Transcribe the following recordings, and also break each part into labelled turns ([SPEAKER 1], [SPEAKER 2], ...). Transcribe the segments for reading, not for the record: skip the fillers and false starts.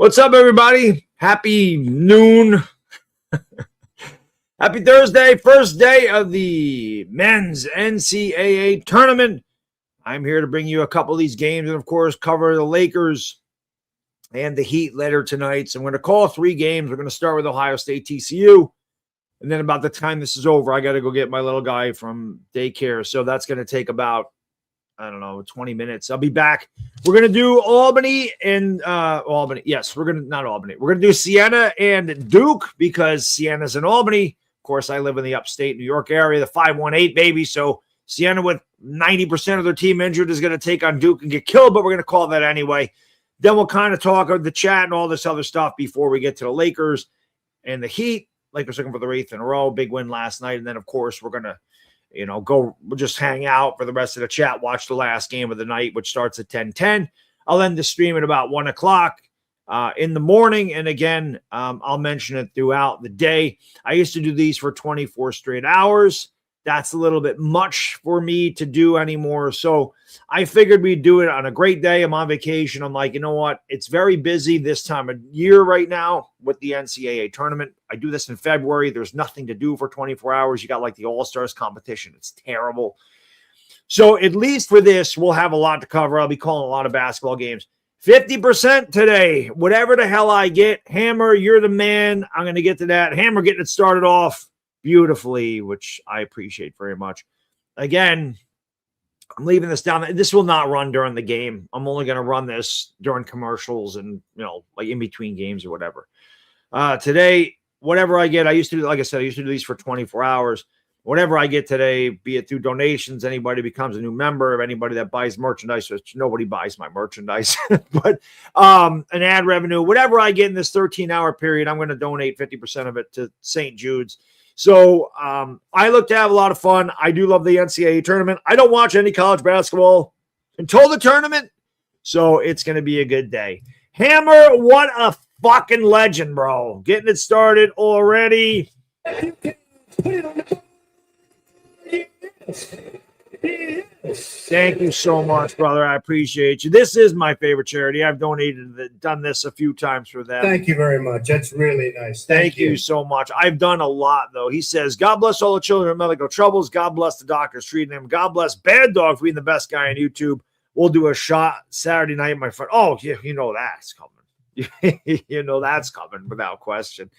[SPEAKER 1] What's up, everybody? Happy noon. Happy Thursday, first day of the men's NCAA tournament. I'm here to bring you a couple of these games and, of course, cover the Lakers and the Heat later tonight. So I'm going to call 3 games. We're going to start with Ohio State TCU. And then about the time this is over, I got to go get my little guy from daycare. So that's going to take about, 20 minutes. I'll be back. We're going to do Albany and Albany. Yes, not Albany. We're going to do Siena and Duke because Siena's in Albany. Of course, I live in the upstate New York area, the 518 baby. So Siena with 90% of their team injured is going to take on Duke and get killed, but we're going to call that anyway. Then we'll kind of talk of the chat and all this other stuff before we get to the Lakers and the Heat. Lakers looking for the 8th in a row. Big win last night. And then, of course, we're going to we'll just hang out for the rest of the chat, watch the last game of the night, which starts at 10:10. I'll end the stream at about 1 o'clock in the morning. And again, I'll mention it throughout the day. I used to do these for 24 straight hours. That's a little bit much for me to do anymore. So I figured we'd do it on a great day. I'm on vacation. I'm like, you know what? It's very busy this time of year right now with the NCAA tournament. I do this in February. There's nothing to do for 24 hours. You got like the All-Stars competition. It's terrible. So at least for this, we'll have a lot to cover. I'll be calling a lot of basketball games. 50% today. Whatever the hell I get. Hammer, you're the man. I'm going to get to that. Hammer getting it started off beautifully, which I appreciate very much. Again, I'm leaving this down. This will not run during the game. I'm only going to run this during commercials and, like in between games or whatever. Today, whatever I get, I used to do these for 24 hours. Whatever I get today, be it through donations, anybody becomes a new member, of anybody that buys merchandise, which nobody buys my merchandise, but an ad revenue, whatever I get in this 13-hour period, I'm going to donate 50% of it to St. Jude's. So I look to have a lot of fun. I do love the NCAA tournament. I don't watch any college basketball until the tournament, so it's going to be a good day. Hammer, what a fucking legend, bro. Getting it started already. Thank you so much, brother. I appreciate you. This is my favorite charity. I've done this a few times for them.
[SPEAKER 2] Thank you very much. That's really nice.
[SPEAKER 1] Thank you so much. I've done a lot, though. He says, God bless all the children with medical troubles. God bless the doctors treating them. God bless Baddog for being the best guy on YouTube. We'll do a shot Saturday night, my friend. Oh, yeah, that's coming. That's coming without question.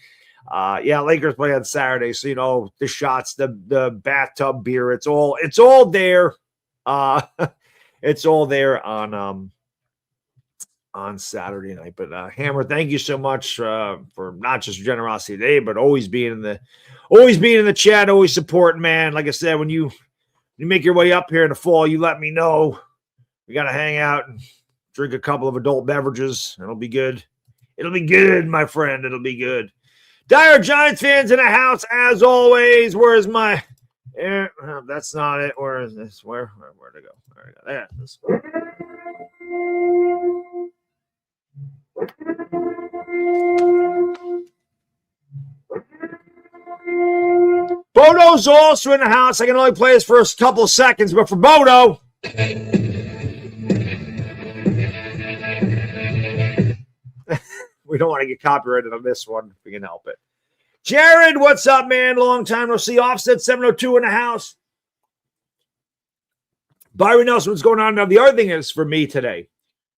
[SPEAKER 1] Lakers play on Saturday, so the shots, the bathtub beer, it's all there. It's all there on Saturday night. But Hammer, thank you so much for not just generosity today, but always being in the chat, always supporting, man. Like I said, when you make your way up here in the fall, you let me know. We gotta hang out and drink a couple of adult beverages. It'll be good. It'll be good, my friend. It'll be good. Dire Giants fans in the house, as always. Where's my... that's not it. Where is this? Where'd it go? There we go. There it is. Bodo's also in the house. I can only play this for a couple of seconds, but for Bodo... We don't want to get copyrighted on this one if we can help it. Jared, what's up, man? Long time no see. Offset 702 in the house. Byron Nelson, what's going on? Now, the other thing is for me today.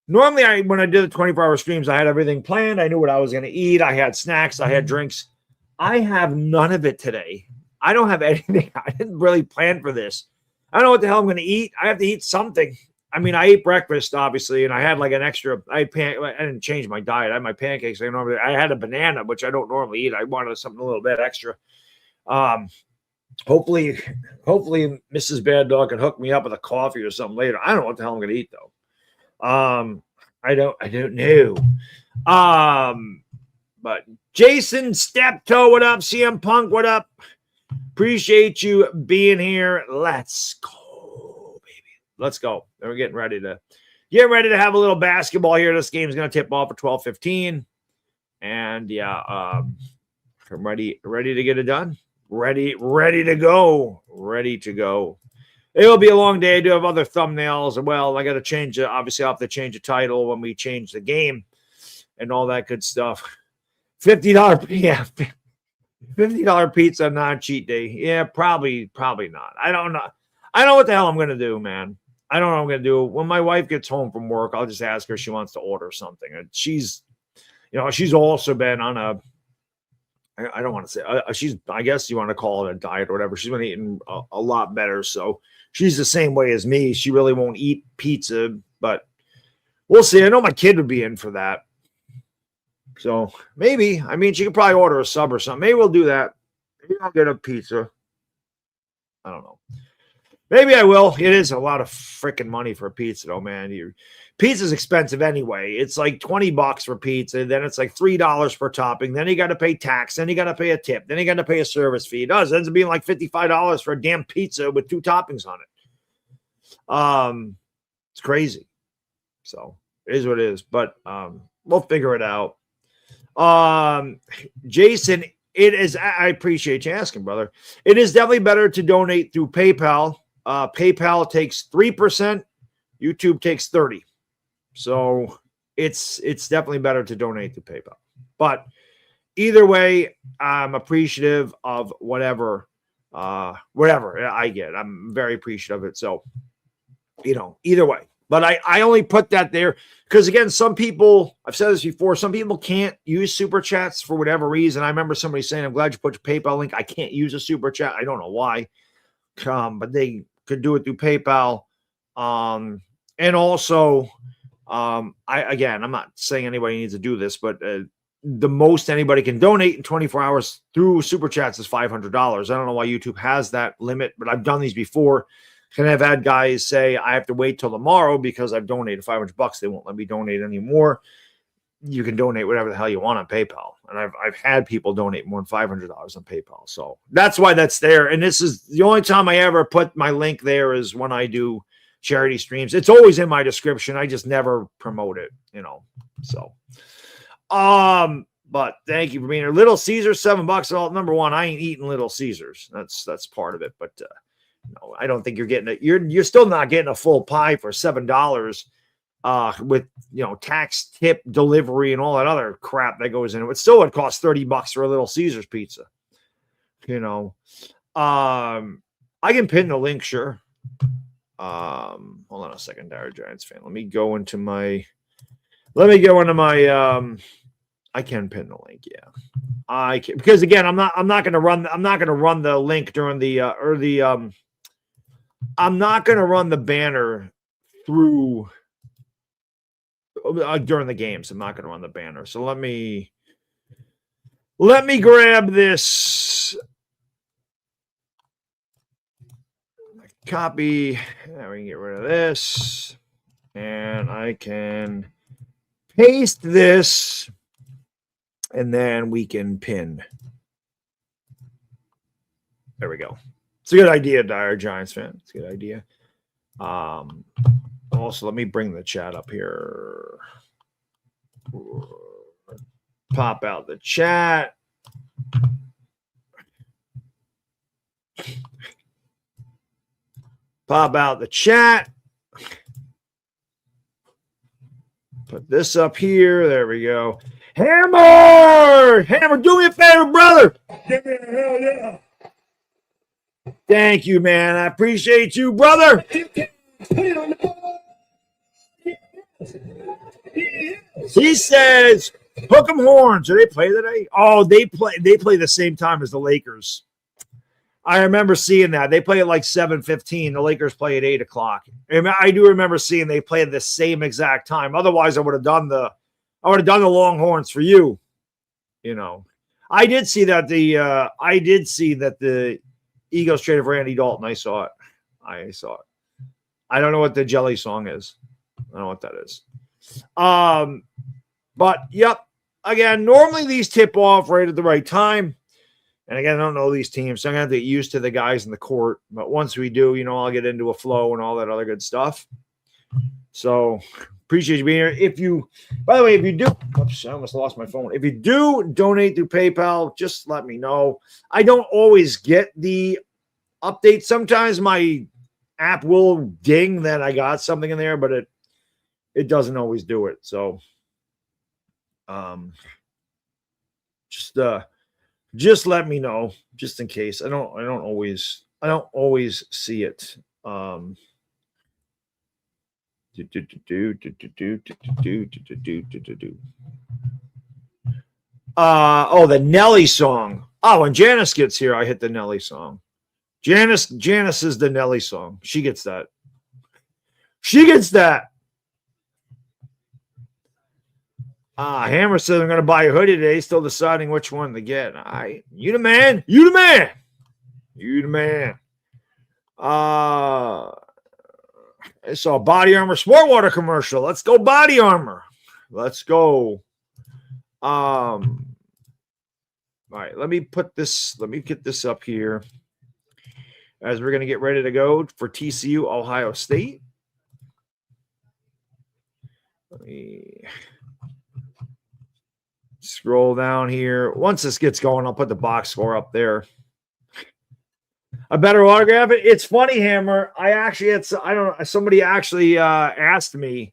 [SPEAKER 1] Normally, when I did the 24-hour streams, I had everything planned. I knew what I was going to eat. I had snacks. I had drinks. I have none of it today. I don't have anything. I didn't really plan for this. I don't know what the hell I'm going to eat. I have to eat something. I mean, I ate breakfast, obviously, and I had like an extra. I didn't change my diet. I had my pancakes. I had a banana, which I don't normally eat. I wanted something a little bit extra. Hopefully, Mrs. Baddog can hook me up with a coffee or something later. I don't know what the hell I'm going to eat though. I don't know. But Jason Steptoe, what up? CM Punk, what up? Appreciate you being here. Let's go, baby. Let's go. We're getting ready to have a little basketball here. This game's going to tip off at 12:15. And yeah, I'm ready to get it done. Ready to go. It'll be a long day. I do have other thumbnails as well. I got to change it. Obviously, I'll have to change the title when we change the game. and all that good stuff. $50, yeah, $50 pizza, not cheat day. Yeah, probably not. I don't know. I don't know what the hell I'm gonna do, man. I don't know what I'm gonna do. When my wife gets home from work, I'll just ask her if she wants to order something. And she's also been on a, I don't want to say, I guess you want to call it a diet or whatever. She's been eating a lot better. So she's the same way as me. She really won't eat pizza, but we'll see. I know my kid would be in for that. So maybe, I mean, she could probably order a sub or something. Maybe we'll do that. Maybe I'll get a pizza. I don't know. Maybe I will. It is a lot of freaking money for a pizza, though, man. Pizza's expensive anyway. It's like $20 for pizza. Then it's like $3 per topping. Then you got to pay tax. Then you got to pay a tip. Then you got to pay a service fee. It ends up being like $55 for a damn pizza with 2 toppings on it. It's crazy. So it is what it is. But we'll figure it out. Jason, it is. I appreciate you asking, brother. It is definitely better to donate through PayPal. PayPal takes 3%. YouTube takes 30%. So it's definitely better to donate to PayPal. But either way, I'm appreciative of whatever I get. I'm very appreciative of it. So, either way. But I only put that there because, again, some people, I've said this before, some people can't use Super Chats for whatever reason. I remember somebody saying, I'm glad you put your PayPal link. I can't use a Super Chat. I don't know why. But they could do it through PayPal. And also, I'm not saying anybody needs to do this, but the most anybody can donate in 24 hours through Super Chats is $500. I don't know why YouTube has that limit, but I've done these before. And I've had guys say, I have to wait till tomorrow because I've donated $500. They won't let me donate anymore. You can donate whatever the hell you want on PayPal. And I've had people donate more than $500 on PayPal. So that's why that's there. And this is the only time I ever put my link there is when I do charity streams. It's always in my description. I just never promote it, So, but thank you for being here. Little Caesars, $7. All number one. I ain't eating Little Caesars. That's part of it. But no, I don't think you're getting it. You're still not getting a full pie for $7. With tax, tip, delivery, and all that other crap that goes in it. It still would cost $30 for a Little Caesars pizza. I can pin the link, sure. Hold on a second, Dire Giants fan. Let me go into my. I can pin the link, yeah. I can, because again, I'm not going to run the link during the I'm not going to run the banner through. During the games, I'm not going to run the banner. So let me grab this copy. Now we can get rid of this, and I can paste this, and then we can pin. There we go. It's a good idea, Dire Giants fan. It's a good idea. Also, let me bring the chat up here. Pop out the chat. Pop out the chat. Put this up here. There we go. Hammer! Hammer, do me a favor, brother.
[SPEAKER 2] Give me a hell yeah.
[SPEAKER 1] Thank you, man. I appreciate you, brother.
[SPEAKER 2] Put it on the board.
[SPEAKER 1] He says, hook 'em horns. Do they play today? Oh, they play the same time as the Lakers. I remember seeing that. They play at like 7:15. The Lakers play at 8 o'clock. And I do remember seeing they play at the same exact time. Otherwise, I would have done the Longhorns for you. I did see that the Eagles traded for Andy Dalton. I saw it. I don't know what the Jelly song is. I don't know what that is. But yep. Again, normally these tip off right at the right time. And again, I don't know these teams, so I'm gonna have to get used to the guys in the court. But once we do, I'll get into a flow and all that other good stuff. So appreciate you being here. By the way, if you do, oops, I almost lost my phone. If you do donate through PayPal, just let me know. I don't always get the update. Sometimes my app will ding that I got something in there, but it doesn't always do it. So Just let me know, just in case. I don't always see it. The Nelly song. Oh, when Janice gets here, I hit the Nelly song. Janice is the Nelly song. She gets that. Hammer says I'm going to buy a hoodie today. Still deciding which one to get. You the man. I saw a Body Armor Sport Water commercial. Let's go Body Armor. Let's go. All right, let me get this up here as we're going to get ready to go for TCU Ohio State. Let me scroll down here. Once this gets going, I'll put the box score up there. I better autograph it. It's funny, Hammer. Somebody actually asked me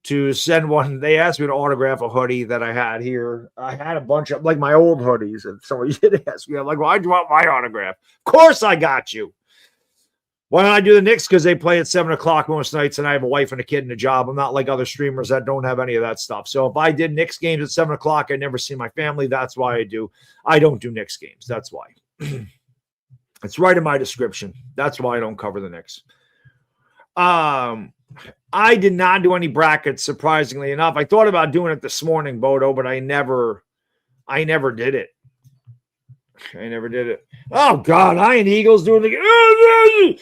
[SPEAKER 1] to send one. They asked me to autograph a hoodie that I had here. I had a bunch of like my old hoodies, and somebody did ask me. I'm like, why'd you want my autograph? Of course I got you. Why don't I do the Knicks? Because they play at 7 o'clock most nights, and I have a wife and a kid and a job. I'm not like other streamers that don't have any of that stuff. So if I did Knicks games at 7 o'clock, I never see my family. That's why I do. I don't do Knicks games. That's why. It's right in my description. That's why I don't cover the Knicks. I did not do any brackets, surprisingly enough. I thought about doing it this morning, Bodo, but I never did it. Oh, God. Iron Eagles doing the...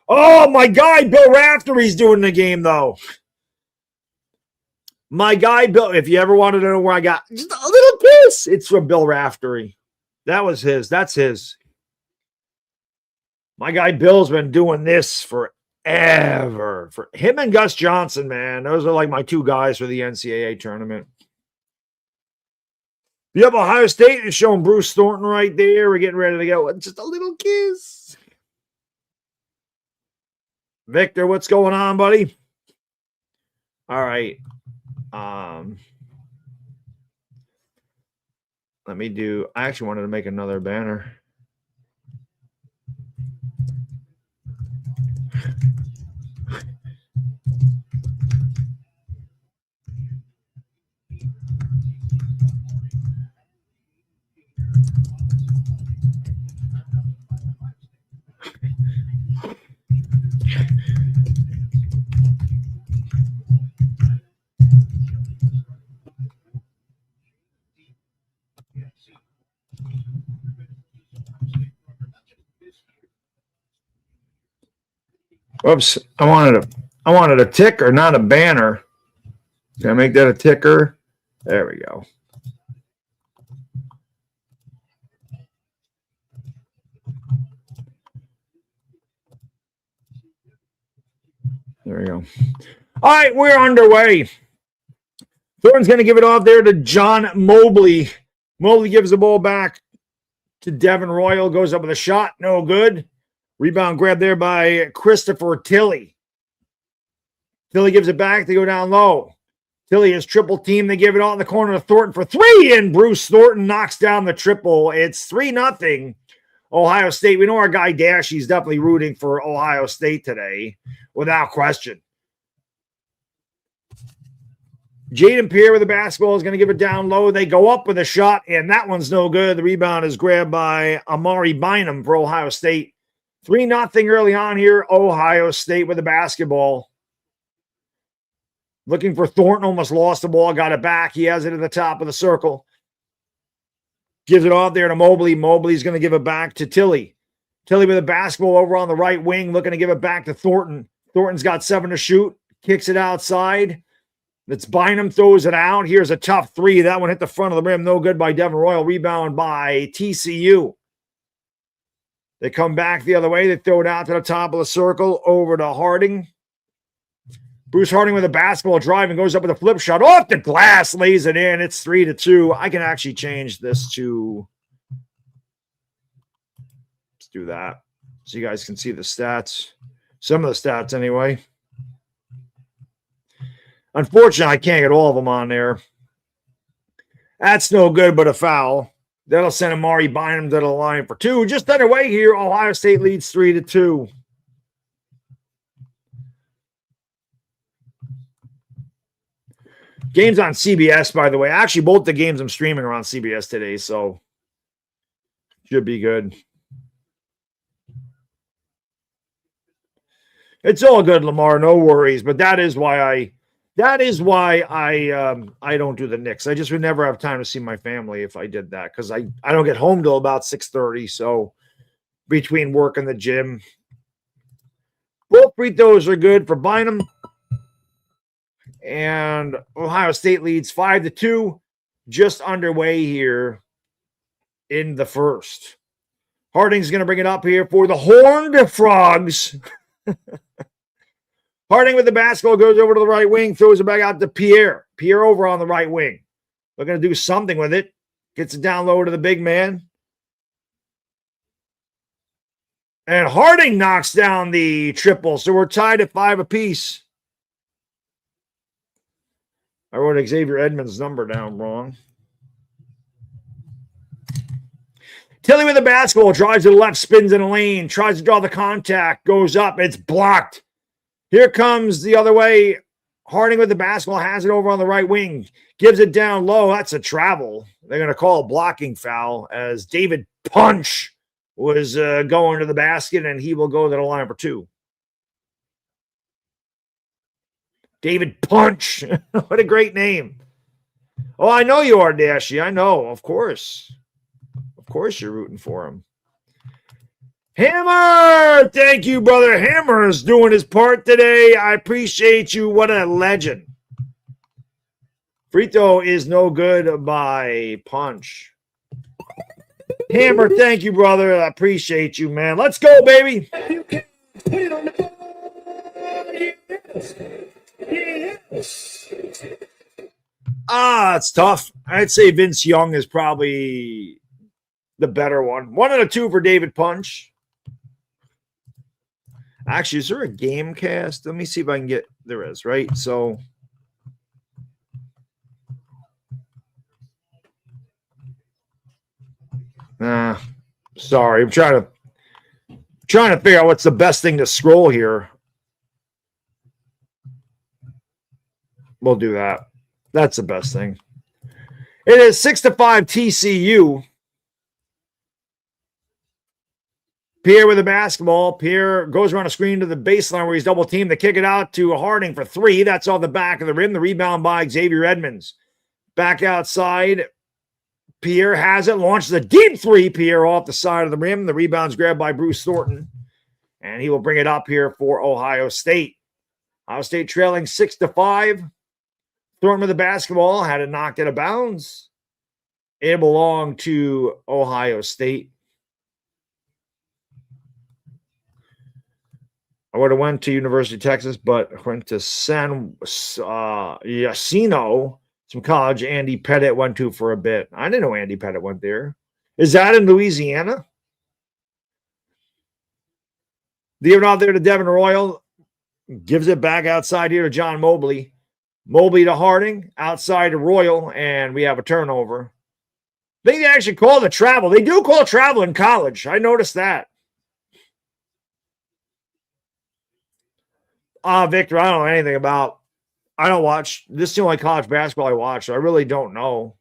[SPEAKER 1] Oh, my guy, Bill Raftery's doing the game, though. My guy, Bill, if you ever wanted to know where I got just a little piece, it's from Bill Raftery. That was his. That's his. My guy Bill's been doing this forever. For him and Gus Johnson, man. Those are like my two guys for the NCAA tournament. Yep, Ohio State is showing Bruce Thornton right there. We're getting ready to go. Just a little kiss. Victor, what's going on, buddy? All right. Let me do. I actually wanted to make another banner. Whoops, I wanted a ticker, not a banner. Can I make that a ticker? There we go. There we go. All right, we're underway. Thornton's going to give it off there to John Mobley. Mobley gives the ball back to Devin Royal. Goes up with a shot. No good. Rebound grab there by Christopher Tilley. Tilley gives it back. They go down low. Tilley is triple team. They give it out in the corner to Thornton for three, and Bruce Thornton knocks down the triple. It's 3-0. Ohio State. We know our guy Dashy's definitely rooting for Ohio State today, without question. Jaden Pierre with the basketball is going to give it down low. They go up with a shot, and that one's no good. The rebound is grabbed by Amari Bynum for Ohio State. 3-0 early on here. Ohio State with the basketball. Looking for Thornton. Almost lost the ball. Got it back. He has it at the top of the circle. Gives it off there to Mobley. Mobley's going to give it back to Tilley. Tilley with the basketball over on the right wing. Looking to give it back to Thornton. Thornton's got 7 to shoot. Kicks it outside. It's Bynum, throws it out. Here's a tough three. That one hit the front of the rim. No good by Devin Royal. Rebound by TCU. They come back the other way. They throw it out to the top of the circle over to Harding. Bruce Harding with a basketball drive and goes up with a flip shot. Off the glass, lays it in. It's 3-2. I can actually change this to... Let's do that so you guys can see the stats. Some of the stats anyway. Unfortunately, I can't get all of them on there. That's no good, but a foul. That'll send Amari Bynum to the line for 2. Just underway here. Ohio State leads 3-2. Games on CBS, by the way. Actually, both the games I'm streaming are on CBS today, so should be good. It's all good, Lamar. No worries. But that is why I don't do the Knicks. I just would never have time to see my family if I did that because I don't get home till about 6:30. So between work and the gym, both free throws are good for Bynum. And Ohio State leads 5-2, just underway here in the first. Harding's going to bring it up here for the Horned Frogs. Harding with the basketball goes over to the right wing, throws it back out to Pierre. Pierre over on the right wing. They're going to do something with it. Gets it down low to the big man. And Harding knocks down the triple, so we're tied at 5 apiece. I wrote Xavier Edmonds' number down wrong. Tilly with the basketball, drives to the left, spins in a lane, tries to draw the contact, goes up, it's blocked. Here comes the other way. Harding with the basketball, has it over on the right wing, gives it down low. That's a travel. They're going to call a blocking foul as David Punch was going to the basket, and he will go to the line for 2. David Punch. What a great name. Oh, I know you are, Dashy. I know. Of course. Of course you're rooting for him. Hammer! Thank you, brother. Hammer is doing his part today. I appreciate you. What a legend. Free throw is no good by Punch. Hammer, thank you, brother. I appreciate you, man. Let's go, baby.
[SPEAKER 2] You can put it on the ball. Yes. Yes.
[SPEAKER 1] It's tough. I'd say Vince Young is probably the better one. 1 and a 2 for David Punch. Actually, is there a game cast? Let me see if I can get, there is, right? So, sorry. I'm trying to figure out what's the best thing to scroll here. We'll do that. That's the best thing. It is 6-5 TCU. Pierre with the basketball. Pierre goes around a screen to the baseline where he's double teamed. They kick it out to Harding for 3. That's off the back of the rim. The rebound by Xavier Edmonds. Back outside. Pierre has it. Launches a deep 3. Pierre off the side of the rim. The rebound's grabbed by Bruce Thornton. And he will bring it up here for Ohio State. Ohio State trailing 6-5. Thornton with the basketball. Had it knocked out of bounds. It belonged to Ohio State. I would have went to University of Texas, but went to San Jacinto, some college Andy Pettit went to for a bit. I didn't know Andy Pettit went there. Is that in Louisiana? Leave it out there to Devin Royal. Gives it back outside here to John Mobley. Mobley to Harding, outside to Royal, and we have a turnover. I think they actually call the travel. They do call travel in college. I noticed that. Victor, I don't know anything about. I don't watch. This is the only college basketball I watch, so I really don't know.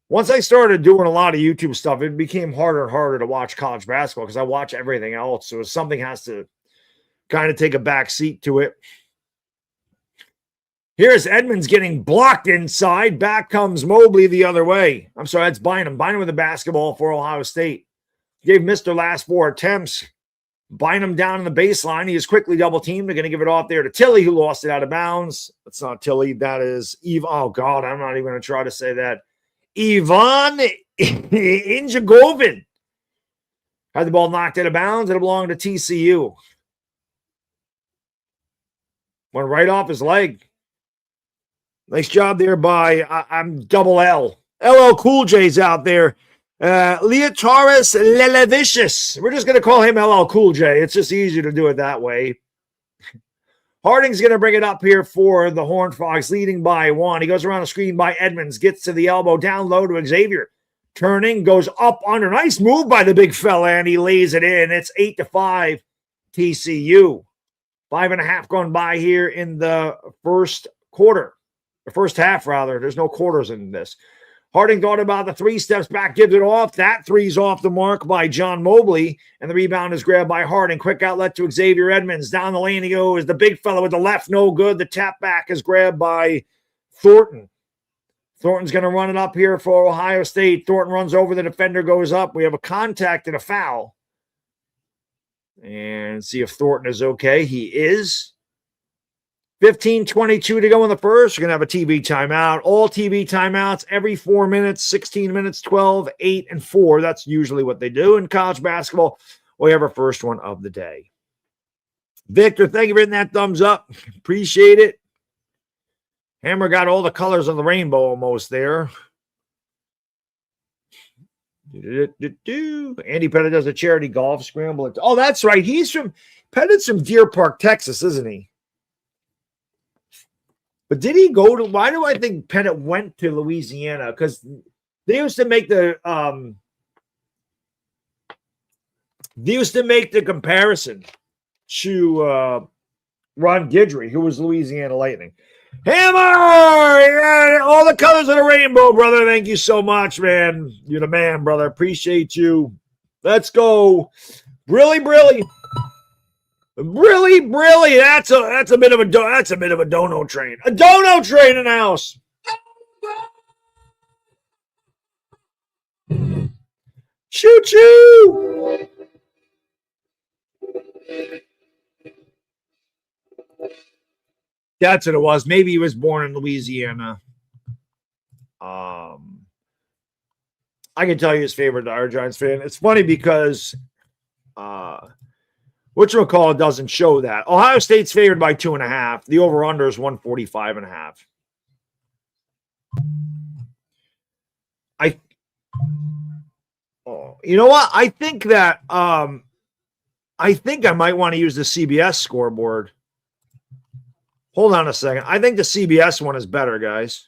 [SPEAKER 1] Once I started doing a lot of YouTube stuff, it became harder and harder to watch college basketball because I watch everything else. So something has to kind of take a back seat to it. Here's Edmonds getting blocked inside. Back comes Mobley the other way. I'm sorry, that's Bynum. Bynum with the basketball for Ohio State. Gave Mr. last 4 attempts. Bynum down in the baseline. He is quickly double teamed. They're going to give it off there to Tilly, who lost it out of bounds. That's not Tilly. That is Eve. Oh, God, I'm not even going to try to say that. Ivan Injagovin had the ball knocked out of bounds. It belonged to TCU. Went right off his leg. Nice job there by I'm double L. LL Cool J's out there. Leotaris Lelevicius. We're just going to call him LL Cool J. It's just easier to do it that way. Harding's going to bring it up here for the Horned Frogs, leading by 1. He goes around the screen by Edmonds, gets to the elbow, down low to Xavier. Turning, goes up under. Nice move by the big fella, and he lays it in. It's 8-5 TCU. 5.5 gone by here in the first quarter. The first half, rather. There's no quarters in this. Harding thought about the 3, steps back, gives it off. That 3's off the mark by John Mobley, and the rebound is grabbed by Harding. Quick outlet to Xavier Edmonds. Down the lane he goes. The big fella with the left, no good. The tap back is grabbed by Thornton. Thornton's going to run it up here for Ohio State. Thornton runs over. The defender goes up. We have a contact and a foul. And see if Thornton is okay. He is. 15:22 to go in the first. You're going to have a TV timeout. All TV timeouts every 4 minutes, 16 minutes, 12, 8, and 4. That's usually what they do in college basketball. We have our first one of the day. Victor, thank you for hitting that thumbs up. Appreciate it. Hammer got all the colors of the rainbow almost there. Andy Pettit does a charity golf scramble. Oh, that's right. Pettit's from Deer Park, Texas, isn't he? But did he go to, why do I think Pettit went to Louisiana? Because they used to make the comparison to Ron Guidry, who was Louisiana Lightning. Hammer! Yeah, all the colors of the rainbow, brother. Thank you so much, man. You're the man, brother. Appreciate you. Let's go. Really. That's a bit of a dono train. A dono train in the house. Choo choo. That's what it was. Maybe he was born in Louisiana. I can tell you his favorite Dire Giants fan. It's funny because whatchamacallit doesn't show that. Ohio State's favored by 2.5. The over-under is 145.5. You know what? I think that I might want to use the CBS scoreboard. Hold on a second. I think the CBS one is better, guys.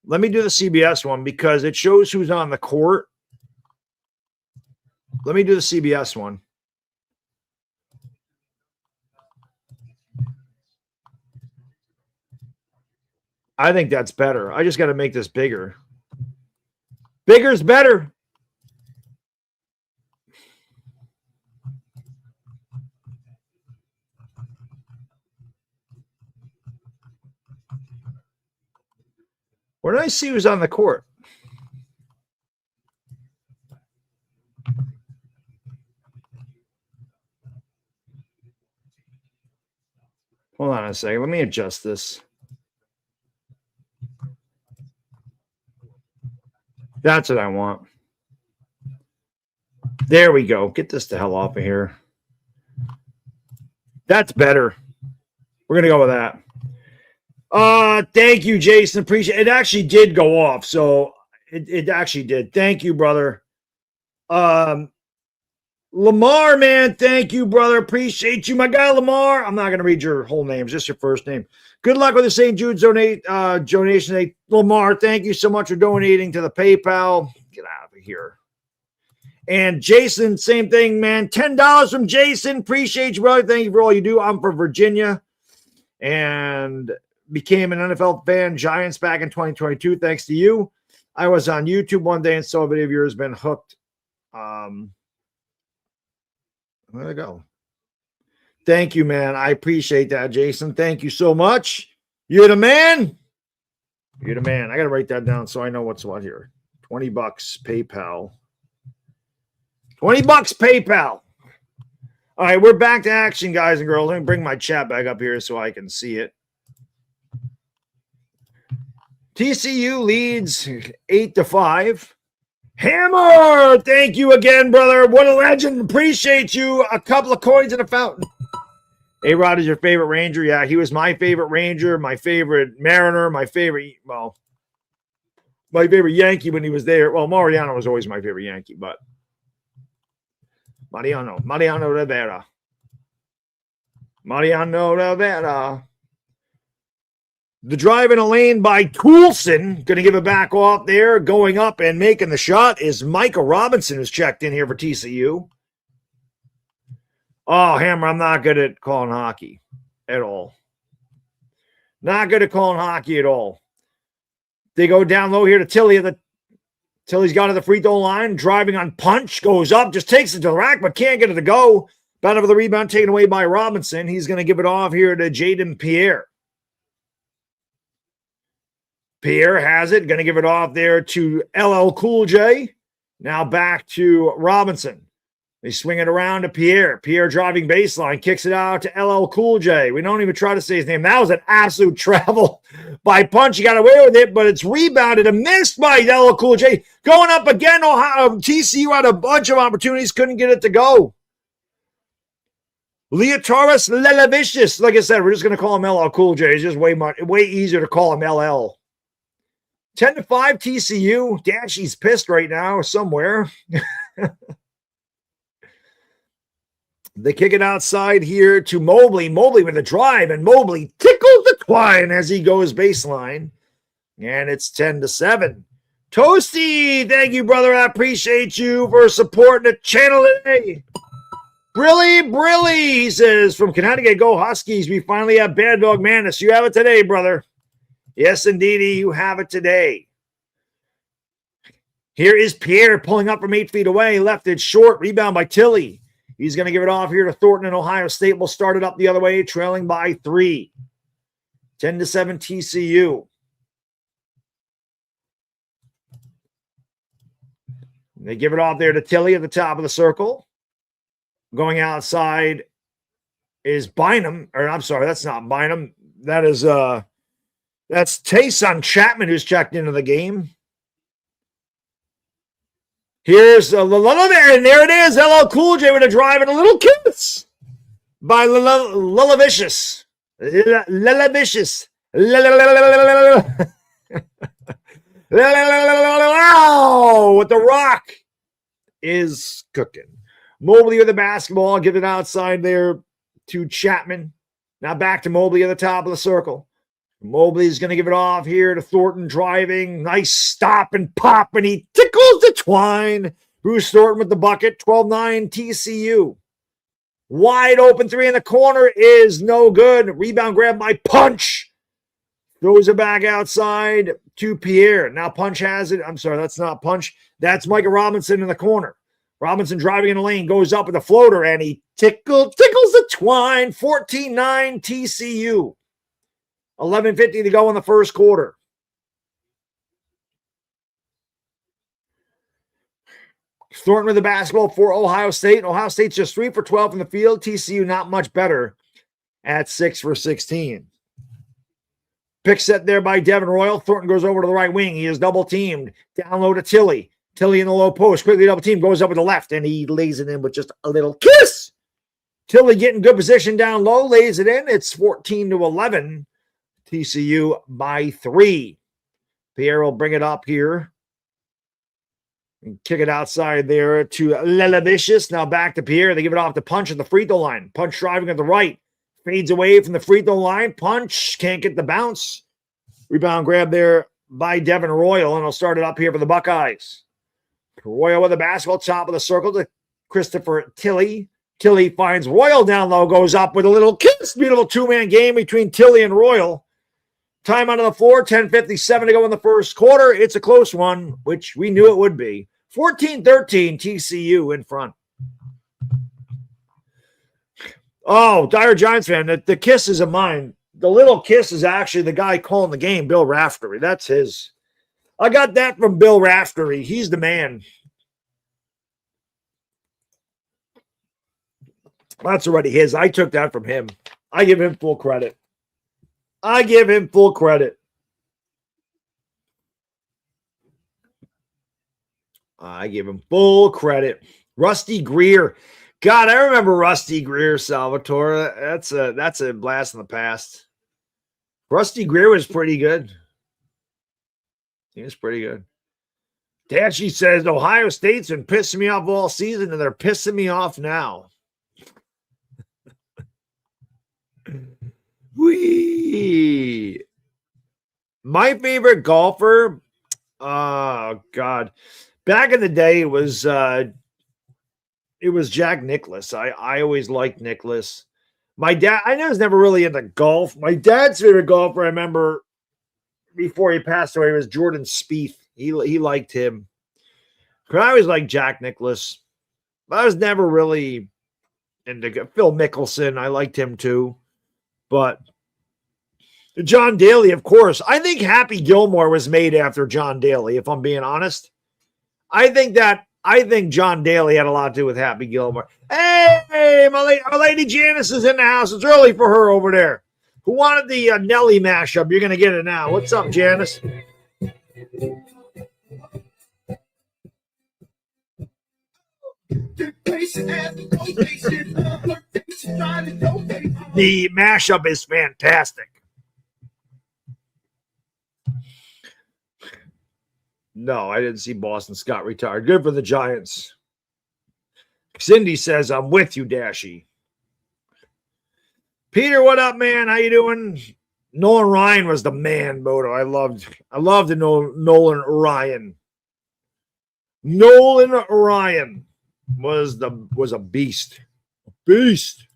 [SPEAKER 1] Let me do the CBS one because it shows who's on the court. Let me do the CBS one. I think that's better. I just got to make this bigger. Bigger's better. Where did I see who's on the court? Hold on a second. Let me adjust this. That's what I want. There we go. Get this the hell off of here. That's better. We're going to go with that. Thank you, Jason. Appreciate it. It actually did go off. So it actually did. Thank you, brother. Lamar, man. Thank you, brother. Appreciate you. My guy, Lamar. I'm not going to read your whole name. Just your first name. Good luck with the St. Jude's donation. Hey, Lamar, thank you so much for donating to the PayPal. Get out of here. And Jason, same thing, man. $10 from Jason. Appreciate you, brother. Thank you for all you do. I'm from Virginia and became an NFL fan, Giants, back in 2022. Thanks to you. I was on YouTube one day and saw a video of yours, been hooked. Where'd I go? Thank you, man. I appreciate that, Jason. Thank you so much. You're the man. You're the man. I got to write that down so I know what's what here. $20 PayPal. $20 PayPal. All right, we're back to action, guys and girls. Let me bring my chat back up here so I can see it. TCU leads 8-5. Hammer! Thank you again, brother. What a legend. Appreciate you. A couple of coins in a fountain. A-Rod is your favorite Ranger? Yeah, he was my favorite Ranger, my favorite Mariner, my favorite Yankee when he was there. Well, Mariano was always my favorite Yankee, but Mariano Rivera. Mariano Rivera. The drive in a lane by Toulson. Going to give it back off there. Going up and making the shot is Micah Robinson, who's checked in here for TCU. Oh, Hammer, I'm not good at calling hockey at all. Not good at calling hockey at all. They go down low here to Tilly. Tilly's got to the free throw line. Driving on punch. Goes up. Just takes it to the rack, but can't get it to go. Battle for the rebound taken away by Robinson. He's going to give it off here to Jaden Pierre. Pierre has it. Going to give it off there to LL Cool J. Now back to Robinson. They swing it around to Pierre. Pierre driving baseline. Kicks it out to LL Cool J. We don't even try to say his name. That was an absolute travel by punch. He got away with it, but it's rebounded and missed by LL Cool J. Going up again. TCU had a bunch of opportunities. Couldn't get it to go. Leotaris Lelavicius. Like I said, we're just going to call him LL Cool J. It's just way easier to call him LL. 10-5 TCU. Dashy's pissed right now somewhere. They kick it outside here to Mobley. Mobley with a drive, and Mobley tickles the twine as he goes baseline. And it's 10-7. Toasty, thank you, brother. I appreciate you for supporting the channel today. Brilly, he says, from Connecticut, go Huskies. We finally have Bad Dog Madness. You have it today, brother. Yes, indeedy, you have it today. Here is Pierre pulling up from 8 feet away. Left it short. Rebound by Tilly. He's going to give it off here to Thornton, and Ohio State will start it up the other way, trailing by 3. 10-7 TCU. They give it off there to Tilly at the top of the circle. Going outside is Bynum. Or I'm sorry, that's not Bynum. That's Tayson Chapman, who's checked into the game. Here's and there it is. LL Cool J with a drive and a little kiss by Lulavicious. Lulavicious. What the rock is cooking. Mobley with the basketball. Give it outside there to Chapman. Now back to Mobley at the top of the circle. Mobley's going to give it off here to Thornton driving. Nice stop and pop, and he tickles the twine. Bruce Thornton with the bucket. 12-9 TCU. Wide open three in the corner is no good. Rebound grab by Punch. Throws it back outside to Pierre. Now Punch has it. I'm sorry, that's not Punch. That's Micah Robinson in the corner. Robinson driving in the lane, goes up with a floater, and he tickles the twine. 14-9 TCU. 11:50 to go in the first quarter. Thornton with the basketball for Ohio State. Ohio State's just 3 for 12 from the field. TCU not much better at 6 for 16. Pick set there by Devin Royal. Thornton goes over to the right wing. He is double teamed. Down low to Tilly. Tilly in the low post. Quickly double team. Goes up with the left, and he lays it in with just a little kiss. Tilly getting good position down low. Lays it in. It's 14-11. TCU by 3. Pierre will bring it up here and kick it outside there to Lelavicious. Now back to Pierre. They give it off to Punch at the free throw line. Punch driving at the right. Fades away from the free throw line. Punch can't get the bounce. Rebound grab there by Devin Royal, and he'll start it up here for the Buckeyes. Royal with the basketball, top of the circle to Christopher Tilly. Tilly finds Royal down low, goes up with a little kiss. Beautiful two-man game between Tilly and Royal. Time out on the floor, 10:57 to go in the first quarter. It's a close one, which we knew it would be. 14-13 TCU in front. Oh, Dire Giants fan, the kiss is of mine. The little kiss is actually the guy calling the game, Bill Raftery. That's his. I got that from Bill Raftery. He's the man. That's already his. I took that from him. I give him full credit. I give him full credit. I give him full credit. Rusty Greer. God, I remember Rusty Greer, Salvatore. That's a blast in the past. Rusty Greer was pretty good. He was pretty good. Dashy says, Ohio State's been pissing me off all season, and they're pissing me off now. Whee! My favorite golfer, oh God, back in the day it was Jack Nicklaus. I always liked Nicklaus. My dad, I was never really into golf. My dad's favorite golfer, I remember before he passed away, was Jordan Spieth. He liked him. But I always liked Jack Nicklaus. But I was never really into Phil Mickelson. I liked him too. But John Daly, of course. I think Happy Gilmore was made after John Daly, if I'm being honest. I think John Daly had a lot to do with Happy Gilmore. Hey, our lady Janice is in the house. It's early for her over there. Who wanted the Nelly mashup? You're going to get it now. What's up, Janice? The mashup is fantastic. No, I didn't see Boston Scott retired. Good for the Giants. Cindy says, I'm with you, Dashy. Peter, what up, man? How you doing? Nolan Ryan was the man, Bodo. I loved the Nolan Ryan. Nolan Ryan was a beast. Beast.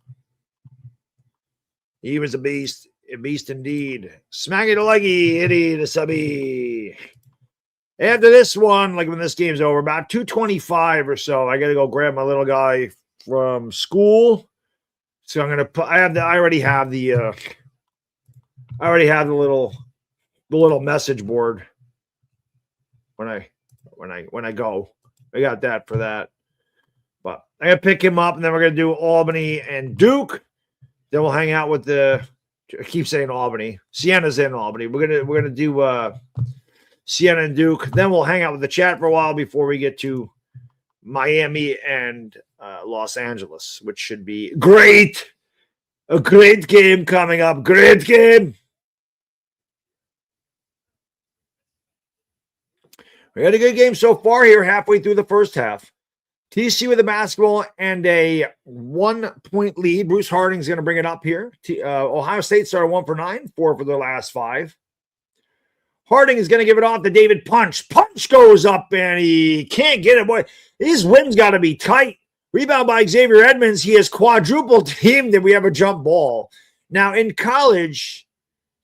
[SPEAKER 1] He was a beast. A beast indeed. Smacky the leggy, hitty the subby. After this one, like when this game's over, about 2:25 or so, I got to go grab my little guy from school. So I'm gonna put. I already have the little message board. When I go, I got that for that. But I gotta pick him up, and then we're gonna do Albany and Duke. Then we'll hang out with I keep saying Albany. Sienna's in Albany. We're gonna do Siena and Duke. Then we'll hang out with the chat for a while before we get to Miami and Los Angeles, which should be great. A great game coming up. Great game. We had a good game so far here, halfway through the first half. TC with a basketball and a 1-point lead. Bruce Harding's going to bring it up here. Ohio State started 1 for 9, 4 for their last 5. Harding is going to give it off to David Punch. Punch goes up and he can't get it. Boy, his wind's got to be tight. Rebound by Xavier Edmonds. He has quadruple teamed and we have a jump ball. Now, in college,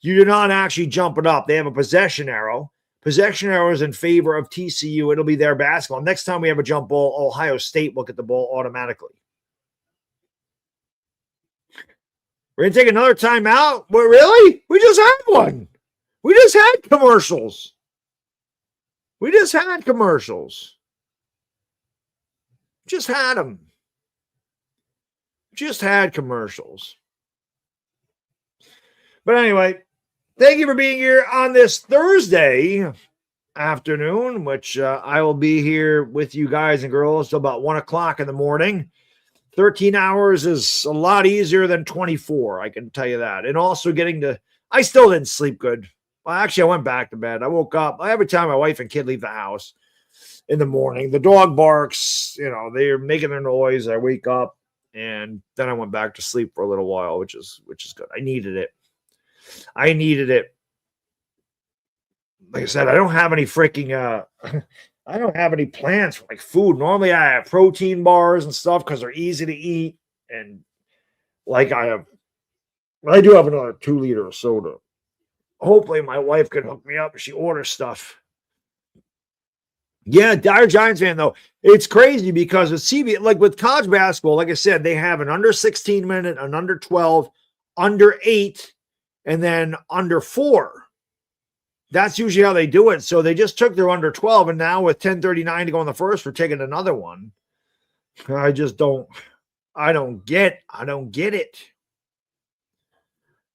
[SPEAKER 1] you do not actually jump it up. They have a possession arrow. Possession arrow is in favor of TCU. It'll be their basketball. Next time we have a jump ball, Ohio State will get the ball automatically. We're going to take another timeout? What, really? We just had one. We just had commercials. Just had them. Just had commercials. But anyway, thank you for being here on this Thursday afternoon, which I will be here with you guys and girls till about 1 o'clock in the morning. 13 hours is a lot easier than 24, I can tell you that. And also I still didn't sleep good. Well, actually, I went back to bed. I woke up. Every time my wife and kid leave the house in the morning, the dog barks, they're making their noise. I wake up, and then I went back to sleep for a little while, which is good. I needed it. Like I said, I don't have any freaking I don't have any plans for like food. Normally I have protein bars and stuff because they're easy to eat. And like I do have another 2 liter of soda. Hopefully my wife can hook me up if she orders stuff. Yeah, dire Giants fan, though. It's crazy because with like with college basketball, like I said, they have an under 16 minute, an under 12, under 8, and then under 4. That's usually how they do it. So they just took their under 12, and now with 10:39 to go in the first, we're taking another one. I don't get it.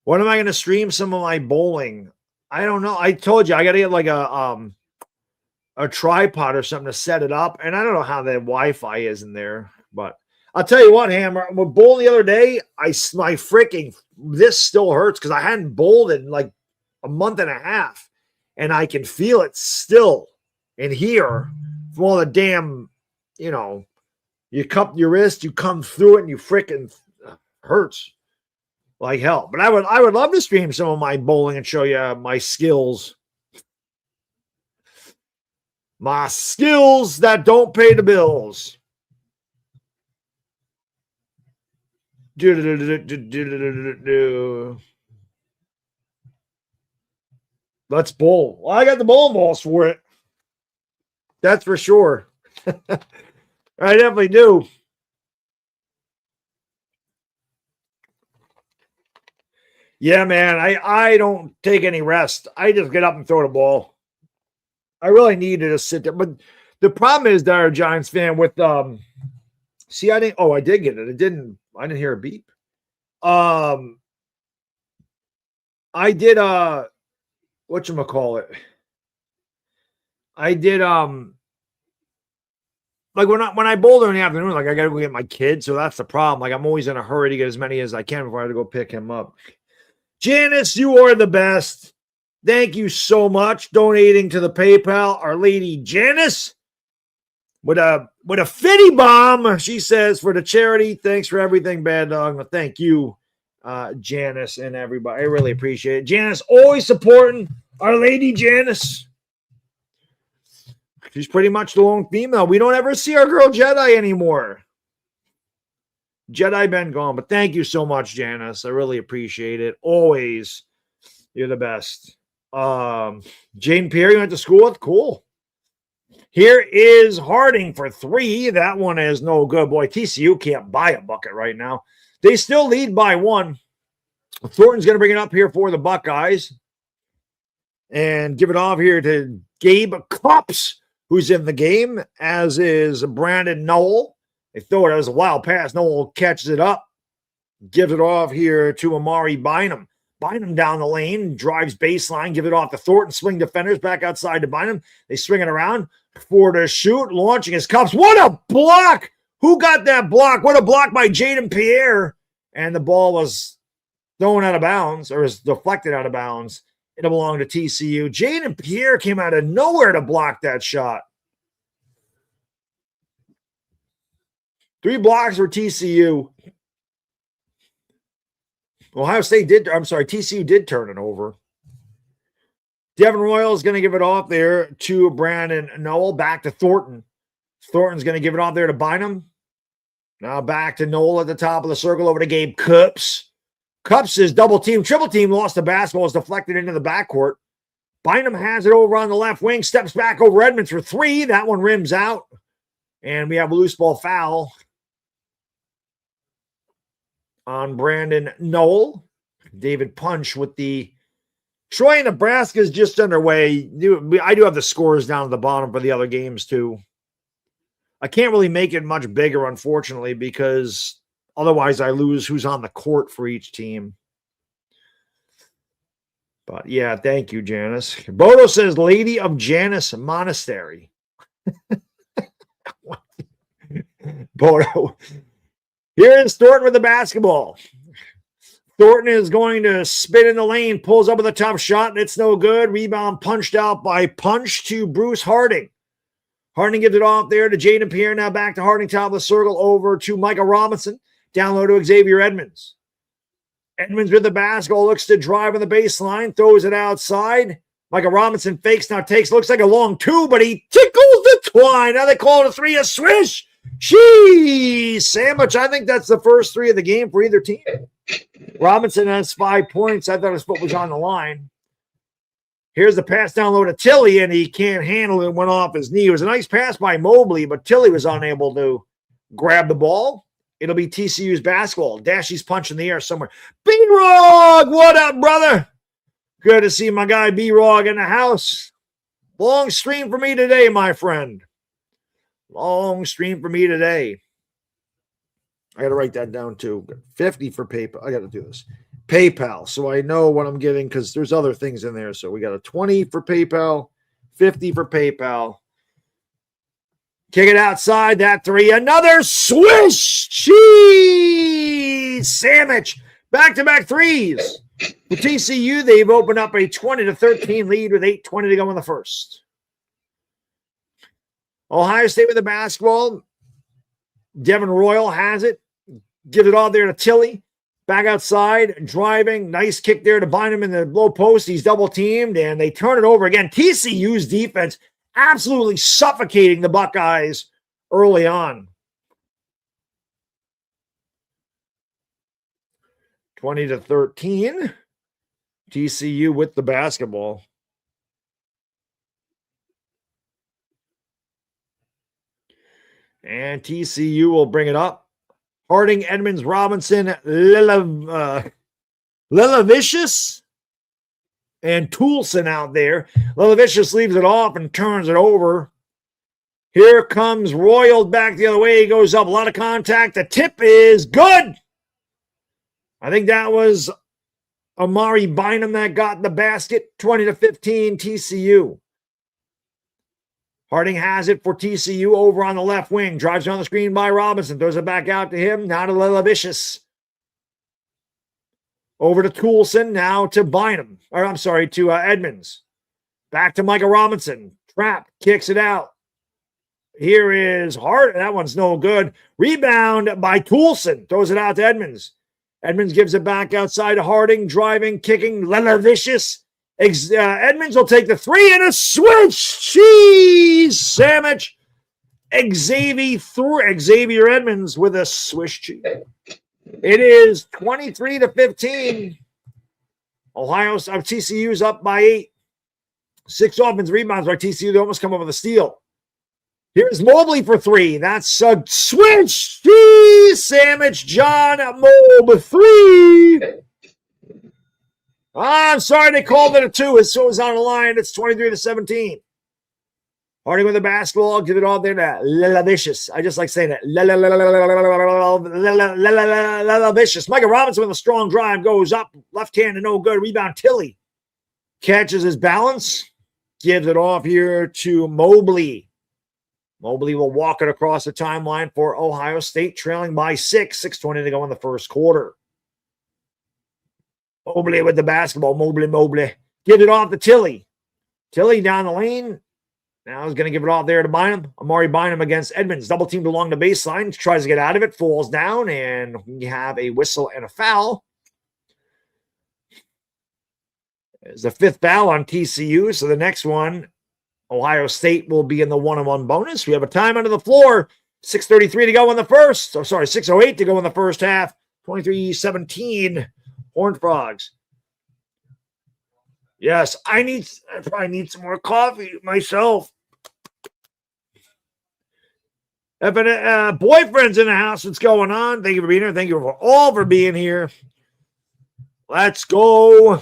[SPEAKER 1] When am I going to stream some of my bowling? I don't know. I told you I got to get like a tripod or something to set it up, and I don't know how the Wi-Fi is in there. But I'll tell you what, Hammer. With bowling the other day, this still hurts because I hadn't bowled in like a month and a half, and I can feel it still in here from all the damn, you cup your wrist, you come through it, and you freaking hurts. like hell. But I would love to stream some of my bowling and show you my skills. My skills that don't pay the bills. Let's bowl. Well, I got the bowling balls for it. That's for sure. I definitely do. Yeah, man, I don't take any rest. I just get up and throw the ball. I really need to just sit there. But the problem is that our Giants fan with see, I did get it. I didn't hear a beep. I did whatchamacallit. I did like when I bowl in the afternoon, like I gotta go get my kid, so that's the problem. Like I'm always in a hurry to get as many as I can before I have to go pick him up. Janice, you are the best. Thank you so much. Donating to the PayPal. Our Lady Janice with a fitty bomb. She says for the charity. Thanks for everything, Bad Dog. Well, thank you, Janice and everybody. I really appreciate it. Janice always supporting Our Lady Janice. She's pretty much the lone female. We don't ever see our girl Jedi anymore. Jedi been gone, but thank you so much, Janice. I really appreciate it. Always. You're the best. Jane Pierre, you went to school with? Cool. Here is Harding for 3. That one is no good. Boy, TCU can't buy a bucket right now. They still lead by 1. Thornton's going to bring it up here for the Buckeyes. And give it off here to Gabe Kops, who's in the game, as is Brandon Knoll. They throw it as a wild pass. Knoll catches it up. Gives it off here to Amari Bynum. Bynum down the lane, drives baseline, give it off to Thornton, swing defenders back outside to Bynum. They swing it around for the shoot, launching his cups. What a block! Who got that block? What a block by Jaden Pierre. And the ball was thrown out of bounds, or was deflected out of bounds. It belonged to TCU. Jaden Pierre came out of nowhere to block that shot. 3 blocks for TCU. TCU did turn it over. Devin Royal is going to give it off there to Brandon Knoll. Back to Thornton. Thornton's going to give it off there to Bynum. Now back to Knoll at the top of the circle over to Gabe Cups. Cups is double team, triple team, lost the basketball, is deflected into the backcourt. Bynum has it over on the left wing, steps back over Edmonds for 3. That one rims out. And we have a loose ball foul on Brandon Knoll. David Punch with the Troy, Nebraska is just underway. I do have the scores down at the bottom for the other games too. I can't really make it much bigger, unfortunately, because otherwise I lose who's on the court for each team. But yeah, thank you, Janice. Bodo says Lady of Janice Monastery. Bodo. Here is Thornton with the basketball. Thornton is going to spin in the lane, pulls up with a tough shot, and it's no good. Rebound punched out by Punch to Bruce Harding. Harding gives it off there to Jaden Pierre. Now back to Harding, top of the circle, over to Micah Robinson. Down low to Xavier Edmonds. Edmonds with the basketball, looks to drive on the baseline, throws it outside. Micah Robinson fakes, now takes, looks like a long 2, but he tickles the twine. Now they call it a 3, a swish. Jeez, sandwich. I think that's the first 3 of the game for either team. Robinson has 5 points. I thought his foot was on the line. Here's the pass down low to Tilly, and he can't handle it. Went off his knee. It was a nice pass by Mobley, but Tilly was unable to grab the ball. It'll be TCU's basketball. Dashy's punch in the air somewhere. B-Rog, what up, brother? Good to see my guy B-Rog in the house. Long stream for me today, my friend. Long stream for me today. I got to write that down too. 50 for PayPal. I got to do this. PayPal, so I know what I'm getting because there's other things in there. So we got a 20 for PayPal, 50 for PayPal. Kick it outside, that 3. Another swish! Cheese! Sandwich. Back-to-back 3s. For TCU, they've opened up a 20-13 lead with 8:20 to go in the first. Ohio State with the basketball. Devin Royal has it. Give it all there to Tilly. Back outside, driving. Nice kick there to bind him in the low post. He's double teamed, and they turn it over again. TCU's defense absolutely suffocating the Buckeyes early on. 20-13. TCU with the basketball. And TCU will bring it up. Harding, Edmonds, Robinson, Lilavicious, and Toulson out there. Lilavicious leaves it off and turns it over. Here comes Royal back the other way. He goes up. A lot of contact. The tip is good. I think that was Amari Bynum that got the basket. 20-15 TCU. Harding has it for TCU over on the left wing. Drives on the screen by Robinson. Throws it back out to him. Now to Lilavicious. Over to Toulson. Now to Bynum. Or I'm sorry, to Edmonds. Back to Micah Robinson. Trap. Kicks it out. Here is Hart. That one's no good. Rebound by Toulson. Throws it out to Edmonds. Edmonds gives it back outside to Harding. Driving, kicking. Lilavicious. Edmonds will take the three and a switch. Cheese sandwich. Xavier Edmonds with a swish cheese. It is 23-15. TCU's up by 8. 6 offensive rebounds by TCU. They almost come up with a steal. Here's Mobley for 3. That's a switch cheese sandwich. John Mobley 3. I'm sorry they called it a 2. As soon as on the line, it's 23-17. Harding with the basketball. Give it all there to Lilavicious. I just like saying that. Lilavicious. Micah Robinson with a strong drive. Goes up. Left hand to no good. Rebound Tilly. Catches his balance. Gives it off here to Mobley. Mobley will walk it across the timeline for Ohio State, trailing by 6. 6:20 to go in the first quarter. Mobley with the basketball. Mobley. Give it off to Tilly. Tilly down the lane. Now he's going to give it off there to Bynum. Amari Bynum against Edmonds. Double teamed along the baseline. Tries to get out of it. Falls down. And we have a whistle and a foul. It's the 5th foul on TCU. So the next one, Ohio State will be in the 1-on-1 bonus. We have a time under the floor. 6:33 to go in the first. 6:08 to go in the first half. 23-17. Horned Frogs. Yes, I probably need some more coffee myself. If a boyfriend's in the house, what's going on? Thank you for being here. Thank you all for being here. Let's go.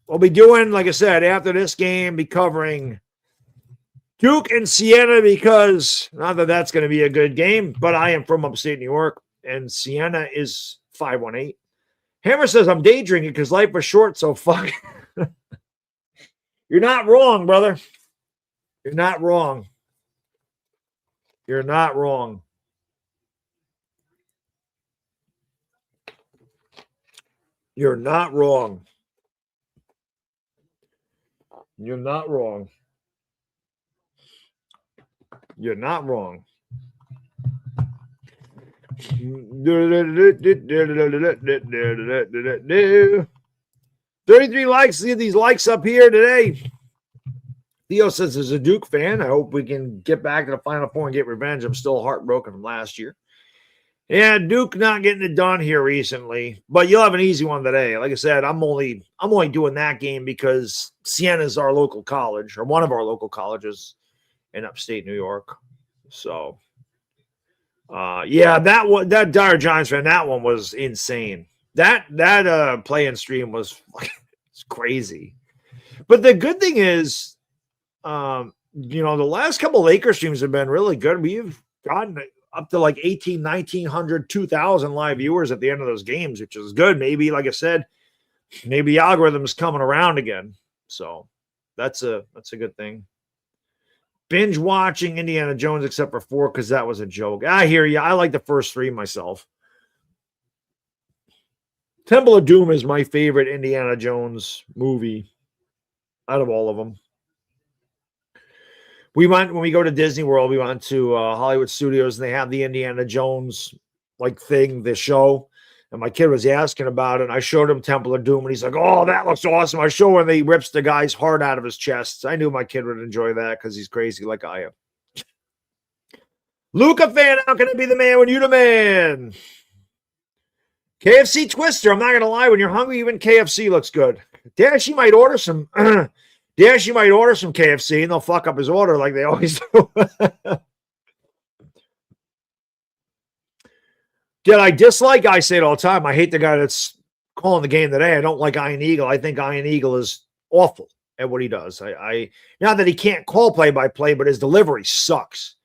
[SPEAKER 1] We'll be doing, like I said, after this game, be covering Duke and Siena because not that that's going to be a good game, but I am from upstate New York, and Siena is 518. Hammer says, I'm day drinking because life was short, so fuck. You're not wrong, brother. You're not wrong. You're not wrong. You're not wrong. You're not wrong. You're not wrong. 33 likes. See these likes up here today. Theo says there's a Duke fan. I hope we can get back to the Final Four and get revenge. I'm still heartbroken from last year. Yeah, Duke not getting it done here recently, but you'll have an easy one today. Like I said, I'm only doing that game because Siena is our local college, or one of our local colleges in upstate New York. So, that Dire Giants fan, that one was insane. That play-in stream was it's crazy. But the good thing is, the last couple Lakers streams have been really good. We've gotten up to like 1,800, 1,900, 2,000 live viewers at the end of those games, which is good. Maybe, like I said, maybe the algorithm's coming around again. So that's a good thing. Binge watching Indiana Jones except for 4 because that was a joke. I hear you. I like the first 3 myself. Temple of Doom is my favorite Indiana Jones movie out of all of them. When we go to Disney World, we went to Hollywood Studios and they have the Indiana Jones thing, the show. And my kid was asking about it, and I showed him Temple of Doom, and he's like, oh, that looks awesome. I show him, and he rips the guy's heart out of his chest. I knew my kid would enjoy that because he's crazy like I am. Luca fan, how can I be the man when you're the man? KFC Twister, I'm not going to lie. When you're hungry, even KFC looks good. Dashy might order some KFC, and they'll fuck up his order like they always do. Did I dislike? I say it all the time. I hate the guy that's calling the game today. I don't like Iron Eagle. I think Iron Eagle is awful at what he does. I not that he can't call play-by-play, but his delivery sucks.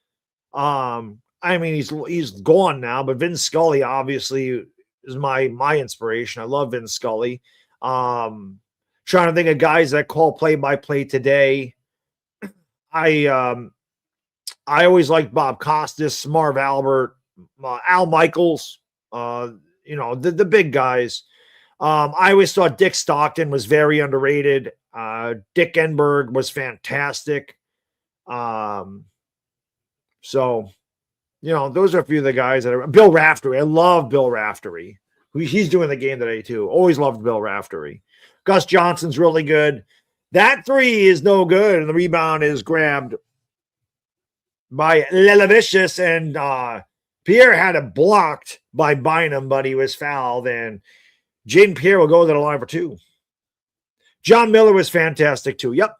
[SPEAKER 1] I mean, he's gone now, but Vin Scully obviously is my inspiration. I love Vin Scully. Trying to think of guys that call play-by-play today. I always liked Bob Costas, Marv Albert, Al Michaels, the big guys. I always thought Dick Stockton was very underrated. Dick Enberg was fantastic. So, those are a few of the guys that Bill Raftery. I love Bill Raftery. He's doing the game today too. Always loved Bill Raftery. Gus Johnson's really good. That three is no good, and the rebound is grabbed by Lelavicious, and Pierre had it blocked by Bynum, but he was fouled, and Jaden Pierre will go to the line for two. John Miller was fantastic too. Yep.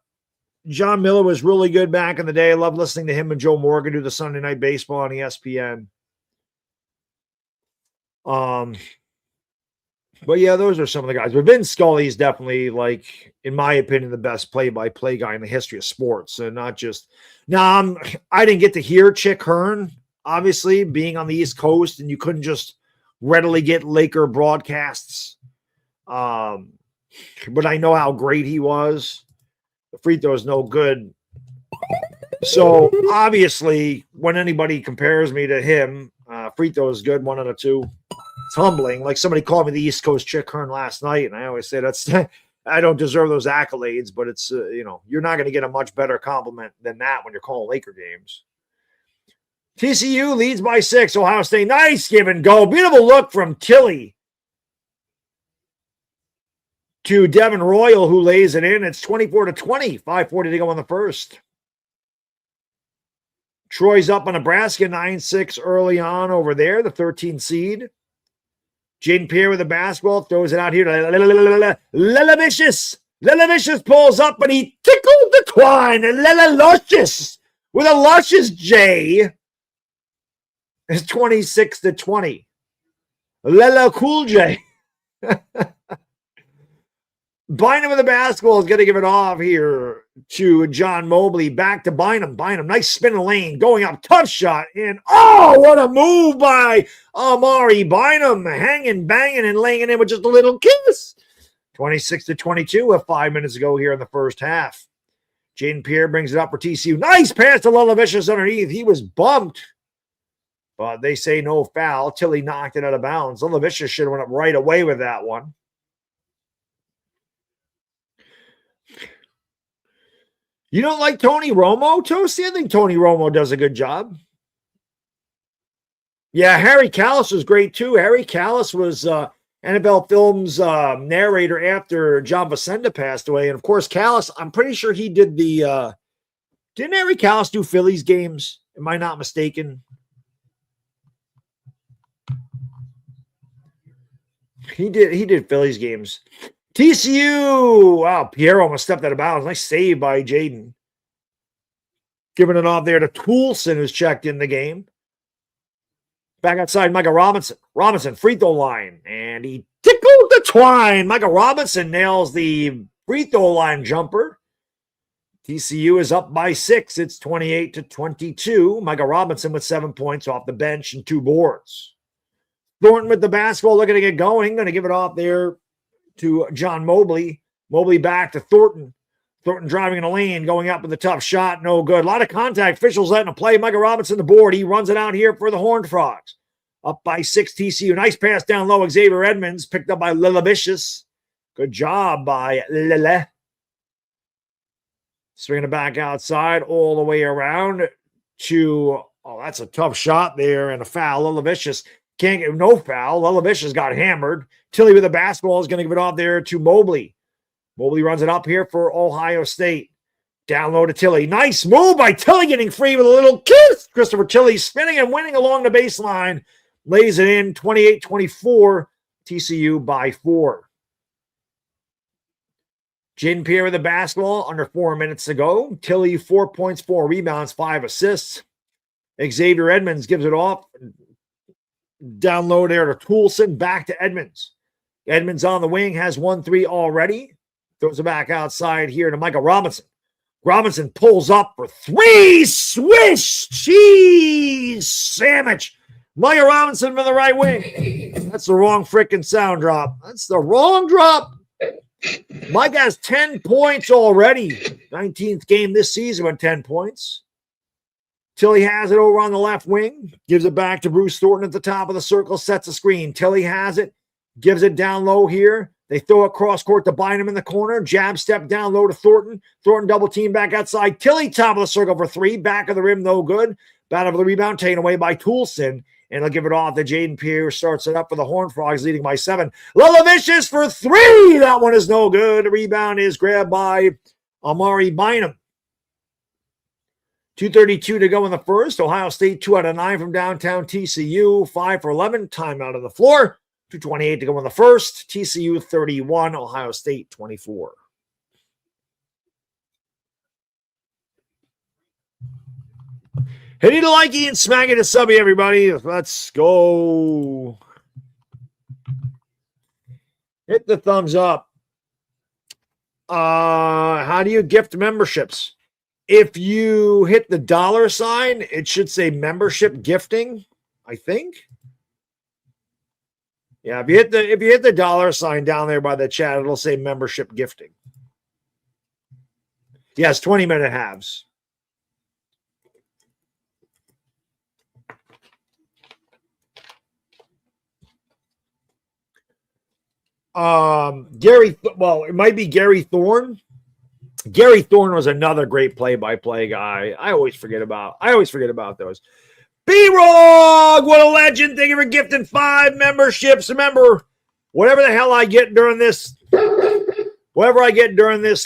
[SPEAKER 1] John Miller was really good back in the day. I love listening to him and Joe Morgan do the Sunday Night Baseball on ESPN. But yeah, those are some of the guys. But Vin Scully is definitely, like, in my opinion, the best play-by-play guy in the history of sports. And not just now. I didn't get to hear Chick Hearn, obviously, being on the East Coast, and you couldn't just readily get Laker broadcasts. But I know how great he was. The free throw is no good. So obviously, when anybody compares me to him, free throw is good, 1 out of 2. It's humbling. Like somebody called me the East Coast Chick Hearn last night, and I always say I don't deserve those accolades, but it's you're not going to get a much better compliment than that when you're calling Laker games. TCU leads by 6. Ohio State, nice give and go. Beautiful look from Tilly to Devin Royal, who lays it in. It's 24-20, 5:40 to go in the first. Troy's up on Nebraska, 9-6 early on over there, the 13 seed. Jaden Pierre with the basketball, throws it out here to Lelavicious. Lelavicious pulls up, and he tickled the twine. And Lelavicious with a luscious J is 26-20. Lela Cool J. Bynum with the basketball is going to give it off here to John Mobley. Back to Bynum. Bynum, nice spin in the lane. Going up, tough shot. And, oh, what a move by Amari Bynum. Hanging, banging, and laying it in with just a little kiss. 26-22 with 5 minutes to go here in the first half. Jaden Pierre brings it up for TCU. Nice pass to Lelavicious underneath. He was bumped, but they say no foul till he knocked it out of bounds. Lelavicious should have went up right away with that one. You don't like Tony Romo, Toasty? I think Tony Romo does a good job. Yeah, Harry Callis was great too. Harry Callis was NFL Films narrator after John Vicenda passed away. And of course, Callis, I'm pretty sure he did the didn't Harry Callis do Phillies games? Am I not mistaken? He did Phillies games. TCU. Wow, Pierre almost stepped out of bounds. Nice save by Jaden. Giving it off there to Toulson, who's checked in the game. Back outside, Micah Robinson. Robinson, free throw line. And he tickled the twine. Micah Robinson nails the free throw line jumper. TCU is up by 6. It's 28-22. Micah Robinson with 7 points off the bench and 2 boards. Thornton with the basketball, looking to get going. Going to give it off there to John Mobley. Mobley back to Thornton. Thornton driving in the lane, going up with a tough shot. No good. A lot of contact. Officials letting a play. Micah Robinson the board. He runs it out here for the Horned Frogs. Up by 6 TCU. Nice pass down low. Xavier Edmonds picked up by Lelavicious. Good job by Lele. Swinging it back outside all the way around to, oh, that's a tough shot there and a foul. Lelavicious. Can't get no foul. Lelovicius got hammered. Tilly with the basketball is going to give it off there to Mobley. Mobley runs it up here for Ohio State. Down low to Tilly. Nice move by Tilly, getting free with a little kiss. Christopher Tilly spinning and winning along the baseline. Lays it in 28-24. TCU by 4. Jaden Pierre with the basketball. Under 4 minutes to go. Tilly 4 points, 4 rebounds, 5 assists. Xavier Edmonds gives it off. Down low there to Toulson. Back to Edmonds. Edmonds on the wing. Has 1-3 already. Throws it back outside here to Michael Robinson. Robinson pulls up for 3. Swish cheese sandwich. Maya Robinson from the right wing. That's the wrong freaking sound drop. That's the wrong drop. Mike has 10 points already. 19th game this season with 10 points. Tilly has it over on the left wing. Gives it back to Bruce Thornton at the top of the circle. Sets a screen. Tilly has it. Gives it down low here. They throw it cross court to Bynum in the corner. Jab step down low to Thornton. Thornton double team back outside. Tilly top of the circle for 3. Back of the rim, no good. Battle of the rebound taken away by Toulson. And they'll give it off to Jaden Pierre. Starts it up for the Horned Frogs, leading by 7. Lelovicius for 3. That one is no good. The rebound is grabbed by Amari Bynum. 2:32 to go in the first. Ohio State 2 out of 9 from downtown TCU. 5 for 11. Timeout on the floor. 2:28 to go in the first. TCU 31. Ohio State 24. Hit the likey and smack it to subby, everybody. Let's go. Hit the thumbs up. How do you gift memberships? If you hit the $sign, it should say membership gifting, I think. Yeah, if you hit the $sign down there by the chat, it'll say membership gifting. Yes, 20-minute halves. It might be Gary Thorne. Gary Thorne was another great play-by-play guy. I always forget about those. B-Rog, what a legend. Thank you for gifting 5 memberships. Remember, whatever the hell I get during this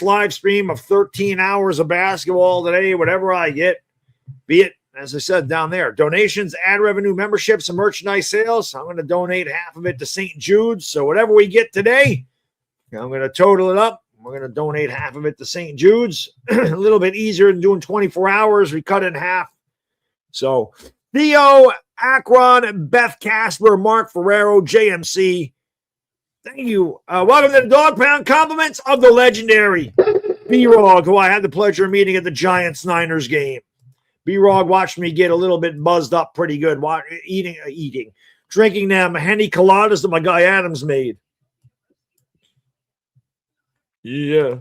[SPEAKER 1] live stream of 13 hours of basketball today, whatever I get, be it, as I said down there, donations, ad revenue, memberships, and merchandise sales, I'm going to donate half of it to St. Jude's. So whatever we get today, I'm going to total it up. We're going to donate half of it to St. Jude's. A little bit easier than doing 24 hours. We cut it in half. So Theo, Akron, Beth Casper, Mark Ferrero, JMC. Thank you. Welcome to the Dog Pound. Compliments of the legendary B-Rog, who I had the pleasure of meeting at the Giants-Niners game. B-Rog watched me get a little bit buzzed up pretty good, drinking them Henny Coladas that my guy Adams made. Yeah.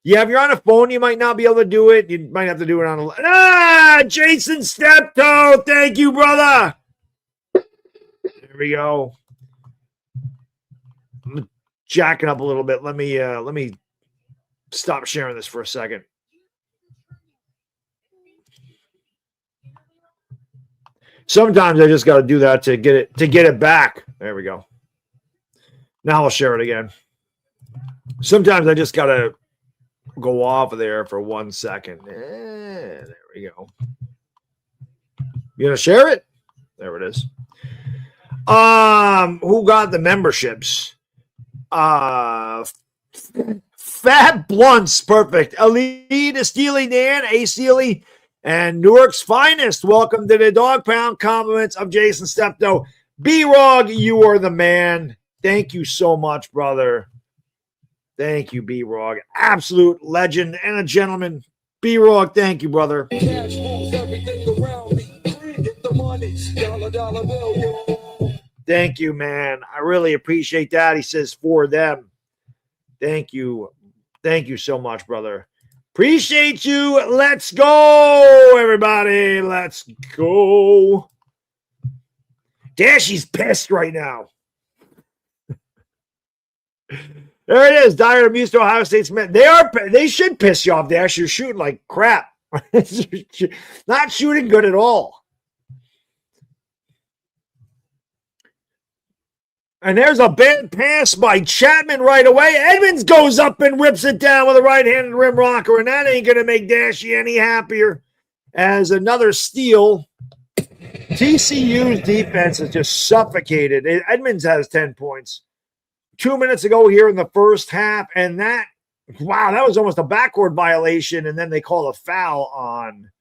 [SPEAKER 1] Yeah, if you're on a phone, you might not be able to do it. You might have to do it on a... Jason Steptoe. Thank you, brother. There we go. I'm jacking up a little bit. Let me stop sharing this for a second. Sometimes I just got to do that to get it back. There we go. Now I'll share it again. Sometimes I just got to go off of there for 1 second. There we go. You gonna share it? There it is. Who got the memberships? Fat Blunts, perfect. Elite, Steely Dan, A. Steely, and Newark's finest. Welcome to the Dog Pound. Compliments of Jason Steptoe. B-Rog, you are the man. Thank you so much, brother. Thank you, B-Rog. Absolute legend and a gentleman. B-Rog, thank you, brother. Thank you, man. I really appreciate that. He says for them. Thank you. Thank you so much, brother. Appreciate you. Let's go, everybody. Let's go. Dashy's pissed right now. There it is. Dyer amused to Ohio State's men. They should piss you off, Dash. You're shooting like crap. Not shooting good at all. And there's a bad pass by Chapman right away. Edmonds goes up and rips it down with a right-handed rim rocker, and that ain't going to make Dashy any happier. As another steal, TCU's defense is just suffocated. Edmonds has 10 points. 2 minutes ago here in the first half, and that was almost a backcourt violation, and then they call a foul on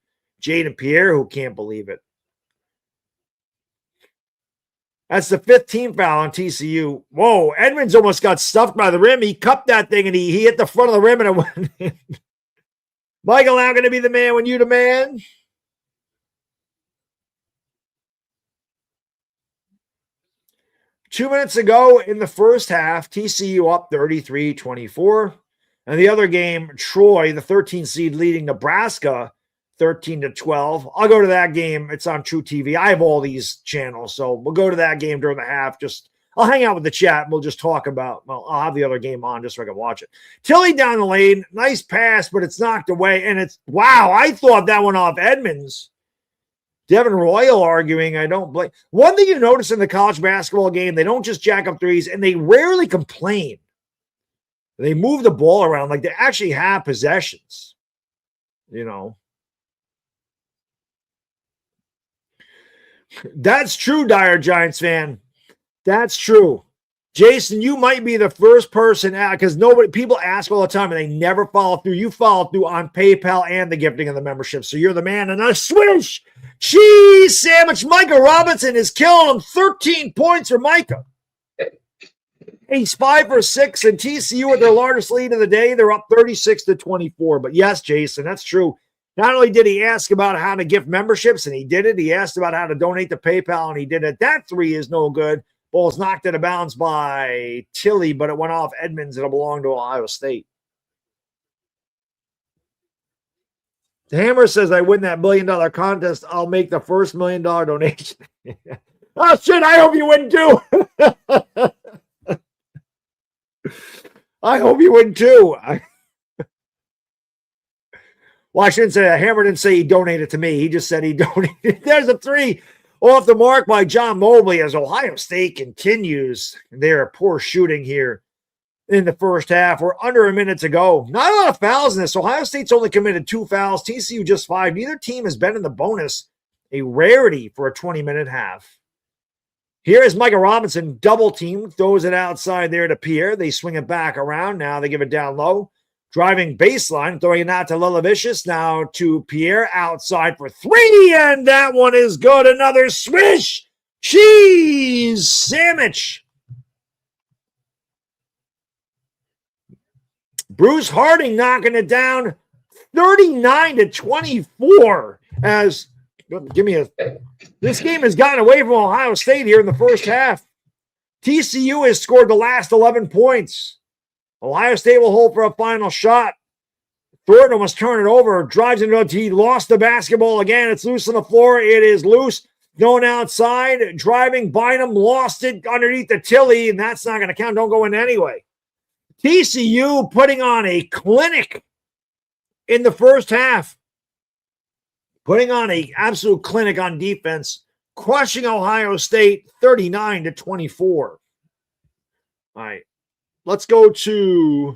[SPEAKER 1] Jaden Pierre, who can't believe it. That's the 15th foul on TCU. Whoa, Edmonds almost got stuffed by the rim. He cupped that thing, and he hit the front of the rim, and it went in. Michael now going to be the man when you the man. Two minutes ago in the first half, TCU up 33-24. And the other game, Troy, the 13 seed leading Nebraska 13-12. I'll go to that game. It's on True TV. I have all these channels, so we'll go to that game during the half. I'll hang out with the chat and we'll just talk about, I'll have the other game on just so I can watch it. Tilly down the lane, nice pass, but it's knocked away. And I thought that went off Edmonds. Devin Royal arguing, I don't blame. One thing you notice in the college basketball game, they don't just jack up threes, and they rarely complain. They move the ball around like they actually have possessions, That's true, Dire Giants fan. That's true. Jason, you might be the first person out because people ask all the time and they never follow through. You follow through on PayPal and the gifting of the membership. So you're the man. And a swish cheese sandwich. Micah Robinson is killing him. 13 points for Micah. He's 5 for 6, and TCU with their largest lead of the day. They're up 36-24. But yes, Jason, that's true. Not only did he ask about how to gift memberships, and he did it, he asked about how to donate to PayPal, and he did it. That three is no good. Ball's knocked out of bounds by Tilly, but it went off Edmonds. It'll belong to Ohio State. The Hammer says, I win that $1 million contest. I'll make the first $1 million donation. Oh, shit, I hope you win too. I hope you win too. Well, I shouldn't say that. Hammer didn't say he donated to me. He just said he donated. There's a three off the mark by John Mobley as Ohio State continues their poor shooting here in the first half. We're under a minute to go. Not a lot of fouls in this. Ohio State's only committed 2 fouls. TCU just 5. Neither team has been in the bonus, a rarity for a 20-minute half. Here is Micah Robinson, double team, throws it outside there to Pierre. They swing it back around. Now they give it down low. Driving baseline, throwing it out to Lilavicius. Now to Pierre outside for 3, and that one is good. Another swish. Cheese sandwich. Bruce Harding knocking it down 39-24 as this game has gotten away from Ohio State here in the first half. TCU has scored the last 11 points. Ohio State will hold for a final shot. Thornton must turn it over. Drives into it. He lost the basketball again. It's loose on the floor. It is loose. Going outside. Driving. Bynum lost it underneath the Tilly, and that's not going to count. Don't go in anyway. TCU putting on a clinic in the first half. Putting on an absolute clinic on defense. Crushing Ohio State 39-24. All right. Let's go to,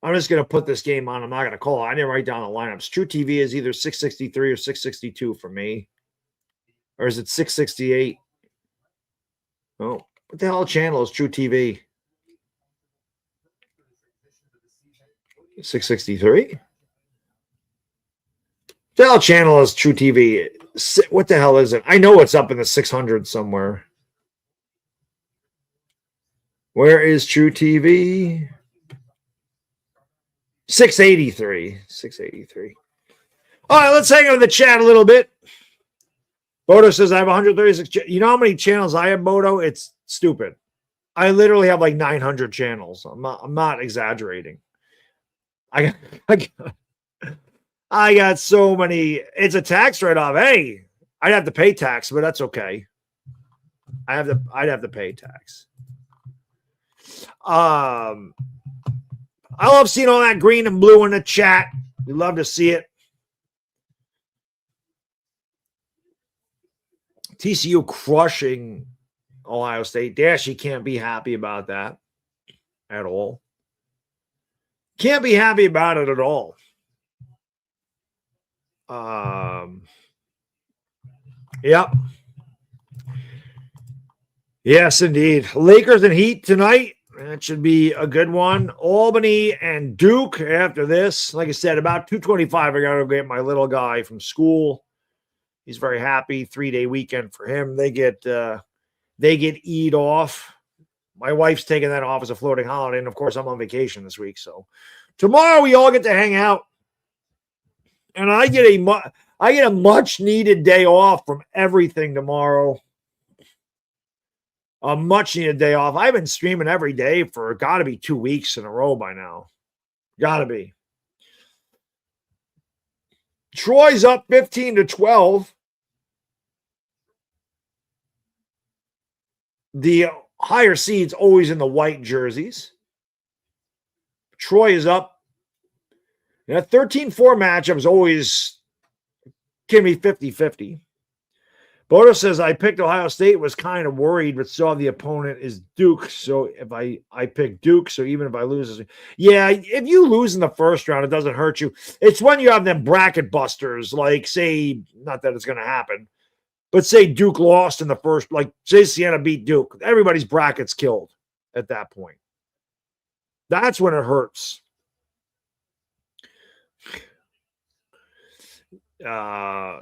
[SPEAKER 1] I'm just going to put this game on. I'm not going to call it. I didn't write down the lineups. True TV is either 663 or 662 for me. Or is it 668? Oh, what the hell channel is True TV? 663? The hell channel is True TV? What the hell is it? I know it's up in the 600 somewhere. Where is True TV? 683. 683. All right, let's hang on the chat a little bit. Bodo says I have 136. You know how many channels I have, Bodo? It's stupid. I literally have like 900 channels. I'm not exaggerating. I got so many. It's a tax write-off. Hey, I'd have to pay tax, but that's okay. I'd have to pay tax. I love seeing all that green and blue in the chat. We love to see it. TCU crushing Ohio State. Dashy can't be happy about that at all. Can't be happy about it at all. Yep. Yes, indeed. Lakers and Heat tonight. That should be a good one. Albany and Duke after this. Like I said, about 2:25, I got to get my little guy from school. He's very happy. 3-day weekend for him. They get Eid off. My wife's taking that off as a floating holiday, and of course, I'm on vacation this week. So tomorrow we all get to hang out, and I get a much needed day off from everything tomorrow. A much needed day off. I've been streaming every day for got to be 2 weeks in a row by now. Got to be. Troy's up 15-12. The higher seeds always in the white jerseys. Troy is up. 13-4 matchups always can be 50-50. Bodo says, I picked Ohio State, was kind of worried, but saw the opponent is Duke. So if I pick Duke, so even if I lose, yeah, if you lose in the first round, it doesn't hurt you. It's when you have them bracket busters, like say, not that it's going to happen, but say Duke lost in the first, like say Siena beat Duke. Everybody's bracket's killed at that point. That's when it hurts. Yeah,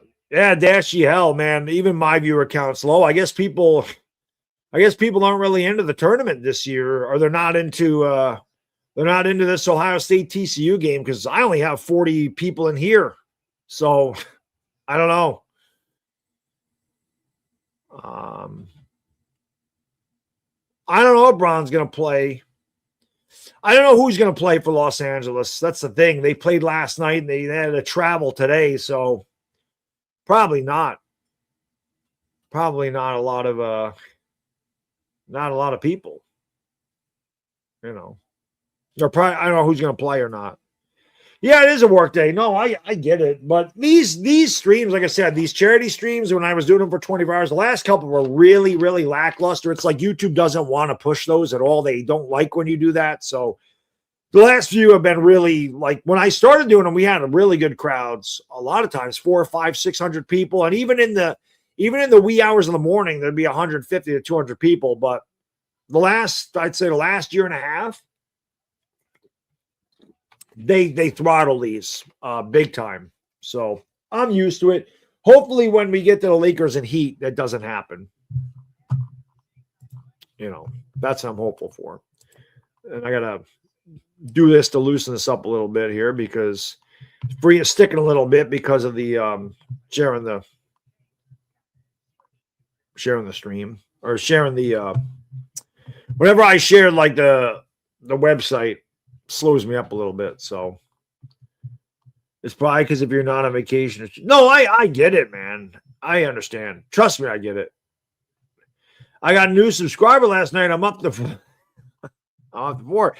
[SPEAKER 1] Dashy hell, man. Even my viewer count's low. I guess people aren't really into the tournament this year, or they're not into this Ohio State TCU game because I only have 40 people in here. So I don't know. I don't know if Brown's gonna play. I don't know who's gonna play for Los Angeles. That's the thing. They played last night and they had to travel today, so probably not. Probably not a lot of people. You know. Or probably I don't know who's gonna play or not. Yeah, it is a work day. No, I get it. But these streams, like I said, these charity streams, when I was doing them for 24 hours, the last couple were really, really lackluster. It's like YouTube doesn't want to push those at all. They don't like when you do that. So the last few have been really, like when I started doing them, we had really good crowds. A lot of times 400, 500, 600 people. And even in the wee hours in the morning, there'd be 150 to 200 people. But I'd say the last year and a half, they throttle these big time. So I'm used to it. Hopefully when we get to the Lakers and Heat, that doesn't happen. You know, that's what I'm hopeful for. And I got to do this to loosen this up a little bit here because free is sticking a little bit because of the sharing the stream or sharing the whenever I share like the website slows me up a little bit. So it's probably because if you're not on vacation. No, I get it, man. I understand. Trust me, I get it. I got a new subscriber last night. I'm up to 4.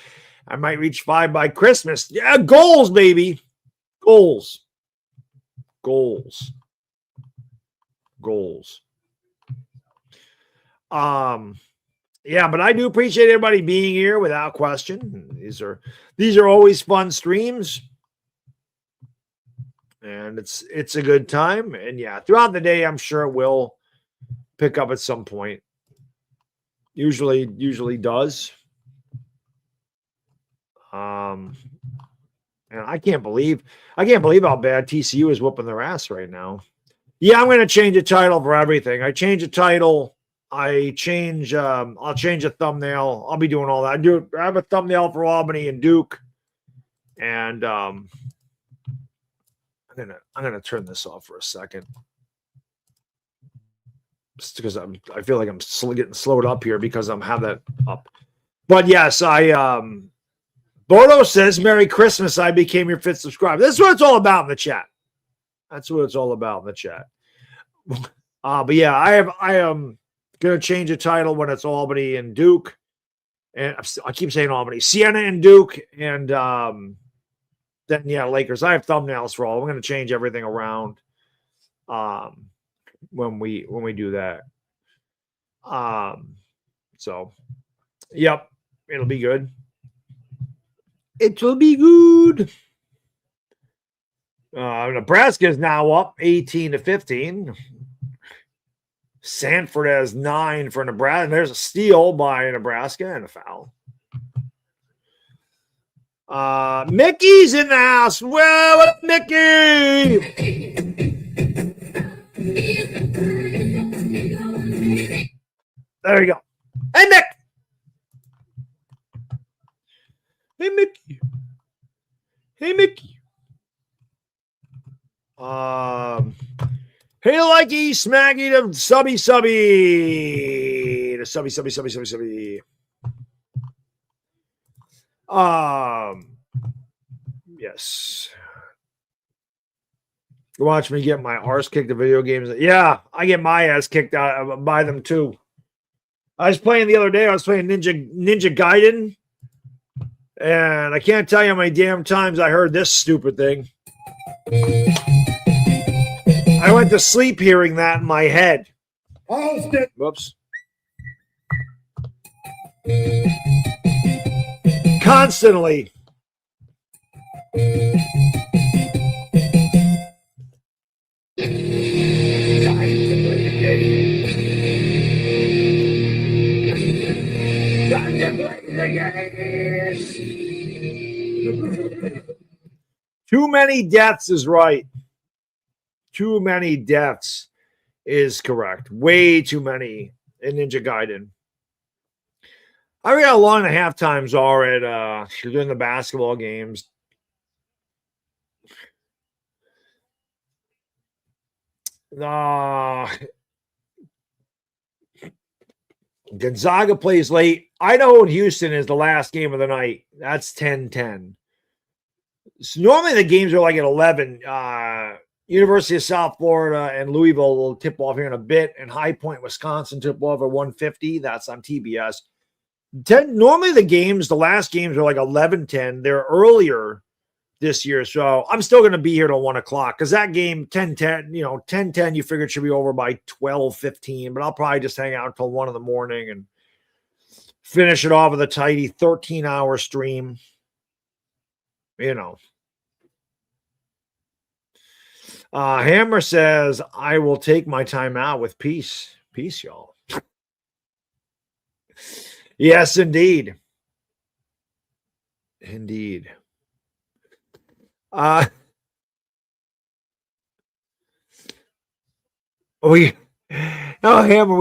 [SPEAKER 1] I might reach 5 by Christmas. Yeah, goals, baby. Goals. Yeah, but I do appreciate everybody being here without question. These are always fun streams. And it's a good time. And yeah, throughout the day, I'm sure it will pick up at some point. Usually does. And I can't believe how bad TCU is whooping their ass right now. Yeah, I'm going to change the title for everything. I change the title. I'll change a thumbnail. I'll be doing all that. I have a thumbnail for Albany and Duke. And I'm gonna turn this off for a second. Just because I feel like I'm getting slowed up here because I'm have that up. But yes, Bodo says, Merry Christmas, I became your 5th subscriber. That's what it's all about in the chat. But yeah, I am gonna change the title when it's Albany and Duke. And I keep saying Albany, Siena and Duke, and then yeah, Lakers. I have thumbnails for all. I'm gonna change everything around when we do that. So, yep, it'll be good. It will be good. Nebraska is now up 18-15. Sanford has 9 for Nebraska. And there's a steal by Nebraska and a foul. Mickey's in the house. Well, what up, Mickey? There you go. Hey, Mick. Hey, Mickey. Hey, Mickey. Hey, likey, smaggy, the subby. The subby. Yes. You watch me get my arse kicked at video games. Yeah, I get my ass kicked out by them too. I was playing the other day. I was playing Ninja Gaiden, and I can't tell you how many damn times I heard this stupid thing. I went to sleep hearing that in my head. Whoops. Constantly. Too many deaths is right. Too many deaths is correct. Way too many in Ninja Gaiden. I forget how long the half times are at during the basketball games. Gonzaga plays late. Idaho and Houston is the last game of the night. That's 10-10. So normally the games are like at 11. University of South Florida and Louisville will tip off here in a bit, and High Point, Wisconsin tip off at 1:50. That's on TBS. Normally the last games are like 11-10. They're earlier this year, so I'm still going to be here till 1 o'clock because that game 10-10, 10-10, you figure it should be over by 12:15, but I'll probably just hang out until 1 in the morning and finish it off with a tidy 13-hour stream. Hammer says, I will take my time out with peace. Peace, y'all. Yes, indeed. Indeed. Hammer, we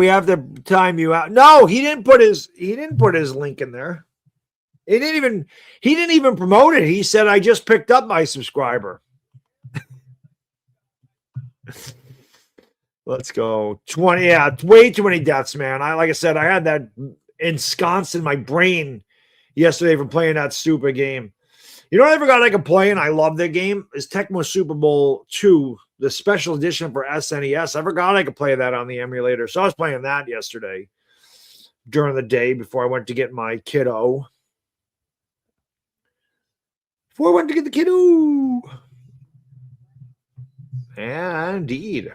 [SPEAKER 1] have to time you out. No, he didn't put his link in there. He didn't even promote it. He said, I just picked up my subscriber. Let's go. 20. Yeah, way too many deaths, man. Like I said, I had that ensconced in my brain yesterday from playing that stupid game. You know what I forgot I could play, and I love that game? Is Tecmo Super Bowl 2, the special edition for SNES. I forgot I could play that on the emulator. So I was playing that yesterday during the day before I went to get my kiddo. Yeah, indeed.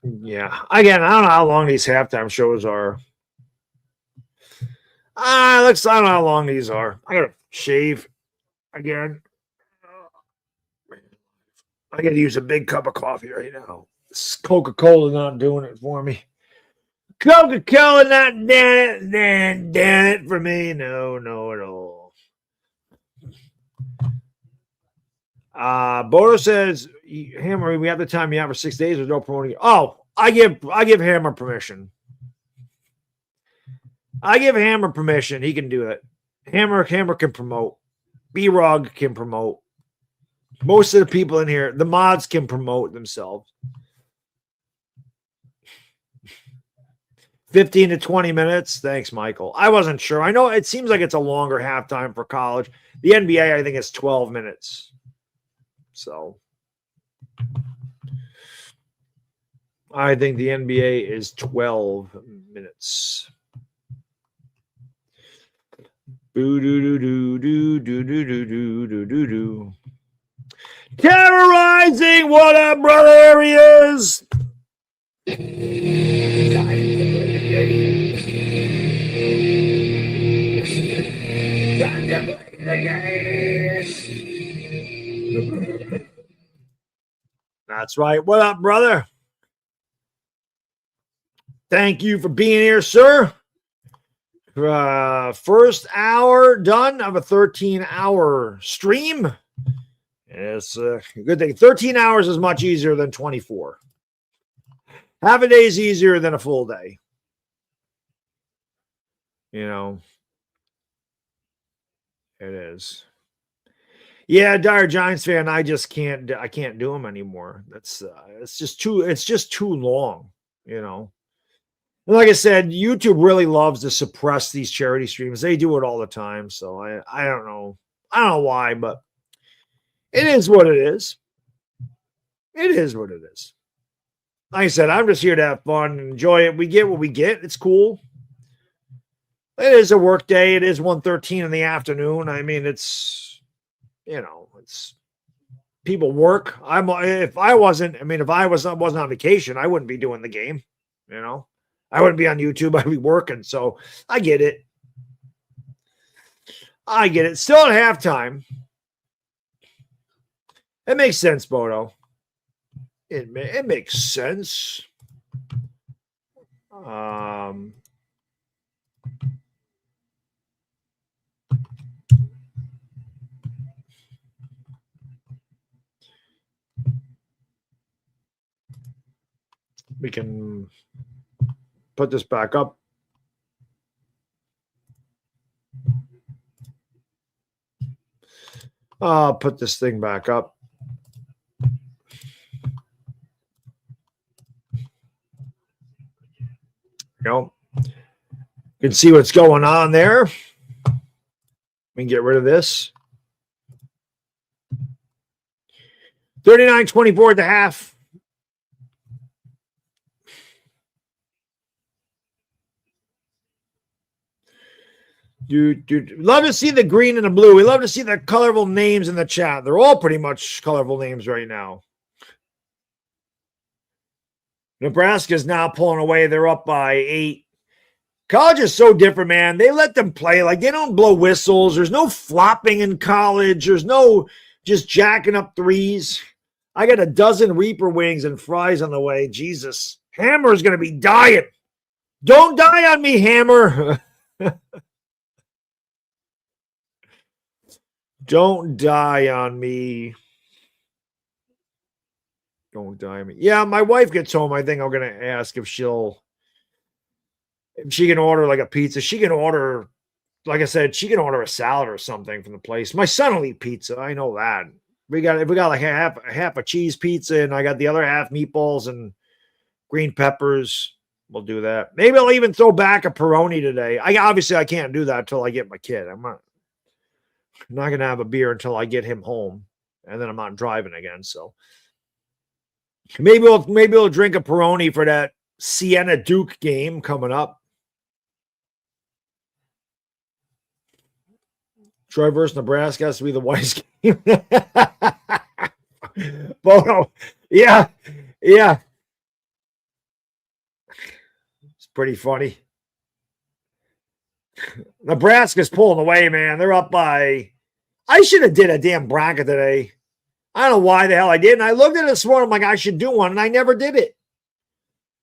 [SPEAKER 1] Yeah. Again, I don't know how long these halftime shows are. I don't know how long these are. I gotta shave again. I gotta use a big cup of coffee right now. This Coca-Cola not doing it for me. Coca-Cola not doing it for me. No, at all. Bodo says, Hammer, we have the time you have for 6 days. There's no promoting. Oh, I give Hammer permission. I give Hammer permission. He can do it. Hammer can promote. B-Rog can promote. Most of the people in here, the mods can promote themselves. 15 to 20 minutes. Thanks, Michael. I wasn't sure. I know it seems like it's a longer halftime for college. The NBA, I think, is 12 minutes. So I think the NBA is 12 minutes. Terrorizing. What up, brother? Here he is.
[SPEAKER 2] time to play the game.
[SPEAKER 1] That's right. What up, brother? Thank you for being here, sir. First hour done of a 13-hour stream. It's a good thing. 13 hours is much easier than 24. Half a day is easier than a full day. You know, it is. Yeah, Dire Giants fan. I can't do them anymore. It's just too long. You know, and like I said, YouTube really loves to suppress these charity streams. They do it all the time. So I don't know. I don't know why, but it is what it is. It is what it is. Like I said, I'm just here to have fun and enjoy it. We get what we get. It's cool. It is a work day. It is 1:13 in the afternoon. I mean, it's, you know, it's people work. If I wasn't on vacation, I wouldn't be doing the game. You know, I wouldn't be on YouTube. I'd be working. So I get it. Still at halftime. It makes sense, Bodo. It makes sense. We can put this back up. I'll put this thing back up. You know, you can see what's going on there. We can get rid of this. 39-24 at the half. Dude, love to see the green and the blue. We love to see the colorful names in the chat. They're all pretty much colorful names right now. Nebraska's now pulling away. They're up by 8. College is so different, man. They let them play. Like, they don't blow whistles. There's no flopping in college. There's no just jacking up threes. I got a dozen Reaper wings and fries on the way. Jesus. Hammer's going to be dying. Don't die on me, Hammer. Don't die on me. Don't die on me. Yeah, my wife gets home. I think I'm going to ask if she can order like a pizza. She can order, like I said, she can order a salad or something from the place. My son will eat pizza. I know that. If we got like half a cheese pizza and I got the other half meatballs and green peppers, we'll do that. Maybe I'll even throw back a pepperoni today. I can't do that until I get my kid. I'm not going to have a beer until I get him home, and then I'm not driving again. So maybe we'll drink a Peroni for that Siena Duke game coming up. Troy versus Nebraska has to be the wise game. Bono, yeah. It's pretty funny. Nebraska's pulling away, man. They're up by. I should have did a damn bracket today. I don't know why the hell I didn't. I looked at it this morning. I'm like, I should do one, and I never did it.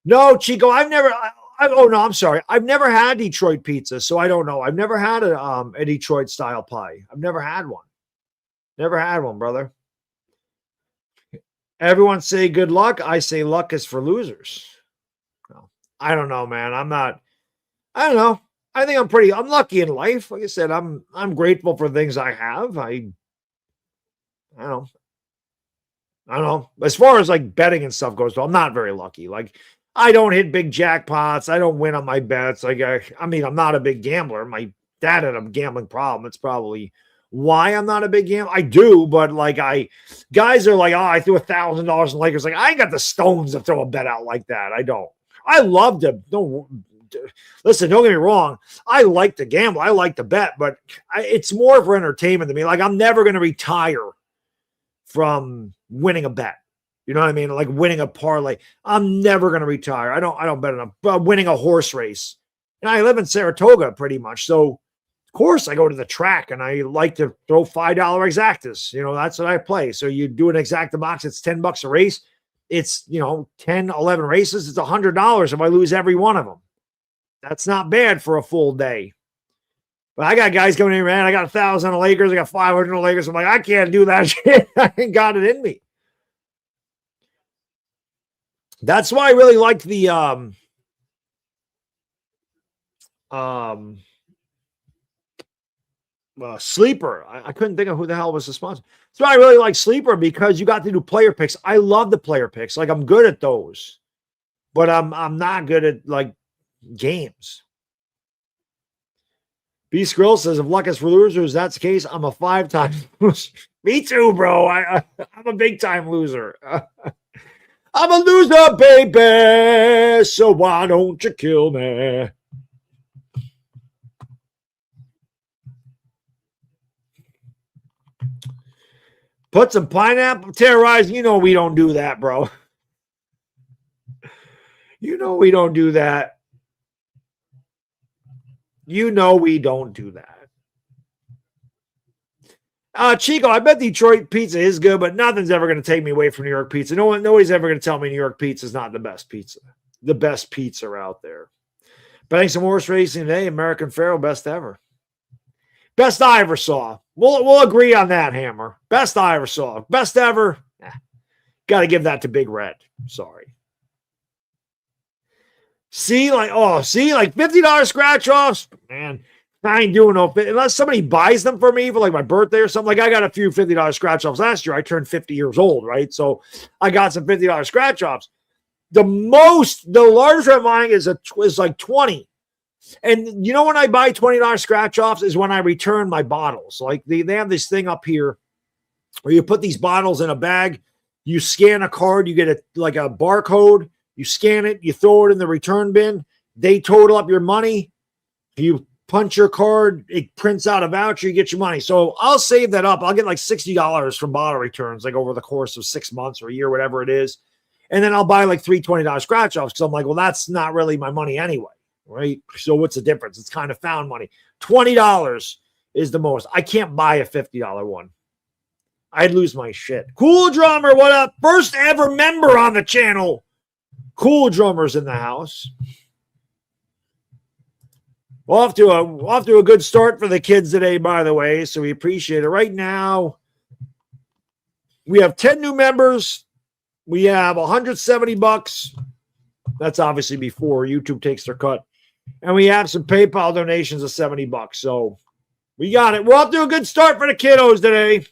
[SPEAKER 1] No, Chico, I'm sorry. I've never had Detroit pizza, so I don't know. I've never had a Detroit style pie. I've never had one. Never had one, brother. Everyone say good luck. I say luck is for losers. No, I don't know, man. I don't know. I think I'm lucky in life. Like I said, I'm grateful for things I have. I don't know. As far as like betting and stuff goes, though, I'm not very lucky. Like, I don't hit big jackpots. I don't win on my bets. Like, I'm not a big gambler. My dad had a gambling problem. It's probably why I'm not a big gambler. I do, but like guys are like, oh, I threw $1,000 in Lakers. Like, I ain't got the stones to throw a bet out like that. I don't. I love to. Listen, don't get me wrong. I like to gamble. I like to bet, but it's more for entertainment to me. Like, I'm never going to retire from winning a bet. You know what I mean? Like winning a parlay. I'm never going to retire. I don't bet enough. But winning a horse race. And I live in Saratoga pretty much. So Of course, I go to the track and I like to throw $5 exactas. That's what I play. So you do an exacta box, it's $10 a race. It's, 10, 11 races. It's $100 if I lose every one of them. That's not bad for a full day. But I got guys coming in, man. I got 1,000 Lakers. I got 500 Lakers. I'm like, I can't do that shit. I ain't got it in me. That's why I really liked the Sleeper. I couldn't think of who the hell was the sponsor. So I really like Sleeper because you got to do player picks. I love the player picks. Like, I'm good at those, but I'm not good at like games. Beast Grill says, if luck is for losers, that's the case. I'm a 5-time loser. Me too, bro. I'm a big time loser. I'm a loser, baby. So why don't you kill me? Put some pineapple terrorizing. We don't do that, bro. We don't do that. We don't do that. Chico, I bet Detroit pizza is good, but nothing's ever going to take me away from New York pizza. Nobody's ever going to tell me New York pizza is not the best pizza. The best pizza out there. Betting some horse racing today, American Pharoah, best ever. Best I ever saw. We'll agree on that, Hammer. Best I ever saw. Best ever. Got to give that to Big Red. Sorry. See, like $50 scratch offs. Man, I ain't doing no unless somebody buys them for me for like my birthday or something. Like, I got a few $50 scratch offs last year. I turned 50 years old, right? So I got some $50 scratch offs. The largest I'm buying is like 20. And when I buy $20 scratch offs is when I return my bottles. Like, they have this thing up here where you put these bottles in a bag, you scan a card, you get a barcode, you scan it, you throw it in the return bin, they total up your money, you punch your card, it prints out a voucher, you get your money. So I'll save that up. I'll get like $60 from bottle returns, like over the course of 6 months or a year, whatever it is. And then I'll buy like three $20 scratch offs because I'm like, well, that's not really my money anyway. Right? So what's the difference? It's kind of found money. $20 is the most. I can't buy a $50 one. I'd lose my shit. Cool Drummer, what up? First ever member on the channel. Cool Drummer's in the house. Off to a good start for the kids today, by the way. So we appreciate it. Right now, we have 10 new members. We have $170. That's obviously before YouTube takes their cut. And we have some PayPal donations of $70. So we got it. We're off to a good start for the kiddos today.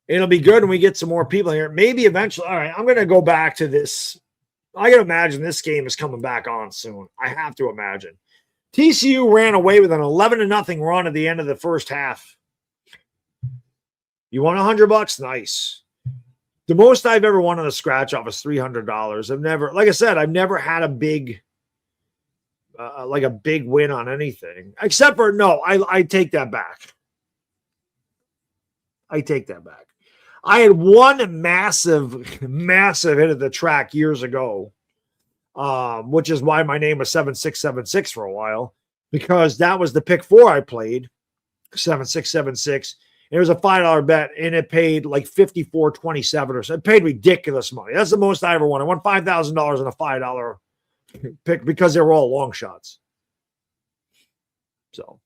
[SPEAKER 1] It'll be good when we get some more people here. Maybe eventually. All right, I'm going to go back to this. I can imagine this game is coming back on soon. I have to imagine. TCU ran away with an 11-0 run at the end of the first half. You won $100? Nice. The most I've ever won on a scratch off is $300. I've never had a big, a big win on anything. Except for, I take that back. I had one massive hit at the track years ago, which is why my name was 7676 for a while, because that was the pick 4 I played, 7676. It was a $5 bet, and it paid like $54.27 or so. It paid ridiculous money. That's the most I ever won. I won $5,000 on a $5 pick because they were all long shots. So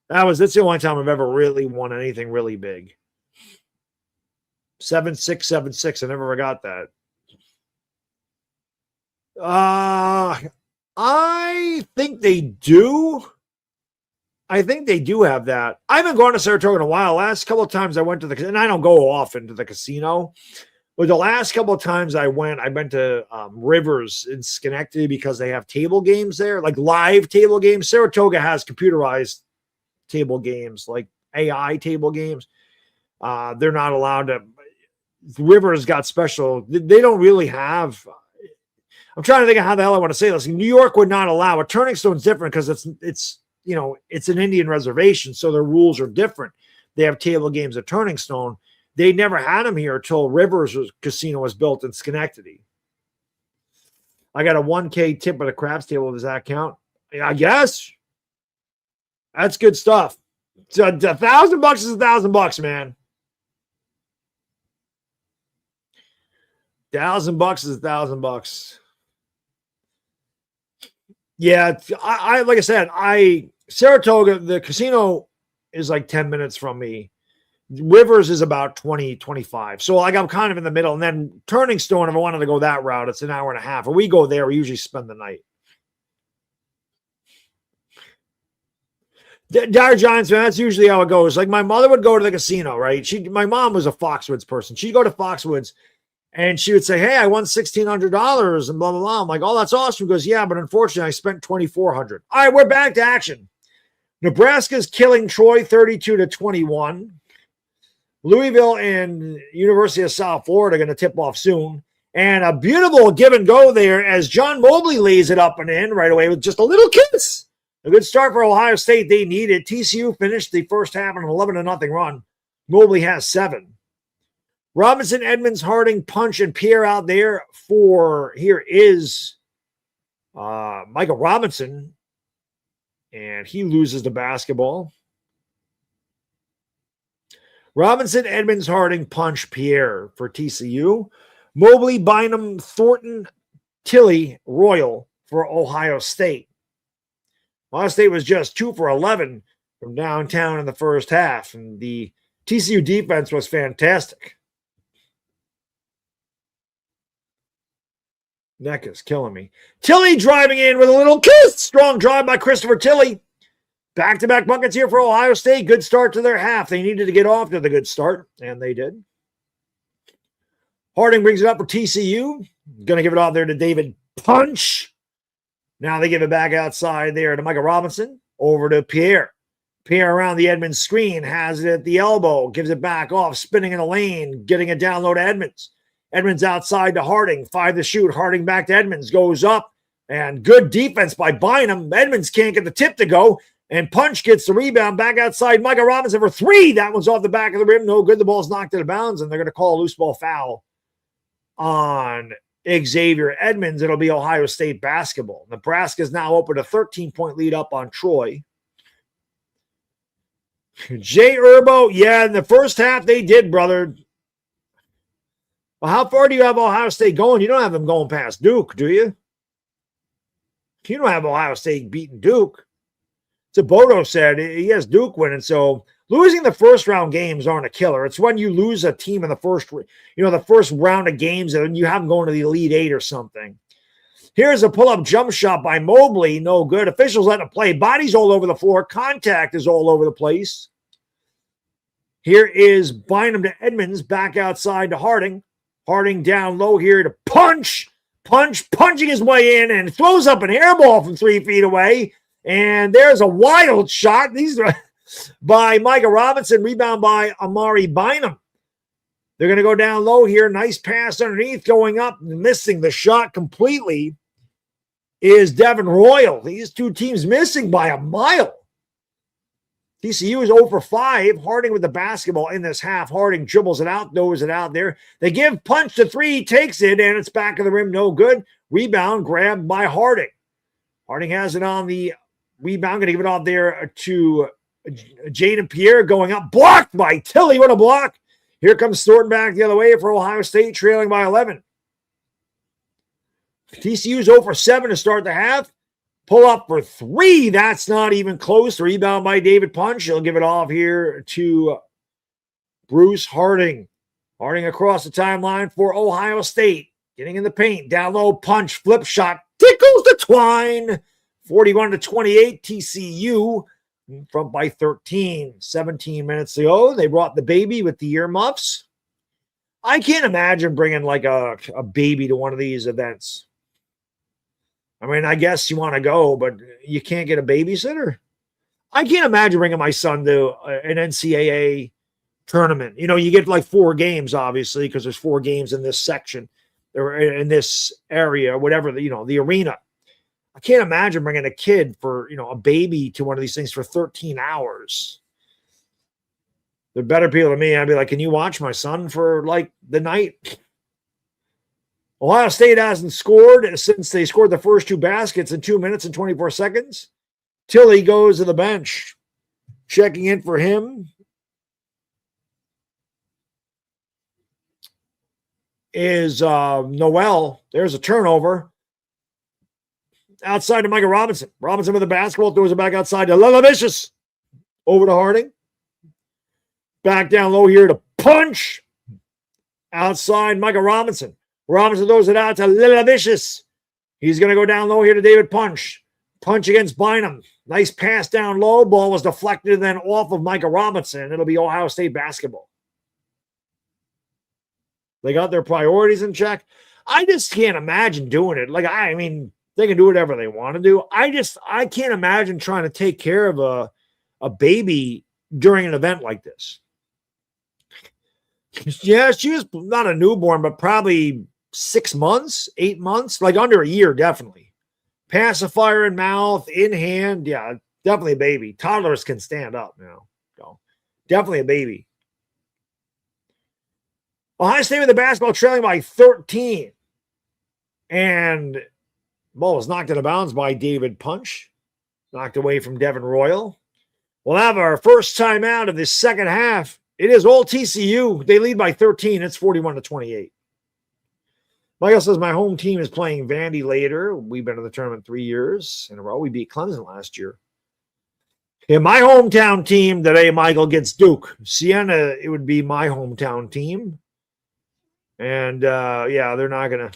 [SPEAKER 1] that's the only time I've ever really won anything really big. 7676. I never forgot that. I think they do. I think they do have that. I haven't gone to Saratoga in a while. Last couple of times I went to and I don't go often to the casino, but the last couple of times I went to Rivers in Schenectady because they have table games there, like live table games. Saratoga has computerized table games, like AI table games. They're not allowed to. Rivers got special. They don't really have. I'm trying to think of how the hell I want to say this. New York would not allow it. Turning Stone's different because it's an Indian reservation, so their rules are different. They have table games at Turning Stone. They never had them here until Rivers Casino was built in Schenectady. I got a 1K tip at a craps table. Does that count? I guess. That's good stuff. So $1,000 is $1,000, man. $1,000 is $1,000. Yeah, I like I said, Saratoga, the casino is like 10 minutes from me. Rivers is about 20, 25. So like I'm kind of in the middle. And then Turning Stone, if I wanted to go that route, it's an hour and a half. When we go there, we usually spend the night. Dire Giants, man, that's usually how it goes. Like my mother would go to the casino, right? My mom was a Foxwoods person. She'd go to Foxwoods and she would say, hey, I won $1,600 and blah, blah, blah. I'm like, oh, that's awesome. She goes, yeah, but unfortunately I spent $2,400. All right, we're back to action. Nebraska's killing Troy 32-21. Louisville and University of South Florida are going to tip off soon. And a beautiful give and go there as John Mobley lays it up and in right away with just a little kiss. A good start for Ohio State. They need it. TCU finished the first half on an 11-0 run. Mobley has 7. Robinson, Edmonds, Harding, Punch, and Pierre out there for, here is Michael Robinson. And he loses the basketball. Robinson, Edmonds, Harding, Punch, Pierre for TCU. Mobley, Bynum, Thornton, Tilley, Royal for Ohio State. Ohio State was just 2 for 11 from downtown in the first half, and the TCU defense was fantastic. Neck is killing me. Tilley driving in with a little kiss. Strong drive by Christopher Tilley. Back-to-back buckets here for Ohio State. Good start to their half. They needed to get off to the good start, and they did. Harding brings it up for TCU. Going to give it off there to David Punch. Now they give it back outside there to Michael Robinson. Over to Pierre. Pierre around the Edmonds screen. Has it at the elbow. Gives it back off. Spinning in the lane. Getting it down low to Edmonds. Edmonds outside to Harding. 5 to shoot. Harding back to Edmonds. Goes up. And good defense by Bynum. Edmonds can't get the tip to go. And Punch gets the rebound back outside. Michael Robinson for 3. That one's off the back of the rim. No good. The ball's knocked out of bounds. And they're going to call a loose ball foul on Xavier Edmonds. It'll be Ohio State basketball. Nebraska's now opened a 13-point lead up on Troy. Jay Urbo, yeah, in the first half they did, brother. Well, how far do you have Ohio State going? You don't have them going past Duke, do you? You don't have Ohio State beating Duke. So Bodo said he has Duke winning. So losing the first round games aren't a killer. It's when you lose a team in the first round of games and you have them going to the Elite Eight or something. Here's a pull-up jump shot by Mobley. No good. Officials letting it play. Bodies all over the floor. Contact is all over the place. Here is Bynum to Edmonds. Back outside to Harding. Harding down low here to Punch. Punching his way in and throws up an air ball from 3 feet away. And there's a wild shot. These are by Michael Robinson. Rebound by Amari Bynum. They're going to go down low here. Nice pass underneath. Going up. Missing the shot completely is Devin Royal. These two teams missing by a mile. TCU is 0 for 5. Harding with the basketball in this half. Harding dribbles it out. Throws it out there. They give Punch to 3. Takes it. And it's back of the rim. No good. Rebound grabbed by Harding. Harding has it on the rebound, going to give it off there to Jaden Pierre going up. Blocked by Tilley. What a block. Here comes Thornton back the other way for Ohio State, trailing by 11. TCU's 0 for 7 to start the half. Pull up for 3. That's not even close. Rebound by David Punch. He'll give it off here to Bruce Harding. Harding across the timeline for Ohio State. Getting in the paint. Down low, Punch. Flip shot. Tickles the twine. 41-28, TCU from by 13. 17 minutes ago, they brought the baby with the earmuffs. I can't imagine bringing like a baby to one of these events. I mean, I guess you want to go, but you can't get a babysitter. I can't imagine bringing my son to an NCAA tournament. You know, you get like 4 games, obviously, because there's 4 games in this section or in this area, whatever, the arena. I can't imagine bringing a kid for, a baby to one of these things for 13 hours. They're better people than me. I'd be like, can you watch my son for like the night? Ohio State hasn't scored since they scored the first 2 baskets in 2 minutes and 24 seconds. Tilly goes to the bench. Checking in for him is Noel. There's a turnover. Outside to Micah Robinson. Robinson with the basketball, throws it back outside to Lelavicious. Over to Harding. Back down low here to Punch. Outside, Micah Robinson. Robinson throws it out to Lelavicious. He's going to go down low here to David Punch. Punch against Bynum. Nice pass down low. Ball was deflected and then off of Micah Robinson. It'll be Ohio State basketball. They got their priorities in check. I just can't imagine doing it. Like, I mean, they can do whatever they want to do. I can't imagine trying to take care of a baby during an event like this. Yeah, she was not a newborn, but probably 6 months, 8 months, like under a year, definitely. Pacifier in mouth, in hand. Yeah, definitely a baby. Toddlers can stand up now. So, definitely a baby. Ohio State with the basketball trailing by 13. And ball was knocked out of bounds by David Punch. Knocked away from Devin Royal. We'll have our first timeout of this second half. It is all TCU. They lead by 13. It's 41-28. Michael says, my home team is playing Vandy later. We've been in the tournament 3 years in a row. We beat Clemson last year. Yeah, my hometown team today, Michael, gets Duke. Siena, it would be my hometown team. And yeah, they're not gonna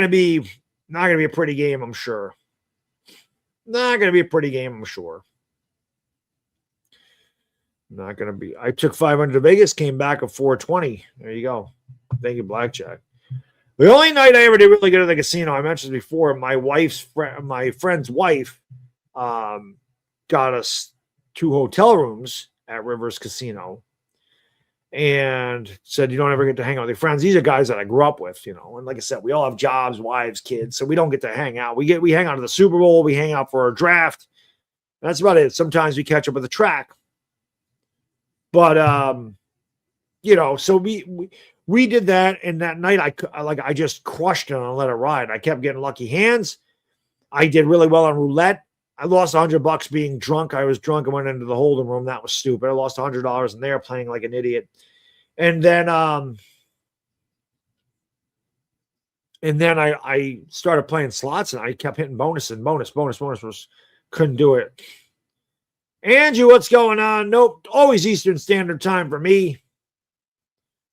[SPEAKER 1] be a pretty game, I'm sure. Not gonna be a pretty game, I'm sure. Not gonna be. I took 500 to Vegas, came back at 420. There you go. Thank you, Blackjack. The only night I ever did really good at the casino, I mentioned before, my friend's wife got us 2 hotel rooms at Rivers Casino and said, you don't ever get to hang out with your friends. These are guys that I grew up with, And like I said, we all have jobs, wives, kids, so we don't get to hang out. We hang out at the Super Bowl. We hang out for our draft. That's about it. Sometimes we catch up at the track. But, so we did that, and that night I just crushed it and let it ride. I kept getting lucky hands. I did really well on roulette. I lost $100 being drunk. I was drunk and went into the holding room. That was stupid. I lost $100 in there playing like an idiot. And then I started playing slots, and I kept hitting bonus. Couldn't do it. Angie, what's going on? Nope. Always Eastern Standard Time for me.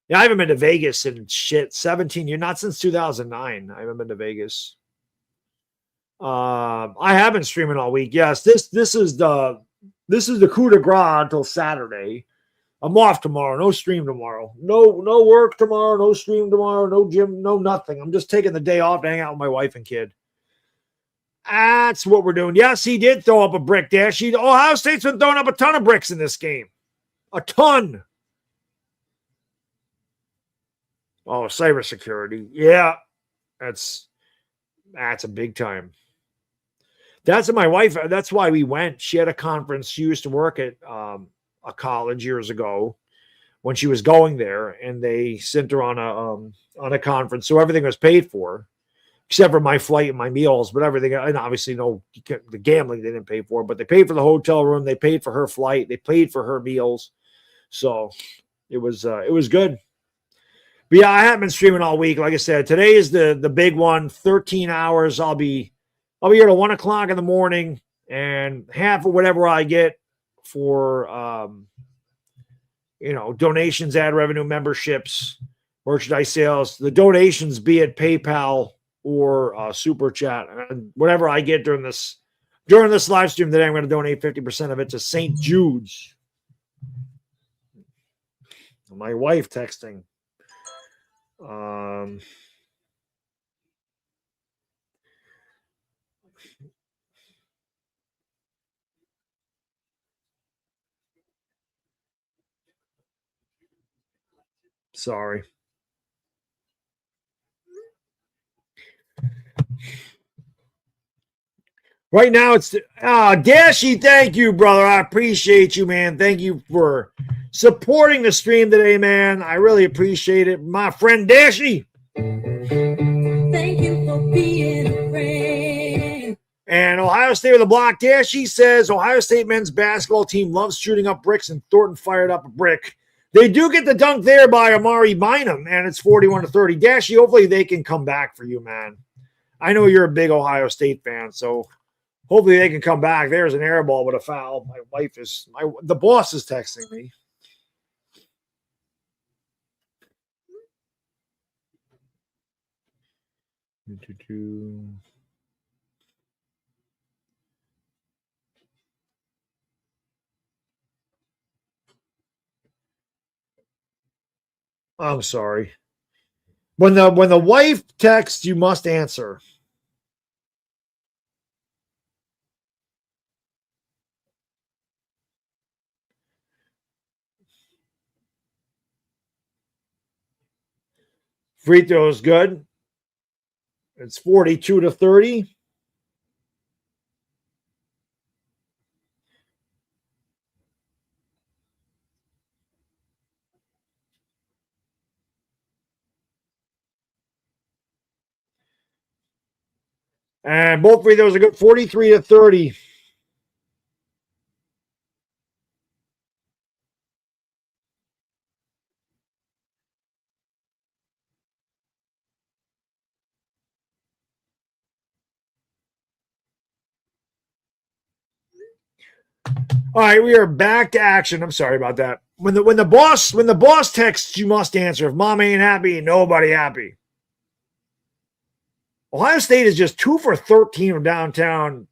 [SPEAKER 1] Yeah, I haven't been to Vegas in 17 years. Not since 2009. I haven't been to Vegas. I have been streaming all week. Yes, this is the coup de grace until Saturday. I'm off tomorrow. No stream tomorrow. No work tomorrow. No stream tomorrow. No gym. No nothing. I'm just taking the day off to hang out with my wife and kid. That's what we're doing. Yes, he did throw up a brick there. Ohio State's been throwing up a ton of bricks in this game. A ton. Oh, cybersecurity. Yeah, that's a big time. That's my wife. That's why we went. She had a conference. She used to work at a college years ago when she was going there, and they sent her on a conference. So everything was paid for, except for my flight and my meals, but everything. And obviously, the gambling they didn't pay for, but they paid for the hotel room. They paid for her flight. They paid for her meals. So it was good. But yeah, I haven't been streaming all week. Like I said, today is the big one. 13 hours. I'll be here till 1:00 in the morning, and half of whatever I get for donations, ad revenue, memberships, merchandise sales. The donations be it PayPal or Super Chat, and whatever I get during this live stream today, I'm going to donate 50% of it to St. Jude's. My wife texting. Sorry. Right now it's Dashy, thank you, brother. I appreciate you, man. Thank you for supporting the stream today, man. I really appreciate it. My friend Dashy.
[SPEAKER 2] Thank you for being a friend.
[SPEAKER 1] And Ohio State with a block dash. She says Ohio State men's basketball team loves shooting up bricks, and Thornton fired up a brick. They do get the dunk there by Amari Bynum, and it's 41-30. Dashy, hopefully they can come back for you, man. I know you're a big Ohio State fan, so hopefully they can come back. There's an air ball with a foul. The boss is texting me. I'm sorry. When the wife texts, you must answer. Free throw is good. It's 42-30. And both free throws are good. 43-30. All right, we are back to action. I'm sorry about that. When the boss texts, you must answer. If mom ain't happy, nobody happy. Ohio State is just 2 for 13 from downtown.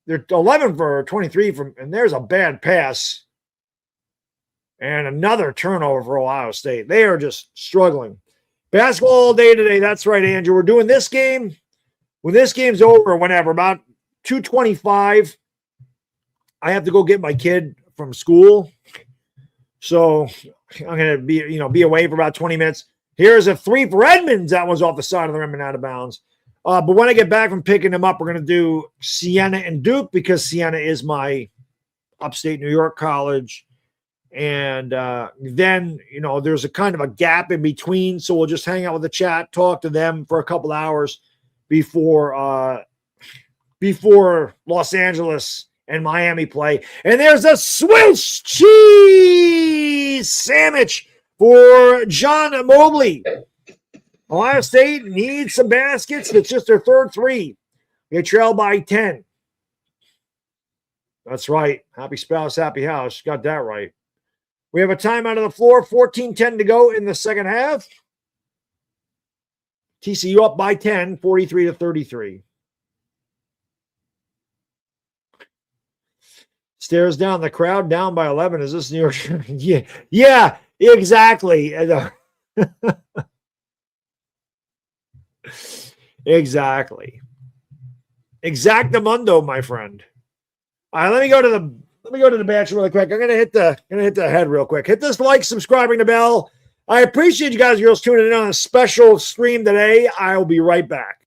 [SPEAKER 1] They're 11 for 23 from, and there's a bad pass. And another turnover for Ohio State. They are just struggling. Basketball all day today. That's right, Andrew. We're doing this game. When this game's over, whenever, about 2:25, I have to go get my kid from school. So I'm going to be away for about 20 minutes. Here's a three for Edmonds. That was off the side of the rim and out of bounds. But when I get back from picking them up, we're going to do Siena and Duke because Siena is my upstate New York college. And then, there's a kind of a gap in between. So we'll just hang out with the chat, talk to them for a couple hours before Los Angeles and Miami play. And there's a Swiss cheese sandwich for John Mobley. Ohio State needs some baskets. It's just their third three. They trail by 10. That's right. Happy spouse, happy house. Got that right. We have a timeout on the floor. 14-10 to go in the second half. TCU up by 10, 43-33. Stares down the crowd, down by 11. Is this New York? Yeah, exactly. Exactly. Exactamundo, my friend. All right, let me go to the bench really quick. I'm gonna hit the head real quick. Hit this like, subscribing the bell. I appreciate you guys, girls, tuning in on a special stream today. I will be right back.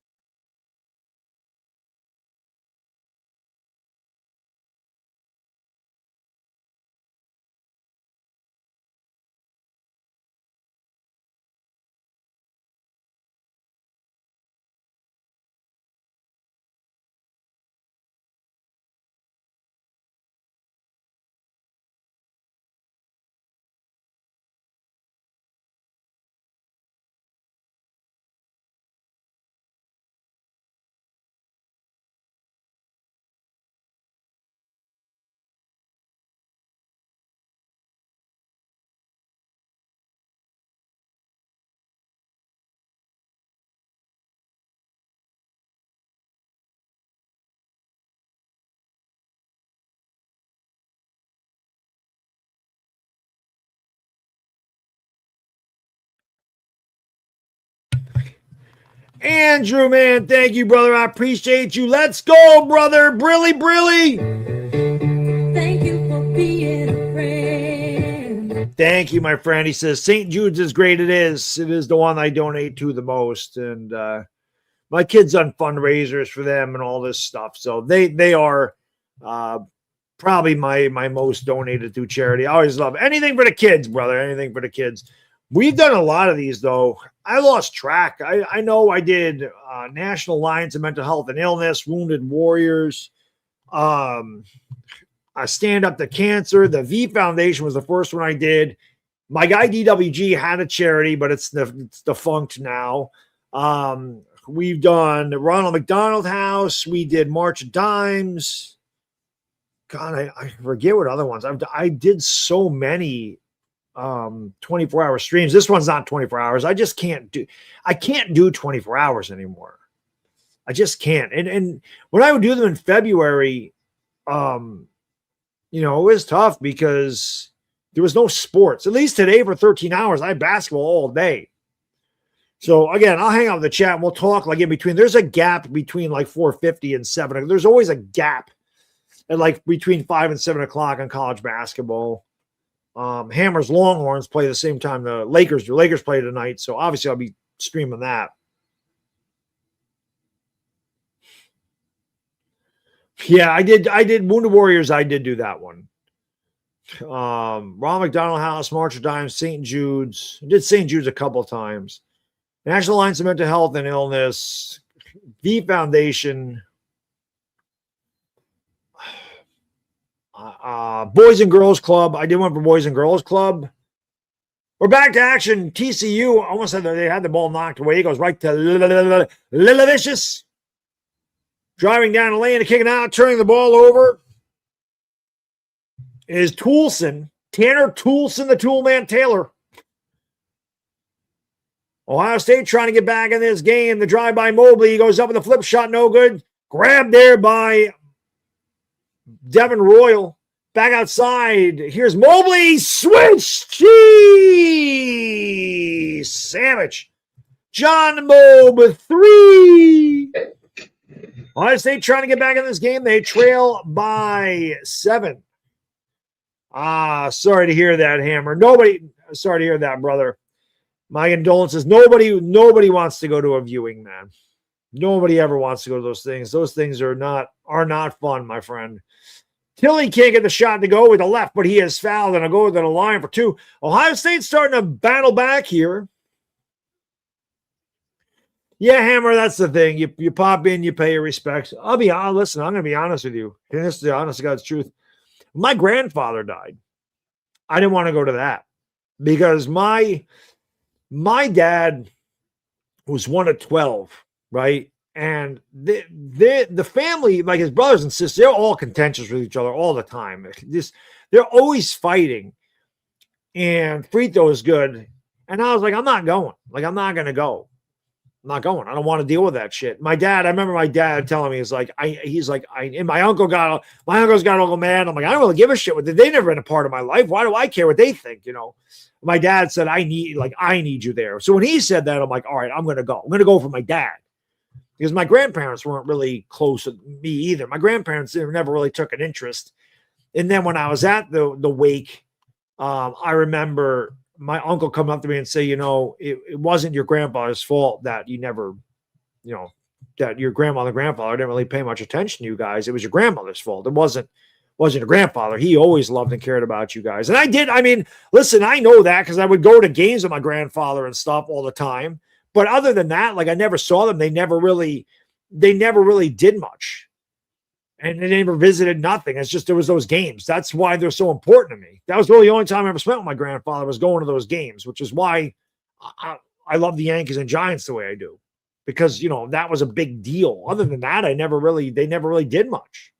[SPEAKER 1] Andrew, man, thank you, brother. I appreciate you. Let's go, brother. Brilly.
[SPEAKER 2] Thank you for being a friend.
[SPEAKER 1] Thank you, my friend. He says, St. Jude's is great. It is. It is the one I donate to the most. And my kids done fundraisers for them and all this stuff. So they are probably my most donated to charity. I always love anything for the kids, brother. Anything for the kids. We've done a lot of these, though. I lost track. I know I did National Alliance of Mental Health and Illness, Wounded Warriors, Stand Up to Cancer. The V Foundation was the first one I did. My guy DWG had a charity, but it's defunct now. We've done the Ronald McDonald House. We did March of Dimes. God, I forget what other ones. I did so many 24-hour streams. This one's not 24 hours. I can't do 24 hours anymore. I just can't. And when I would do them in February, it was tough because there was no sports. At least today for 13 hours, I had basketball all day. So again, I'll hang out with the chat and we'll talk like in between. There's a gap between like 4:50 and 7. There's always a gap at like between 5 and 7 o'clock on college basketball. Hammers Longhorns play the same time the Lakers do. Lakers play tonight, so obviously I'll be streaming that. Yeah, I did Wounded Warriors. I did do that one. Ronald McDonald House, March of Dimes, St. Jude's. I did St. Jude's a couple of times. National Alliance of Mental Health and Illness, V Foundation, Boys and Girls Club. I did one for Boys and Girls Club. We're back to action. TCU almost had they had the ball knocked away. It goes right to Lilavicious. Driving down the lane and kicking out, turning the ball over is Toulson. Tanner Toulson, the Toolman Taylor. Ohio State trying to get back in this game. The drive by Mobley. He goes up with the flip shot. No good. Grabbed there by Devin Royal. Back outside. Here's Mobley. Switch. Jeez. Sandwich. John Mobe 3. Ohio State trying to get back in this game. They trail by 7. Sorry to hear that, Hammer. Sorry to hear that, brother. My condolences. Nobody wants to go to a viewing, man. Nobody ever wants to go to those things. Those things are not fun, my friend. Tilly can't get the shot to go with the left, but he is fouled, and I'll go to the line for 2. Ohio State's starting to battle back here. Yeah, Hammer, that's the thing. You pop in, you pay your respects. I'll be honest. Listen, I'm going to be honest with you. And this is the honest to God's truth. My grandfather died. I didn't want to go to that because my dad was one of 12, right? And the family, like his brothers and sisters, they're all contentious with each other all the time. They're always fighting. And free throw is good. And I was like, I'm not going. Like, I'm not going to go. I'm not going. I don't want to deal with that shit. I remember my dad telling me, and my uncle's got Uncle Man. I'm like, I don't really give a shit. They never been a part of my life. Why do I care what they think? My dad said, I need you there. So when he said that, I'm like, all right, I'm going to go. I'm going to go for my dad because my grandparents weren't really close with me either. My grandparents never really took an interest. And then when I was at the wake, I remember my uncle come up to me and say, it wasn't your grandfather's fault that you never, that your grandmother and grandfather didn't really pay much attention to you guys. It was your grandmother's fault. It wasn't your grandfather. He always loved and cared about you guys. And I did. I mean, listen, I know that because I would go to games with my grandfather and stuff all the time. But other than that, like I never saw them. They never really did much. And they never visited nothing. It's just there was those games. That's why they're so important to me. That was really the only time I ever spent with my grandfather was going to those games, which is why I love the Yankees and Giants the way I do. Because, that was a big deal. Other than that, they never really did much.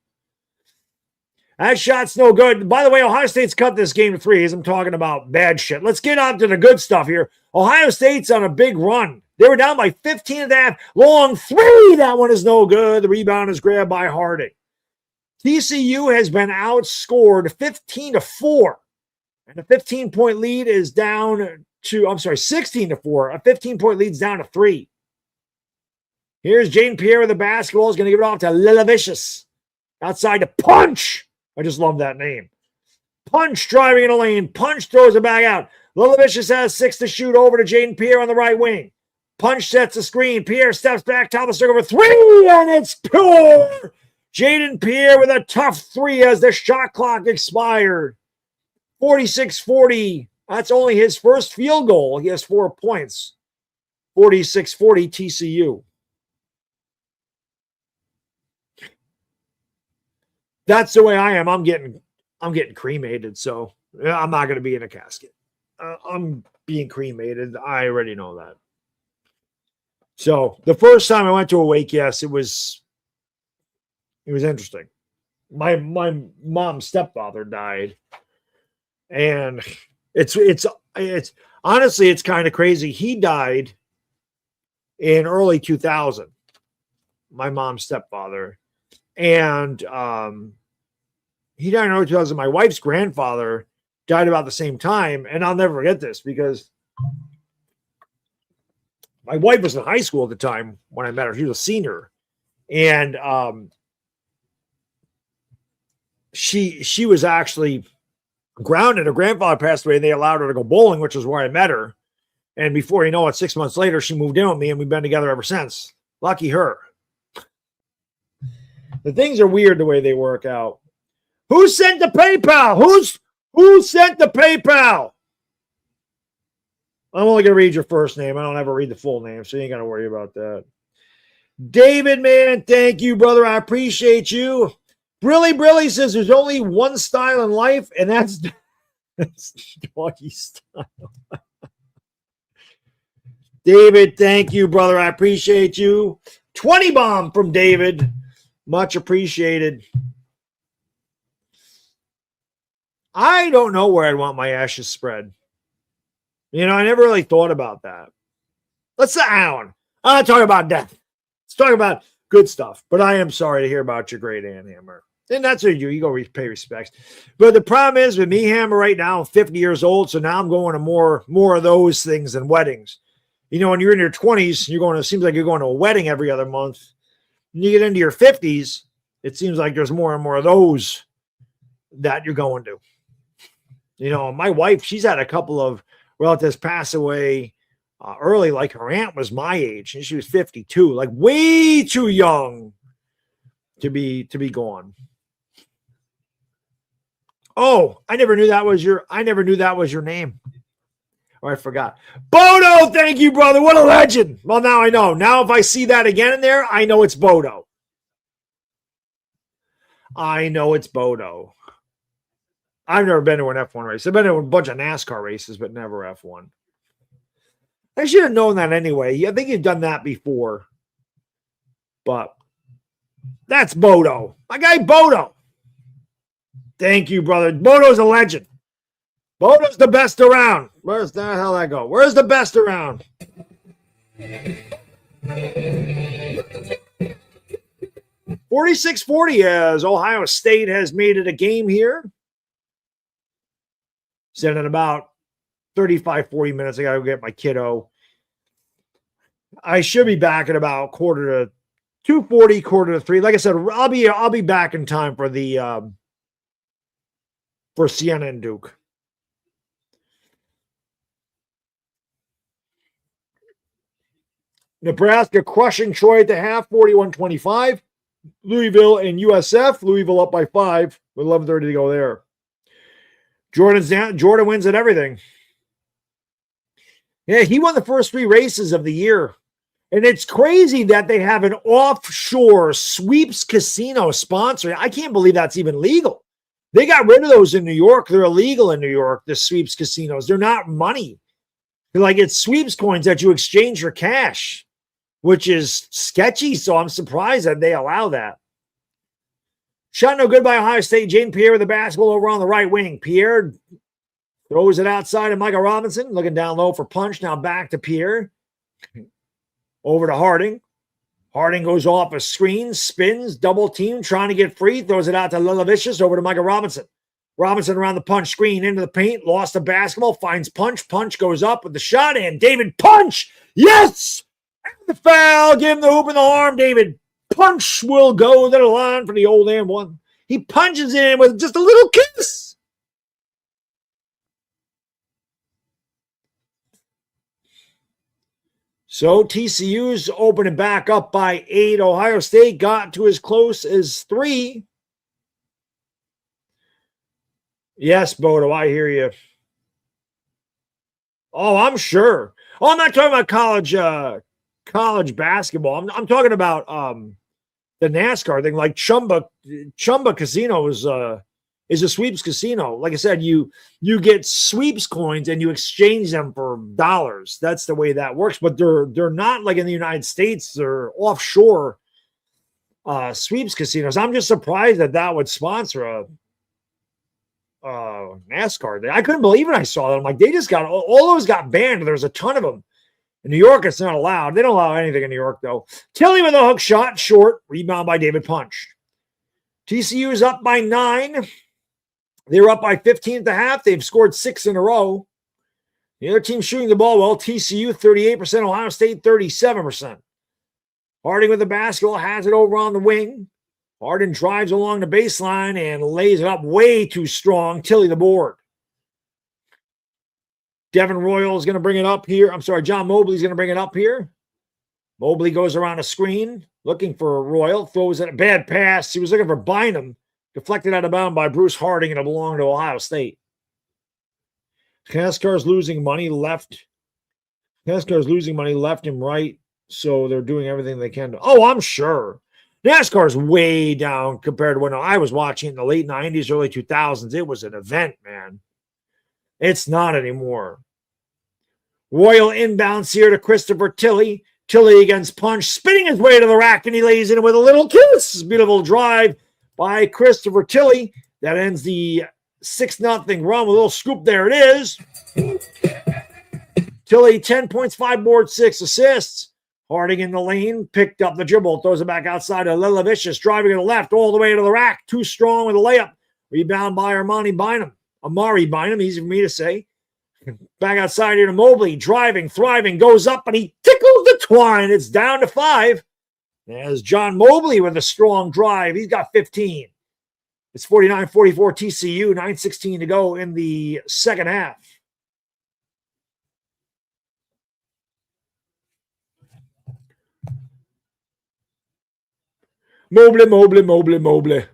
[SPEAKER 1] That shot's no good. By the way, Ohio State's cut this game to 3 as I'm talking about bad shit. Let's get on to the good stuff here. Ohio State's on a big run. They were down by 15.5. Long 3. That one is no good. The rebound is grabbed by Harding. TCU has been outscored 15-4. And the 15-point lead is down to, 16-4. A 15-point lead is down to 3. Here's Jaden Pierre with the basketball. He's going to give it off to Lilavicious. Outside to Punch. I just love that name. Punch driving in a lane. Punch throws it back out. Lilavicious has 6 to shoot over to Jaden Pierre on the right wing. Punch sets the screen. Pierre steps back, top of the circle for 3, and it's pure. Jaden Pierre with a tough 3 as the shot clock expired. 46-40 That's only his first field goal. He has 4 points. 46-40 TCU. That's the way I am. I'm getting cremated, so I'm not going to be in a casket. I'm being cremated. I already know that. So the first time I went to a wake, yes, it was interesting. My mom's stepfather died, and it's honestly, it's kind of crazy. He died in early 2000. My mom's stepfather, and he died in early 2000. My wife's grandfather died about the same time, and I'll never forget this because my wife was in high school at the time when I met her. She was a senior, and she was actually grounded. Her grandfather passed away, and they allowed her to go bowling, which is where I met her. And before you know it, 6 months later, she moved in with me, and we've been together ever since. Lucky her. The things are weird the way they work out. Who sent the PayPal? Who sent the PayPal? I'm only going to read your first name. I don't ever read the full name, so you ain't got to worry about that. David, man, thank you, brother. I appreciate you. Brilly says there's only one style in life, and that's doggy style. David, thank you, brother. I appreciate you. 20 bomb from David. Much appreciated. I don't know where I'd want my ashes spread. You know, I never really thought about that. I'm not talking about death. Let's talk about good stuff. But I am sorry to hear about your great aunt Hammer. And that's what you do. You go pay respects. But the problem is with me, Hammer, right now, I'm 50 years old. So now I'm going to more of those things than weddings. You know, when you're in your 20s, it seems like you're going to a wedding every other month. When you get into your 50s, it seems like there's more and more of those that you're going to. You know, my wife, she's had a couple of relatives pass away early, like her aunt was my age, and she was 52, like way too young to be gone. Oh, I never knew that was your name. Oh, I forgot. Bodo, thank you, brother. What a legend. Well, now I know. Now if I see that again in there, I know it's Bodo. I've never been to an F1 race. I've been to a bunch of NASCAR races, but never F1. I should have known that anyway. I think you've done that before. But that's Bodo. My guy Bodo. Thank you, brother. Bodo's a legend. Bodo's the best around. Where's the hell that go? Where's the best around? 46-40 as Ohio State has made it a game here. Said in about 35, 40 minutes, I got to go get my kiddo. I should be back at about 2:40, 2:45. Like I said, I'll be back in time for the for Siena and Duke. Nebraska crushing Troy at the half, 41-25. Louisville and USF. Louisville up by 5 with 11:30 to go there. Jordan's down. Jordan wins at everything. Yeah, he won the first 3 races of the year. And it's crazy that they have an offshore sweeps casino sponsor. I can't believe that's even legal. They got rid of those in New York. They're illegal in New York, the sweeps casinos. They're not money. They're like it's sweeps coins that you exchange for cash, which is sketchy. So I'm surprised that they allow that. Shot no good by Ohio State. Jaden Pierre with the basketball over on the right wing. Pierre throws it outside of Michael Robinson. Looking down low for punch. Now back to Pierre. Over to Harding. Harding goes off a screen, spins, double team, trying to get free. Throws it out to Lilavicius. Over to Michael Robinson. Robinson around the punch screen into the paint. Lost the basketball. Finds Punch. Punch goes up with the shot. And David Punch. Yes! And the foul. Give him the hoop and the arm. David Punch will go to the line for the old and one. He punches in with just a little kiss. So TCU's opening back up by 8. Ohio State got to as close as 3. Yes, Bodo, I hear you. Oh, I'm sure. Oh, I'm not talking about college basketball. I'm talking about the NASCAR thing. Like Chumba Casino is a sweeps casino. Like I said, you get sweeps coins and you exchange them for dollars. That's the way that works. But they're not like in the United States. They're offshore sweeps casinos. I'm just surprised that would sponsor a NASCAR. I couldn't believe it. I saw that. I'm like, they just got all those got banned. There's a ton of them. In New York, it's not allowed. They don't allow anything in New York, though. Tilly with a hook shot, short, rebound by David Punch. TCU is up by 9. They're up by 15 at the half. They've scored 6 in a row. The other team shooting the ball well. TCU 38%, Ohio State 37%. Harding with the basketball, has it over on the wing. Harden drives along the baseline and lays it up way too strong. Tilly the board. Devin Royal is going to bring it up here. I'm sorry, John Mobley is going to bring it up here. Mobley goes around a screen, looking for Royal, throws it a bad pass. He was looking for Bynum, deflected out of bounds by Bruce Harding, and it belonged to Ohio State. NASCAR's losing money left. NASCAR's losing money left and right, so they're doing everything they can to. Oh, I'm sure. NASCAR's way down compared to when I was watching in the late 90s, early 2000s. It was an event, man. It's not anymore. Royal inbounds here to Christopher Tilly. Tilly against Punch, spinning his way to the rack, and he lays in with a little kiss. Beautiful drive by Christopher Tilly. That ends the 6-0 run with a little scoop. There it is. Tilly, 10 points, 5 boards, 6 assists. Harding in the lane, picked up the dribble, throws it back outside to Lilavicious, driving to the left all the way to the rack. Too strong with a layup. Rebound by Amari Bynum, easy for me to say. Back outside here to Mobley, driving, thriving, goes up, and he tickles the twine. It's down to 5. There's John Mobley with a strong drive. He's got 15. It's 49-44 TCU, 9:16 to go in the second half. Mobley.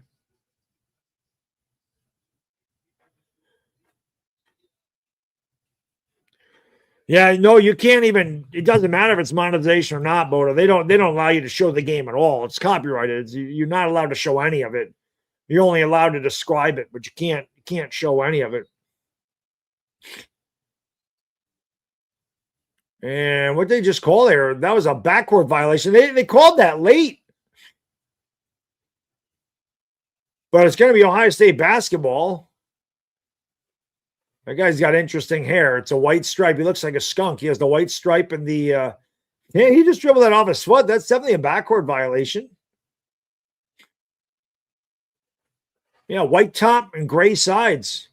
[SPEAKER 1] Yeah, no, you can't even. It doesn't matter if it's monetization or not, Boda. They don't allow you to show the game at all. It's copyrighted. You're not allowed to show any of it. You're only allowed to describe it, but you can't show any of it. And what they just call there, that was a backcourt violation. They called that late. But it's going to be Ohio State basketball. That guy's got interesting hair. It's a white stripe. He looks like a skunk. He has the white stripe and the yeah, he just dribbled that off his foot. That's definitely a backcourt violation. Yeah, white top and gray sides.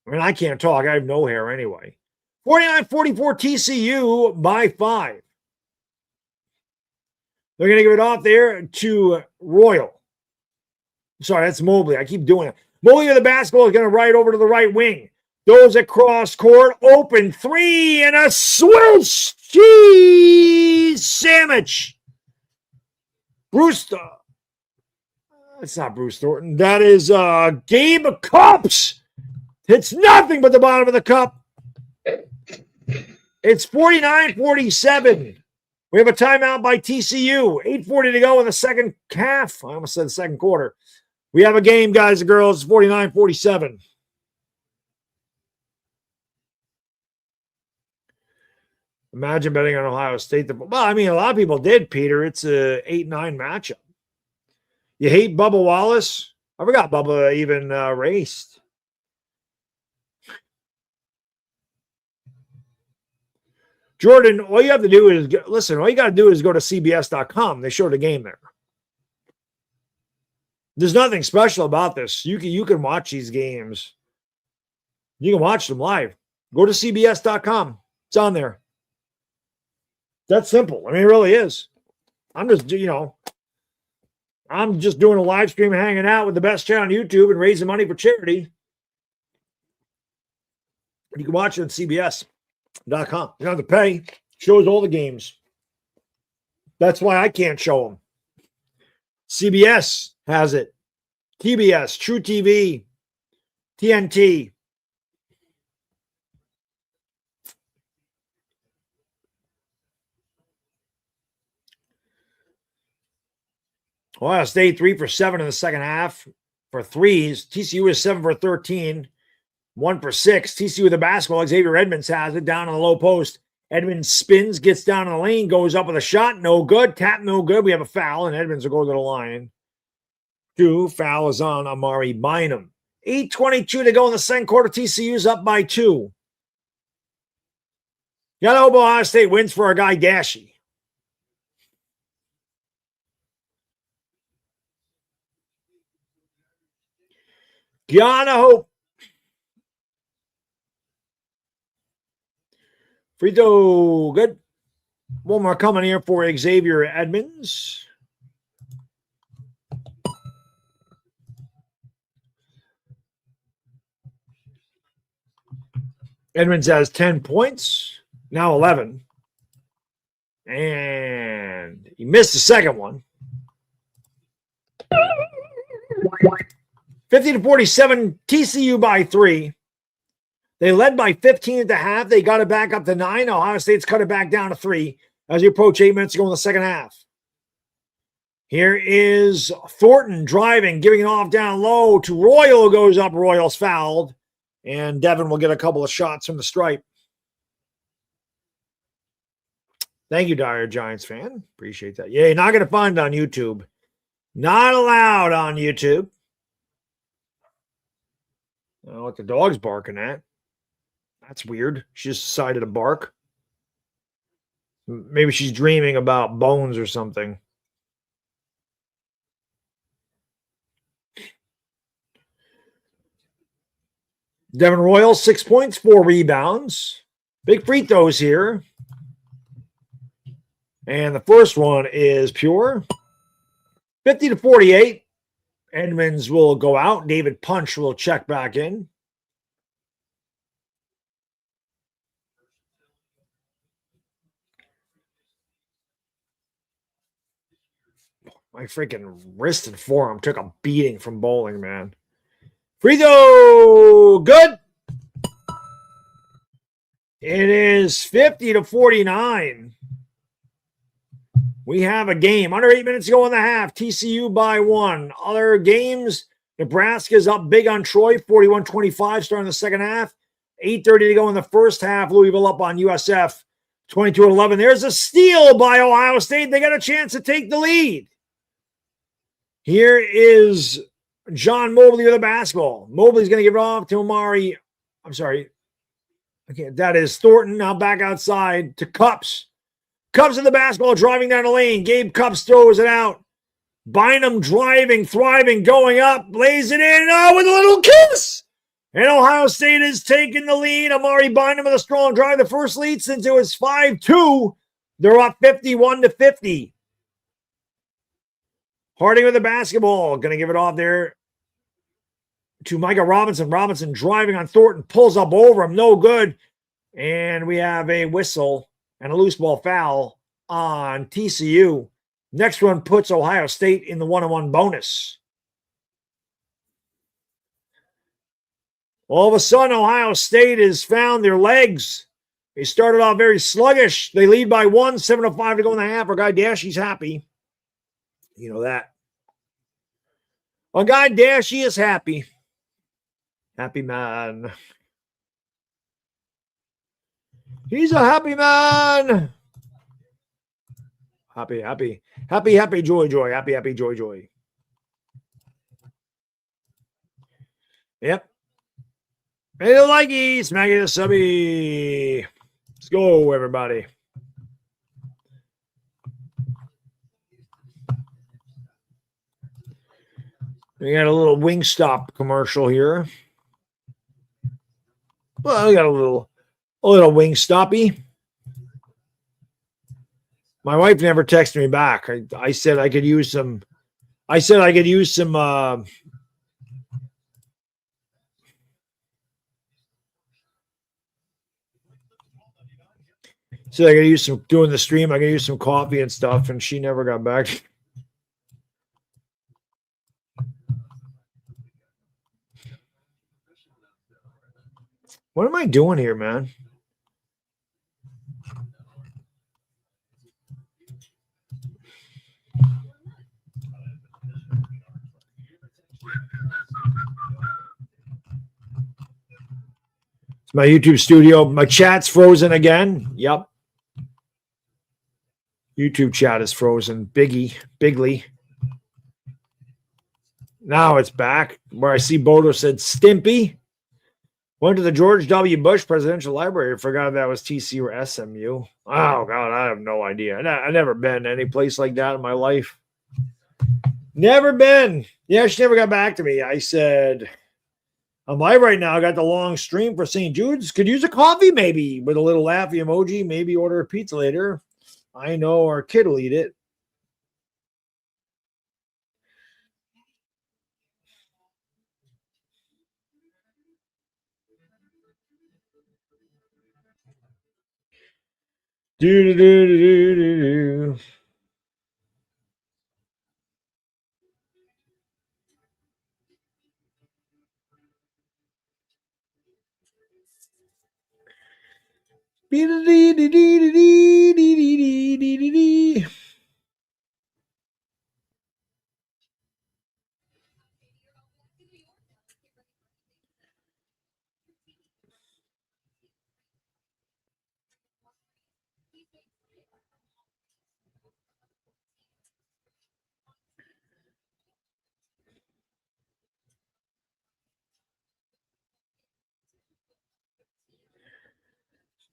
[SPEAKER 1] I mean, I can't talk. I have no hair anyway. 49-44 TCU by 5. They're going to give it off there to Royal. Sorry, that's Mobley. I keep doing it. Mobley with the basketball is going to ride over to the right wing. Goes across court. Open 3 and a Swiss cheese sandwich. That's not Bruce Thornton. That is Gabe Cups. It's nothing but the bottom of the cup. It's 49-47. We have a timeout by TCU. 8:40 to go in the second half. I almost said the second quarter. We have a game, guys and girls. 49-47. Imagine betting on Ohio State. Well, I mean, a lot of people did, Peter. It's a 8-9 matchup. You hate Bubba Wallace? I forgot Bubba even raced. Jordan, all you have to do is, all you got to do is go to CBS.com. They showed a game there. There's nothing special about this. You can watch these games. You can watch them live. Go to CBS.com. It's on there. That's simple. I mean, it really is. I'm just doing a live stream, hanging out with the best channel on YouTube and raising money for charity. You can watch it on CBS.com. You don't have to pay. Shows all the games. That's why I can't show them. CBS has it. TBS, True TV, TNT. Ohio State 3 for 7 in the second half for threes. TCU is 7 for 13, 1 for 6. TCU with the basketball. Xavier Edmonds has it down on the low post. Edmonds spins, gets down in the lane, goes up with a shot. No good. Tap, no good. We have a foul, and Edmonds will go to the line. 2. Foul is on Amari Bynum. 8:22 to go in the second quarter. TCU's up by 2. Gotta hope Ohio State wins for our guy Dashy. Gotta hope. Free throw, good. One more coming here for Xavier Edmonds. Edmonds has 10 points, now 11. And he missed the second one. 50-47, TCU by 3. They led by 15 at the half. They got it back up to 9. Ohio State's cut it back down to 3 as we approach 8 minutes to go in the second half. Here is Thornton driving, giving it off down low to Royal. Goes up. Royal's fouled. And Devin will get a couple of shots from the stripe. Thank you, Dire Giants fan. Appreciate that. Yeah, you're not going to find it on YouTube. Not allowed on YouTube. I don't know what the dog's barking at. That's weird. She just decided to bark. Maybe she's dreaming about bones or something. Devin Royal, 6 points, 4 rebounds. Big free throws here. And the first one is pure. 50-48. Edmonds will go out. David Punch will check back in. My freaking wrist and forearm took a beating from bowling, man. Free throw, good. It is 50-49. We have a game. Under 8 minutes to go in the half. TCU by 1. Other games, Nebraska's up big on Troy, 41-25 starting the second half. 8:30 to go in the first half. Louisville up on USF, 22-11. There's a steal by Ohio State. They got a chance to take the lead. Here is John Mobley with the basketball. Mobley's going to give it off to Amari. I'm sorry. Okay, that is Thornton. Now back outside to Cups. Cups in the basketball, driving down the lane. Gabe Cups throws it out. Bynum driving, thriving, going up, lays it in. Oh, with a little kiss. And Ohio State is taking the lead. Amari Bynum with a strong drive. The first lead since it was 5-2. They're up 51-50. Harding with the basketball. Going to give it off there to Micah Robinson. Robinson driving on Thornton. Pulls up over him. No good. And we have a whistle and a loose ball foul on TCU. Next one puts Ohio State in the 1-on-1 bonus. All of a sudden, Ohio State has found their legs. They started off very sluggish. They lead by 1, 7:05 to go in the half. Our guy Dashy's happy. You know that. Our guy Dashy is happy. Happy man. He's a happy man. Happy, happy. Happy, happy, joy, joy. Happy, happy, joy, joy. Yep. Hey, the likey, smack it a subby. Let's go, everybody. We got a little Wingstop commercial here. Well, we got a little Wingstoppy. My wife never texted me back. I said I could use some. I said I could use some. So I could use some doing the stream. I could use some coffee and stuff, and she never got back. What am I doing here, man? My YouTube studio. My chat's frozen again. Yep. YouTube chat is frozen. Bigly. Now it's back. Where I see Bodo said Stimpy. Went to the George W. Bush Presidential Library. I forgot if that was TC or SMU. Oh, God, I have no idea. I've never been to any place like that in my life. Never been. Yeah, she never got back to me. I said, I'm live right now. I got the long stream for St. Jude's. Could use a coffee maybe with a little laughy emoji. Maybe order a pizza later. I know our kid will eat it. Do.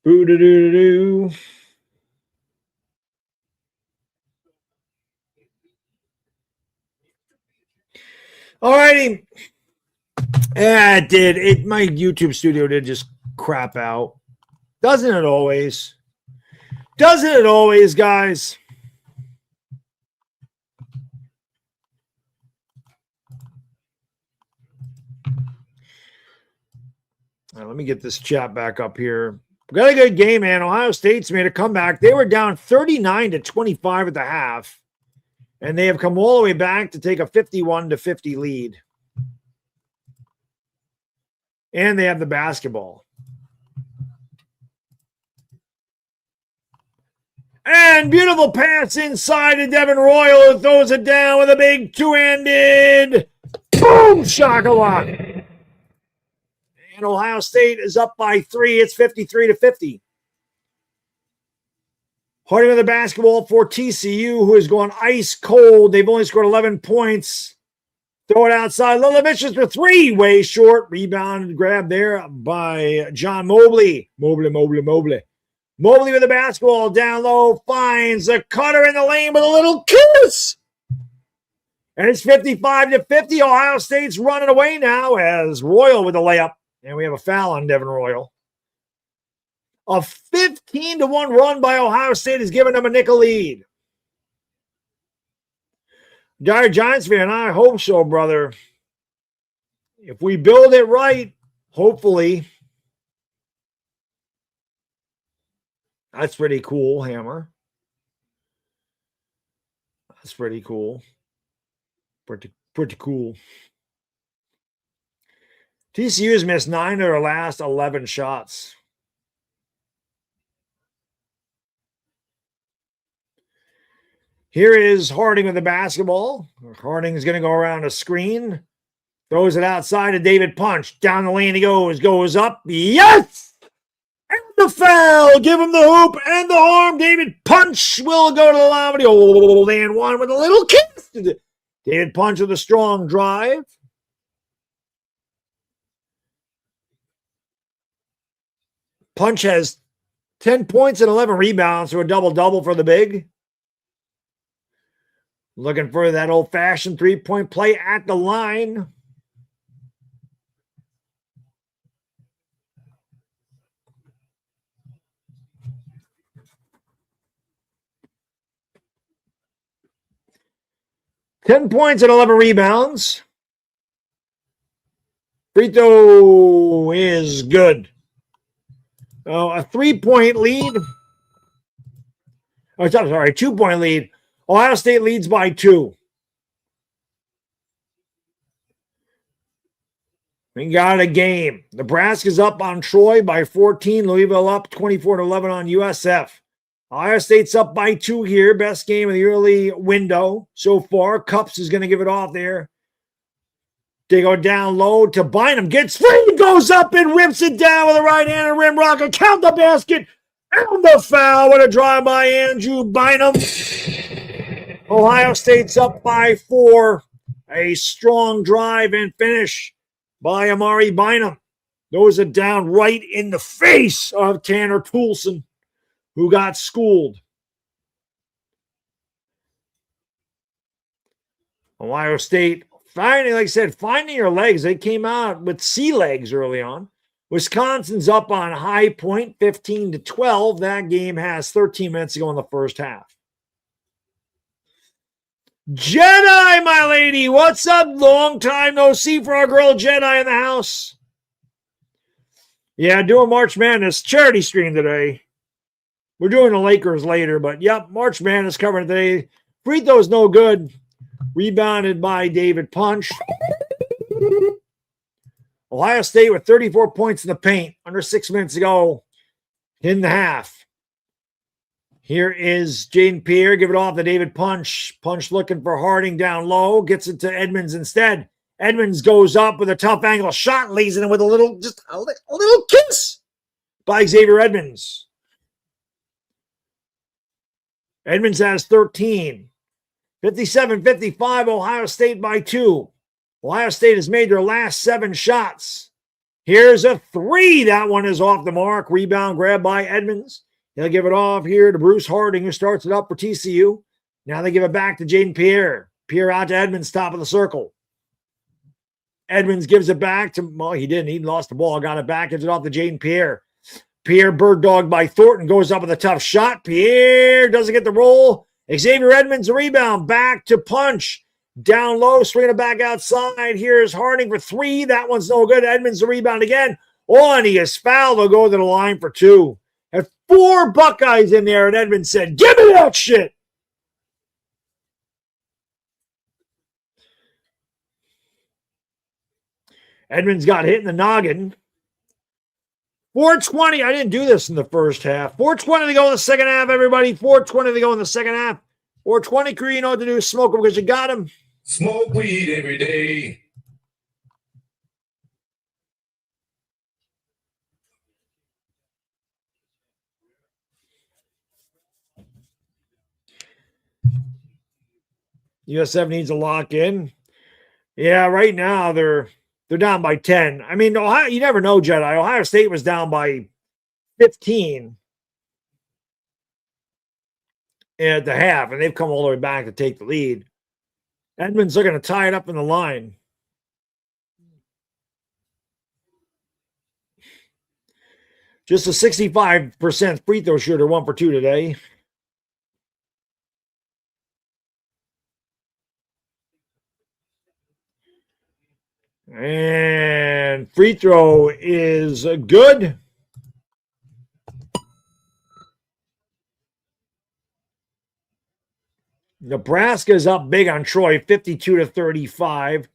[SPEAKER 1] Boo-doo-doo-doo-doo. All righty. Yeah, it did. My YouTube studio did just crap out. Doesn't it always? Doesn't it always, guys? All right, let me get this chat back up here. We got a good game, man. Ohio State's made a comeback. They were down 39-25 at the half, and they have come all the way back to take a 51-50 lead. And they have the basketball. And beautiful pass inside to Devin Royal, who throws it down with a big two-handed boom shakalaka. And Ohio State is up by 3. It's 53-50. Harding with the basketball for TCU, who has gone ice cold. They've only scored 11 points. Throw it outside. Lilovicius for 3. Way short. Rebound grab there by John Mobley. Mobley with the basketball down low. Finds a cutter in the lane with a little kiss. And it's 55-50. Ohio State's running away now as Royal with the layup. And we have a foul on Devin Royal. A 15-1 run by Ohio State has given them a nickel lead. Dire Giants fan, I hope so, brother. If we build it right, hopefully. That's pretty cool, Hammer. That's pretty cool. Pretty cool. TCU has missed 9 of their last 11 shots. Here is Harding with the basketball. Harding is going to go around a screen. Throws it outside to David Punch. Down the lane he goes up. Yes! And the foul. Give him the hoop and the arm. David Punch will go to the line. The old and one with a little kiss. David Punch with a strong drive. Punch has 10 points and 11 rebounds, so a double-double for the big. Looking for that old-fashioned three-point play at the line. Ten points and 11 rebounds. Free throw is good. Oh, a 3-point lead. Oh, sorry, 2-point lead. Ohio State leads by 2. We got a game. Nebraska's up on Troy by 14. Louisville up 24-11 on USF. Ohio State's up by 2 here. Best game of the early window so far. Cups is going to give it off there They go down low to Bynum. Gets free, goes up and whips it down with a right-handed rim rocker. Count the basket and the foul. What a drive by Andrew Bynum. Ohio State's up by 4. A strong drive and finish by Amari Bynum. Those are down right in the face of Tanner Toolson, who got schooled. Ohio State, finding, like I said, finding your legs. They came out with sea legs early on. Wisconsin's up on High Point, 15-12. That game has 13 minutes to go in the first half. Jedi, my lady, what's up? Long time no see for our girl Jedi in the house. Yeah, doing March Madness charity stream today. We're doing the Lakers later, but yep, March Madness covering today. Free throw's no good. Rebounded by David Punch. Ohio State with 34 points in the paint. Under 6 minutes to go in the half. Here is Jaden Pierre. Give it off to David Punch. Punch looking for Harding down low. Gets it to Edmonds instead. Edmonds goes up with a tough angle shot. Lays it in with a little kiss by Xavier Edmonds. Edmonds has 13. 57-55, Ohio State by 2. Ohio State has made their last 7 shots. Here's a 3. That one is off the mark. Rebound grab by Edmonds. He'll give it off here to Bruce Harding, who starts it up for TCU. Now they give it back to Jaden Pierre. Pierre out to Edmonds, top of the circle. Edmonds gives it back to, well, he didn't. He lost the ball, got it back, gives it off to Jaden Pierre. Pierre bird dog by Thornton, goes up with a tough shot. Pierre doesn't get the roll. Xavier Edmonds, a rebound, back to Punch. Down low, swinging it back outside. Here's Harding for 3. That one's no good. Edmonds, a rebound again. Oh, and he is fouled. They'll go to the line for 2. Had 4 Buckeyes in there, and Edmonds said, give me that shit. Edmonds got hit in the noggin. 4:20. I didn't do this in the first half. 4:20 to go in the second half, everybody. 4:20 to go in the second half. 4:20 crew, you know what to do. Smoke them because you got them.
[SPEAKER 2] Smoke weed every day.
[SPEAKER 1] USF needs a lock in. Yeah, right now they're down by 10. I mean, Ohio, you never know, Jedi. Ohio State was down by 15 at the half, and they've come all the way back to take the lead. Edmonds are going to tie it up in the line. Just a 65% free throw shooter, 1 for 2 today. And free throw is good. Nebraska's up big on Troy, 52-35.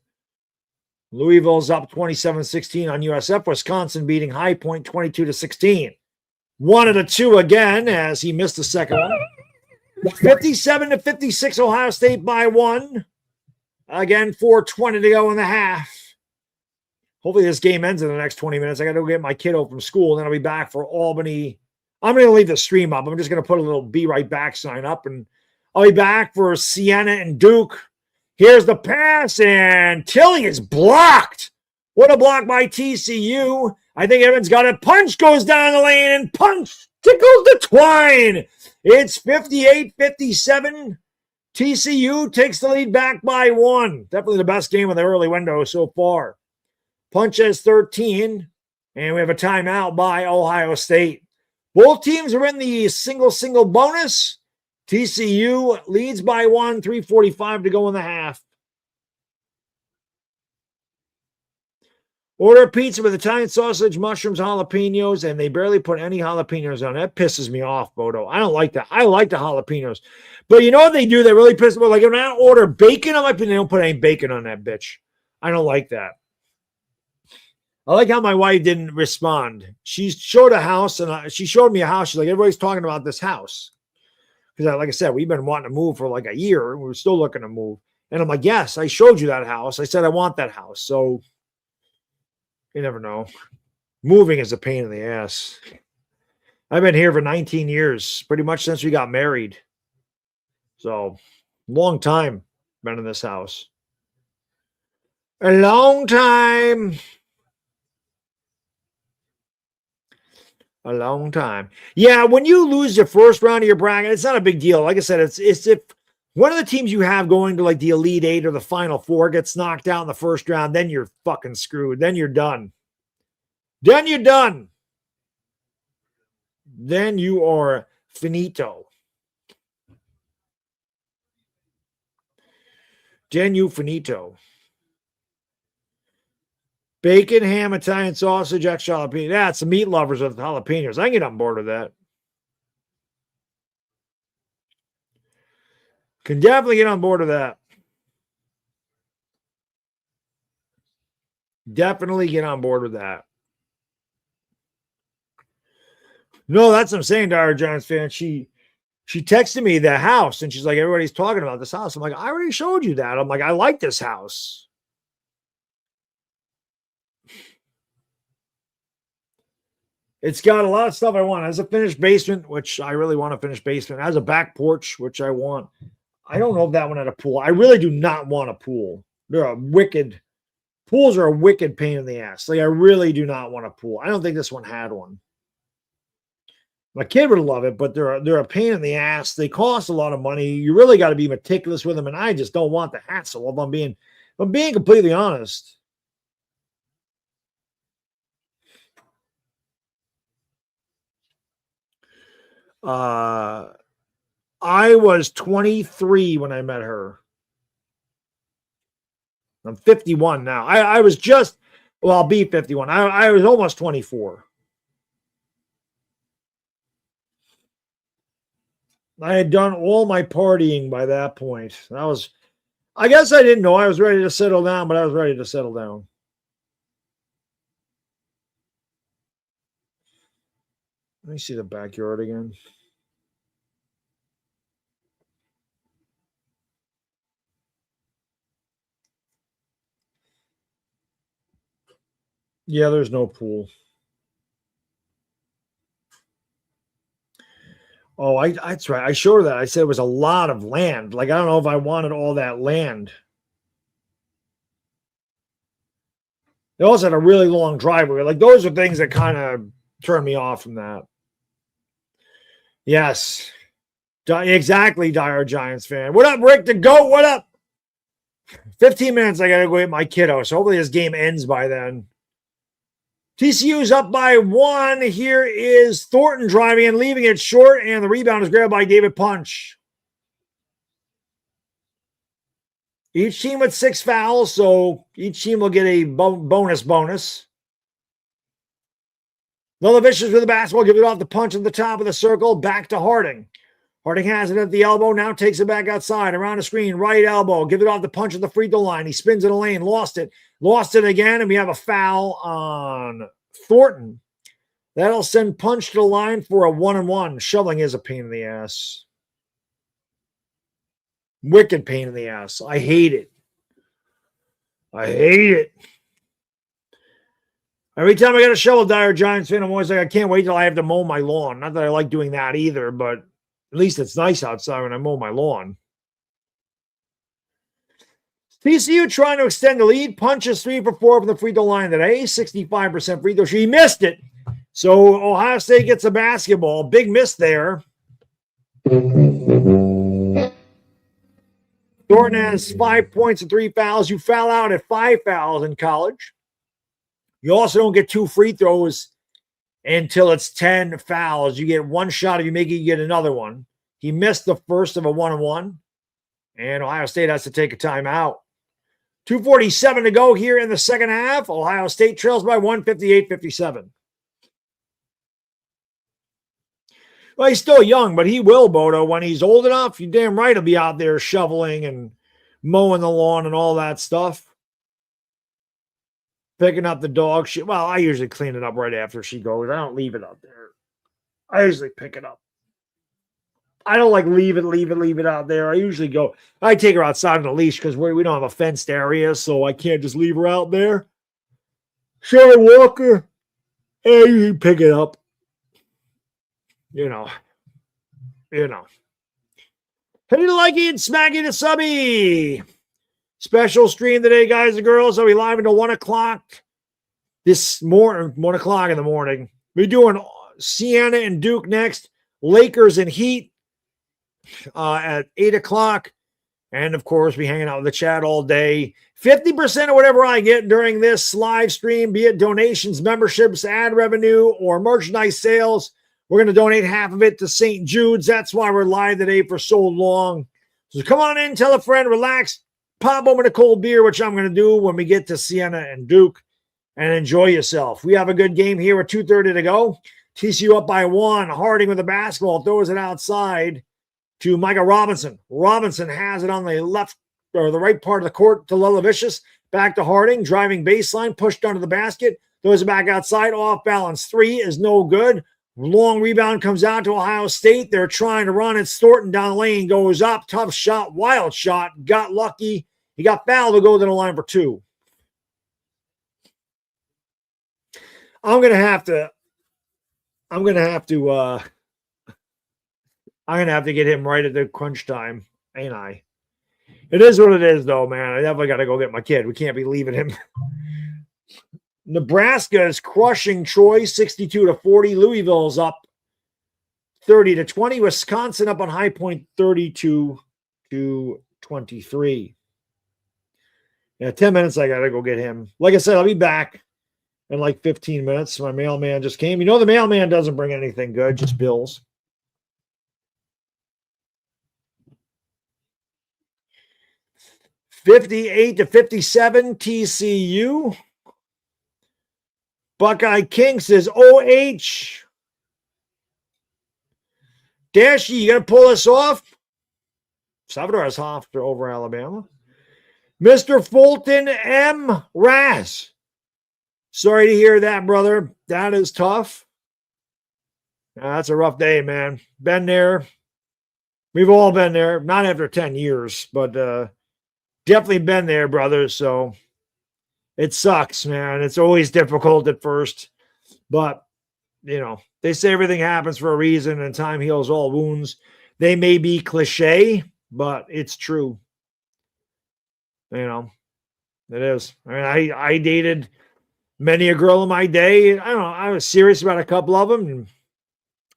[SPEAKER 1] Louisville's up 27-16 on USF. Wisconsin beating High Point 22-16. 1 of the 2 again as he missed the second one. 57-56, Ohio State by 1. Again, 4:20 to go in the half. Hopefully this game ends in the next 20 minutes. I got to go get my kiddo from school, and then I'll be back for Albany. I'm going to leave the stream up. I'm just going to put a little be right back sign up, and I'll be back for Siena and Duke. Here's the pass, and Tilly is blocked. What a block by TCU. I think Evans got it. Punch goes down the lane, and Punch tickles the twine. It's 58-57. TCU takes the lead back by 1. Definitely the best game of the early window so far. Punch has 13, and we have a timeout by Ohio State. Both teams are in the single bonus. TCU leads by 1, 3:45 to go in the half. Order a pizza with Italian sausage, mushrooms, jalapenos, and they barely put any jalapenos on it. That pisses me off, Bodo. I don't like that. I like the jalapenos. But you know what they do that really pisses me off? Like when I order bacon on my pizza, they don't put any bacon on that bitch. I don't like that. I like how my wife didn't respond. She showed a house, and she showed me a house. She's like, everybody's talking about this house. Because, like I said, we've been wanting to move for like a year. And we're still looking to move. And I'm like, yes, I showed you that house. I said, I want that house. So you never know. Moving is a pain in the ass. I've been here for 19 years, pretty much since we got married. So long time been in this house. A long time. A long time. Yeah, when you lose your first round of your bracket, it's not a big deal. Like I said, it's if one of the teams you have going to like the Elite Eight or the Final Four gets knocked out in the first round, then you're fucking screwed. Then you're done. Then you're done. Then you are finito. Then you finito. Bacon, ham, Italian sausage, extra jalapeno. That's the meat lovers of jalapenos. I can get on board with that. Can definitely get on board with that. Definitely get on board with that. No, that's what I'm saying, Dire Giants fan. She texted me the house and she's like, everybody's talking about this house. I'm like, I already showed you that. I'm like, I like this house. It's got a lot of stuff I want. It has a finished basement, which I really want a finished basement. It has a back porch, which I want. I don't know if that one had a pool. I really do not want a pool. Pools are a wicked pain in the ass. Like, I really do not want a pool. I don't think this one had one. My kid would love it, but they're a pain in the ass. They cost a lot of money. You really got to be meticulous with them, and I just don't want the hassle. If I'm being completely honest. I was 23 when I met her. I'm 51 now. I was just, well, I'll be 51. I was almost 24. I had done all my partying by that point. I guess I didn't know I was ready to settle down, but I was ready to settle down. Let me see the backyard again. Yeah, there's no pool. Oh, that's right. I showed her that. I said it was a lot of land. Like, I don't know if I wanted all that land. They also had a really long driveway. Like, those are things that kind of turn me off from that. Yes. Exactly, Dire Giants fan. What up, Rick the GOAT? What up? 15 minutes, I got to go get my kiddo. So hopefully this game ends by then. TCU's up by 1. Here is Thornton driving and leaving it short, and the rebound is grabbed by David Punch. Each team with 6 fouls, so each team will get a bonus. Lolovicius with the basketball, give it off the Punch at the top of the circle, back to Harding. Harding has it at the elbow, now takes it back outside, around the screen, right elbow, give it off the Punch at the free throw line. He spins in the lane, lost it again, and we have a foul on Thornton. That'll send Punch to the line for a 1-and-1. Shoveling is a pain in the ass. Wicked pain in the ass. I hate it. Every time I got a shovel, Dire Giants fan, I'm always like, I can't wait till I have to mow my lawn. Not that I like doing that either, but at least it's nice outside when I mow my lawn. TCU trying to extend the lead. Punches 3 for 4 from the free throw line today. 65% free throw. She missed it. So Ohio State gets a basketball. Big miss there. Thornton has 5 points and 3 fouls. You foul out at 5 fouls in college. You also don't get 2 free throws until it's 10 fouls. You get 1 shot. If you make it, you get another one. He missed the first of a 1-and-1. And Ohio State has to take a timeout. 2:47 to go here in the second half. Ohio State trails by 1, 58-57. Well, he's still young, but he will, Bodo. When he's old enough, you're damn right he'll be out there shoveling and mowing the lawn and all that stuff. Picking up the dog shit. Well, I usually clean it up right after she goes. I don't leave it up there. I usually pick it up. I don't like leave it out there. I take her outside on a leash because we don't have a fenced area, so I can't just leave her out there. So I walk her, and you pick it up. You know. Hey, likey and smacky the subby. Special stream today, guys and girls. I'll be live until 1 o'clock this morning, 1 o'clock in the morning. We're doing Siena and Duke next, Lakers and Heat at 8 o'clock. And, of course, we hanging out with the chat all day. 50% of whatever I get during this live stream, be it donations, memberships, ad revenue, or merchandise sales, we're going to donate half of it to St. Jude's. That's why we're live today for so long. So come on in, tell a friend, relax, pop open a cold beer, which I'm going to do when we get to Siena and Duke, and enjoy yourself. We have a good game here with 2:30 to go. TCU up by 1. Harding with the basketball, throws it outside to Micah Robinson. Robinson has it on the left or the right part of the court to Lelavicius. Back to Harding, driving baseline, pushed under the basket, throws it back outside, off balance. 3 is no good. Long rebound comes out to Ohio State. They're trying to run it. Thornton down the lane, goes up. Tough shot, wild shot. Got lucky. He got fouled to go to the line for 2. I'm gonna have to get him right at the crunch time, ain't I? It is what it is, though, man. I definitely got to go get my kid. We can't be leaving him. Nebraska is crushing Troy 62-40. Louisville's up 30-20. Wisconsin up on High Point 32-23. Yeah, 10 minutes. I got to go get him. Like I said, I'll be back in like 15 minutes. My mailman just came. You know, the mailman doesn't bring anything good, just bills. $58-57 TCU. Buckeye King says, OH. Dashy, you going to pull us off? Salvador Hofstra over Alabama. Mr. Fulton M. Raz. Sorry to hear that, brother. That is tough. That's a rough day, man. Been there. We've all been there. Not after 10 years, but definitely been there, brother. So it sucks, man. It's always difficult at first. But, you know, they say everything happens for a reason and time heals all wounds. They may be cliche, but it's true. You know, it is. I mean, I dated many a girl in my day. I don't know. I was serious about a couple of them, and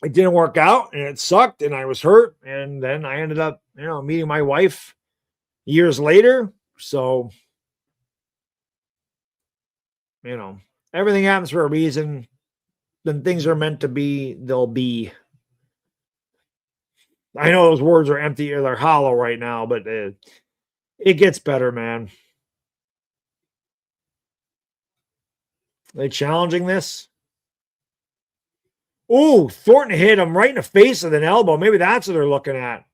[SPEAKER 1] it didn't work out, and it sucked, and I was hurt. And then I ended up, you know, meeting my wife years later. So, you know, everything happens for a reason. Then things are meant to be, they'll be. I know those words are empty or they're hollow right now, but it gets better, man. Are they challenging this? Ooh, Thornton hit him right in the face with an elbow. Maybe that's what they're looking at.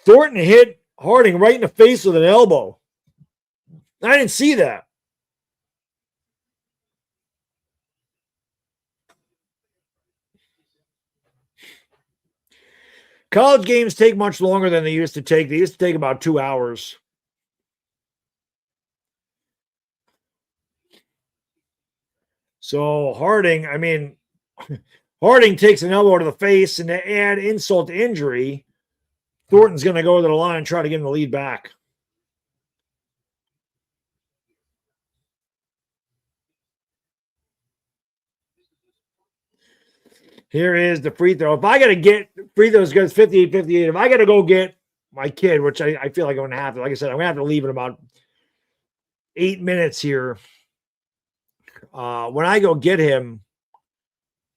[SPEAKER 1] Thornton hit Harding right in the face with an elbow. I didn't see that. College games take much longer than they used to take. They used to take about 2 hours. So Harding, I mean, Harding takes an elbow to the face, and to add insult to injury, Thornton's going to go to the line and try to get him the lead back. Here is the free throw. If I got to get free throws, goes 58-58. If I got to go get my kid, which I feel like I'm going to have to, like I said, I'm going to have to leave in about 8 minutes here. When I go get him,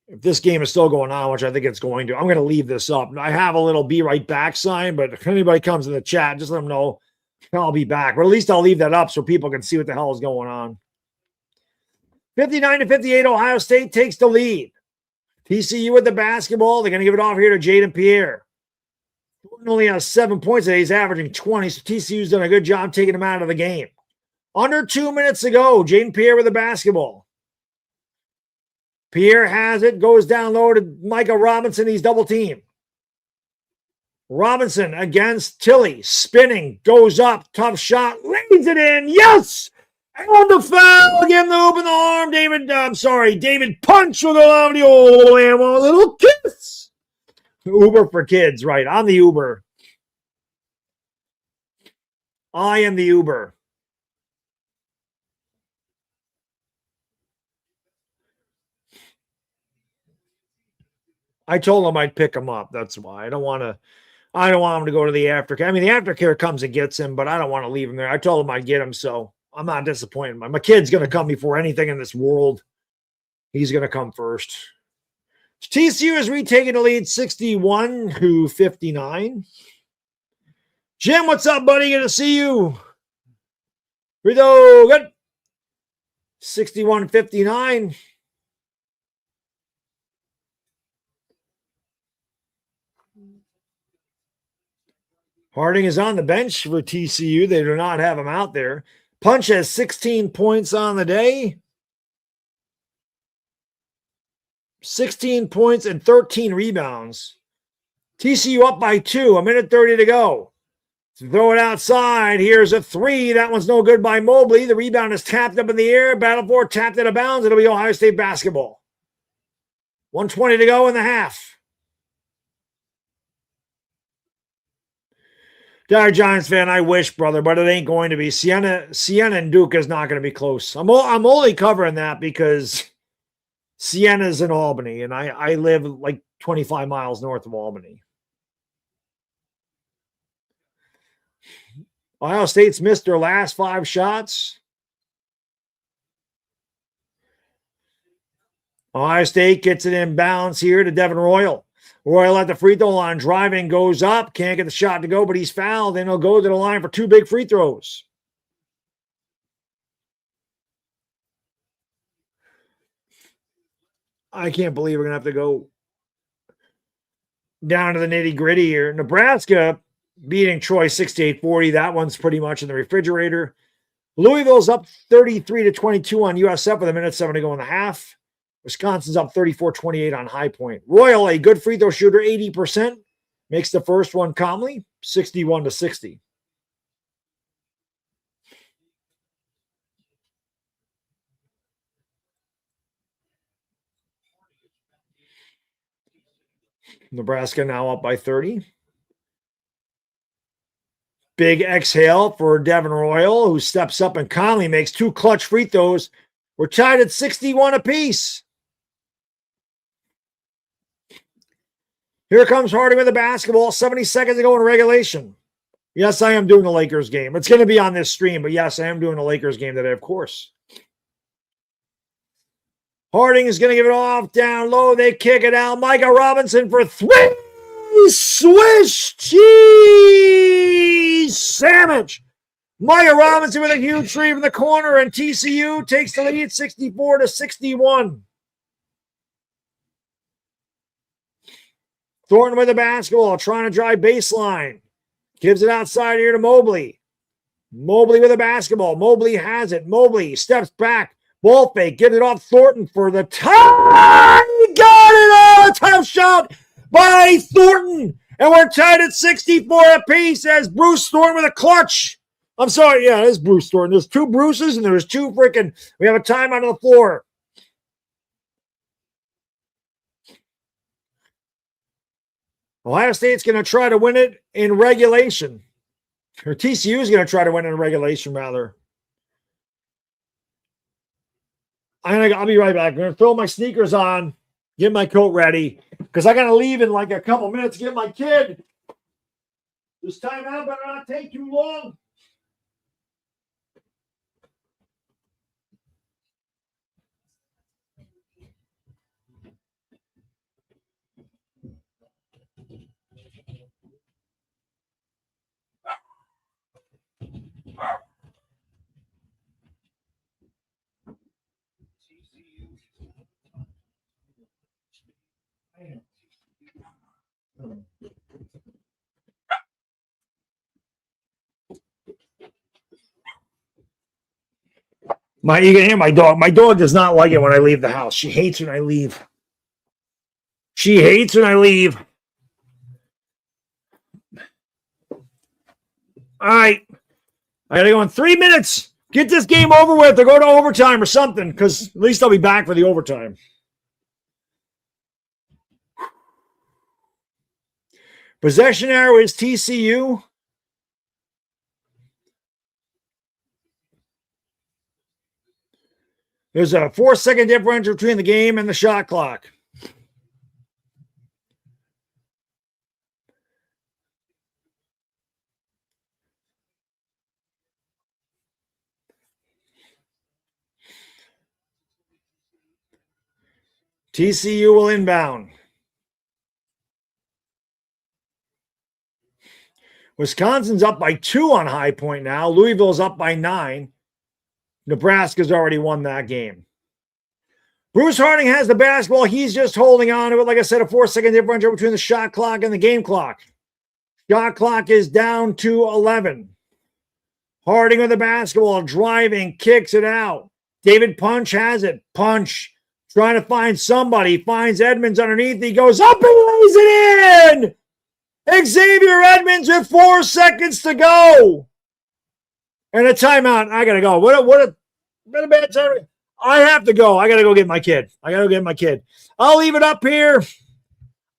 [SPEAKER 1] if this game is still going on, which I think it's going to, I'm going to leave this up. I have a little be right back sign, but if anybody comes in the chat, just let them know I'll be back. But at least I'll leave that up so people can see what the hell is going on. 59-58, Ohio State takes the lead. TCU with the basketball. They're going to give it off here to Jaden Pierre. He only has 7 points today. He's averaging 20, so TCU's done a good job taking him out of the game. Under 2 minutes to go. Jaden Pierre with the basketball. Pierre has it, goes down low to Micah Robinson. He's double teamed. Robinson against Tilly, spinning, goes up, tough shot, lays it in. Yes! And the foul, give him the open the arm. David Punch will go on the old man. A little kiss. Uber for kids, right? I'm the Uber. I am the Uber. I told him I'd pick him up. That's why. I don't want him to go to the aftercare. I mean, the aftercare comes and gets him, but I don't want to leave him there. I told him I'd get him, so I'm not disappointed. My kid's going to come before anything in this world. He's going to come first. TCU is retaking the lead 61-59. Jim, what's up, buddy? Good to see you. Rito, good. 61-59. Harding is on the bench for TCU. They do not have him out there. Punch has 16 points on the day. 16 points and 13 rebounds. TCU up by 2, a minute 30 to go. Throw it outside. Here's a 3. That one's no good by Mobley. The rebound is tapped up in the air. Battle for tapped out of bounds. It'll be Ohio State basketball. 1:20 to go in the half. Dire Giants fan, I wish, brother, but it ain't going to be. Siena and Duke is not going to be close. I'm only covering that because Siena's in Albany, and I live like 25 miles north of Albany. Ohio State's missed their last 5 shots. Ohio State gets it in bounds here to Devin Royal. Royal at the free throw line, driving, goes up, can't get the shot to go, but he's fouled, and he'll go to the line for 2 big free throws. I can't believe we're going to have to go down to the nitty-gritty here. Nebraska beating Troy 68-40. That one's pretty much in the refrigerator. Louisville's up 33-22 on USF with a minute 7 to go in the half. Wisconsin's up 34-28 on High Point. Royal, a good free throw shooter, 80%, makes the first one calmly, 61-60. Nebraska now up by 30. Big exhale for Devin Royal, who steps up and calmly makes 2 clutch free throws. We're tied at 61 apiece. Here comes Harding with the basketball. 70 seconds to go in regulation. Yes, I am doing the Lakers game. It's going to be on this stream, but yes, I am doing the Lakers game today, of course. Harding is going to give it off down low. They kick it out. Micah Robinson for 3. Swish cheese sandwich. Micah Robinson with a huge 3 from the corner, and TCU takes the lead 64-61. Thornton with the basketball, trying to drive baseline. Gives it outside here to Mobley. Mobley with the basketball. Mobley has it. Mobley steps back. Ball fake. Gives it off Thornton for the tie. Got it! Oh, a tough shot by Thornton. And we're tied at 64 apiece as Bruce Thornton with a clutch. I'm sorry. Yeah, it is Bruce Thornton. There's 2 Bruces and there's 2 freaking. We have a timeout on the floor. Ohio State's going to try to win it in regulation. Or TCU is going to try to win it in regulation, rather. I'll be right back. I'm going to throw my sneakers on, get my coat ready, because I got to leave in like a couple minutes to get my kid. This timeout better not take too long. You can hear my dog. My dog does not like it when I leave the house. She hates when I leave. She hates when I leave. All right. I got to go in 3 minutes. Get this game over with or go to overtime or something, because at least I'll be back for the overtime. Possession arrow is TCU. There's a 4-second differential between the game and the shot clock. TCU will inbound. Wisconsin's up by 2 on High Point now. Louisville's up by 9. Nebraska's already won that game. Bruce Harding has the basketball. He's just holding on to it. Like I said, a 4-second differential between the shot clock and the game clock. Shot clock is down to 11. Harding with the basketball, driving, kicks it out. David Punch has it. Punch trying to find somebody. Finds Edmonds underneath. He goes up and lays it in. Xavier Edmonds with 4 seconds to go. And a timeout. I got to go. What a bad time. I have to go. I got to go get my kid. I'll leave it up here.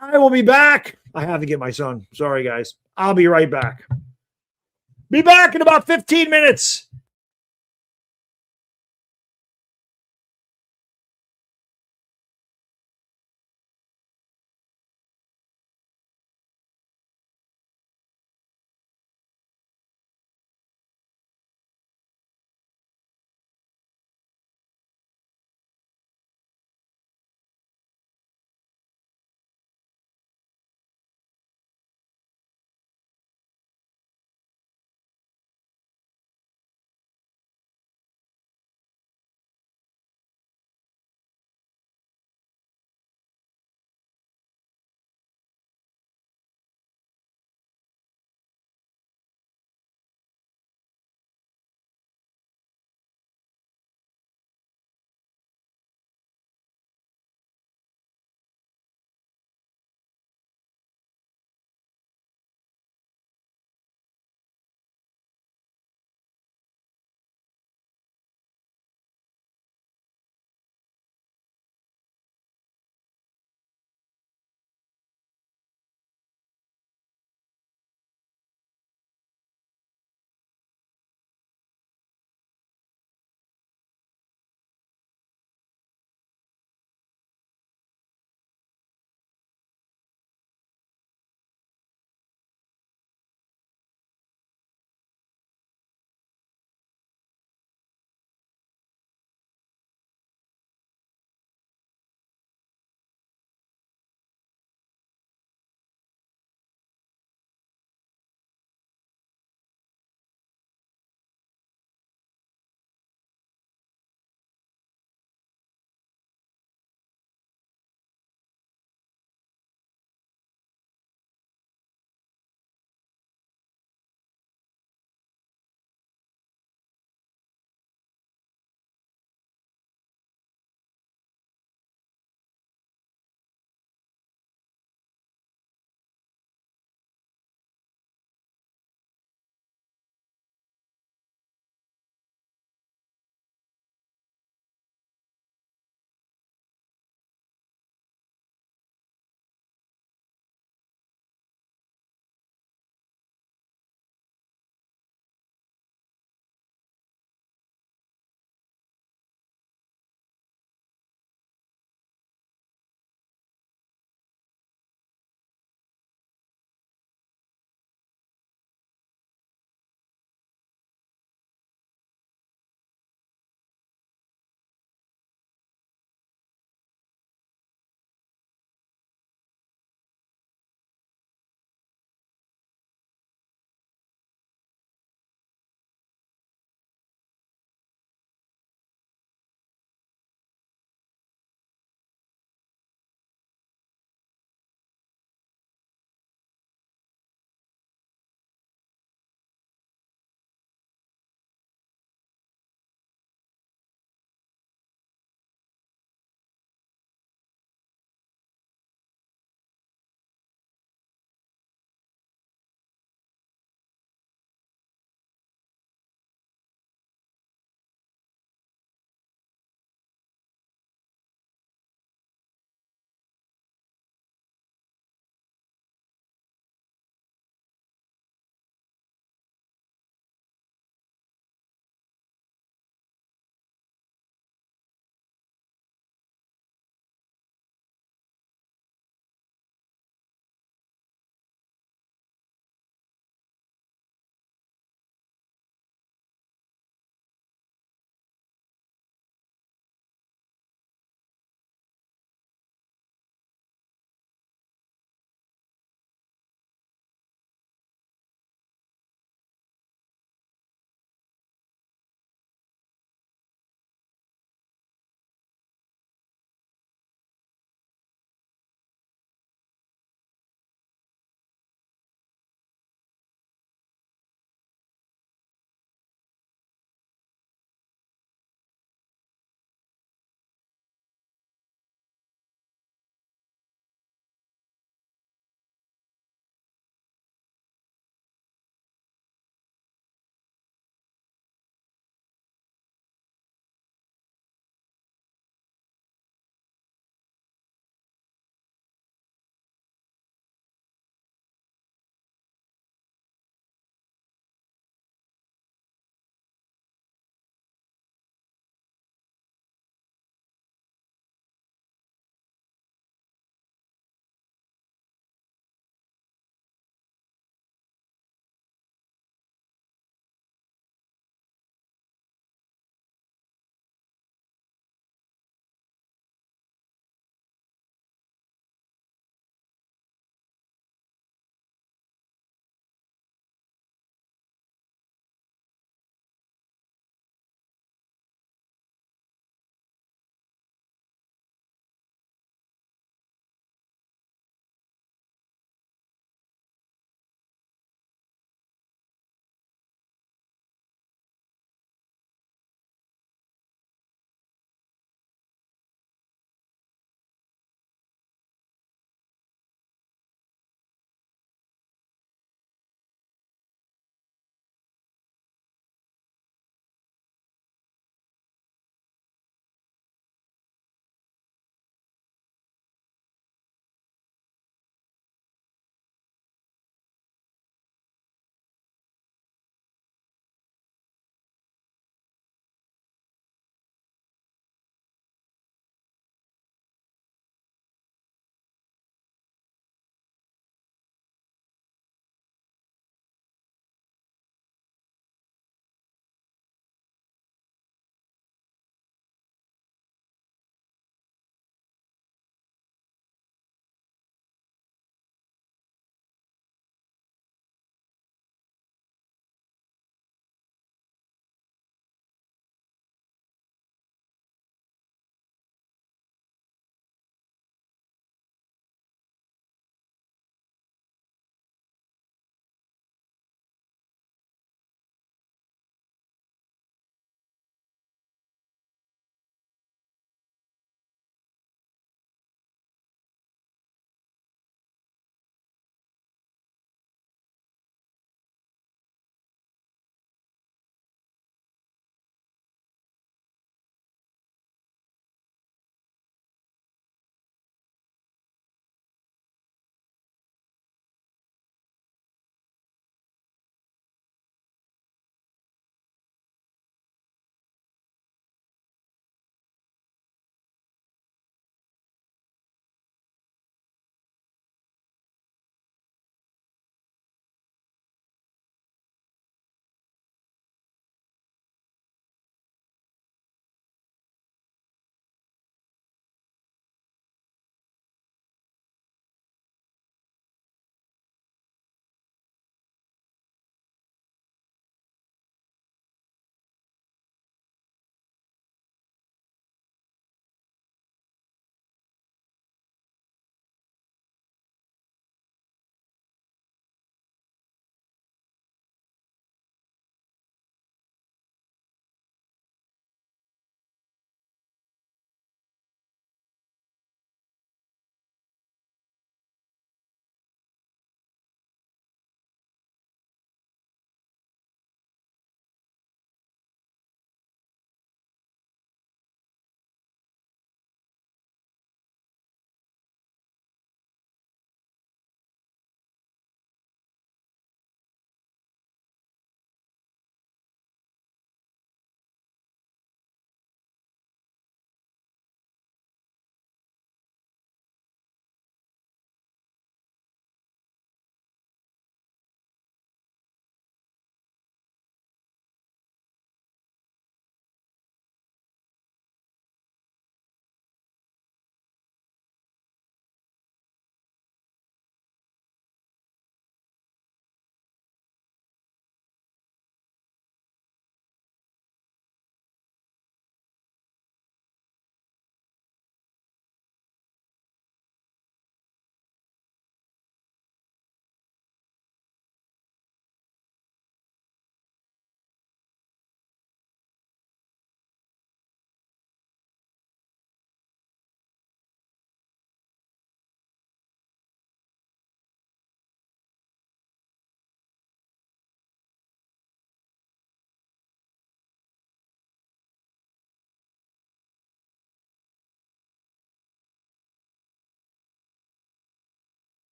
[SPEAKER 1] I will be back. I have to get my son. Sorry, guys. I'll be right back. Be back in about 15 minutes.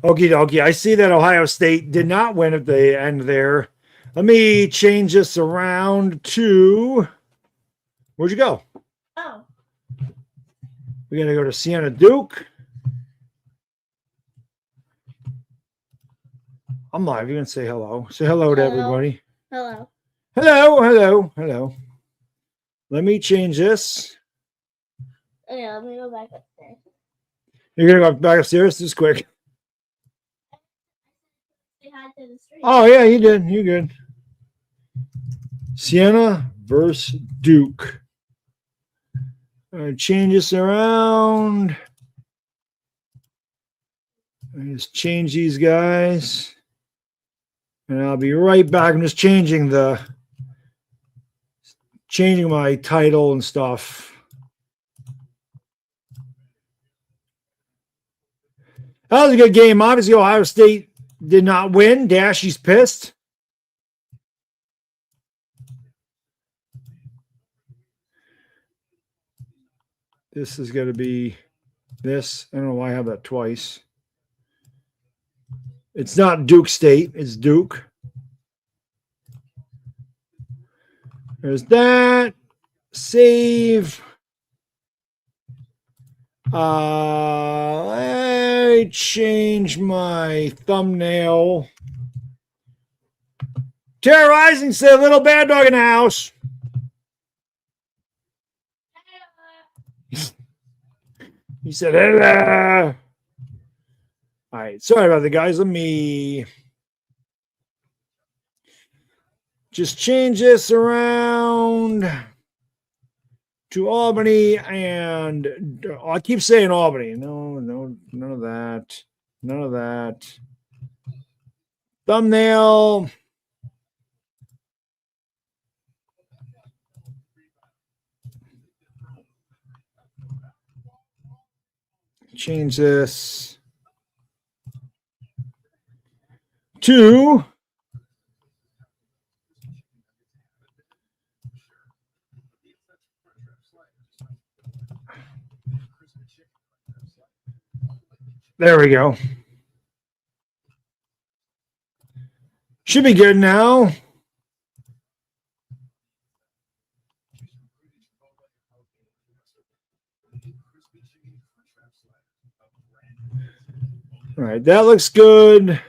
[SPEAKER 1] Okie dokie. I see that Ohio State did not win at the end there. Let me change this around to. Where'd you go?
[SPEAKER 3] Oh.
[SPEAKER 1] We're going to go to Siena Duke. I'm live. You're going to say hello. Say hello to everybody.
[SPEAKER 3] Hello.
[SPEAKER 1] Hello, hello, hello. Let me change this.
[SPEAKER 3] Oh, yeah, let me go back upstairs.
[SPEAKER 1] You're going to go back upstairs? This is quick.
[SPEAKER 3] Say hi to the street.
[SPEAKER 1] Oh, yeah, you did. You're good. Siena versus Duke. Change this around. Just change these guys. And I'll be right back. I'm just changing my title and stuff. That was a good game. Obviously, Ohio State did not win. Dashy's pissed. This is going to be this. I don't know why I have that twice. It's not Duke State. It's Duke. There's that. Save. I change my thumbnail. Terrorizing said little bad dog in the house. He said hello. All right, sorry about that, guys. Let me just change this around to Albany, and I keep saying Albany. No, none of that. None of that. Thumbnail. Change this to there we go. Should be good now. All right, that looks good.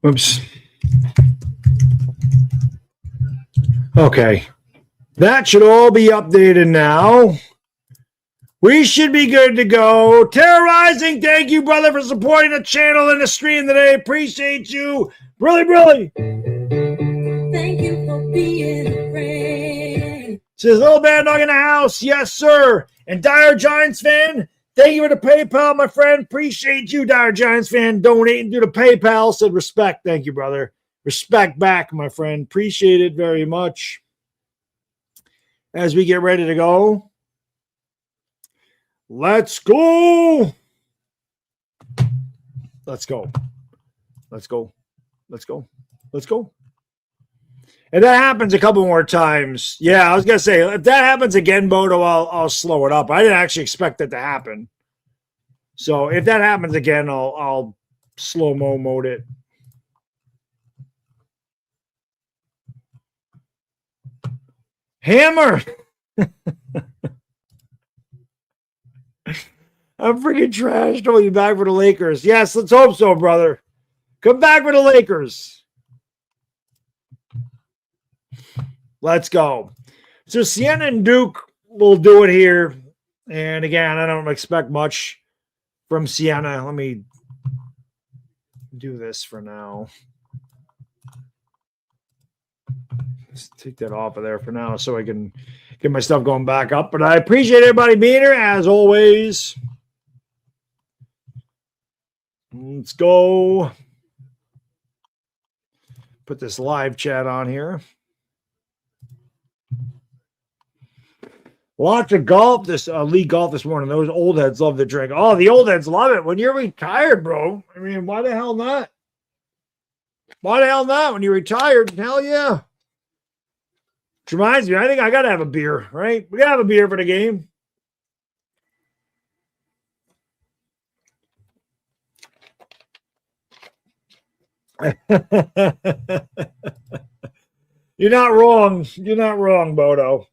[SPEAKER 1] Oops. Okay. That should all be updated now. We should be good to go. Terrorizing, thank you, brother, for supporting the channel and the stream today. Appreciate you. Really.
[SPEAKER 3] Thank you for being a friend.
[SPEAKER 1] Says little bad dog in the house. Yes, sir. And Dire Giants fan, thank you for the PayPal, my friend. Appreciate you, Dire Giants fan, donating through the PayPal. Said respect. Thank you, brother. Respect back, my friend. Appreciate it very much. As we get ready to go, let's go. Let's go. Let's go. Let's go. Let's go. And that happens a couple more times. Yeah, I was gonna say if that happens again, Bodo, I'll slow it up. I didn't actually expect that to happen. So if that happens again, I'll slow-mo mode it. Hammer. I'm freaking trashed. Don't you back for the Lakers? Yes, let's hope so, brother. Come back for the Lakers. Let's go. So Sienna and Duke will do it here. And again, I don't expect much from Siena. Let me do this for now. Let's take that off of there for now so I can get my stuff going back up. But I appreciate everybody being here as always. Let's go. Put this live chat on here. Lots of golf, this league golf this morning. Those old heads love the drink. Oh, the old heads love it. When you're retired, bro. I mean, why the hell not? Why the hell not? When you're retired, hell yeah. Which reminds me, I think I got to have a beer, right? We got to have a beer for the game. You're not wrong. You're not wrong, Bodo.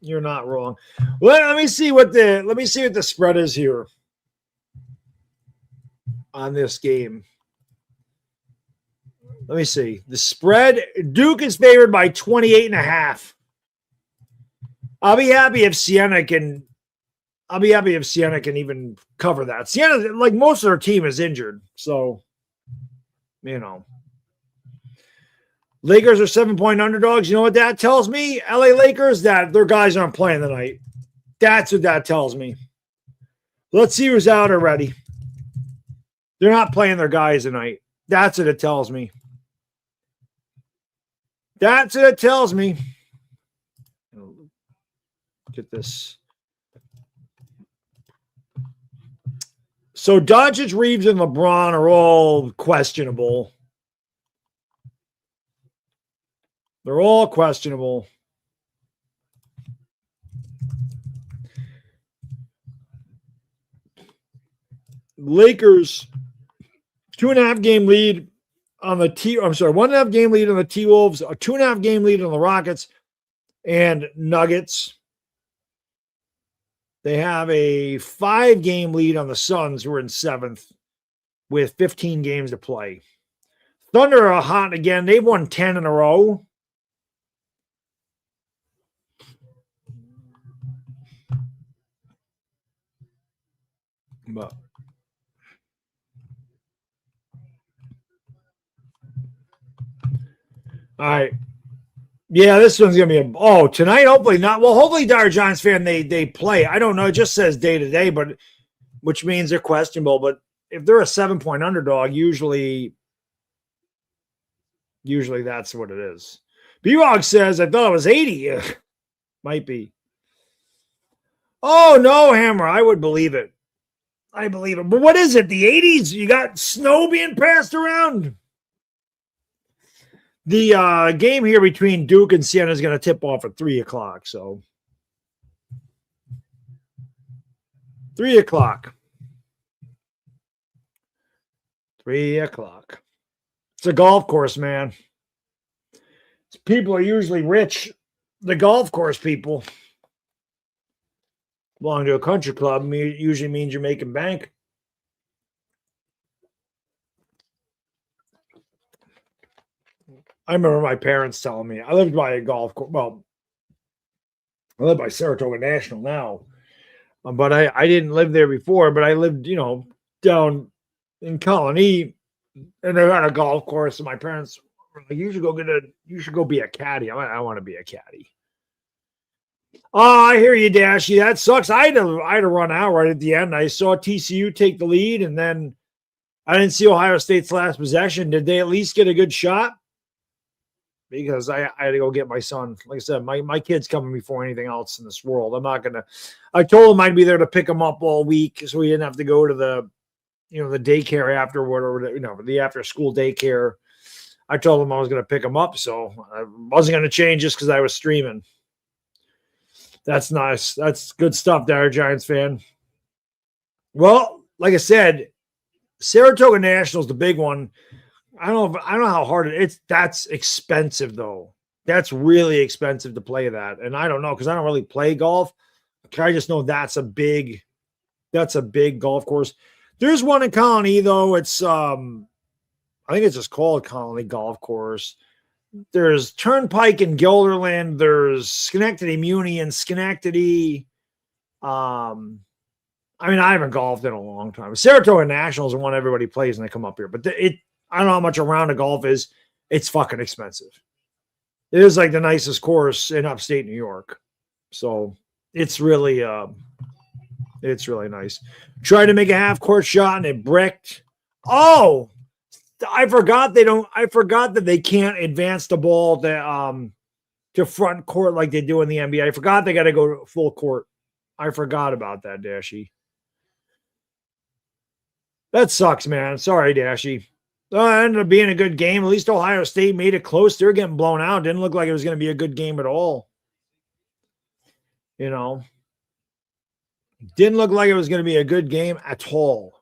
[SPEAKER 1] You're not wrong. Well, let me see what the spread is here on this game. Let me see. The spread, Duke is favored by 28.5. I'll be happy if Siena can even cover that. Siena, like most of their team is injured. So, you know. Lakers are 7-point underdogs. You know what that tells me? LA Lakers, that their guys aren't playing tonight. That's what that tells me. Let's see who's out already. They're not playing their guys tonight. That's what it tells me. That's what it tells me. Get this. So Doncic, Reeves, and LeBron are all questionable. They're all questionable. Lakers, 2.5 game lead on the T. I'm sorry, 1.5 game lead on the T-Wolves, a 2.5 game lead on the Rockets and Nuggets. They have a 5 game lead on the Suns, who are in 7th, with 15 games to play. Thunder are hot again. They've won 10 in a row. But all right. Yeah, this one's gonna be tonight. Hopefully not. Well, hopefully Dire Giants fan they play. I don't know. It just says day to day, but which means they're questionable. But if they're a 7-point underdog, usually that's what it is. B-Rog says, I thought it was 80. Might be. Oh no, Hammer. I would believe it. I believe it. But what is it? The 80s? You got snow being passed around? The game here between Duke and Siena is going to tip off at 3 o'clock. So 3 o'clock. 3 o'clock. It's a golf course, man. People are usually rich. The golf course people. Belong to a country club usually means you're making bank. I remember my parents telling me, I lived by a golf course. Well, I live by Saratoga National now, but I didn't live there before, but I lived, down in Colony, and they had a golf course, and my parents were like, you should go be a caddy. I want to be a caddy. Oh, I hear you, Dashy. That sucks. I had to run out right at the end. I saw TCU take the lead, and then I didn't see Ohio State's last possession. Did they at least get a good shot? Because I had to go get my son. Like I said, my kid's coming before anything else in this world. I'm not going to – I told him I'd be there to pick him up all week so he didn't have to go to the daycare afterward or, the after-school daycare. I told him I was going to pick him up, so I wasn't going to change just because I was streaming. That's nice. That's good stuff there, Giants fan. Well, like I said, Saratoga National's the big one. I don't know how hard it is. That's expensive, though. That's really expensive to play that. And I don't know because I don't really play golf. I just know that's a big That's a big golf course. There's one in Colony, though. It's I think it's just called Colony Golf Course. There's Turnpike in Guilderland. There's Schenectady Muni in Schenectady. I mean, I haven't golfed in a long time. Saratoga Nationals are one everybody plays when they come up here, but I don't know how much a round of golf is. It's fucking expensive. It is like the nicest course in upstate New York. So it's really nice. Tried to make a half court shot and it bricked. Oh, I forgot that they can't advance the ball to front court like they do in the NBA. I forgot they got to go full court. I forgot about that, Dashy. That sucks, man. Sorry, Dashy. It ended up being a good game. At least Ohio State made it close. They were getting blown out. Didn't look like it was going to be a good game at all. You know, didn't look like it was going to be a good game at all.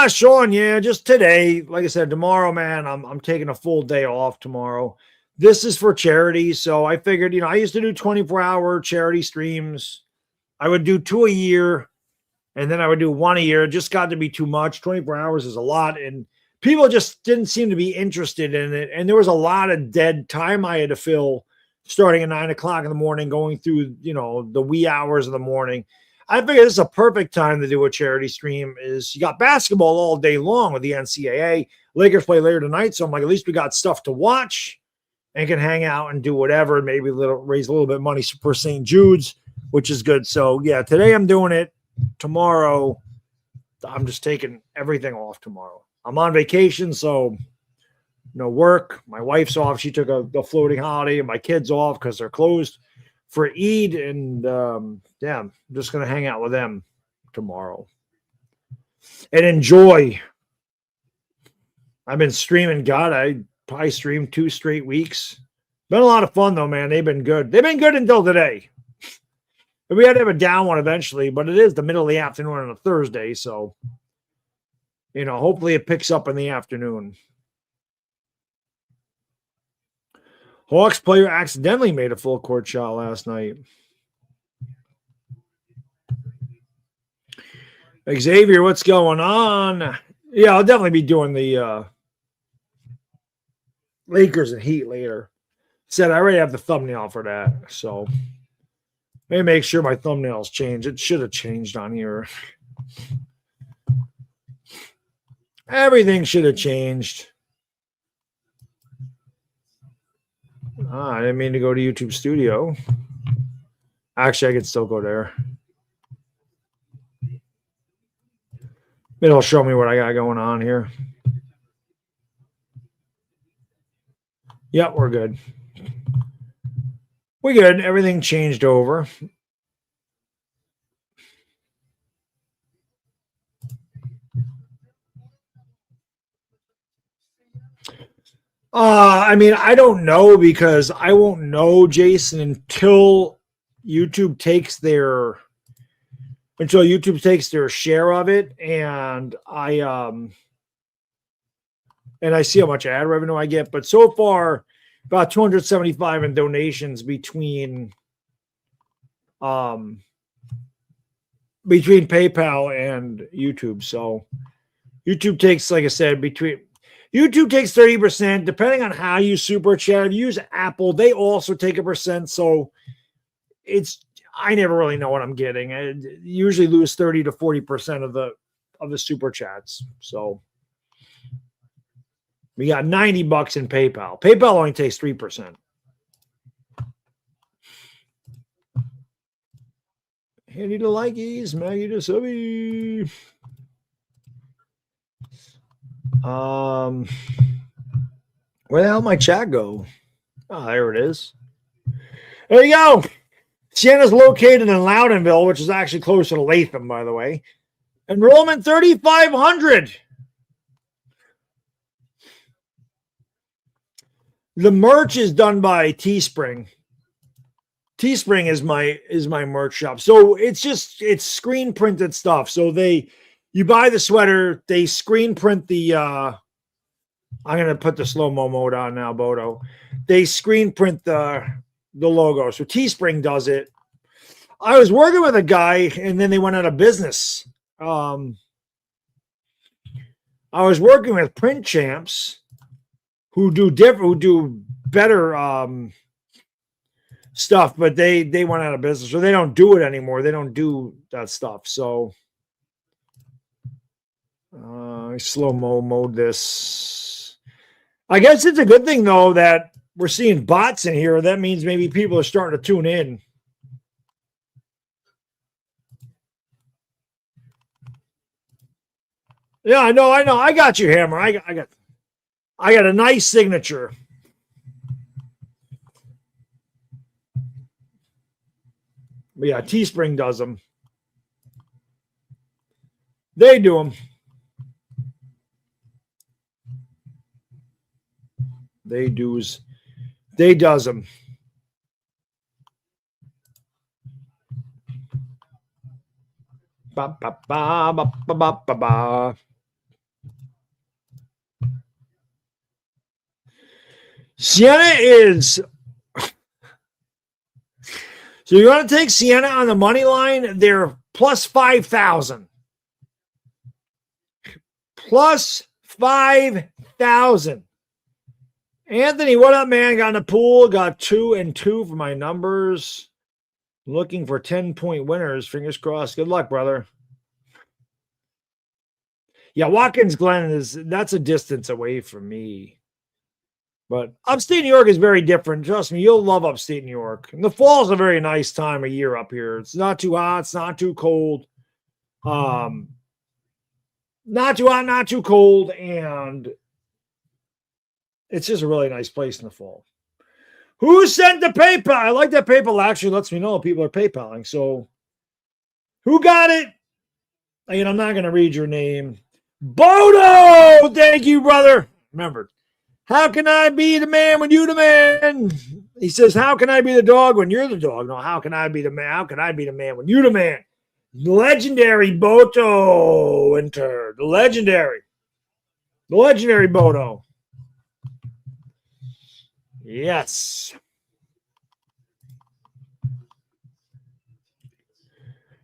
[SPEAKER 1] Sean, yeah, just today. Like I said, tomorrow, man, I'm taking a full day off tomorrow. This is for charity, so I figured, I used to do 24-hour charity streams. I would do 2 a year, and then I would do 1 a year. It just got to be too much. 24 hours is a lot, and people just didn't seem to be interested in it, and there was a lot of dead time I had to fill starting at 9 o'clock in the morning, going through, the wee hours of the morning. I figured this is a perfect time to do a charity stream. Is you got basketball all day long with the NCAA. Lakers play later tonight, so I'm like, at least we got stuff to watch and can hang out and do whatever, and maybe raise a little bit of money for St. Jude's, which is good. So, yeah, today I'm doing it. Tomorrow, I'm just taking everything off tomorrow. I'm on vacation, so no work. My wife's off. She took a floating holiday, and my kids off because they're closed for Eid, and I'm just going to hang out with them tomorrow and enjoy. I've been streaming. God, I probably streamed 2 straight weeks. Been a lot of fun, though, man. They've been good. They've been good until today. We had to have a down one eventually, but it is the middle of the afternoon on a Thursday, so, hopefully it picks up in the afternoon. Hawks player accidentally made a full court shot last night. Xavier, what's going on? Yeah, I'll definitely be doing the Lakers and Heat later. Said I already have the thumbnail for that, so maybe make sure my thumbnails change. It should have changed on here. Everything should have changed. I didn't mean to go to YouTube Studio. Actually, I could still go there. It'll show me what I got going on here. Yep, we're good. We're good. Everything changed over. I don't know, because I won't know, Jason, until YouTube takes their share of it, and I see how much ad revenue I get. But so far, about 275 in donations between PayPal and YouTube. So YouTube takes, like I said, YouTube takes 30%, depending on how you super chat. If you use Apple, they also take 1%. So I never really know what I'm getting. I usually lose 30 to 40% of the super chats. So we got $90 in PayPal. PayPal only takes 3%. Handy to likeys, Maggie to subby. Where the hell did my chat go? Oh, there it is. There you go. Siena's located in Loudonville, which is actually closer to Latham, by the way. Enrollment 3,500. The merch is done by Teespring. Teespring is my merch shop. So it's screen printed stuff. So you buy the sweater, they screen print the I'm gonna put the slow-mo mode on now, Bodo. They screen print the logo. So Teespring does it. I was working with a guy, and then they went out of business. I was working with Print Champs, who do better stuff, but they went out of business, or they don't do it anymore. They don't do that stuff. So I slow-mo mode this. I guess it's a good thing, though, that we're seeing bots in here. That means maybe people are starting to tune in. Yeah, I know. I got you, Hammer. I got a nice signature. But yeah, Teespring does them. They do them. They does them. Ba, ba, ba, ba, ba, ba, ba, ba. Siena is. So you're going to take Siena on the money line. They're plus 5,000. Plus 5,000. Anthony, what up, man? Got in the pool. Got 2 and 2 for my numbers. Looking for 10-point winners. Fingers crossed. Good luck, brother. Yeah, Watkins Glen that's a distance away from me. But upstate New York is very different. Trust me, you'll love upstate New York. And the fall's a very nice time of year up here. It's not too hot. It's not too cold. Not too hot, not too cold. And it's just a really nice place in the fall. Who sent the PayPal? I like that PayPal actually lets me know people are PayPaling. So who got it? Again, I'm not going to read your name. Bodo! Thank you, brother. Remember, how can I be the man when you're the man? He says, how can I be the dog when you're the dog? No, how can I be the man? How can I be the man when you're the man? Legendary Boto entered. The legendary Boto. Yes.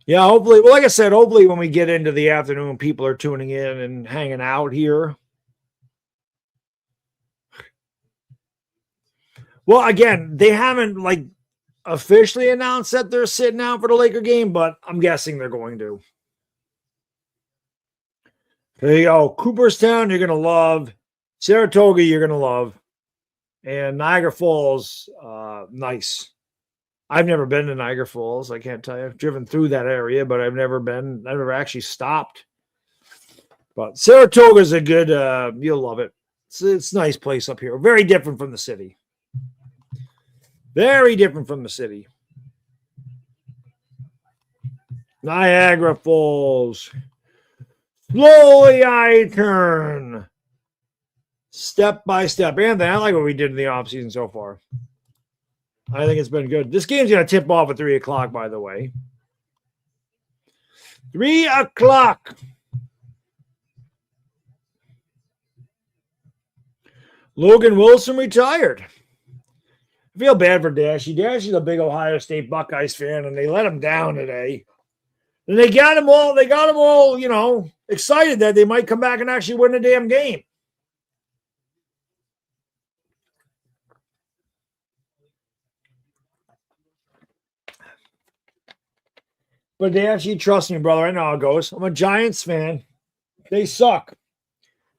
[SPEAKER 1] Yeah, hopefully. Well, like I said, hopefully when we get into the afternoon, people are tuning in and hanging out here. Well, again, they haven't officially announced that they're sitting out for the Laker game, but I'm guessing they're going to. There you go. Cooperstown, you're going to love. Saratoga, you're going to love. And Niagara Falls, nice. I've never been to Niagara Falls. I can't tell you. I've driven through that area, but I've never actually stopped. But Saratoga's a good, you'll love it. It's a nice place up here. Very different from the city. Very different from the city. Niagara Falls. Slowly I turn. Step by step. Anthony, I like what we did in the offseason so far. I think it's been good. This game's going to tip off at 3 o'clock, by the way. 3 o'clock. Logan Wilson retired. I feel bad for Dashy. Dashy's a big Ohio State Buckeyes fan, and they let him down today. And they got him all, excited that they might come back and actually win the damn game. But Dashy, trust me, brother. I know how it goes. I'm a Giants fan. They suck.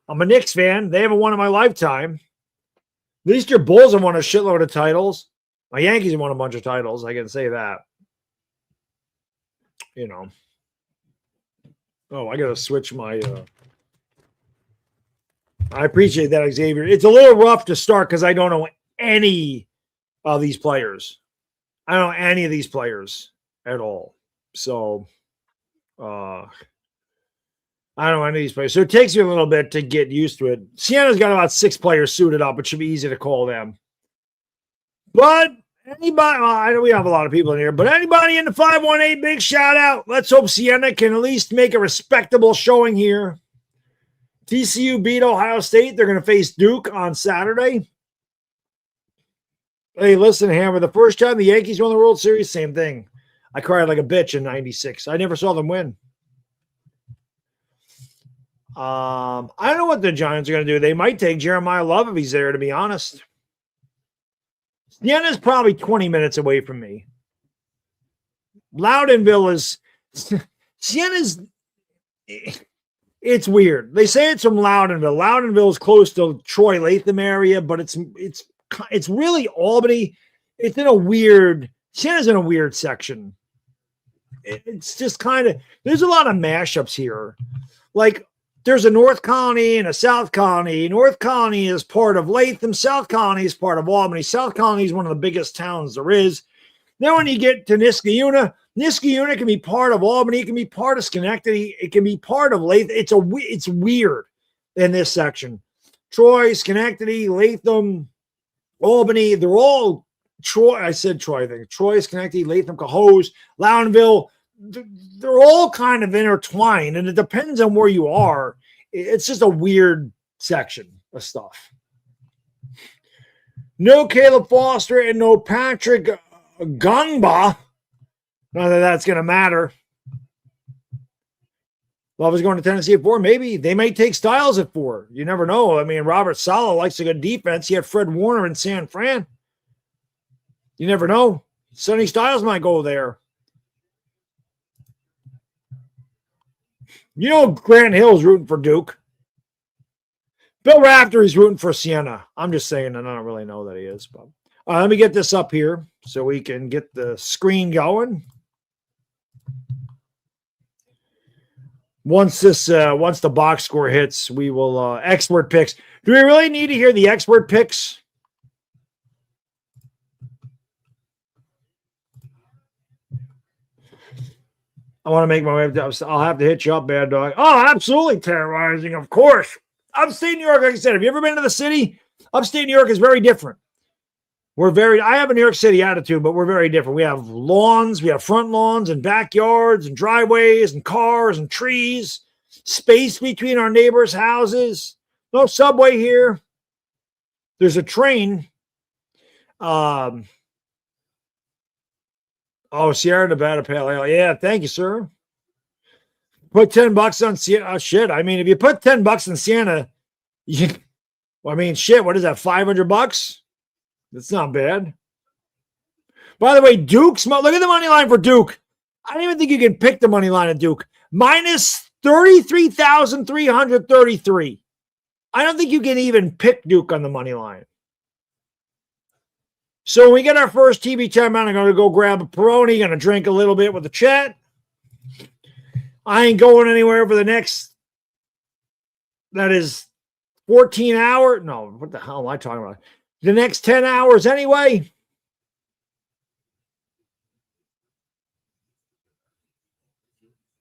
[SPEAKER 1] I'm a Knicks fan. They haven't won in my lifetime. At least your Bulls have won a shitload of titles. My Yankees have won a bunch of titles. I can say that. Oh, I got to switch my... I appreciate that, Xavier. It's a little rough to start because I don't know any of these players. I don't know any of these players at all. So, I don't know any of these players. So it takes you a little bit to get used to it. Siena's got about 6 players suited up. It should be easy to call them. But anybody, I know we have a lot of people in here, but anybody in the 518, big shout out. Let's hope Sienna can at least make a respectable showing here. TCU beat Ohio State. They're going to face Duke on Saturday. Hey, listen, Hammer, the first time the Yankees won the World Series, same thing. I cried like a bitch in 96. I never saw them win. I don't know what the Giants are going to do. They might take Jeremiah Love if he's there, to be honest. Sienna's probably 20 minutes away from me. Loudonville is Siena's. It's weird. They say it's from Loudonville. Loudonville is close to Troy Latham area, but it's really Albany. It's in a weird. Siena's in a weird section. It's just kind of. There's a lot of mashups here. Like there's a North Colony and a South Colony. North Colony is part of Latham. South Colony is part of Albany. South Colony is one of the biggest towns there is. Then when you get to Niskayuna can be part of Albany. It can be part of Schenectady. It can be part of Latham. It's weird in this section. Troy, Schenectady, Latham, Albany. They're all Troy. I said Troy. I think Troy, Schenectady, Latham, Cohoes, Loudonville. They're all kind of intertwined, and it depends on where you are. It's just a weird section of stuff. No Caleb Foster and no Patrick Gungba. Not that that's going to matter. Love is going to Tennessee at 4. Maybe they may take Styles at 4. You never know. I mean, Robert Saleh likes a good defense. He had Fred Warner in San Fran. You never know. Sonny Styles might go there. You know, Grant Hill's rooting for Duke. Bill Raftery's rooting for Siena. I'm just saying, and I don't really know that he is. But let me get this up here so we can get the screen going. Once the box score hits, we will expert picks. Do we really need to hear the expert picks? I want to make my way up. I'll have to hit you up, Bad Dog. Oh, absolutely terrorizing, of course. Upstate New York, like I said, have you ever been to the city? Upstate New York is very different. I have a New York City attitude, but we're very different. We have lawns, we have front lawns and backyards and driveways and cars and trees, space between our neighbors' houses. No subway here. There's a train. Sierra Nevada Pale Ale. Yeah, thank you, sir. Put $10 on Sienna. Oh, shit. I mean, if you put $10 in Sienna, what is that, $500? That's not bad. By the way, Duke's, look at the money line for Duke. I don't even think you can pick the money line of Duke. Minus 33,333. I don't think you can even pick Duke on the money line. So when we get our first TV timeout, I'm going to go grab a Peroni, going to drink a little bit with the chat. I ain't going anywhere for the next, that is 14 hours. No, what the hell am I talking about? The next 10 hours anyway.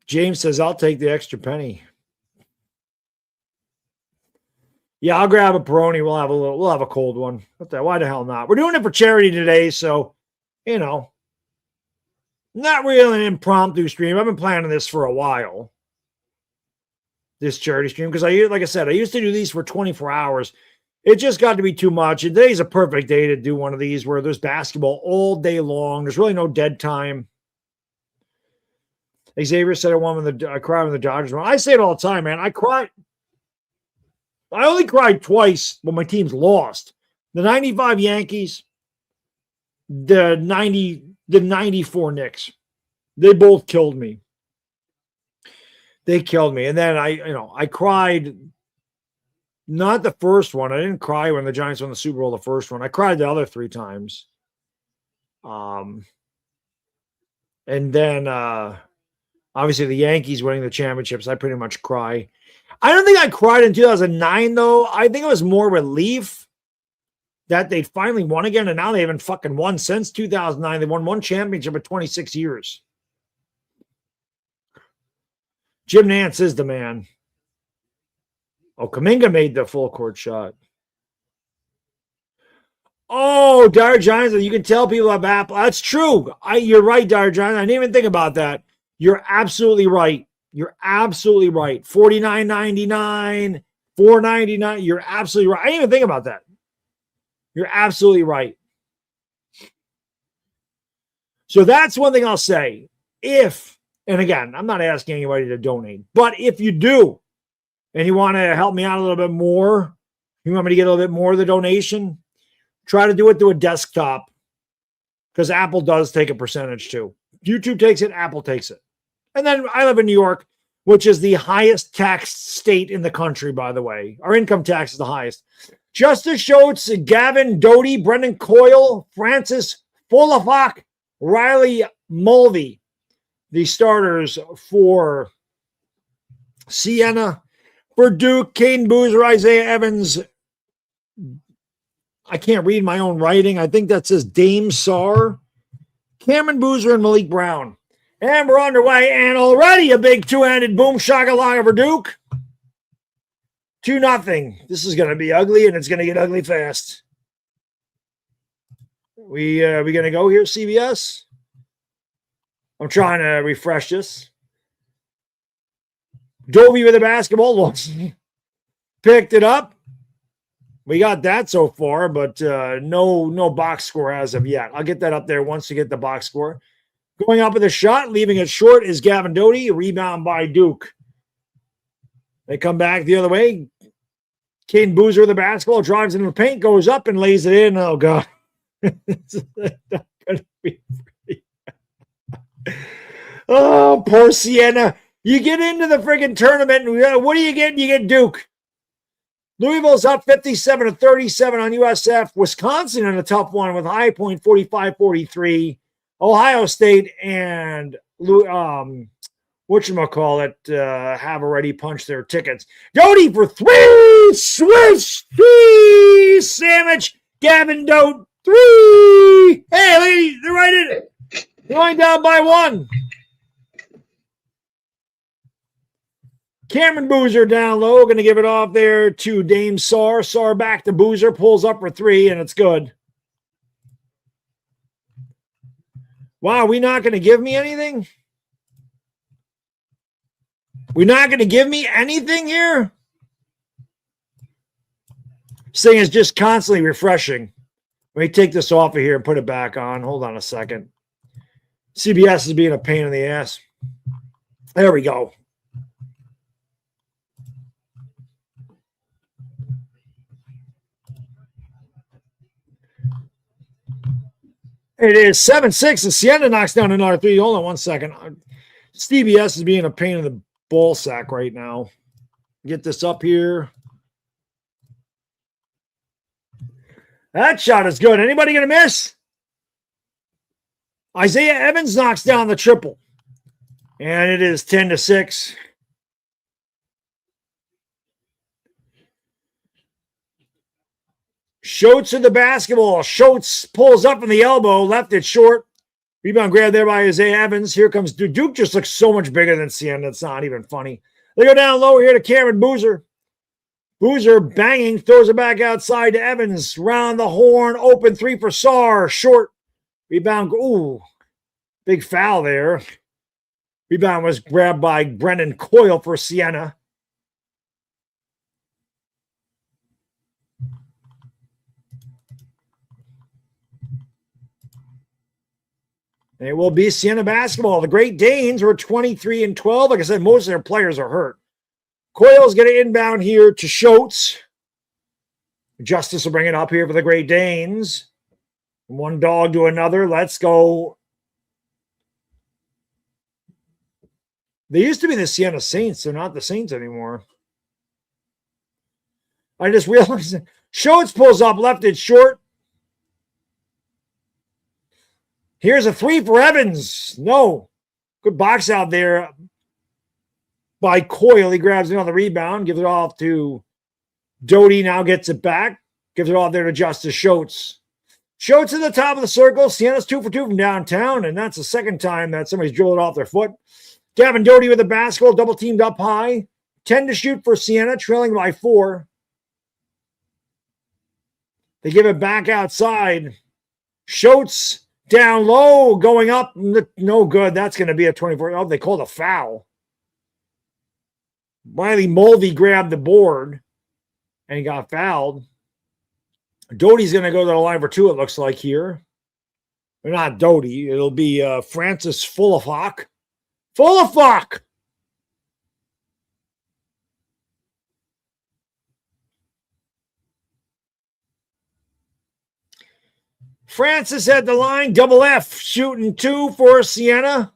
[SPEAKER 1] James says, I'll take the extra penny. Yeah, I'll grab a Peroni. We'll have a cold one. Why the hell not? We're doing it for charity today, so not really an impromptu stream. I've been planning this for a while. This charity stream, because like I said, I used to do these for 24 hours. It just got to be too much. And today's a perfect day to do one of these where there's basketball all day long. There's really no dead time. Xavier said I cried when the Dodgers won. I say it all the time, man. I only cried twice when my teams lost. The 95 Yankees, the 94 Knicks. They both killed me. They killed me. And then I cried, not the first one. I didn't cry when the Giants won the Super Bowl, the first one. I cried the other 3 times. And then obviously the Yankees winning the championships, I pretty much cry. I don't think I cried in 2009, though. I think it was more relief that they finally won again, and now they haven't fucking won since 2009. They won one championship in 26 years. Jim Nantz is the man. Oh, Kuminga made the full court shot. Oh, Dire Giants, you can tell people have Apple. That's true. You're right, Dire Giants. I didn't even think about that. You're absolutely right. You're absolutely right. $49.99, $4.99. You're absolutely right. I didn't even think about that. You're absolutely right. So that's one thing I'll say. If, and again, I'm not asking anybody to donate, but if you do, and you want to help me out a little bit more, you want me to get a little bit more of the donation, try to do it through a desktop, because Apple does take a percentage too. YouTube takes it, Apple takes it. And then I live in New York, which is the highest taxed state in the country, by the way. Our income tax is the highest. Justice Schultz, Gavin Doty, Brendan Coyle, Francis Folafak, Riley Mulvey, the starters for Siena. For Duke, Caden Boozer, Isaiah Evans. I can't read my own writing. I think that says Dame Sar, Cameron Boozer, and Malik Brown. And we're underway, and already a big two-handed boom shakalaka for Duke. 2-0. This is going to be ugly, and it's going to get ugly fast. We going to go here, CBS? I'm trying to refresh this. Dovey with the basketball. Picked it up. We got that so far, but no box score as of yet. I'll get that up there once you get the box score. Going up with a shot, leaving it short is Gavin Doty. A rebound by Duke. They come back the other way. Caden Boozer with the basketball, drives into the paint, goes up and lays it in. Oh, God. It's not gonna be pretty. Oh, poor Sienna. You get into the friggin' tournament, and what do you get? You get Duke. Louisville's up 57-37 on USF. Wisconsin in a tough one with High Point 45-43. Ohio State and whatchamacallit have already punched their tickets. Doty for three. Swish. Three. Sandwich. Gavin Dote. Three. Hey, lady, they're right in it. Going down by one. Cameron Boozer down low. Going to give it off there to Dame Sar. Sar back to Boozer. Pulls up for three, and it's good. Wow, we not going to give me anything? We're not going to give me anything here? This thing is just constantly refreshing. Let me take this off of here and put it back on. Hold on a second. CBS is being a pain in the ass. There we go. It is 7-6, and Sienna knocks down another three. Hold on one second. CBS is being a pain in the ball sack right now. Get this up here. That shot is good. Anybody going to miss? Isaiah Evans knocks down the triple. And it is 10-6. Schultz in the basketball. Schultz pulls up in the elbow, left it short. Rebound grab there by Isaiah Evans. Here comes Duke. Duke just looks so much bigger than Sienna. It's not even funny. They go down low here to Cameron Boozer. Boozer banging, throws it back outside to Evans. Round the horn, open three for Sar. Short. Rebound. Ooh, big foul there. Rebound was grabbed by Brendan Coyle for Sienna. It will be Siena basketball. The Great Danes were 23-12. Like I said, most of their players are hurt. Coyle's going to inbound here to Schultz. Justice will bring it up here for the Great Danes. From one dog to another. Let's go. They used to be the Siena Saints. They're not the Saints anymore. I just realized Schultz pulls up, left it short. Here's a three for Evans. No. Good box out there by Coyle. He grabs another rebound, gives it off to Doty, now gets it back. Gives it off there to Justice Schultz. Schultz at the top of the circle. Siena's 2 for 2 from downtown, and that's the second time that somebody's drilled it off their foot. Gavin Doty with the basketball, double teamed up high. 10 to shoot for Siena, trailing by 4. They give it back outside. Schultz down low, going up. No good. That's going to be a 24. Oh, they called a foul. Riley Mulvey grabbed the board, and he got fouled. Doty's going to go to the line for 2, it looks like here. Or not Doty. It'll be Francis Fullafock. Fullafock! Francis at the line, double F, shooting 2 for Siena.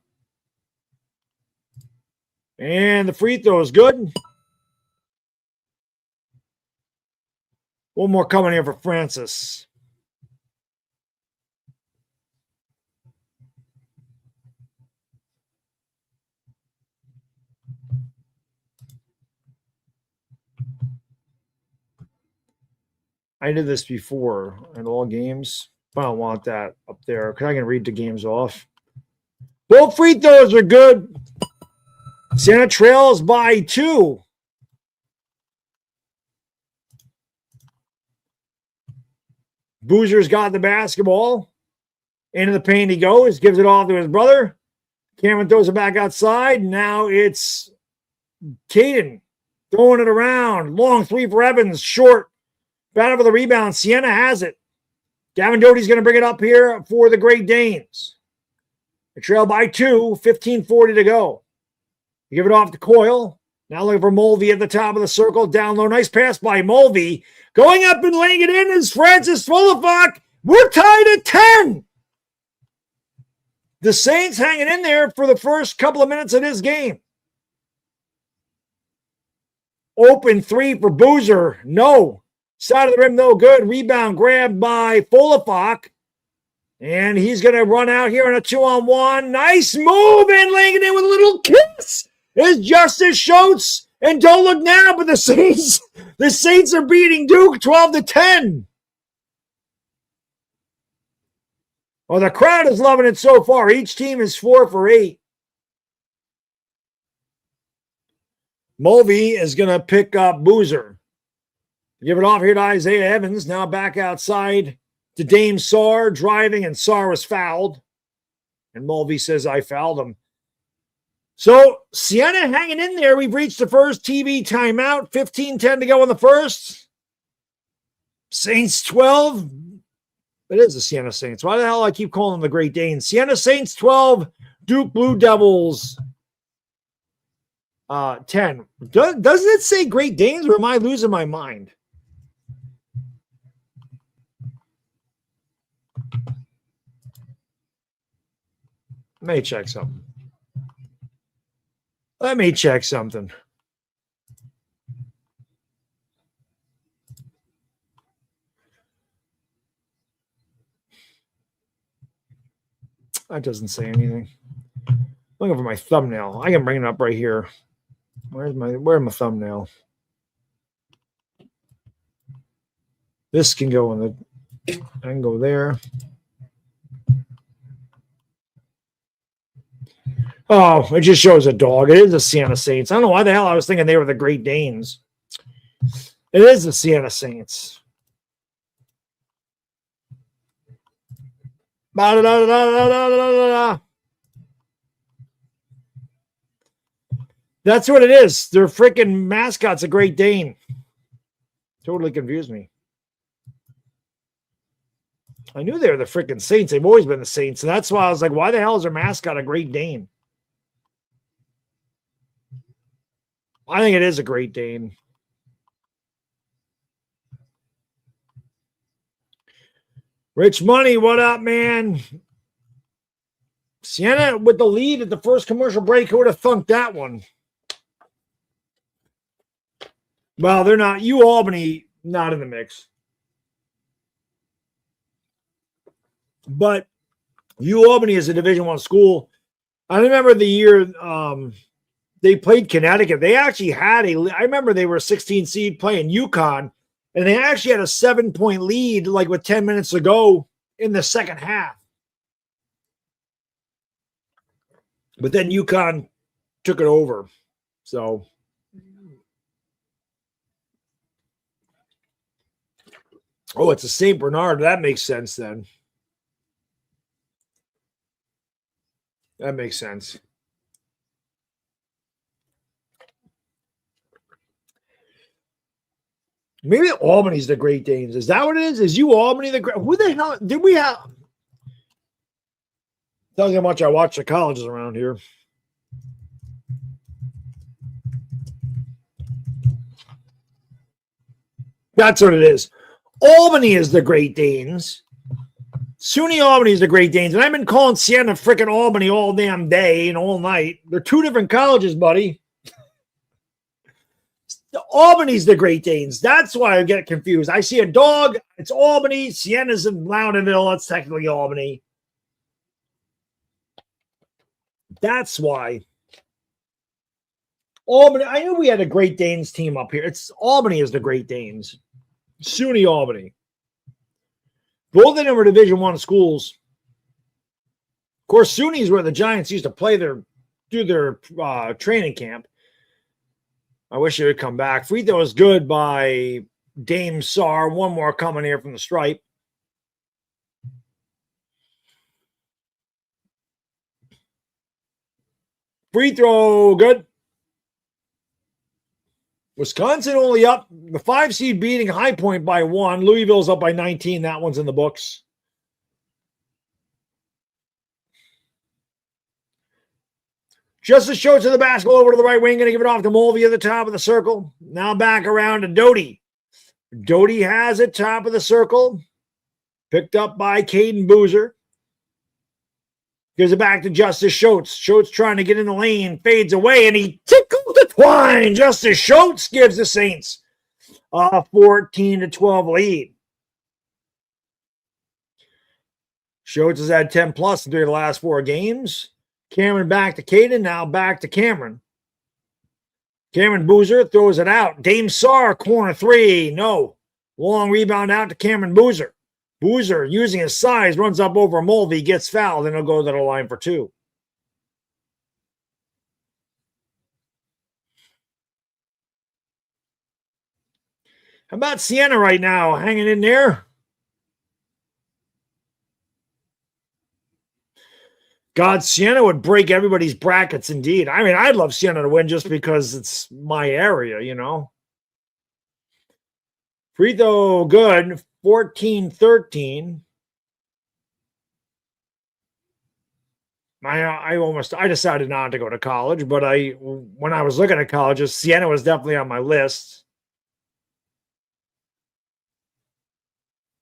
[SPEAKER 1] And the free throw is good. One more coming here for Francis. I did this before in all games. I don't want that up there because I can read the games off. Both free throws are good. Siena trails by 2. Boozer's got the basketball. Into the paint he goes. Gives it off to his brother. Cameron throws it back outside. Now it's Caden throwing it around. Long 3 for Evans. Short. Battle for the rebound. Siena has it. Gavin Doty's going to bring it up here for the Great Danes. They trail by 2. 15:40 to go. You give it off to Coyle. Now looking for Mulvey at the top of the circle. Down low. Nice pass by Mulvey. Going up and laying it in is Francis Fullafock. We're tied at 10. The Saints hanging in there for the first couple of minutes of this game. Open 3 for Boozer. No. Side of the rim, no good. Rebound grabbed by Fullafock. And he's going to run out here on a 2-on-1. Nice move, and laying it in with a little kiss is Justice Schultz. And don't look now, but the Saints are beating Duke 12-10. Well, the crowd is loving it so far. Each team is 4 for 8. Mulvey is going to pick up Boozer. Give it off here to Isaiah Evans. Now back outside to Dame Sarr, driving, and Sarr was fouled. And Mulvey says, I fouled him. So Siena hanging in there. We've reached the first TV timeout. 15-10 to go in the first. Saints 12. It is the Siena Saints. Why the hell do I keep calling them the Great Danes? Siena Saints 12, Duke Blue Devils 10. Doesn't it say Great Danes, or am I losing my mind? Let me check something. That doesn't say anything. Looking for my thumbnail. I can bring it up right here. Where's my thumbnail? This can go in the. I can go there. Oh, it just shows a dog. It is the Siena Saints. I don't know why the hell I was thinking they were the Great Danes. It is the Siena Saints. That's what it is. Their freaking mascot's a Great Dane. Totally confused me. I knew they were the freaking Saints. They've always been the Saints. And that's why I was like, why the hell is their mascot a Great Dane? I think it is a Great Dane. Rich Money, what up, man? Siena with the lead at the first commercial break. Who would have thunk that one? Well, they're not. Albany, not in the mix. But Albany is a Division I school. I remember the year they played Connecticut. They actually had I remember they were a 16 seed playing UConn, and they actually had a 7-point lead, like with 10 minutes to go in the second half. But then UConn took it over. So it's a St. Bernard. That makes sense then. That makes sense. Maybe Albany's the Great Danes. Is that what it is? Is Albany the Great? Who the hell did we have? Tells you how much I watch the colleges around here. That's what it is. Albany is the Great Danes. SUNY Albany is the Great Danes. And I've been calling Siena freaking Albany all damn day and all night. They're two different colleges, buddy. Albany's the Great Danes. That's why I get confused. I see a dog. It's Albany. Siena's in Loudonville. That's technically Albany. That's why. Albany. I knew we had a Great Danes team up here. It's Albany is the Great Danes. SUNY Albany. Both of them were Division I schools. Of course, SUNY's where the Giants used to play do their training camp. I wish it would come back. Free throw is good by Dame Sar. One more coming here from the stripe. Free throw, good. Wisconsin only up. The 5 seed beating High Point by 1. Louisville's up by 19. That one's in the books. Justice Schultz to the basketball over to the right wing. Going to give it off to Mulvey at the top of the circle. Now back around to Doty. Doty has it, top of the circle. Picked up by Caden Boozer. Gives it back to Justice Schultz. Schultz trying to get in the lane. Fades away, and he tickled the twine. Justice Schultz gives the Saints a 14-12 lead. Schultz has had 10 plus in 3 of the last 4 games. Cameron back to Caden, now back to Cameron. Cameron Boozer throws it out. Dame Sar, corner 3. No. Long rebound out to Cameron Boozer. Boozer, using his size, runs up over Mulvey, gets fouled, and he'll go to the line for 2. How about Siena right now, hanging in there? God, Siena would break everybody's brackets indeed. I mean, I'd love Siena to win just because it's my area, you know. Free throw, good. 14-13. I decided not to go to college, but when I was looking at colleges, Siena was definitely on my list.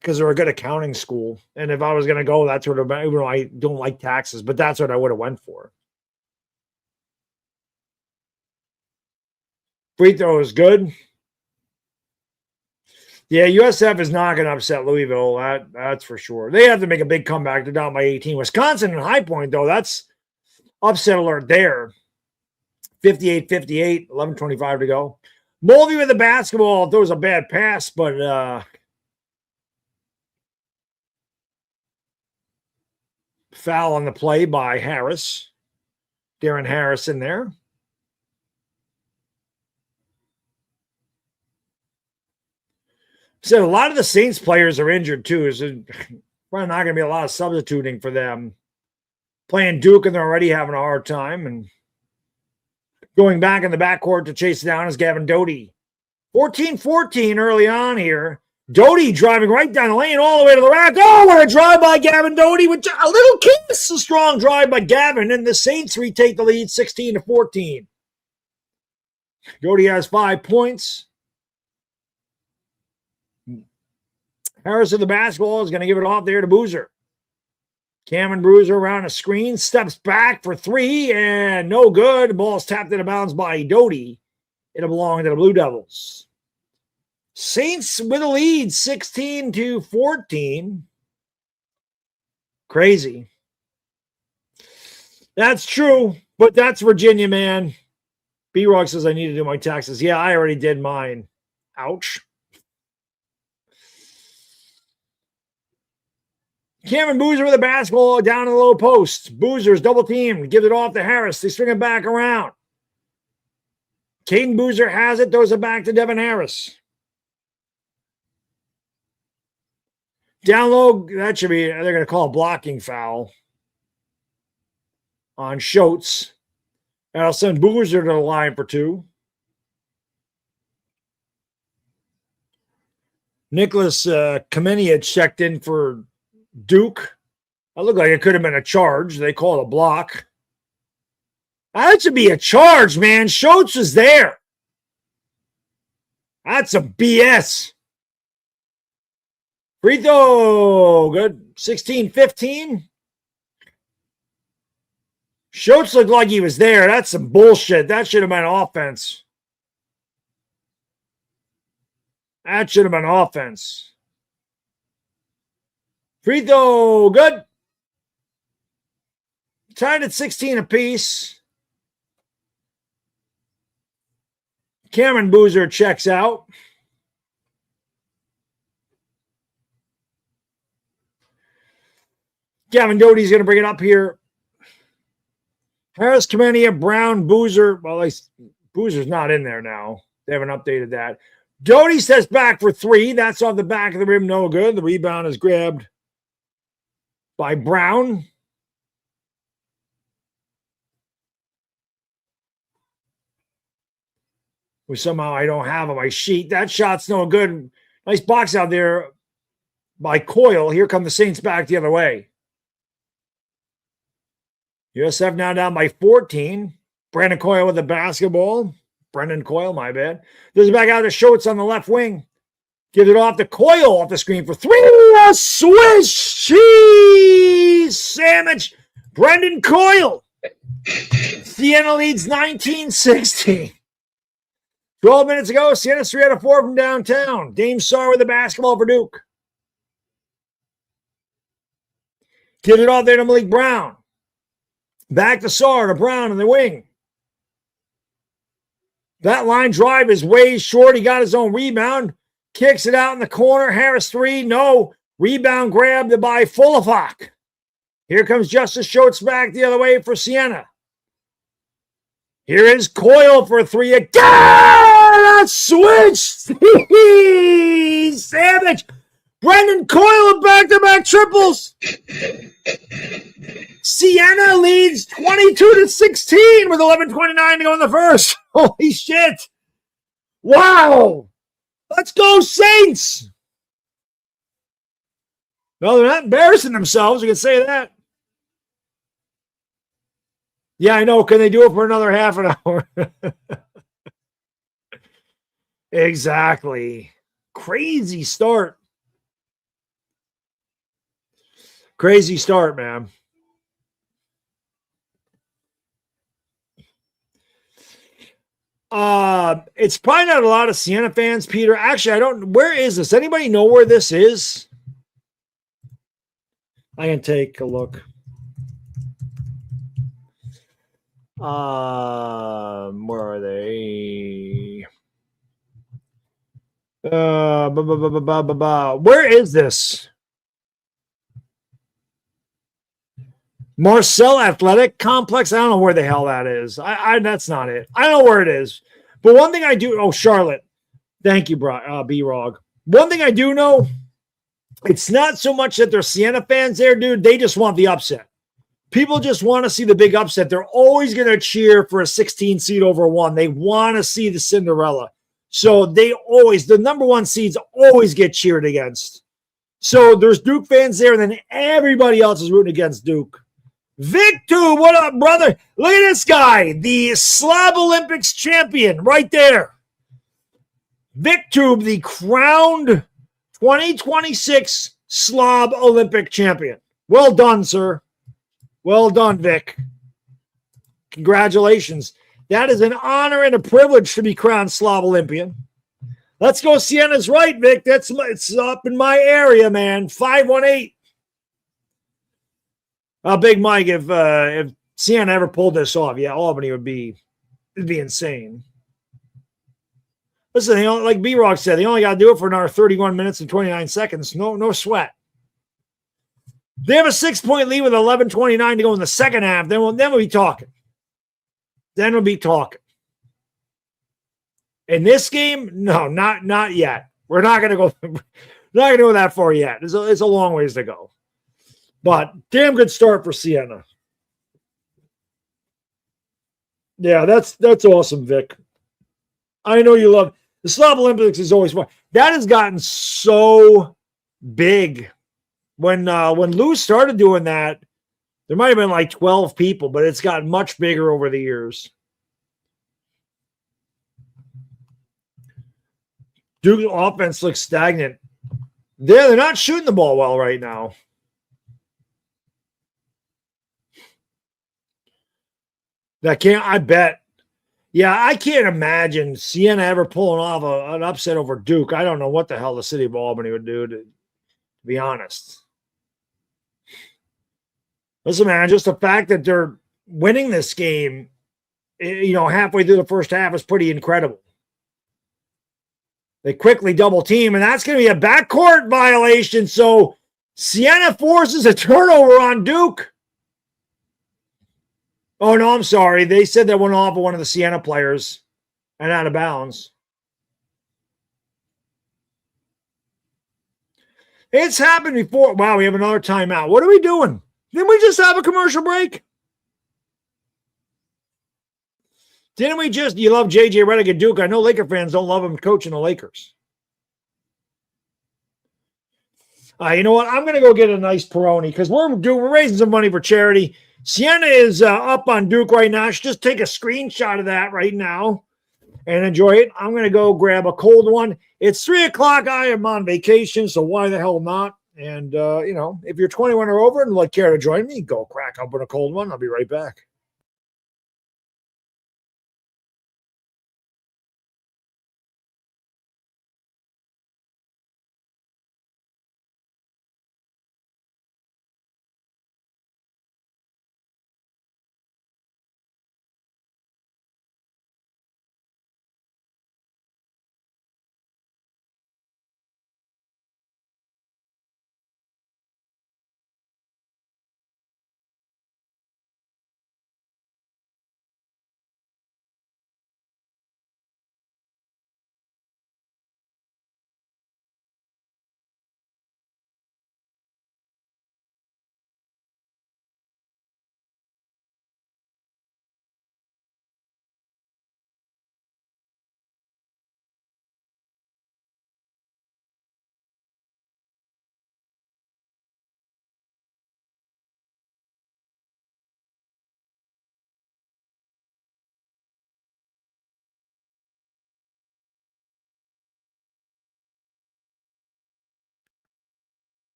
[SPEAKER 1] Because they're a good accounting school. And if I was going to go, that's what even though I don't like taxes, but that's what I would have went for. Free throw is good. Yeah, USF is not going to upset Louisville. That's for sure. They have to make a big comeback. They're down by 18. Wisconsin and High Point, though, that's upset alert there. 58-58, 11:25 to go. Mulvey with the basketball throws a bad pass, but foul on the play by Harris. Darren Harris in there. So a lot of the Saints players are injured too. So probably not going to be a lot of substituting for them. Playing Duke, and they're already having a hard time. And going back in the backcourt to chase it down is Gavin Doty. 14-14 early on here. Doty driving right down the lane all the way to the rack. Oh, what a drive by Gavin Doty with a little kiss. A strong drive by Gavin, and the Saints retake the lead 16-14. Doty has 5 points. Harris of the basketball is going to give it off there to Boozer. Cameron Boozer around a screen, steps back for 3, and no good. The ball's tapped out of bounds by Doty. It'll belong to the Blue Devils. Saints with a lead, 16-14. Crazy. That's true, but that's Virginia, man. B-Rock says I need to do my taxes. Yeah, I already did mine. Ouch. Cameron Boozer with the basketball down in the low post. Boozer's double team. Gives it off to Harris. They swing it back around. Caden Boozer has it. Throws it back to Devin Harris. Down low. That should be, they're going to call a blocking foul on Schultz. And I'll send Boozer to the line for 2. Nicholas Kamenia checked in for Duke. That looked like it could have been a charge. They call it a block. That should be a charge, man. Schultz was there. That's a BS. Free throw. Good. 16-15. Schultz looked like he was there. That's some bullshit. That should have been offense. That should have been offense. Free throw. Good. Tied at 16 apiece. Cameron Boozer checks out. Gavin Doty's going to bring it up here. Harris, Kamenia, Brown, Boozer. Well, Boozer's not in there now. They haven't updated that. Doty steps back for three. That's off the back of the rim. No good. The rebound is grabbed by Brown. Somehow I don't have on my sheet. That shot's no good. Nice box out there by Coyle. Here come the Saints back the other way. USF now down by 14. Brandon Coyle with the basketball. Brendan Coyle, my bad. There's back out to Schultz on the left wing. Gives it off to Coyle off the screen for three. A swish cheese sandwich. Brendan Coyle. Siena leads 19-16. 12 minutes ago, Siena 3 out of 4 from downtown. Dame Sarr with the basketball for Duke. Gives it off there to Malik Brown. Back to Sarr to Brown in the wing. That line drive is way short. He got his own rebound. Kicks it out in the corner. Harris 3. No. Rebound grabbed by Fulafak. Here comes Justice Schultz back the other way for Siena. Here is Coyle for 3 again. A switch. Savage. Brendan Coyle with back-to-back triples. Siena leads 22-16 with 11:29 to go in the first. Holy shit. Wow. Let's go, Saints. Well, they're not embarrassing themselves. You can say that. Yeah, I know. Can they do it for another half an hour? Exactly. Crazy start. Crazy start, man. It's probably not a lot of Siena fans, Peter. Actually, I don't. Where is this? Anybody know where this is? I can take a look. Where are they? Where is this? Marcel Athletic Complex. I don't know where the hell that is. That's not it. I don't know where it is. But one thing I do. Oh, Charlotte. Thank you, B-Rog. One thing I do know. It's not so much that they're Siena fans there, dude. They just want the upset. People just want to see the big upset. They're always going to cheer for a 16 seed over 1. They want to see the Cinderella. So the number 1 seeds always get cheered against. So there's Duke fans there, and then everybody else is rooting against Duke. Victor, what up, brother? Look at this guy, the Slav Olympics champion right there. Victor, the crowned 2026 Slav Olympic champion. Well done, sir. Well done, Vic. Congratulations. That is an honor and a privilege to be crowned Slav Olympian. Let's go. Siena's right, Vic. It's up in my area, man. 518. Big Mike, if Siena ever pulled this off, yeah, Albany it'd be insane. Listen, like B-Rock said, they only got to do it for another 31 minutes and 29 seconds. No sweat. They have a 6-point lead with 11:29 to go in the second half. Then we'll be talking. In this game, no, not yet. We're not going to go. We're not going to go that far yet. It's a long ways to go. But damn good start for Siena. Yeah, that's awesome, Vic. I know you love the Slav Olympics is always fun. That has gotten so big When Lou started doing that, there might have been like 12 people, but it's gotten much bigger over the years. Duke's offense looks stagnant. They're not shooting the ball well right now. I bet. Yeah, I can't imagine Siena ever pulling off an upset over Duke. I don't know what the hell the city of Albany would do, to be honest. Listen, man, just the fact that they're winning this game, halfway through the first half is pretty incredible. They quickly double team, and that's going to be a backcourt violation. So Siena forces a turnover on Duke. Oh, no, I'm sorry. They said that went off of one of the Siena players and out of bounds. It's happened before. Wow, we have another timeout. What are we doing? Didn't we just have a commercial break? Didn't we just, you love J.J. Redick at Duke. I know Laker fans don't love him coaching the Lakers. You know what? I'm going to go get a nice Peroni because we're raising some money for charity. Siena is up on Duke right now. I should just take a screenshot of that right now and enjoy it. I'm going to go grab a cold one. It's 3 o'clock. I am on vacation, so why the hell not? And, if you're 21 or over and would care to join me, go crack open a cold one. I'll be right back.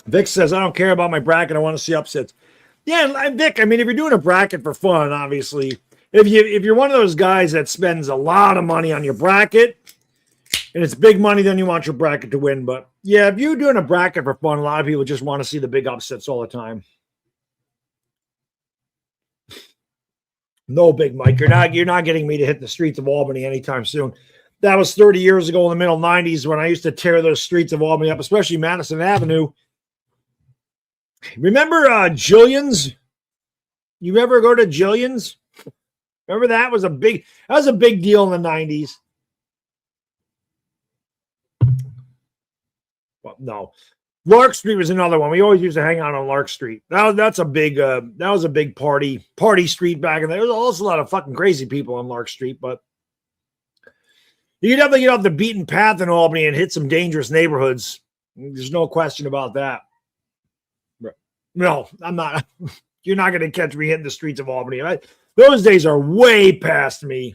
[SPEAKER 1] Vic says, I don't care about my bracket. I want to see upsets. Yeah, Vic, I mean, if you're doing a bracket for fun, obviously, if you're one of those guys that spends a lot of money on your bracket and it's big money, then you want your bracket to win. But yeah, if you're doing a bracket for fun, a lot of people just want to see the big upsets all the time. No, Big Mike, you're not getting me to hit the streets of Albany anytime soon. That was 30 years ago in the middle 90s when I used to tear those streets of Albany up, especially Madison Avenue. Remember Jillian's? You ever go to Jillian's? Remember that was a big deal in the 90s. Well, no. Lark Street was another one. We always used to hang out on Lark Street. That was a big party street back in there. There was also a lot of fucking crazy people on Lark Street, but you could definitely get off the beaten path in Albany and hit some dangerous neighborhoods. There's no question about that. No, I'm not. You're not going to catch me hitting the streets of Albany. Those days are way past me.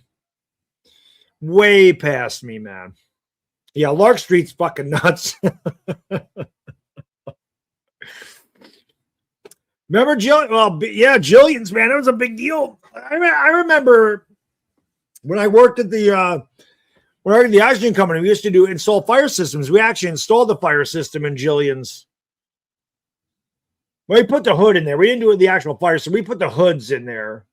[SPEAKER 1] Way past me, man. Yeah, Lark Street's fucking nuts. Remember Jillian? Well, yeah, Jillian's, man. It was a big deal. I remember when I worked at the oxygen company, we used to install fire systems. We actually installed the fire system in Jillian's. We put the hood in there. We didn't do it the actual fire, so we put the hoods in there.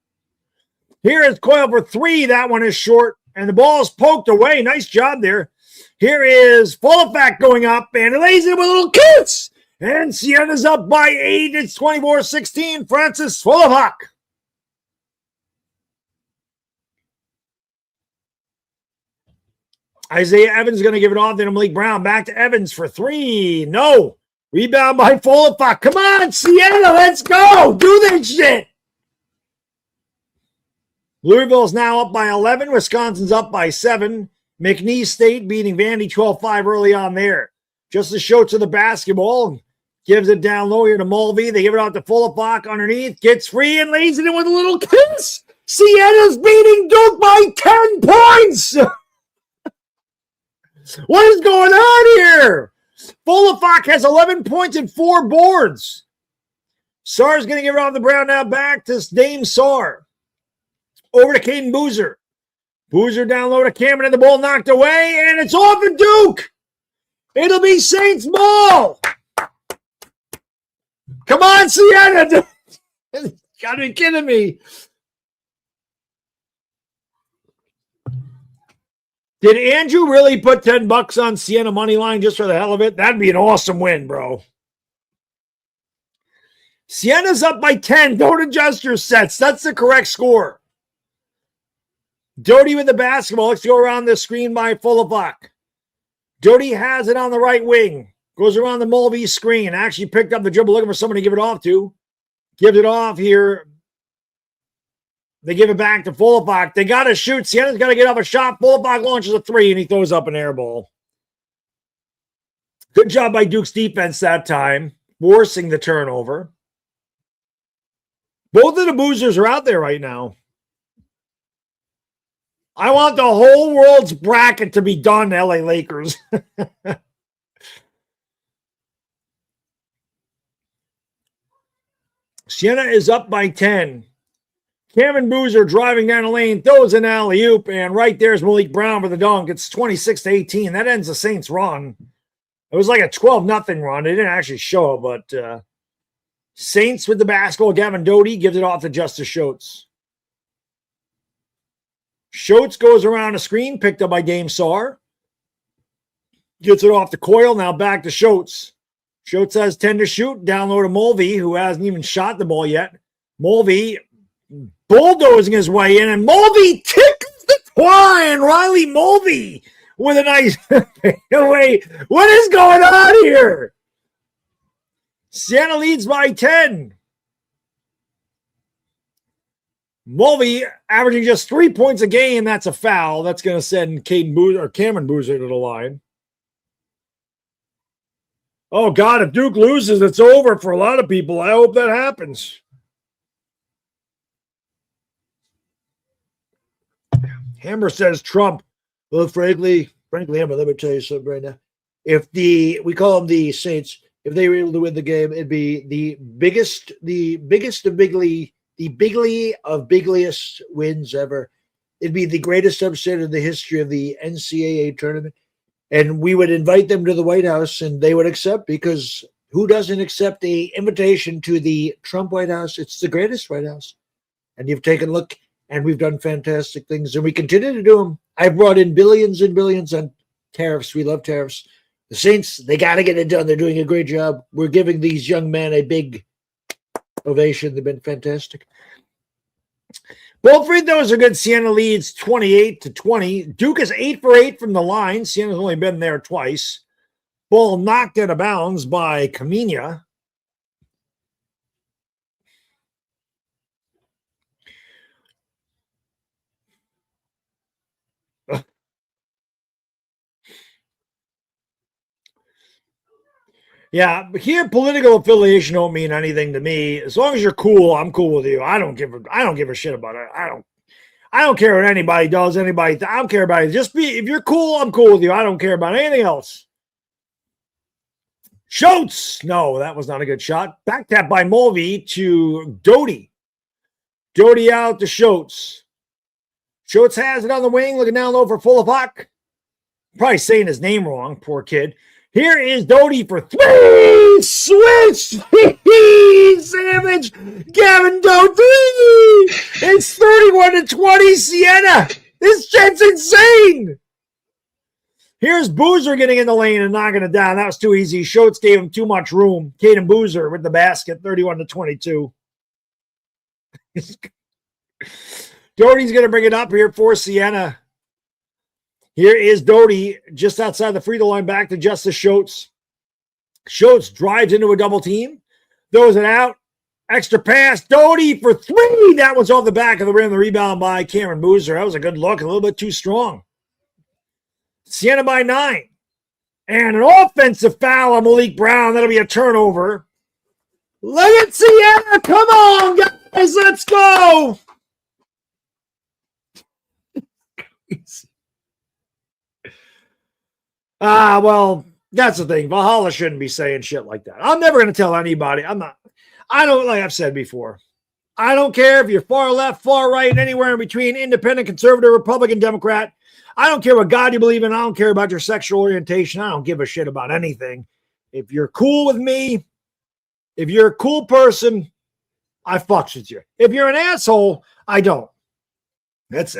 [SPEAKER 1] Here is coil for 3. That one is short, and the ball is poked away. Nice job there. Here is full effect going up, and it lays it with a little kiss. And Siena's up by 8. It's 24-16. Francis full of huck. Isaiah Evans is going to give it off to Malik Brown. Back to Evans for 3. No. Rebound by Folafak. Come on, Sienna, let's go. Do this shit. Louisville's now up by 11. Wisconsin's up by 7. McNeese State beating Vandy 12-5 early on there. Justice Schultz of the basketball. Gives it down low here to Mulvey. They give it out to Fullerfock underneath. Gets free and lays it in with a little kiss. Siena's beating Duke by 10 points. What is going on here? Fullerfock has 11 points and 4 boards. Sarr's going to give it off the Brown now back to Dame Sarr. Over to Caden Boozer. Boozer down low to Cameron and the ball knocked away, and it's off at Duke. It'll be Saints ball. Come on, Sienna. Gotta be kidding me. Did Andrew really put $10 on Sienna money line just for the hell of it? That'd be an awesome win, bro. Sienna's up by 10. Don't adjust your sets. That's the correct score. Doty with the basketball. Let's go around the screen by Fullerfock. Doty has it on the right wing. Goes around the Mulvey screen. Actually picked up the dribble, looking for someone to give it off to. Gives it off here. They give it back to Fullerfock. They got to shoot. Sienna's got to get off a shot. Fullerfock launches a 3, and he throws up an air ball. Good job by Duke's defense that time, forcing the turnover. Both of the boozers are out there right now. I want the whole world's bracket to be done, LA Lakers. Sienna is up by 10. Cameron Boozer driving down the lane, throws an alley-oop, and right there's Malik Brown for the dunk. It's 26-18. That ends the Saints' run. It was like a 12-0 run. It didn't actually show, but Saints with the basketball. Gavin Doty gives it off to Justice Schultz. Schultz goes around the screen, picked up by Dame Sarr. Gets it off to Coyle, now back to Schultz. Schultz has 10 to shoot. Down low to Mulvey, who hasn't even shot the ball yet. Mulvey bulldozing his way in, and Mulvey tickles the twine. Riley Mulvey with a nice fadeaway. What is going on here? Sienna leads by 10. Mulvey averaging just 3 points a game. That's a foul. That's going to send Cameron Boozer to the line. Oh, God, if Duke loses, it's over for a lot of people. I hope that happens. Hammer says Trump. Well, frankly, Hammer, let me tell you something right now. If we call them the Saints, if they were able to win the game, it'd be the biggest of bigliest wins ever. It'd be the greatest upset in the history of the NCAA tournament. And we would invite them to the White House, and they would accept, because who doesn't accept the invitation to the Trump White House? It's the greatest White House. And you've taken a look, and we've done fantastic things, and we continue to do them. I brought in billions and billions on tariffs. We love tariffs. The Saints, they got to get it done. They're doing a great job. We're giving these young men a big ovation. They've been fantastic. Both free throws are good. Sienna leads 28-20. Duke is 8 for 8 from the line. Siena's only been there twice. Ball knocked out of bounds by Kamina. Yeah, but here political affiliation don't mean anything to me. As long as you're cool, I'm cool with you. I don't give a shit about it. I don't care what anybody does, I don't care about it. If you're cool, I'm cool with you. I don't care about anything else. Schultz. No, that was not a good shot. Back tap by Mulvey to Doty. Doty out to Schultz. Schultz has it on the wing, looking down low for Fullerfock. Probably saying his name wrong, poor kid. Here is Doty for 3. Switch. Savage. Gavin Doty. It's 31-20 Sienna. This shit's insane. Here's Boozer getting in the lane and knocking it down. That was too easy. Schultz gave him too much room. Caden Boozer with the basket, 31-22. Doty's going to bring it up here for Sienna. Here is Doty just outside the free throw line, back to Justice Schultz. Schultz drives into a double team, throws it out. Extra pass, Doty for 3. That was off the back of the rim. The rebound by Cameron Boozer. That was a good look, a little bit too strong. Sienna by 9. And an offensive foul on Malik Brown. That'll be a turnover. Look at Sienna. Come on, guys. Let's go. Well, that's the thing. Valhalla shouldn't be saying shit like that. I'm never going to tell anybody. I don't, like I've said before, I don't care if you're far left, far right, anywhere in between, independent, conservative, Republican, Democrat. I don't care what God you believe in. I don't care about your sexual orientation. I don't give a shit about anything. If you're cool with me, if you're a cool person, I fucks with you. If you're an asshole, I don't. That's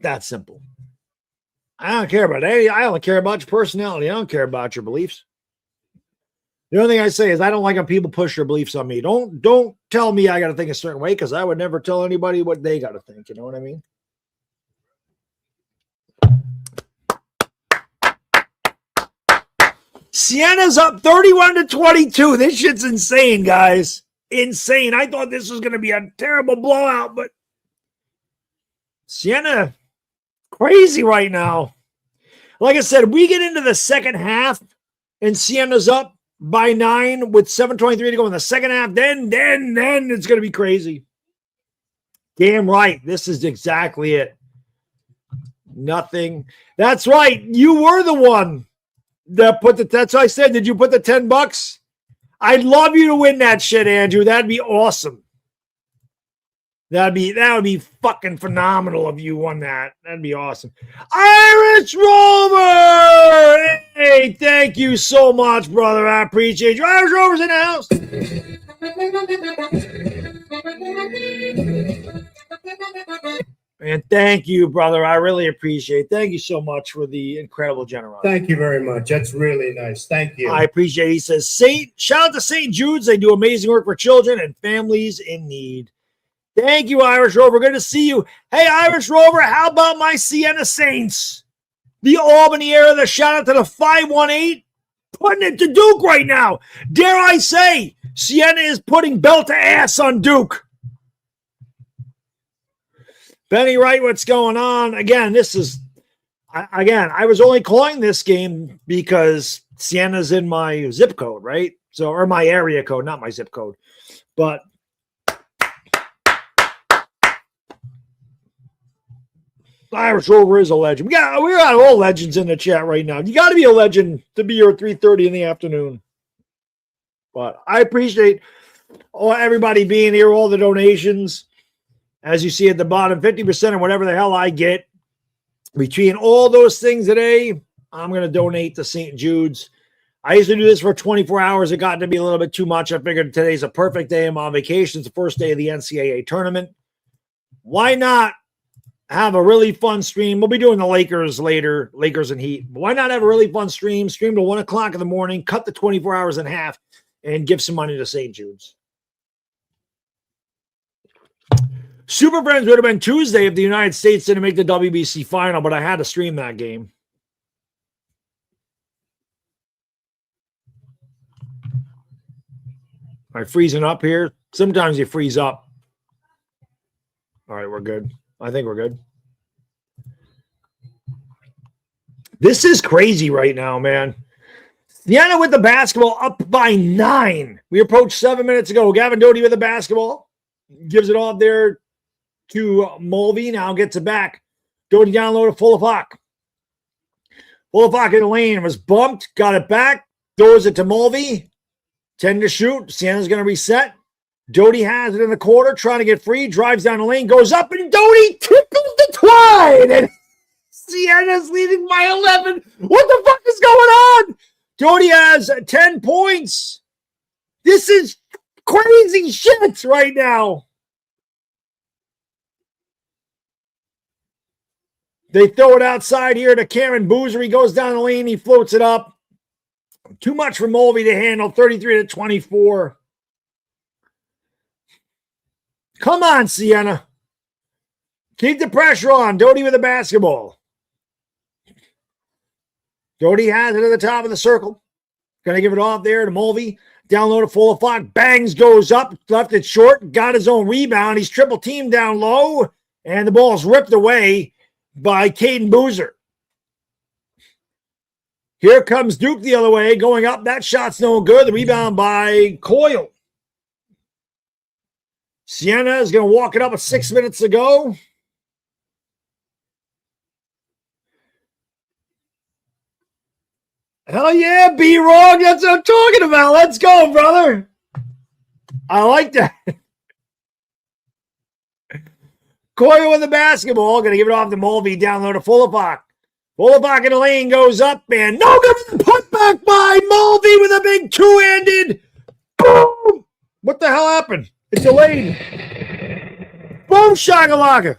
[SPEAKER 1] that simple. I don't care about any. I only care about your personality. I don't care about your beliefs. The only thing I say is I don't like when people push their beliefs on me. Don't tell me I got to think a certain way, because I would never tell anybody what they got to think. You know what I mean? Sienna's up 31-22. This shit's insane, guys. Insane. I thought this was going to be a terrible blowout, but Sienna, crazy right now. Like I said, we get into the second half and Sienna's up by 9 with 7:23 to go in the second half. Then it's going to be crazy. Damn right. This is exactly it. Nothing. That's right. You were the one that put the, that's what I said. Did you put the $10? I'd love you to win that shit, Andrew. That'd be awesome. That would be fucking phenomenal if you won that. That'd be awesome. Irish Rover! Hey, thank you so much, brother. I appreciate you. Irish Rover's in the house. And thank you, brother. I really appreciate it. Thank you so much for the incredible generosity.
[SPEAKER 2] Thank you very much. That's really nice. Thank you.
[SPEAKER 1] I appreciate it. He says, shout out to St. Jude's. They do amazing work for children and families in need. Thank you, Irish Rover. Good to see you. Hey, Irish Rover, how about my Siena Saints? The Albany area, the shout out to the 518, putting it to Duke right now. Dare I say, Siena is putting belt to ass on Duke. Benny Wright, what's going on? Again, I was only calling this game because Siena's in my zip code, right? So, or my area code, not my zip code. But Irish Rover is a legend. We got all legends in the chat right now. You got to be a legend to be here at 3:30 in the afternoon. But I appreciate everybody being here, all the donations. As you see at the bottom, 50% of whatever the hell I get. Between all those things today, I'm going to donate to St. Jude's. I used to do this for 24 hours. It got to be a little bit too much. I figured today's a perfect day. I'm on vacation. It's the first day of the NCAA tournament. Why not have a really fun stream? We'll be doing the Lakers later, Lakers and Heat. But why not have a really fun stream to 1 o'clock in the morning, cut the 24 hours in half, and give some money to St. Jude's. Super Friends would have been Tuesday if the United States didn't make the WBC final, but I had to stream that game. Am I freezing up here? Sometimes you freeze up. All right, we're good. I think we're good. This is crazy right now, man. Sienna with the basketball up by 9. We approached 7 minutes ago. Gavin Doty with the basketball. Gives it off there to Mulvey. Now gets it back. Doty down low to Fulafok. Fulafok in the lane. Was bumped. Got it back. Throws it to Mulvey. 10 to shoot. Sienna's going to reset. Doty has it in the quarter. Trying to get free. Drives down the lane. Goes up. And Doty tickles the twine. And Sienna's leading by 11. What the fuck is going on? Doty has 10 points. This is crazy shit right now. They throw it outside here to Cameron Boozer. He goes down the lane. He floats it up. Too much for Mulvey to handle. 33-24. Come on, Sienna. Keep the pressure on. Doty with the basketball. Doty has it at the top of the circle. Going to give it off there to Mulvey. Down low to Fulafok. Bangs, goes up. Left it short. Got his own rebound. He's triple teamed down low. And the ball's ripped away by Caden Boozer. Here comes Duke the other way, going up. That shot's no good. The rebound by Coyle. Sienna is going to walk it up with 6 minutes to go. Hell yeah, B-Rog. That's what I'm talking about. Let's go, brother. I like that. Coyle with the basketball. Going to give it off to Mulvey. Down low to Fullerpock. Fullerpock in the lane goes up, and no good. Put back by Mulvey with a big two-handed. Boom. What the hell happened? It's delayed. Boom, shakalaka.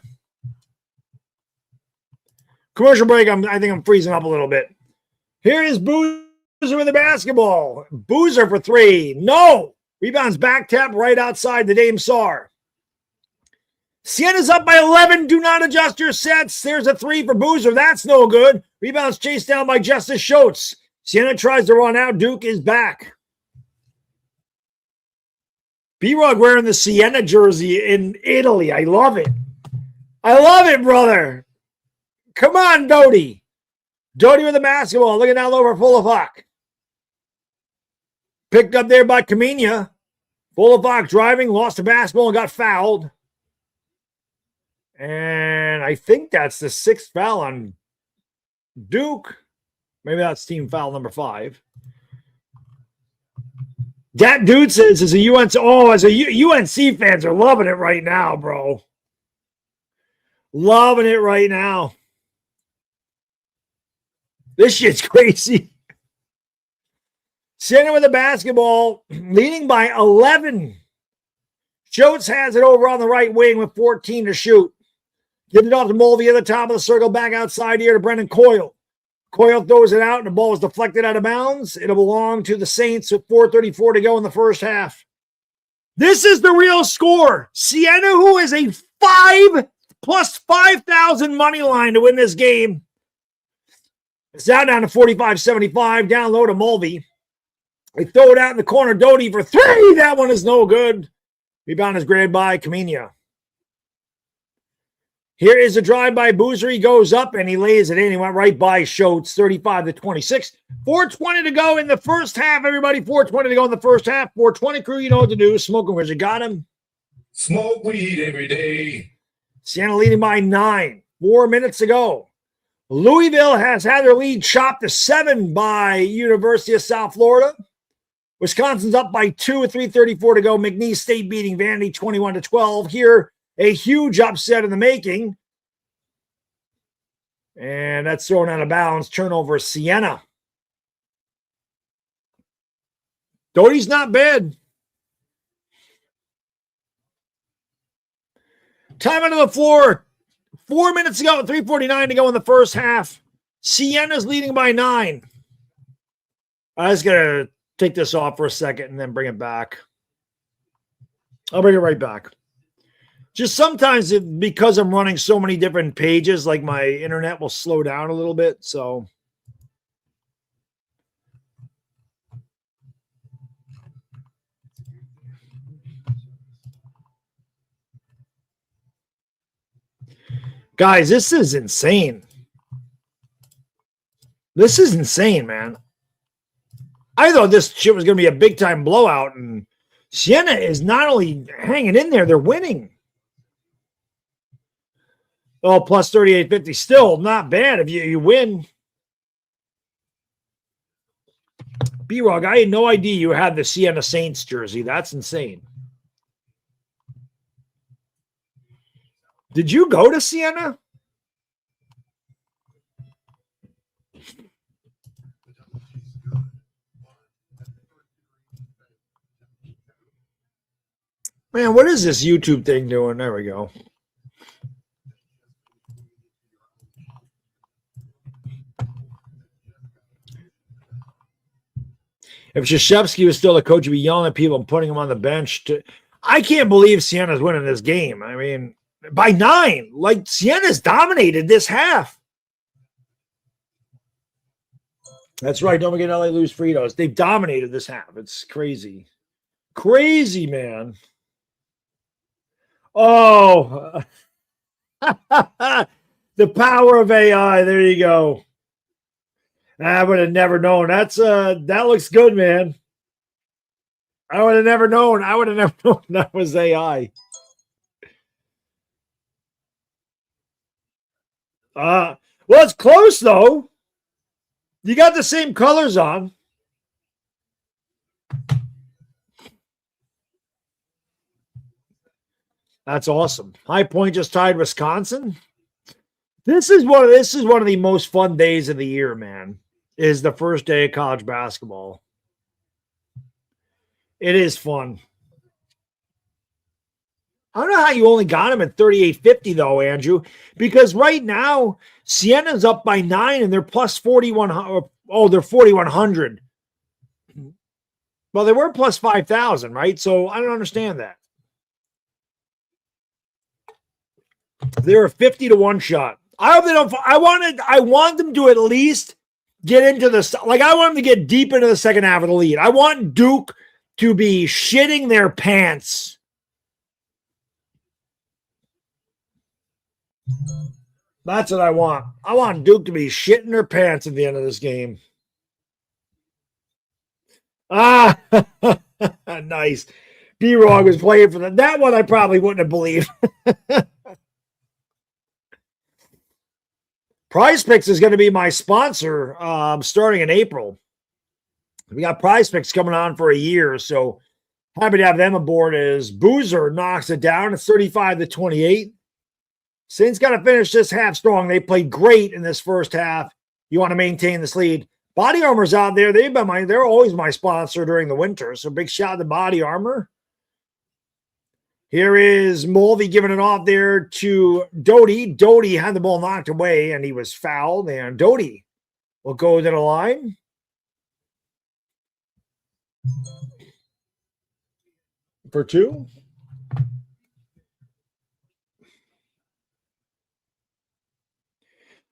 [SPEAKER 1] Commercial break. I think I'm freezing up a little bit. Here is Boozer with the basketball. Boozer for three. No. Rebounds back tap right outside the Dame Sar. Siena's up by 11. Do not adjust your sets. There's a three for Boozer. That's no good. Rebounds chased down by Justice Schultz. Siena tries to run out. Duke is back. B-Rog wearing the Siena jersey in Italy. I love it. I love it, brother. Come on, Doty. Doty with the basketball. Looking down low for Fullerpock. Picked up there by Kamenia. Fullerpock driving, lost the basketball and got fouled. And I think that's the sixth foul on Duke. Maybe that's team foul number 5. That dude says as a UNC, UNC fans are loving it right now, bro. Loving it right now. This shit's crazy. Siena with the basketball, leading by 11. Schultz has it over on the right wing with 14 to shoot. Gives it off to Mulvey at the top of the circle, back outside here to Brendan Coyle. Coyle throws it out, and the ball is deflected out of bounds. It'll belong to the Saints with 4:34 to go in the first half. This is the real score. Siena, who is a 5 plus 5,000 money line to win this game. It's down to 45-75, down low to Mulvey. They throw it out in the corner. Doty for three. That one is no good. Rebound is grabbed by Kamenia. Here is a drive by Boozer. He goes up and he lays it in. He went right by Schultz, 35-26. 4:20 to go in the first half, everybody. 4:20 to go in the first half. 4:20 crew, you know what to do. Smoking where's you got him?
[SPEAKER 2] Smoke weed every day.
[SPEAKER 1] Siena leading by 9. 4 minutes to go. Louisville has had their lead chopped to 7 by University of South Florida. Wisconsin's up by 2 with 3:34 to go. McNeese State beating Vandy 21-12. Here, a huge upset in the making. And that's thrown out of bounds. Turnover, Siena. Doty's not bad. Time onto the floor. 4 minutes to go. 3:49 to go in the first half. Siena's leading by 9. I was going to take this off for a second and then bring it back. I'll bring it right back. Just sometimes because I'm running so many different pages, like my internet will slow down a little bit. So guys, this is insane. This is insane, man. I thought this shit was going to be a big-time blowout, and Siena is not only hanging in there, they're winning. Oh, plus 38.50. Still not bad if you win. B-Rog, I had no idea you had the Siena Saints jersey. That's insane. Did you go to Siena? Man, what is this YouTube thing doing? There we go. If Krzyzewski was still the coach, he'd be yelling at people and putting him on the bench. I can't believe Siena's winning this game. I mean, by 9. Like, Siena's dominated this half. That's right. Don't forget LA lose Fritos. They've dominated this half. It's crazy. Crazy, man. Oh, the power of AI. There you go. I would have never known. That looks good, man. I would have never known. I would have never known that was AI. Well, it's close though. You got the same colors on. That's awesome. High Point just tied Wisconsin. This is one of the most fun days of the year, man. Is the first day of college basketball. It is fun. I don't know how you only got him at 38.50 though, Andrew, because right now Siena's up by 9 and they're plus 4,100. Oh, they're 4,100. Well, they were plus 5,000, right? So I don't understand that. They're a 50-1 shot. I hope they don't. I want them to at least get into the, like, I want them to get deep into the second half of the lead. I want Duke to be shitting their pants. That's what I want. I want Duke to be shitting their pants at the end of this game. Ah, nice. B-Rog was playing for them. That one I probably wouldn't have believed. Prize Picks is going to be my sponsor starting in April. We got Prize Picks coming on for a year, so happy to have them aboard as Boozer knocks it down. It's 35-28. Saints got to finish this half strong. They played great in this first half. You want to maintain this lead. Body Armor's out there. They're always my sponsor during the winter, so big shout out to Body Armor. Here is Mulvey giving it off there to Doty. Doty had the ball knocked away, and he was fouled. And Doty will go to the line. For two.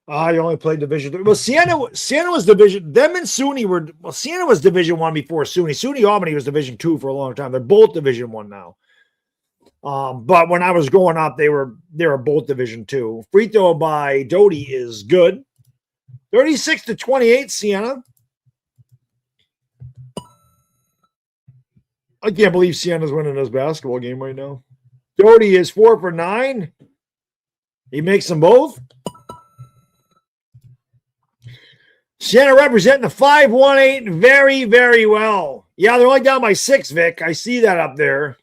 [SPEAKER 1] You only played Division 3. Well, Siena was Division. Them and SUNY were. Well, Siena was Division 1 before SUNY. SUNY Albany was Division 2 for a long time. They're both Division 1 now. But when I was growing up, they were both Division 2. Free throw by Doty is good. 36-28, Siena. I can't believe Siena's winning this basketball game right now. Doty is 4 for 9. He makes them both. Siena representing the 5-1-8 very, very well. Yeah, they're only down by 6, Vic. I see that up there.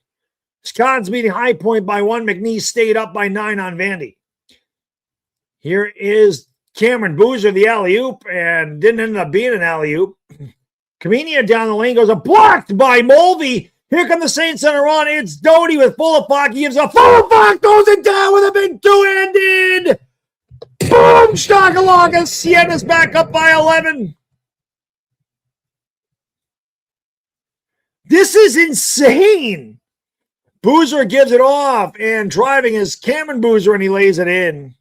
[SPEAKER 1] Scott's beating High Point by 1. McNeese stayed up by 9 on Vandy. Here is Cameron Boozer, the alley-oop, and didn't end up being an alley-oop. Kamenia down the lane goes blocked by Mulvey. Here come the Saints center on. It's Doty with Full-of-Fock. He gives a Full-of-Fock, goes it down with a big two-handed. Boom! Shakalaka. Siena's back up by 11. This is insane. Boozer gives it off, and driving is Cameron Boozer, and he lays it in.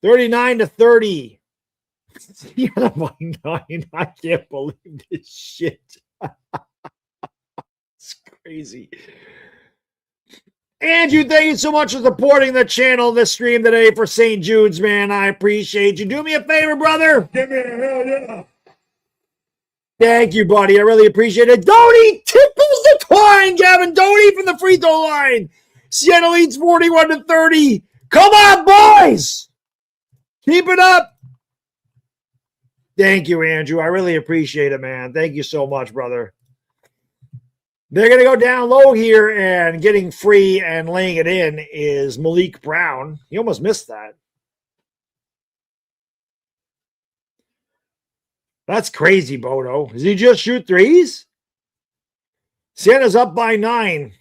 [SPEAKER 1] 39-30. Siena by 9. I can't believe this shit. It's crazy. Andrew, thank you so much for supporting the channel, this stream today for St. Jude's, man. I appreciate you. Do me a favor, brother.
[SPEAKER 2] Give me a hell yeah.
[SPEAKER 1] Thank you, buddy. I really appreciate it. Doty tickles the twine, Gavin. Doty from the free throw line. Siena leads 41-30. Come on, boys. Keep it up. Thank you, Andrew. I really appreciate it, man. Thank you so much, brother. They're going to go down low here, and getting free and laying it in is Malik Brown. He almost missed that. That's crazy, Bodo. Does he just shoot threes? Siena's up by 9.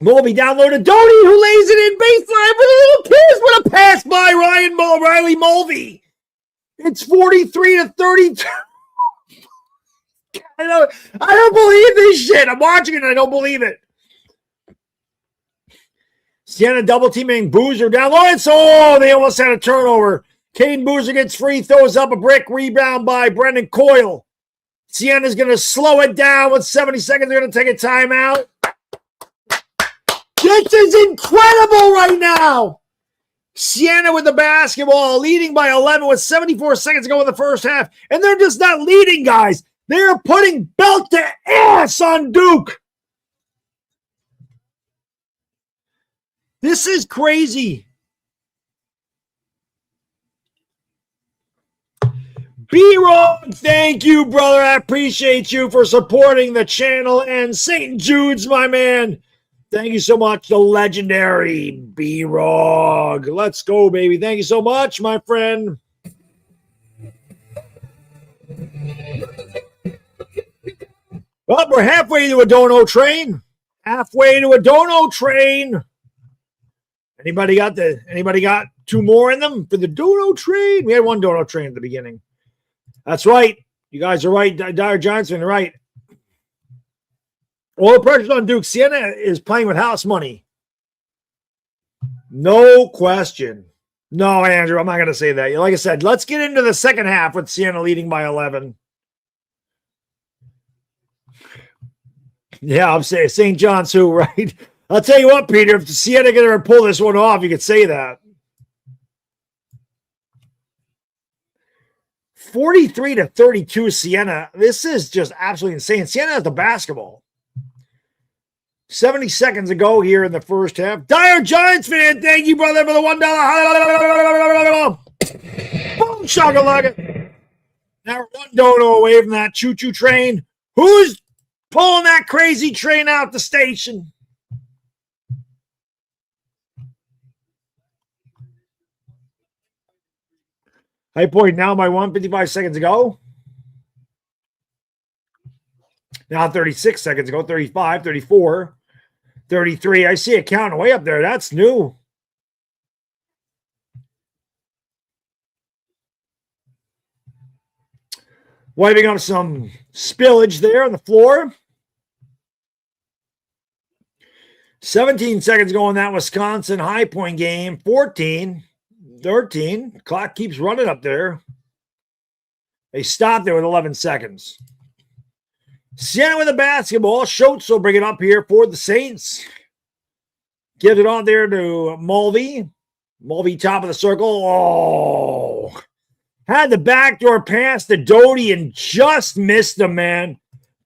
[SPEAKER 1] Mulvey down low to Doty, who lays it in baseline with a little kiss. What a pass by Riley Mulvey. It's 43-32. I don't believe this shit. I'm watching it and I don't believe it. Siena double teaming Boozer down low. They almost had a turnover. Caden Boozer gets free, throws up a brick, rebound by Brendan Coyle. Siena's going to slow it down with 70 seconds. They're going to take a timeout. This is incredible right now. Siena with the basketball, leading by 11 with 74 seconds to go in the first half. And they're just not leading, guys. They're putting belt to ass on Duke. This is crazy. B-Rock, thank you, brother. I appreciate you for supporting the channel. And St. Jude's, my man. Thank you so much, the legendary B-Rog. Let's go, baby. Thank you so much, my friend. Well, we're halfway to a dono train. Halfway to a dono train. Anybody got two more in them for the dono train? We had one dono train at the beginning. That's right. You guys are right. Dire Giants are right. All the pressure's on Duke. Siena is playing with house money. No question. No, Andrew, I'm not going to say that. Like I said, let's get into the second half with Siena leading by 11. Yeah, I'm saying St. John's who, right? I'll tell you what, Peter, if Siena going to pull this one off, you could say that. 43-32 Siena. This is just absolutely insane. Siena has the basketball. 70 seconds ago here in the first half. Dire Giants fan, thank you, brother, for the $1. Boom, shakalaka. Now we're one dono away from that choo-choo train. Who's pulling that crazy train out the station? High point now by 1:55 seconds ago. Now 36 seconds ago, 35, 34. 33. I see it counting way up there. That's new. Wiping up some spillage there on the floor. 17 seconds ago in that Wisconsin High Point game. 14, 13. Clock keeps running up there. They stopped there with 11 seconds. Siena with the basketball. Schultz will bring it up here for the Saints. Get it on there to Mulvey. Mulvey top of the circle. Oh. Had the backdoor pass to Doty and just missed him, man.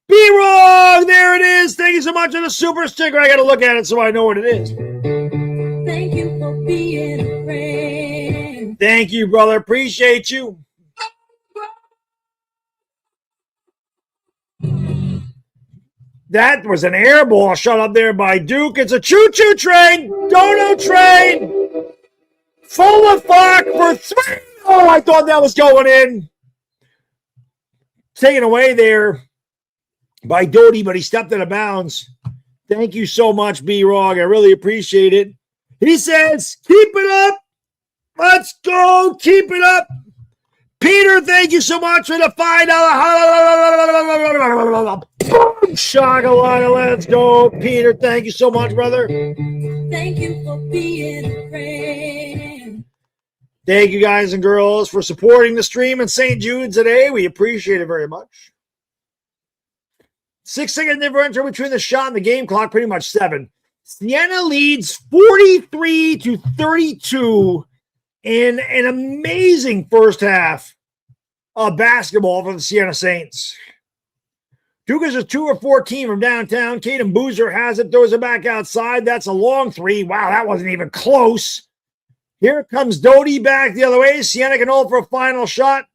[SPEAKER 1] B-Rog, there it is. Thank you so much for the super sticker. I got to look at it so I know what it is.
[SPEAKER 3] Thank you for being a friend.
[SPEAKER 1] Thank you, brother. Appreciate you. That was an air ball shot up there by Duke. It's a choo-choo train. Dono train. Full of fuck for 3. Oh, I thought that was going in. Taken away there by Doty, but he stepped out of bounds. Thank you so much, B-Rog. I really appreciate it. He says, keep it up. Let's go. Keep it up. Peter, thank you so much for the $5. Boom, shakalaka, let's go. Peter, thank you so much, brother.
[SPEAKER 3] Thank you for being a friend.
[SPEAKER 1] Thank you, guys and girls, for supporting the stream in St. Jude today. We appreciate it very much. 6-second differential between the shot and the game clock, pretty much 7. Siena leads 43-32 in an amazing first half of basketball for the Siena Saints. Duke is a 2 or 4 team from downtown. Caden Boozer has it, throws it back outside. That's a long 3. Wow, that wasn't even close. Here comes Doty back the other way. Siena can hold for a final shot.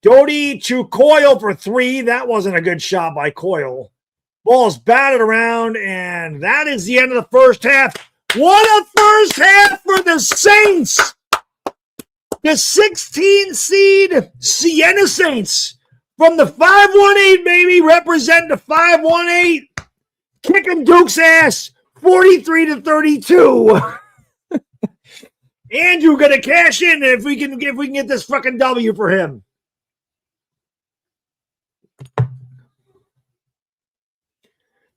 [SPEAKER 1] Doty to Coyle for 3. That wasn't a good shot by Coyle. Ball's batted around, and that is the end of the first half. What a first half for the Saints! The 16 seed Siena Saints from the 518, baby, represent the 518, kicking Duke's ass 43-32. Andrew gonna cash in if we can get this fucking W for him.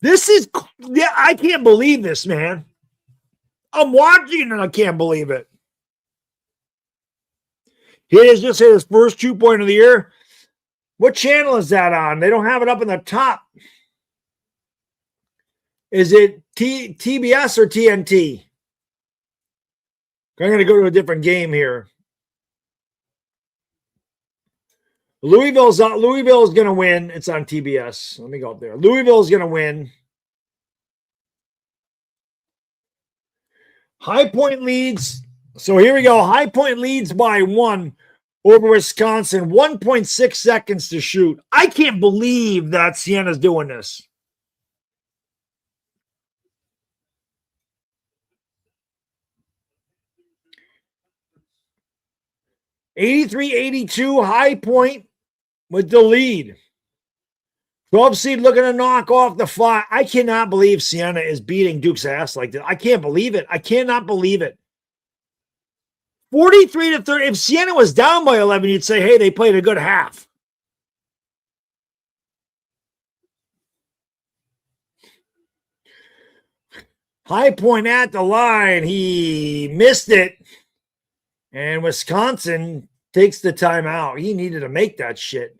[SPEAKER 1] This is, yeah, I can't believe this, man. I'm watching and I can't believe it. He has just hit his first 2-point of the year. What channel is that on? They don't have it up in the top. Is it TBS or TNT? I'm going to go to a different game here. Louisville's going to win. It's on TBS. Let me go up there. Louisville's going to win. High Point leads. So here we go. High Point leads by 1 over Wisconsin. 1.6 seconds to shoot. I can't believe that Siena's doing this. (83-82) High Point with the lead. 12 seed looking to knock off the 5. I cannot believe Siena is beating Duke's ass like this. I can't believe it. I cannot believe it. 43-30. If Siena was down by 11, you'd say, hey, they played a good half. High Point at the line. He missed it. And Wisconsin takes the timeout. He needed to make that shit.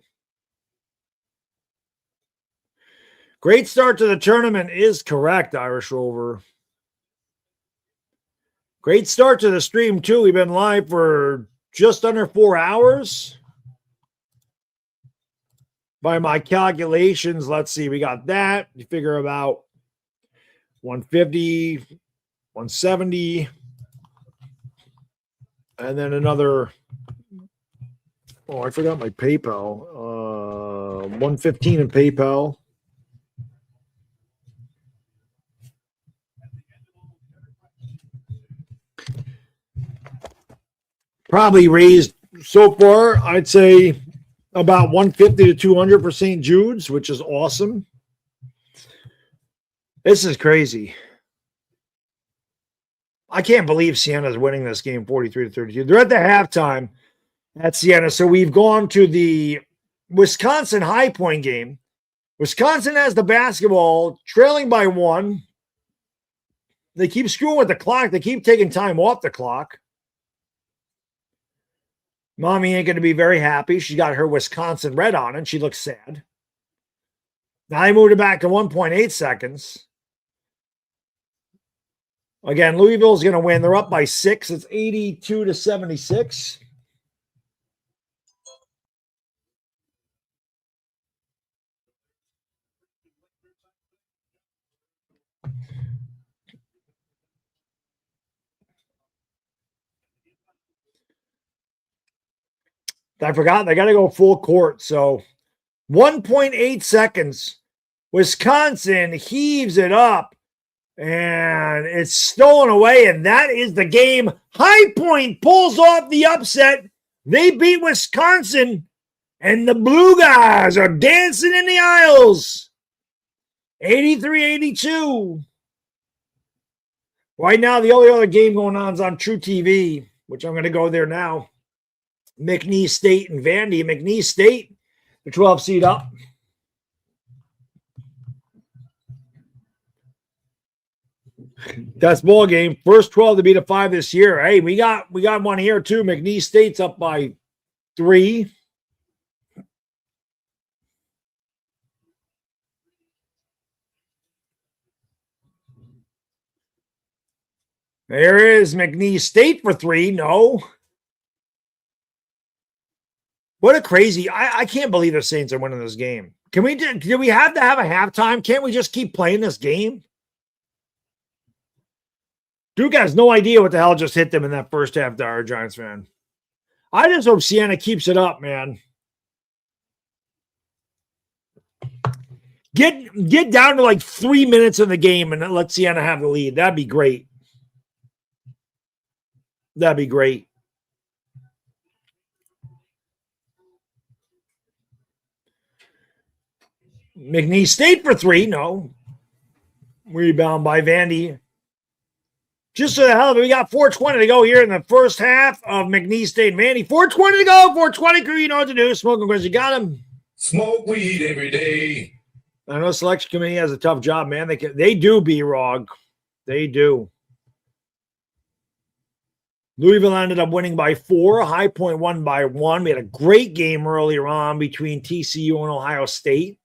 [SPEAKER 1] Great start to the tournament is correct, Irish Rover. Great start to the stream, too. We've been live for just under 4 hours. By my calculations, let's see. We got that. You figure about 150, 170. And then another, I forgot my PayPal. 115 in PayPal. Probably raised so far, I'd say about 150 to 200 for St. Jude's, which is awesome. This is crazy. I can't believe Siena's winning this game 43-32. They're at the halftime at Siena. So we've gone to the Wisconsin High Point game. Wisconsin has the basketball, trailing by 1. They keep screwing with the clock. They keep taking time off the clock. Mommy ain't going to be very happy. She got her Wisconsin red on, and she looks sad. Now they moved it back to 1.8 seconds. Again, Louisville's going to win. They're up by 6. It's 82-76. I forgot. They got to go full court. So 1.8 seconds. Wisconsin heaves it up. And it's stolen away, and that is the game. High Point pulls off the upset. They beat Wisconsin, and the Blue Guys are dancing in the aisles. 83-82. Right now, the only other game going on is on True TV, which I'm going to go there now. McNeese State and Vandy. McNeese State, the 12 seed up. That's ball game. First 12 to beat a 5 this year. Hey, we got one here too. McNeese State's up by 3. There is McNeese State for 3. No. What a crazy. I can't believe the Saints are winning this game. Do we have to have a halftime? Can't we just keep playing this game? Duke has no idea what the hell just hit them in that first half, Dire Giants fan. I just hope Siena keeps it up, man. Get down to like 3 minutes in the game and let Siena have the lead. That'd be great. That'd be great. McNeese State for 3. No. Rebound by Vandy. Just for the hell of it, we got 4:20 to go here in the first half of McNeese State. Vandy, 4:20 to go. 4:20 crew, you know what to do. Smoking Chris, you got him.
[SPEAKER 2] Smoke weed every day.
[SPEAKER 1] I know selection committee has a tough job, man. They do, B-Rog. They do. Louisville ended up winning by 4. High Point won by 1. We had a great game earlier on between TCU and Ohio State.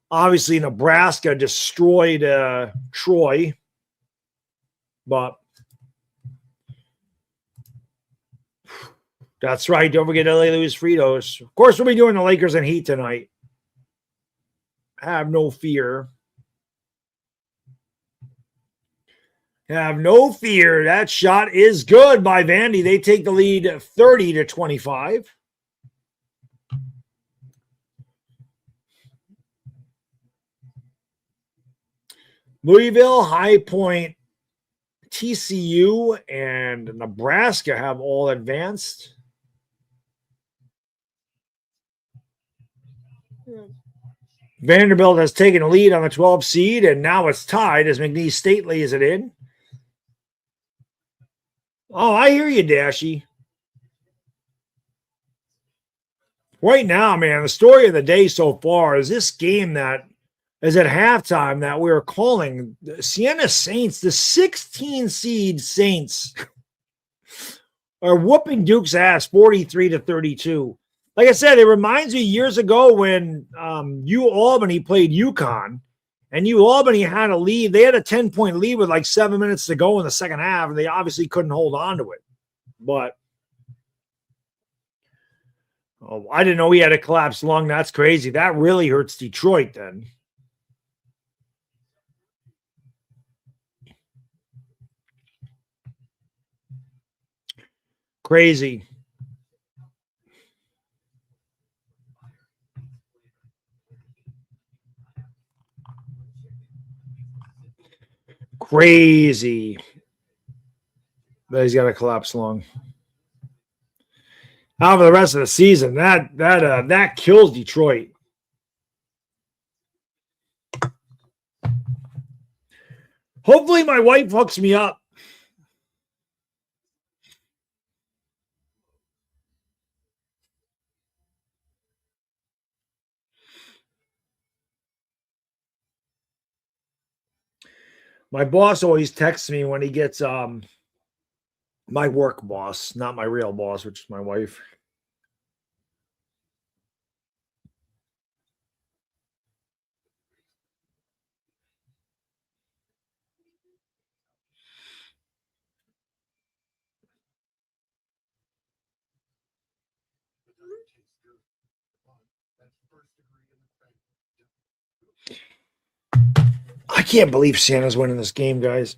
[SPEAKER 1] Obviously, Nebraska destroyed Troy. But That's right. Don't forget LA Louis Fritos. Of course, we'll be doing the Lakers and Heat tonight. Have no fear. Have no fear. That shot is good by Vandy. They take the lead 30-25. Louisville, High Point, TCU, and Nebraska have all advanced. Vanderbilt has taken a lead on the 12th seed, and now it's tied as McNeese State lays it in. Oh, I hear you, Dashy. Right now, man, the story of the day so far is this game that is at halftime that we're calling the Siena Saints, the 16 seed Saints, are whooping Duke's ass 43-32. Like I said, it reminds me years ago when Albany played UConn, and Albany had a lead. They had a 10-point lead with like 7 minutes to go in the second half, and they obviously couldn't hold on to it. But I didn't know he had a collapsed lung. That's crazy. That really hurts Detroit then. Crazy. Crazy. But he's got a collapsed lung. However, the rest of the season, that kills Detroit. Hopefully my wife hooks me up. My boss always texts me when he gets my work boss, not my real boss, which is my wife. I can't believe Siena's winning this game, guys.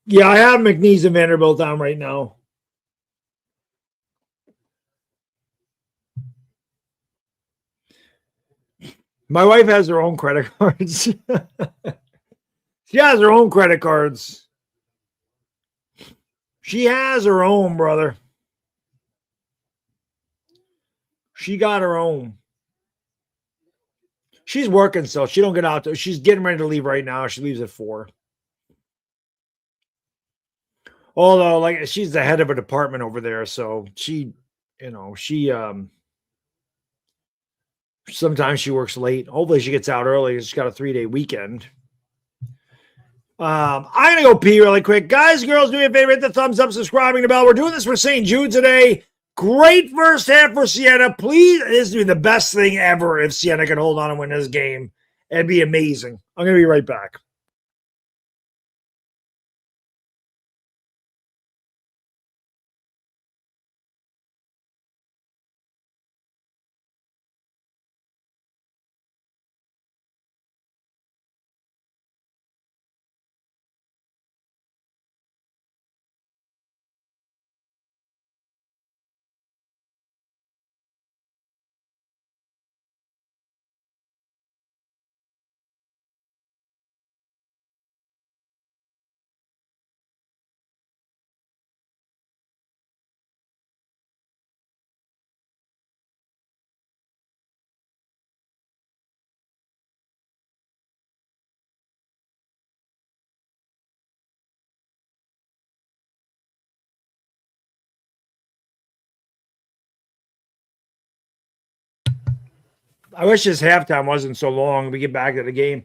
[SPEAKER 1] Yeah, I have McNeese and Vanderbilt on right now. My wife has her own credit cards. She has her own credit cards. She has her own, brother. She got her own. She's working, so she don't get out. She's getting ready to leave right now. She leaves at 4. Although, like, she's the head of a department over there, so she sometimes she works late. Hopefully she gets out early. She's got a 3-day weekend. I'm going to go pee really quick. Guys, girls, do me a favor, hit the thumbs up, subscribing the bell. We're doing this for St. Jude today. Great first half for Siena. Please, this would be the best thing ever if Siena can hold on and win this game. It'd be amazing. I'm going to be right back. I wish this halftime wasn't so long. We get back to the game.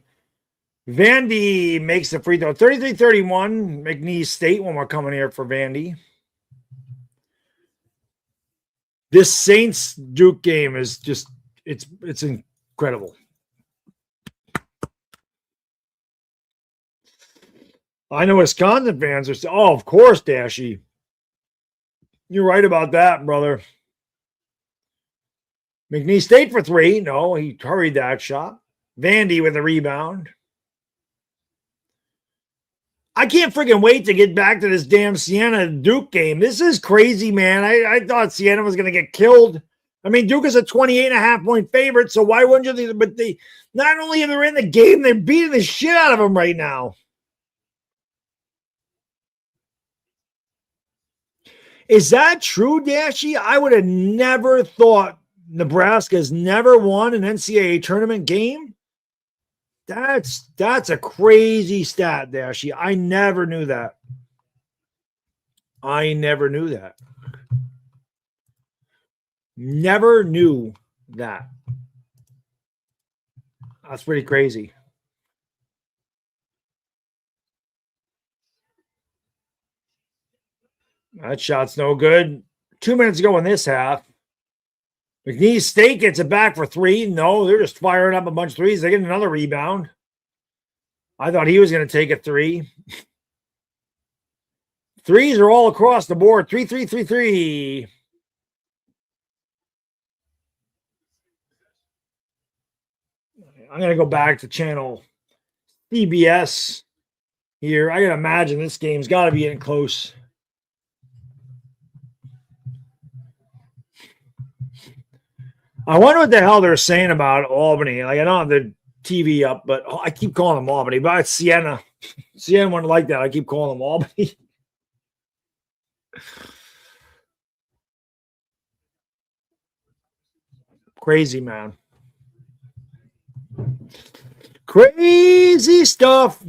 [SPEAKER 1] Vandy makes the free throw. 33-31. McNeese State when we're coming here for Vandy. This Saints Duke game is just it's incredible. I know Wisconsin fans are saying, oh, of course, Dashy. You're right about that, brother. McNeese stayed for 3. No, he hurried that shot. Vandy with a rebound. I can't freaking wait to get back to this damn Siena Duke game. This is crazy, man. I thought Siena was going to get killed. I mean, Duke is a 28.5-point favorite, so why wouldn't you? But they not only are they in the game, they're beating the shit out of them right now. Is that true, Dashy? I would have never thought Nebraska's never won an NCAA tournament game. That's a crazy stat, Dashy. I never knew that. I never knew that. Never knew that. That's pretty crazy. That shot's no good. 2 minutes ago in this half. McNeese State gets it back for 3. No, they're just firing up a bunch of threes. They get another rebound. I thought he was going to take a 3. Threes are all across the board. 3, 3, 3, 3. I'm going to go back to channel CBS here. I got to imagine this game's got to be getting close. I wonder what the hell they're saying about Albany. Like, I don't have the TV up, but I keep calling them Albany, but it's Siena. Siena wouldn't like that. I keep calling them Albany. Crazy, man. Crazy stuff.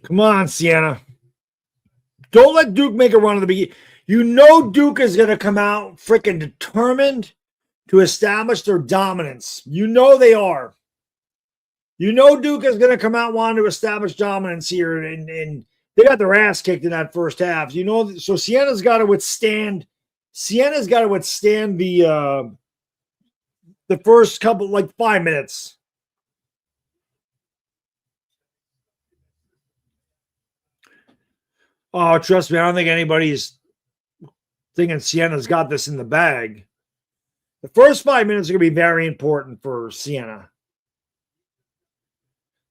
[SPEAKER 1] Come on, Siena. Don't let Duke make a run at the beginning. You know Duke is going to come out freaking determined to establish their dominance. You know they are. You know Duke is going to come out wanting to establish dominance here, and they got their ass kicked in that first half. You know, so Siena's got to withstand. Siena's got to withstand the first couple, like 5 minutes. Oh, trust me, I don't think anybody's thinking Siena's got this in the bag. The first 5 minutes are going to be very important for Siena.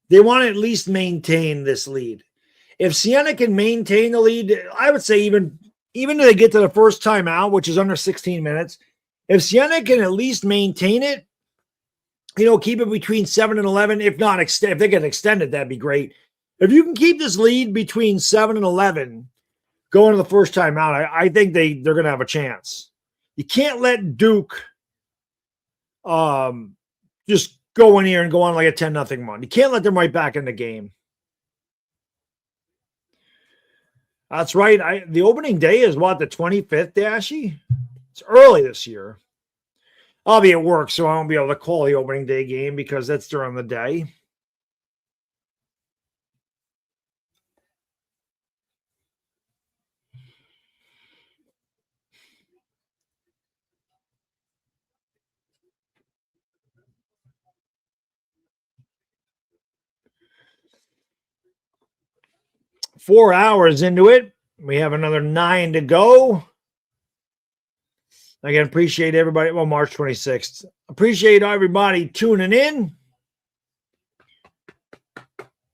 [SPEAKER 1] They want to at least maintain this lead. If Siena can maintain the lead, I would say even if they get to the first timeout, which is under 16 minutes, if Siena can at least maintain it, you know, keep it between 7 and 11, if not extend, if they get extended, that'd be great. If you can keep this lead between 7 and 11 going to the first timeout, I think they're going to have a chance. You can't let Duke just go in here and go on like a 10-0 run. You can't let them right back in the game. That's right. The opening day is what, the 25th, Dashy? It's early this year. I'll be at work, so I won't be able to call the opening day game because that's during the day. Four hours into it. We have another 9 to go. Again, appreciate everybody. Well, March 26th. Appreciate everybody tuning in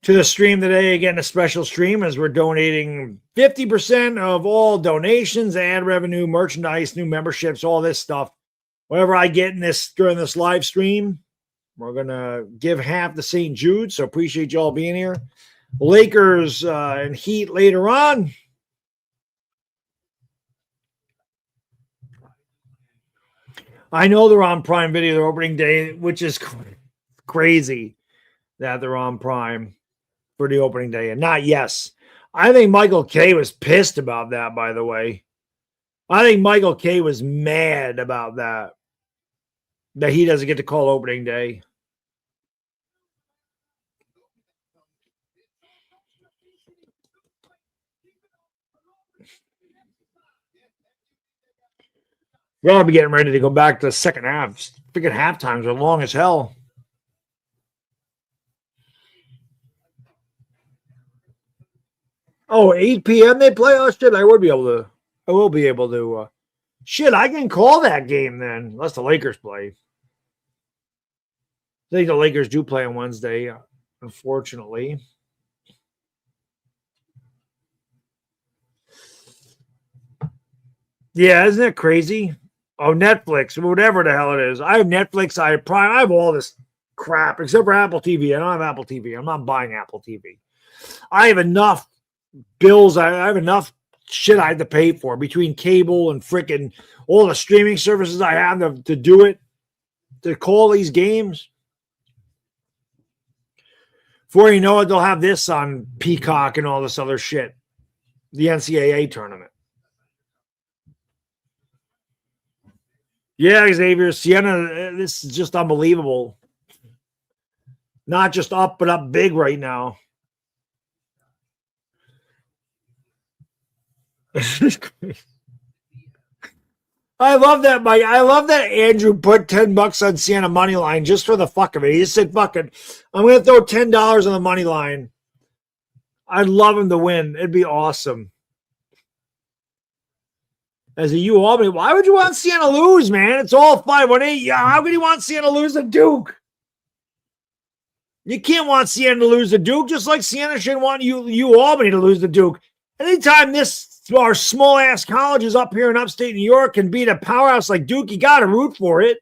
[SPEAKER 1] to the stream today. Again, a special stream as we're donating 50% of all donations, ad revenue, merchandise, new memberships, all this stuff. Whatever I get in this during this live stream, we're going to give half to St. Jude. So appreciate you all being here. Lakers and Heat later on. I know they're on Prime Video, their opening day, which is crazy that they're on Prime for the opening day. And not yes. I think Michael K was pissed about that, by the way. I think Michael K was mad about that he doesn't get to call opening day. We're going to be getting ready to go back to the second half. Freaking half times are long as hell. Oh, 8 p.m. they play? Oh, shit, I will be able to. Shit, I can call that game then, unless the Lakers play. I think the Lakers do play on Wednesday, unfortunately. Yeah, isn't it crazy? Oh, Netflix, whatever the hell it is. I have Netflix, I have Prime, I have all this crap, except for Apple TV. I don't have Apple TV. I'm not buying Apple TV. I have enough bills. I have enough shit I had to pay for between cable and freaking all the streaming services I have to do it, to call these games. Before you know it, they'll have this on Peacock and all this other shit. The NCAA tournament. Yeah, Xavier, Siena, this is just unbelievable. Not just up, but up big right now. I love that, Mike. I love that Andrew put $10 on Siena money line just for the fuck of it. He just said, "Fuck it, I'm going to throw $10 on the money line." I'd love him to win. It'd be awesome. As a U Albany, why would you want Siena lose, man? It's all 5-1-8. Yeah, how could you want Siena to lose to Duke? You can't want Siena to lose to Duke, just like Siena shouldn't want U Albany to lose to Duke. Anytime our small ass colleges up here in upstate New York can beat a powerhouse like Duke, you got to root for it.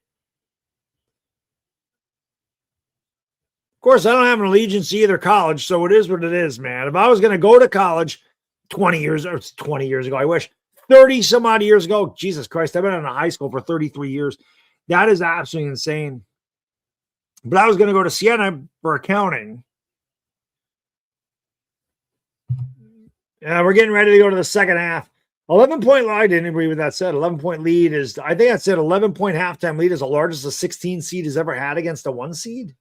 [SPEAKER 1] Of course, I don't have an allegiance to either college, so it is what it is, man. If I was going to go to college 20 years ago, I wish 30 some odd years ago, Jesus Christ, I've been in a high school for 33 years. That is absolutely insane. But I was going to go to Siena for accounting. Yeah, we're getting ready to go to the second half. 11-point lead. I didn't agree with that said. 11-point lead is, I think I said 11-point halftime lead is the largest a 16 seed has ever had against a 1 seed.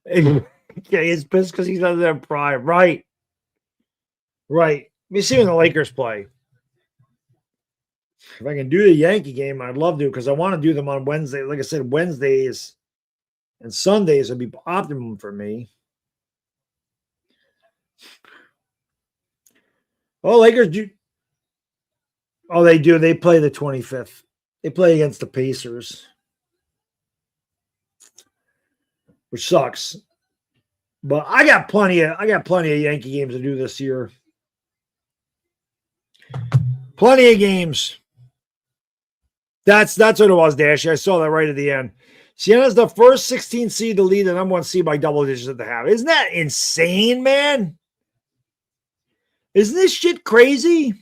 [SPEAKER 1] Okay, he's pissed because he doesn't have pride. Right. Let me see when the Lakers play. If I can do the Yankee game, I'd love to, because I want to do them on Wednesday. Like I said, Wednesdays and Sundays would be optimum for me. Oh, Lakers do. Oh, they do. They play the 25th. They play against the Pacers, which sucks. But I got plenty of Yankee games to do this year. Plenty of games. That's what it was, Dash. I saw that right at the end. Siena's the first 16 seed to lead the number 1 seed by double digits at the half. Isn't that insane, man? Isn't this shit crazy?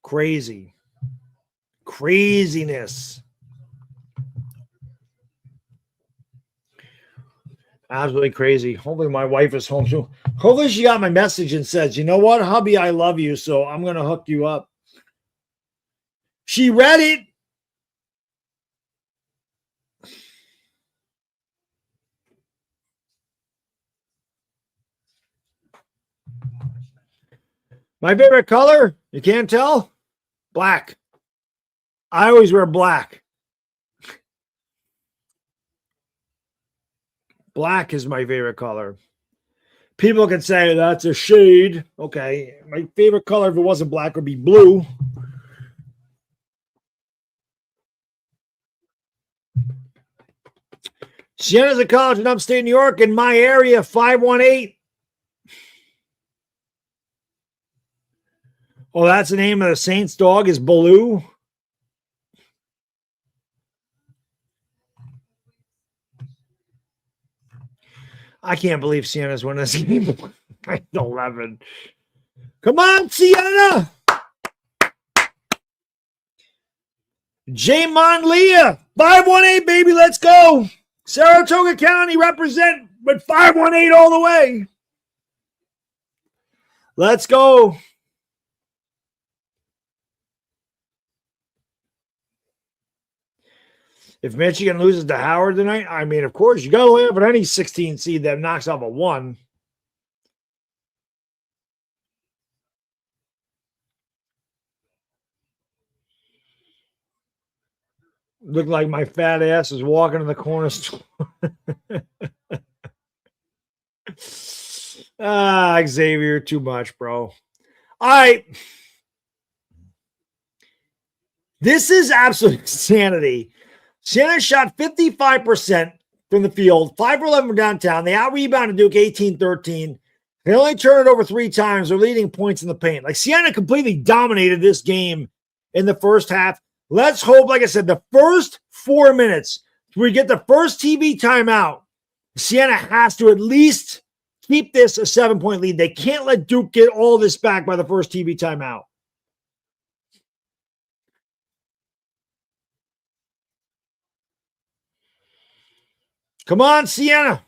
[SPEAKER 1] Craziness. Absolutely crazy. Hopefully my wife is home too. Hopefully she got my message and says, "You know what, hubby, I love you, so I'm going to hook you up." She read it. My favorite color, you can't tell? Black. I always wear black. Black is my favorite color. People can say that's a shade. Okay. My favorite color, if it wasn't black, would be blue. Siena's a college in upstate New York. In my area, 518. Oh, that's the name of the Saints dog, is Baloo. I can't believe Siena's winning this game. 11. Come on, Siena. Jamon Leah, 518, baby. Let's go. Saratoga County represent with 518 all the way. Let's go. If Michigan loses to Howard tonight, I mean, of course, you got to laugh at any 16 seed that knocks off a 1. Look like my fat ass is walking in the corner store. Xavier, too much, bro. All right. This is absolute insanity. Siena shot 55% from the field, 5 for 11 from downtown. They out-rebounded Duke 18-13. They only turned it over 3 times. They're leading points in the paint. Like, Siena completely dominated this game in the first half. Let's hope, like I said, the first 4 minutes, we get the first TV timeout, Siena has to at least keep this a 7-point lead. They can't let Duke get all this back by the first TV timeout. Come on, Siena.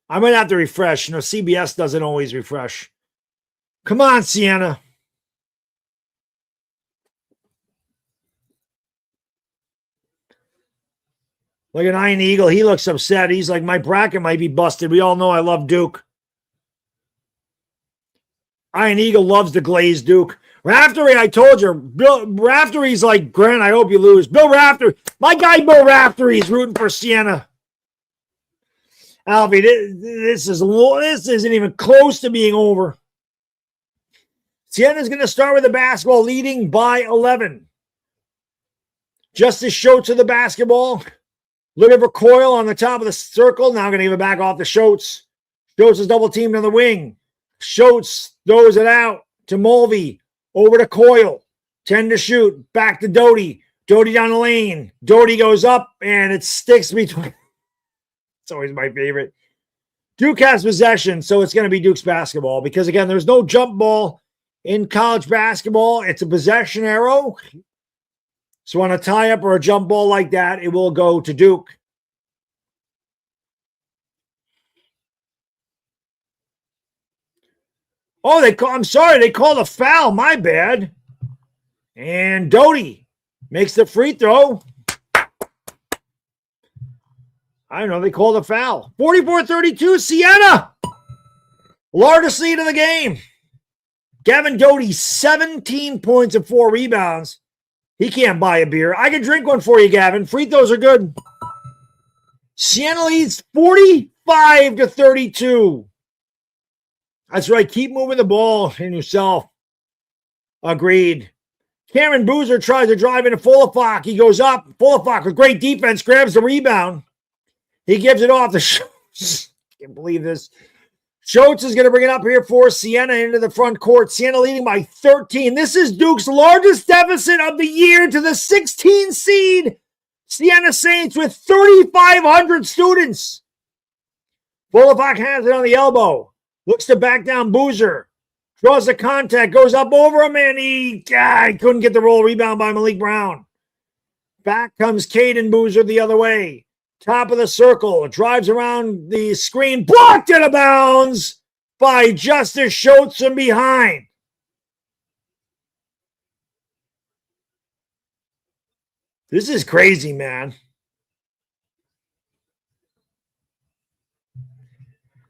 [SPEAKER 1] I might have to refresh. You know, CBS doesn't always refresh. Come on, Siena. Look at Iron Eagle. He looks upset. He's like, my bracket might be busted. We all know I love Duke. Iron Eagle loves the glazed Duke. Raftery, I told you. Bill Raftery's like, Grant, I hope you lose. Bill Raftery. My guy Bill Raftery is rooting for Siena. Alfie, this isn't even close to being over. Siena's going to start with the basketball, leading by 11. Justice Schultz to the basketball. Looking for Coyle on the top of the circle. Now going to give it back off to Schultz. Schultz is double teamed on the wing. Schultz throws it out to Mulvey. Over to Coyle. 10 to shoot. Back to Doty. Doty down the lane. Doty goes up, and it sticks between. It's always my favorite. Duke has possession, so it's going to be Duke's basketball because, again, there's no jump ball in college basketball. It's a possession arrow. So on a tie-up or a jump ball like that, it will go to Duke. Oh, I'm sorry, they called a foul. My bad. And Doty makes the free throw. I don't know. They called a foul. 44-32, Siena. Largest lead of the game. Gavin Doty, 17 points and 4 rebounds. He can't buy a beer. I can drink one for you, Gavin. Free throws are good. Siena leads 45-32. That's right. Keep moving the ball in yourself. Agreed. Cameron Boozer tries to drive into Fulafok. He goes up. Fulafok with great defense grabs the rebound. He gives it off to Schultz. Can't believe this. Schultz is going to bring it up here for Siena into the front court. Siena leading by 13. This is Duke's largest deficit of the year to the 16 seed. Siena Saints with 3,500 students. Fulafok has it on the elbow. Looks to back down Boozer. Draws the contact. Goes up over him, and he couldn't get the roll. Rebound by Malik Brown. Back comes Caden Boozer the other way. Top of the circle. Drives around the screen. Blocked out of bounds by Justice Schultz from behind. This is crazy, man.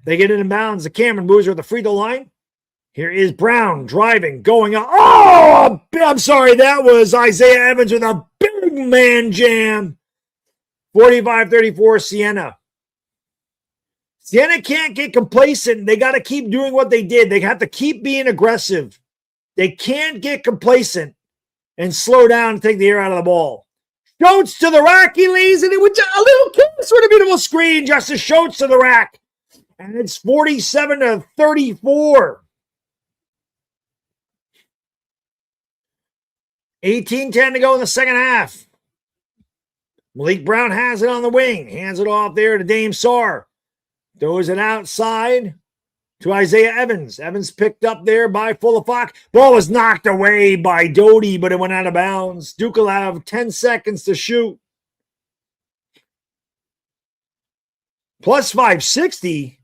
[SPEAKER 1] They get it in bounds. The Cameron Boozer at the free throw line. Here is Brown driving, going up. Oh, I'm sorry. That was Isaiah Evans with a big man jam. 45-34 Siena. Siena can't get complacent. They got to keep doing what they did. They have to keep being aggressive. They can't get complacent and slow down and take the air out of the ball. Schultz to the rack. He lays it in with a little kiss with a beautiful screen. Justice Schultz to the rack. And it's 47-34. 18-10 to go in the second half. Malik Brown has it on the wing. Hands it off there to Dame Sarr. Throws it outside to Isaiah Evans. Evans picked up there by Fulafok. Ball was knocked away by Doty, but it went out of bounds. Duke will have 10 seconds to shoot. Plus 560.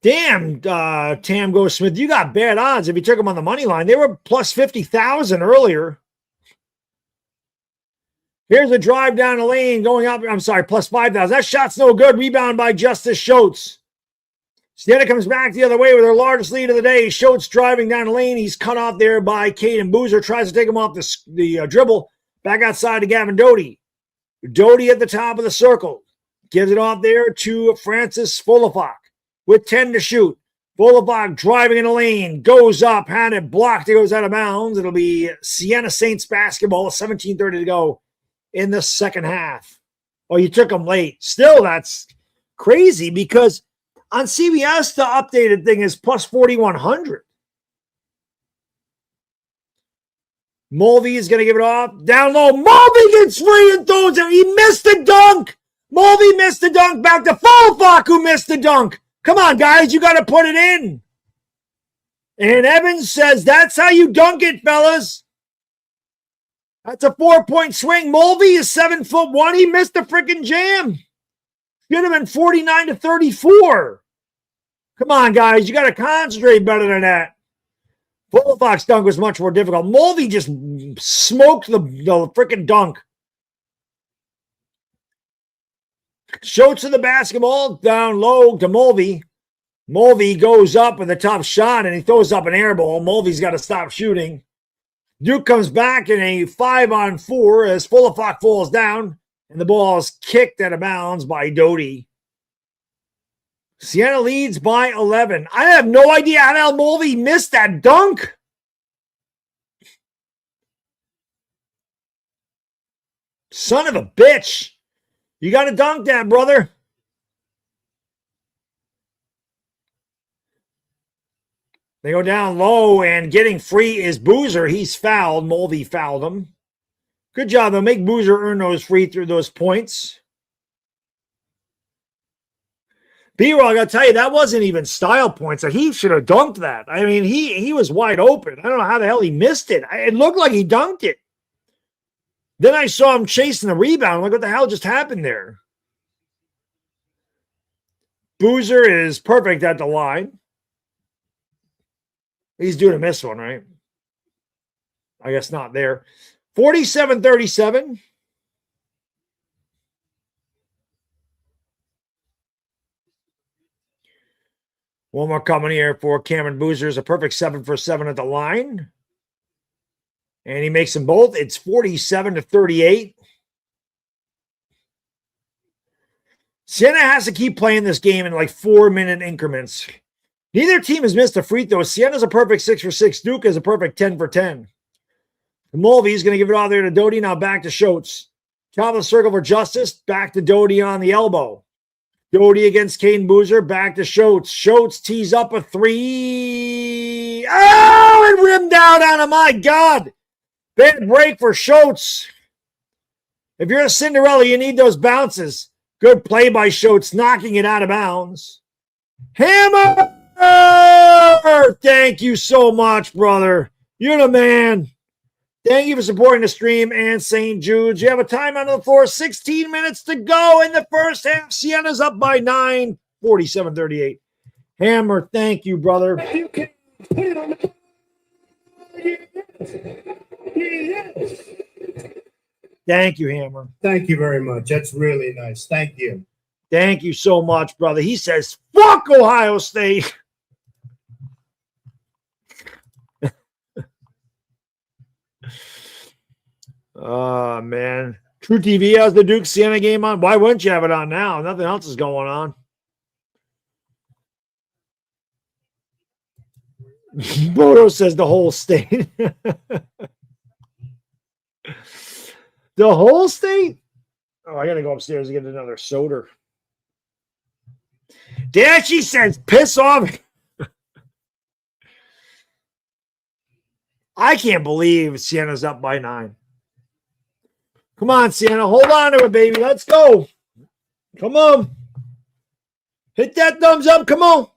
[SPEAKER 1] Damn, Tamgo Smith, you got bad odds if you took them on the money line. They were plus 50,000 earlier. Here's a drive down the lane going up. I'm sorry, plus 5,000. That shot's no good. Rebound by Justice Schultz. Siena comes back the other way with her largest lead of the day. Schultz driving down the lane. He's cut off there by Caden Boozer. Tries to take him off the dribble. Back outside to Gavin Doty. Doty at the top of the circle. Gives it off there to Francis Fulafok. with 10 to shoot. Boulevard driving in the lane, goes up, had it blocked, it goes out of bounds. It'll be Siena Saints basketball, 17:30 to go in the second half. Oh, you took them late. Still, that's crazy because on CBS, the updated thing is plus 4,100. Mulvey is going to give it off. Down low. Mulvey gets free and throws it. He missed the dunk. Mulvey missed the dunk. Back to Fulfak, who missed the dunk. Come on, guys. You got to put it in. And Evans says, that's how you dunk it, fellas. That's a 4-point swing. Mulvey is 7'1". He missed the freaking jam. Should have been 49 to 34. Come on, guys. You got to concentrate better than that. Fulfak's dunk was much more difficult. Mulvey just smoked the freaking dunk. Schultz to the basketball, down low to Mulvey. Mulvey goes up with a tough shot, and he throws up an air ball. Mulvey's got to stop shooting. Duke comes back in a 5-on-4 as Fulfak falls down, and the ball is kicked out of bounds by Doty. Siena leads by 11. I have no idea how Mulvey missed that dunk. Son of a bitch. You got to dunk that, brother. They go down low, and getting free is Boozer. He's fouled. Mulvey fouled him. Good job. They'll make Boozer earn those free through those points. B-Roll, I got to tell you, that wasn't even style points. He should have dunked that. I mean, he was wide open. I don't know how the hell he missed it. It looked like he dunked it. Then I saw him chasing the rebound. I'm like, what the hell just happened there? Boozer is perfect at the line. He's due to miss one, right? I guess not there. 47-37. One more coming here for Cameron Boozer. Is a perfect 7 for 7 at the line. And he makes them both. It's 47-38. Siena has to keep playing this game in like 4-minute increments. Neither team has missed a free throw. Siena's a perfect 6 for 6. Duke is a perfect 10 for 10. Mulvey's going to give it all there to Doty. Now back to Schultz. Top of the circle for Justice. Back to Doty on the elbow. Doty against Caden Boozer. Back to Schultz. Schultz tees up a 3. Oh, it rimmed out on him. My God. Bad break for Schultz. If you're a Cinderella, you need those bounces. Good play by Schultz, knocking it out of bounds. Hammer! Thank you so much, brother. You're the man. Thank you for supporting the stream and St. Jude's. You have a time on the floor, 16 minutes to go in the first half. Siena's up by 9, 47-38. Hammer, thank you, brother.
[SPEAKER 2] You can put it on the yes.
[SPEAKER 1] Thank you, Hammer.
[SPEAKER 4] Thank you very much. That's really nice. Thank you.
[SPEAKER 1] Thank you so much, brother. He says, fuck Ohio State. Oh, man. True TV has the Duke Siena game on. Why wouldn't you have it on now? Nothing else is going on. Bodo says the whole state. The whole state? Oh, I got to go upstairs and get another soda. Dashy says, piss off. I can't believe Siena's up by 9. Come on, Siena. Hold on to it, baby. Let's go. Come on. Hit that thumbs up. Come on.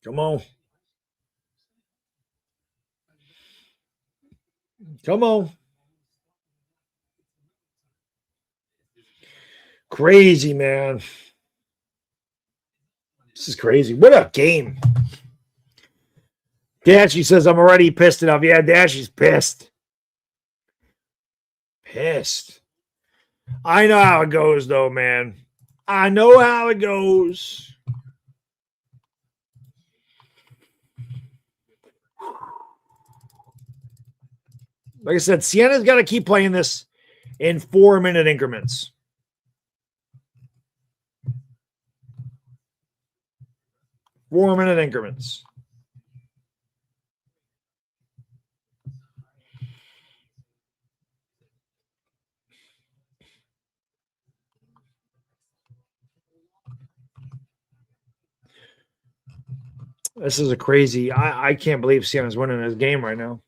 [SPEAKER 1] Come on. Come on. Crazy, man. This is crazy. What a game. Dashy says, I'm already pissed enough. Yeah, Dashy's pissed. Pissed. I know how it goes, though, man. I know how it goes. Like I said, Siena's got to keep playing this in 4-minute increments. 4-minute increments. This is a crazy. I can't believe Siena's winning this game right now.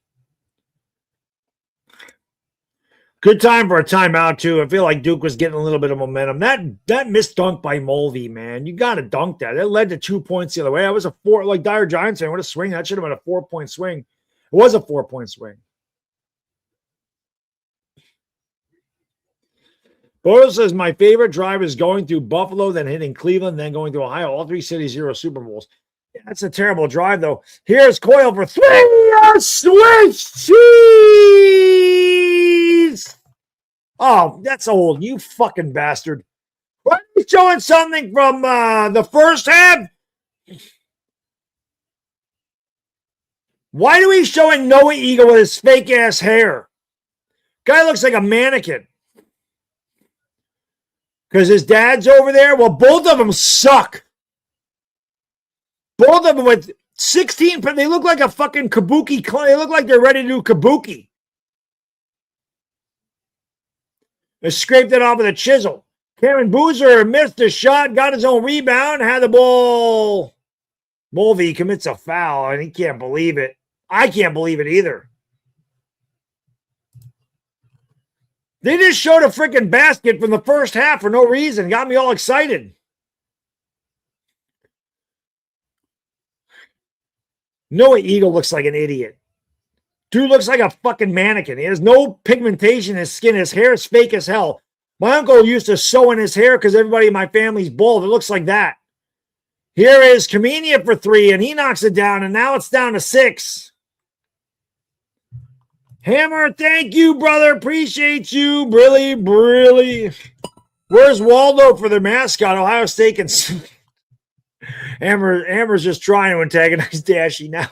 [SPEAKER 1] Good time for a timeout, too. I feel like Duke was getting a little bit of momentum. That missed dunk by Mulvey, man. You got to dunk that. It led to 2 points the other way. That was a 4, like Dire Giants saying, what a swing. That should have been a 4-point swing. It was a 4-point swing. Bodo says, my favorite drive is going through Buffalo, then hitting Cleveland, then going to Ohio. All 3 cities, 0 Super Bowls. Yeah, that's a terrible drive, though. Here's Coyle for 3. A switch cheese. Oh, that's old. You fucking bastard. Why are you showing something from the first half? Why are we showing Noah Eagle with his fake ass hair? Guy looks like a mannequin. Because his dad's over there? Well, both of them suck. Both of them with 16, they look like a fucking kabuki. They look like they're ready to do kabuki. They scraped it off with a chisel. Cameron Boozer missed a shot, got his own rebound, had the ball. Mulvey commits a foul, and he can't believe it. I can't believe it either. They just showed a freaking basket from the first half for no reason. Got me all excited. Noah Eagle looks like an idiot. Dude looks like a fucking mannequin. He has no pigmentation in his skin. His hair is fake as hell. My uncle used to sew in his hair because everybody in my family's bald. It looks like that. Here is Kamenia for 3, and he knocks it down, and now it's down to 6. Hammer, thank you, brother. Appreciate you. Really. Where's Waldo for their mascot? Ohio State can... Hammer's just trying to antagonize Dashy now.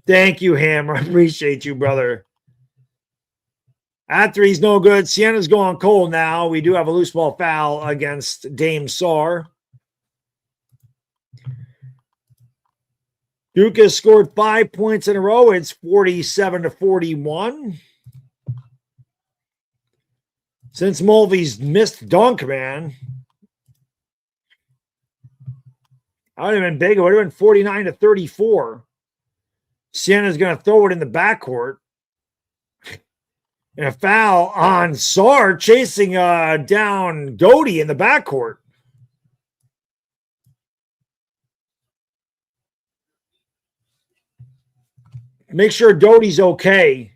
[SPEAKER 1] Thank you, Hammer. I appreciate you, brother. After he's no good, Siena's going cold now. We do have a loose ball foul against Dame Sarr. Duke has scored 5 points in a row. It's 47-41. Since Mulvey's missed dunk, man. That would have been big. It would have been 49-34. Sienna's going to throw it in the backcourt. And a foul on Sarr chasing down Doty in the backcourt. Make sure Doty's okay.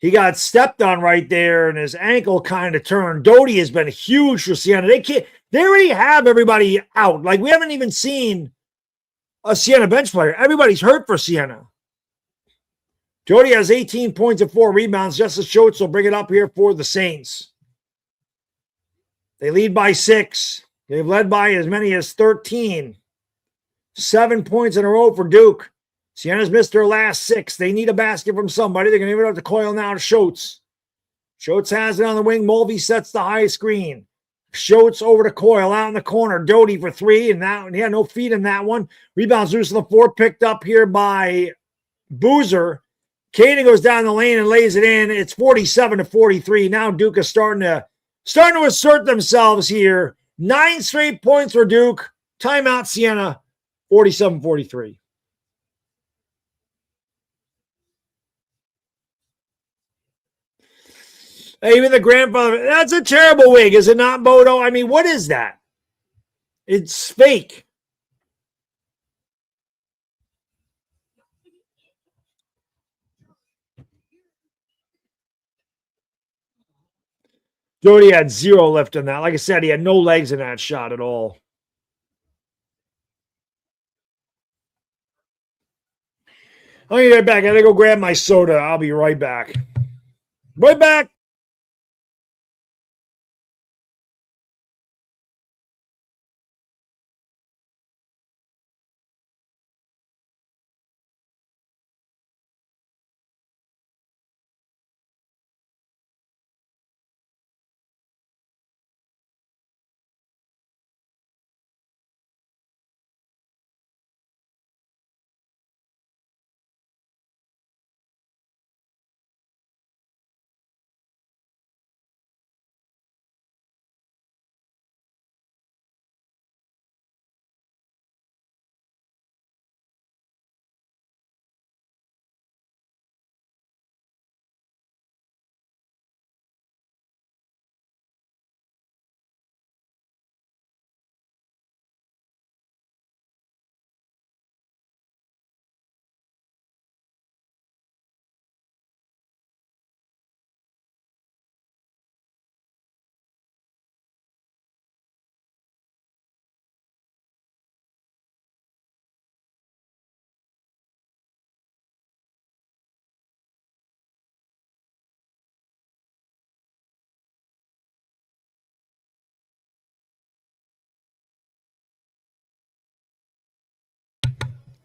[SPEAKER 1] He got stepped on right there, and his ankle kind of turned. Doty has been huge for Siena. They already have everybody out. Like, we haven't even seen a Siena bench player. Everybody's hurt for Siena. Doty has 18 points and 4 rebounds. Justice Schultz will bring it up here for the Saints. They lead by 6. They've led by as many as 13. 7 points in a row for Duke. Siena's missed their last 6. They need a basket from somebody. They're going to give it up to Coyle now to Schultz. Schultz has it on the wing. Mulvey sets the high screen. Schultz over to Coyle out in the corner. Doty for 3. And that, he had no feet in that one. Rebounds loose on the floor. Picked up here by Boozer. Caden goes down the lane and lays it in. It's 47-43. Now Duke is starting to assert themselves here. 9 straight points for Duke. Timeout Siena. 47-43. Even the grandfather, that's a terrible wig, is it not, Bodo? I mean, what is that? It's fake. Doty had 0 left in that. Like I said, he had no legs in that shot at all. I'll be right back. I gotta go grab my soda. I'll be right back. Right back.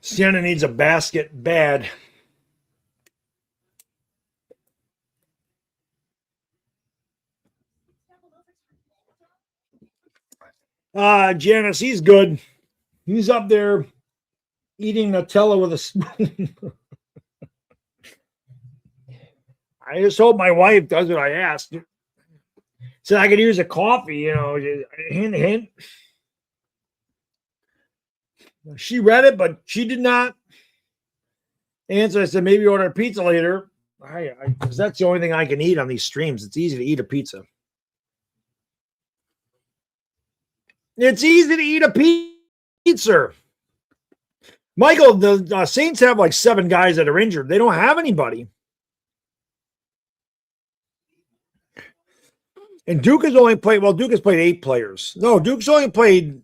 [SPEAKER 1] Sienna needs a basket bad. Janice, he's good. He's up there eating Nutella with a spoon. I just hope my wife does what I asked. Said I could use a coffee, you know, hint, hint. She read it, but she did not answer. I said, maybe order a pizza later. Because that's the only thing I can eat on these streams. It's easy to eat a pizza. It's easy to eat a pizza. Michael, the Saints have like 7 guys that are injured. They don't have anybody. And Duke has only played, well, Duke has played 8 players. No, Duke's only played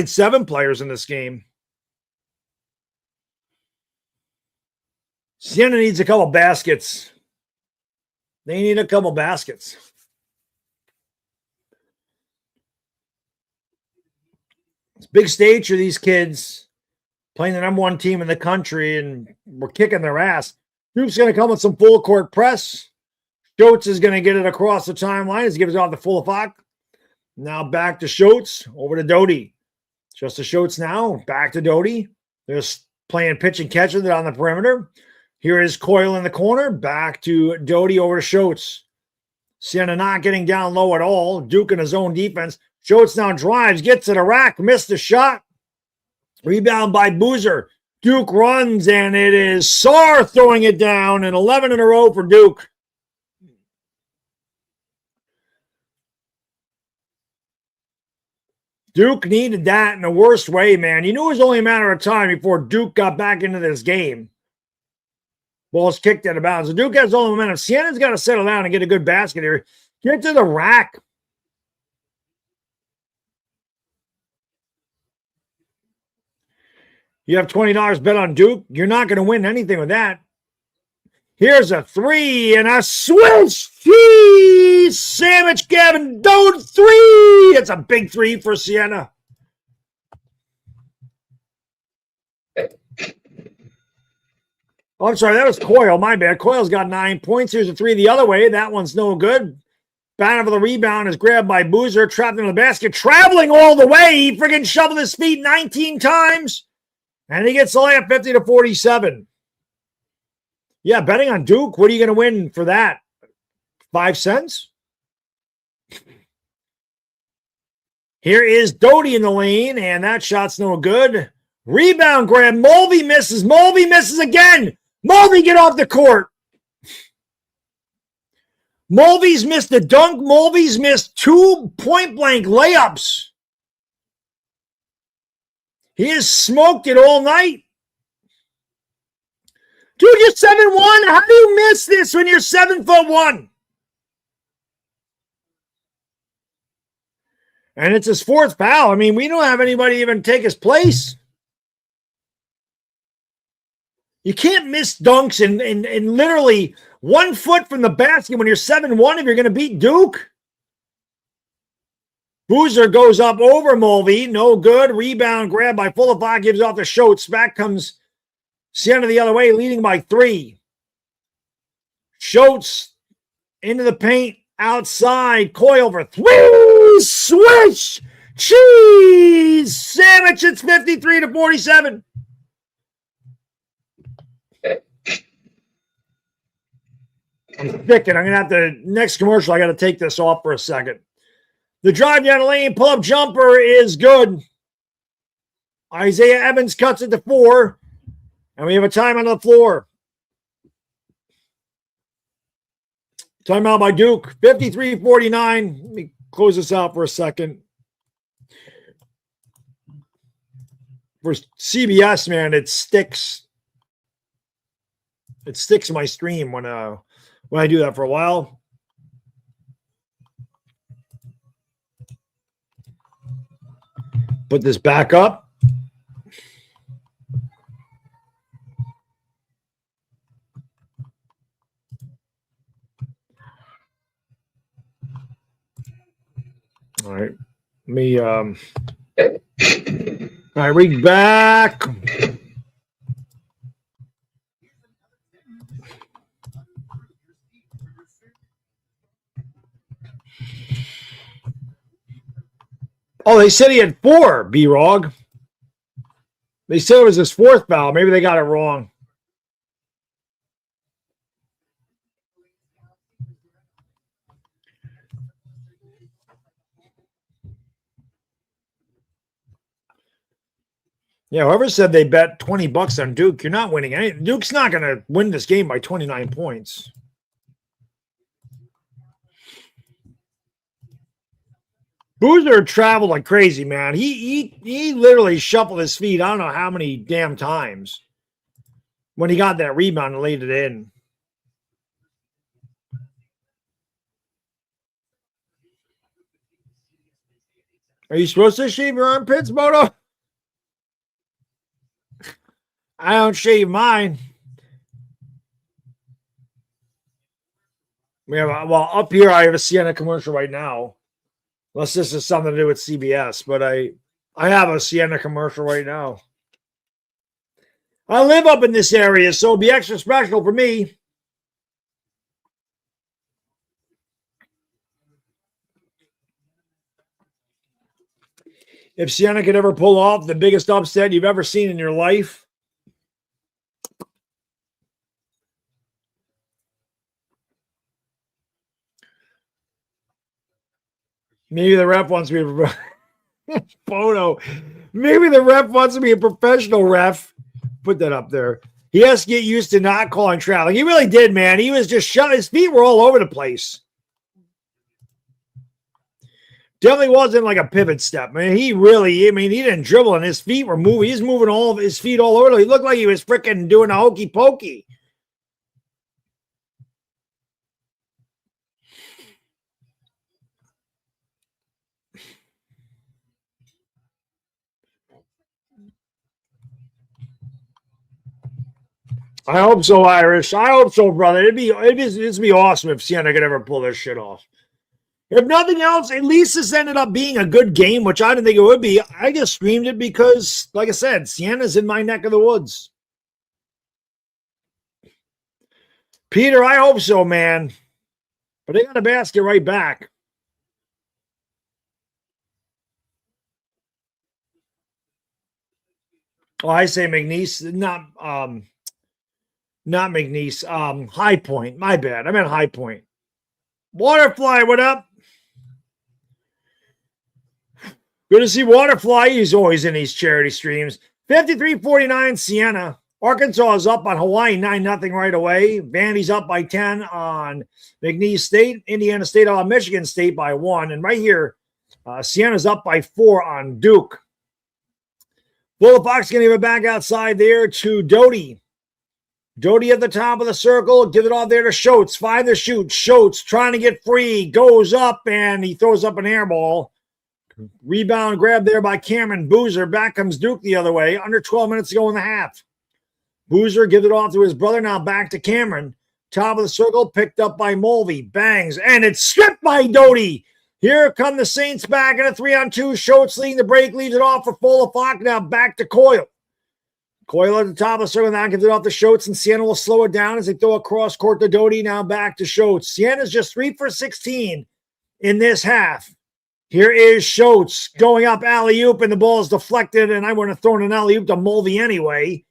[SPEAKER 1] 7 players in this game. Siena needs a couple baskets. They need a couple baskets. It's a big stage for these kids playing the #1 team in the country, and we're kicking their ass. Duke's going to come with some full court press. Schultz is going to get it across the timeline as he gives it off to Fulafak. Now back to Schultz, over to Doty. Just to Schultz now, back to Doty. They're playing pitch and catch with it on the perimeter. Here is Coyle in the corner, back to Doty, over to Schultz. Siena not getting down low at all. Duke in his own defense. Schultz now drives, gets to the rack, missed the shot. Rebound by Boozer. Duke runs, and it is Sarr throwing it down, and 11 in a row for Duke. Duke needed that in the worst way, man. You knew it was only a matter of time before Duke got back into this game. Ball's kicked out of bounds. So Duke has all the momentum. Siena's got to settle down and get a good basket here. Get to the rack. You have $20 bet on Duke. You're not going to win anything with that. Here's a 3 and a switch. Cheese sandwich, Gavin. Don't 3. It's a big 3 for Siena. Oh, I'm sorry. That was Coyle. My bad. Coyle's got 9 points. Here's a 3 the other way. That one's no good. Battle for the rebound is grabbed by Boozer. Trapped in the basket. Traveling all the way. He friggin' shoveled his feet 19 times. And he gets the layup 50-47. Yeah, betting on Duke. What are you going to win for that? 5 cents? Here is Doty in the lane, and that shot's no good. Rebound grab. Mulvey misses. Mulvey misses again. Mulvey, get off the court. Mulvey's missed a dunk. Mulvey's missed 2 point-blank layups. He has smoked it all night. Dude, you're 7'1". How do you miss this when you're 7'1"? And it's his 4th foul. I mean, we don't have anybody even take his place. You can't miss dunks and literally 1 foot from the basket when you're 7'1" if you're going to beat Duke. Boozer goes up over Mulvey. No good. Rebound grab by Fulafak. Gives off the Schultz. Back comes Siena the other way, leading by 3. Schultz into the paint. Outside. Coyle for 3. Swish. Cheese. Sandwich. It's 53-47. I'm thick, and I'm going to have to, next commercial, I got to take this off for a second. The drive down the lane, pull-up jumper is good. Isaiah Evans cuts it to 4, and we have a time on the floor. Timeout by Duke, 53-49. Let me close this out for a second. For CBS, man, it sticks. It sticks in my stream when I do that for a while. Put this back up. All right. Let me all right, we back. Oh, they said he had 4, B-Rog. They said it was his 4th foul. Maybe they got it wrong. Yeah, whoever said they bet $20 on Duke, you're not winning anything. Duke's not going to win this game by 29 points. Boozer traveled like crazy, man. He literally shuffled his feet I don't know how many damn times when he got that rebound and laid it in. Are you supposed to shave your armpits, Moto? I don't shave mine. Yeah, well, up here I have a Sienna commercial right now. Unless this is something to do with CBS, but I have a Sienna commercial right now. I live up in this area, so it'll be extra special for me. If Sienna could ever pull off the biggest upset you've ever seen in your life, maybe the ref wants me to photo. Maybe the ref wants to be a professional ref. Put that up there. He has to get used to not calling traveling. He really did, man. He was just shut. His feet were all over the place. Definitely wasn't like a pivot step. He didn't dribble and his feet were moving. He's moving all of his feet all over. He looked like he was freaking doing a hokey pokey. I hope so, Irish. I hope so, brother. It'd be awesome if Sienna could ever pull this shit off. If nothing else, at least this ended up being a good game, which I didn't think it would be. I just streamed it because, like I said, Sienna's in my neck of the woods. Peter, I hope so, man. But they got a basket right back. Oh, I say McNeese, not McNeese. High Point. My bad. I meant High Point. Waterfly, what up? Good to see Waterfly. He's always in these charity streams. 53-49 Siena. Arkansas is up on Hawaii 9-0 right away. Vandy's up by 10 on McNeese State. Indiana State on Michigan State by 1. And right here, Siena's up by 4 on Duke. Bull Fox going to give it back outside there to Doty. Doty at the top of the circle. Give it off there to Schultz. 5 to shoot. Schultz trying to get free. Goes up and he throws up an air ball. Rebound grab there by Cameron Boozer. Back comes Duke the other way. Under 12 minutes to go in the half. Boozer gives it off to his brother. Now back to Cameron. Top of the circle. Picked up by Mulvey. Bangs. And it's stripped by Doty. Here come the Saints back in a 3-on-2. Schultz leading the break. Leaves it off for Full-of-Fock. Now back to Coyle. Coyle at the top of the circle. Now gives it off to Schultz. And Sienna will slow it down as they throw across court to Doty. Now back to Schultz. Siena's just 3 for 16 in this half. Here is Schultz going up alley-oop, and the ball is deflected, and I wouldn't have thrown an alley-oop to Mulvey anyway.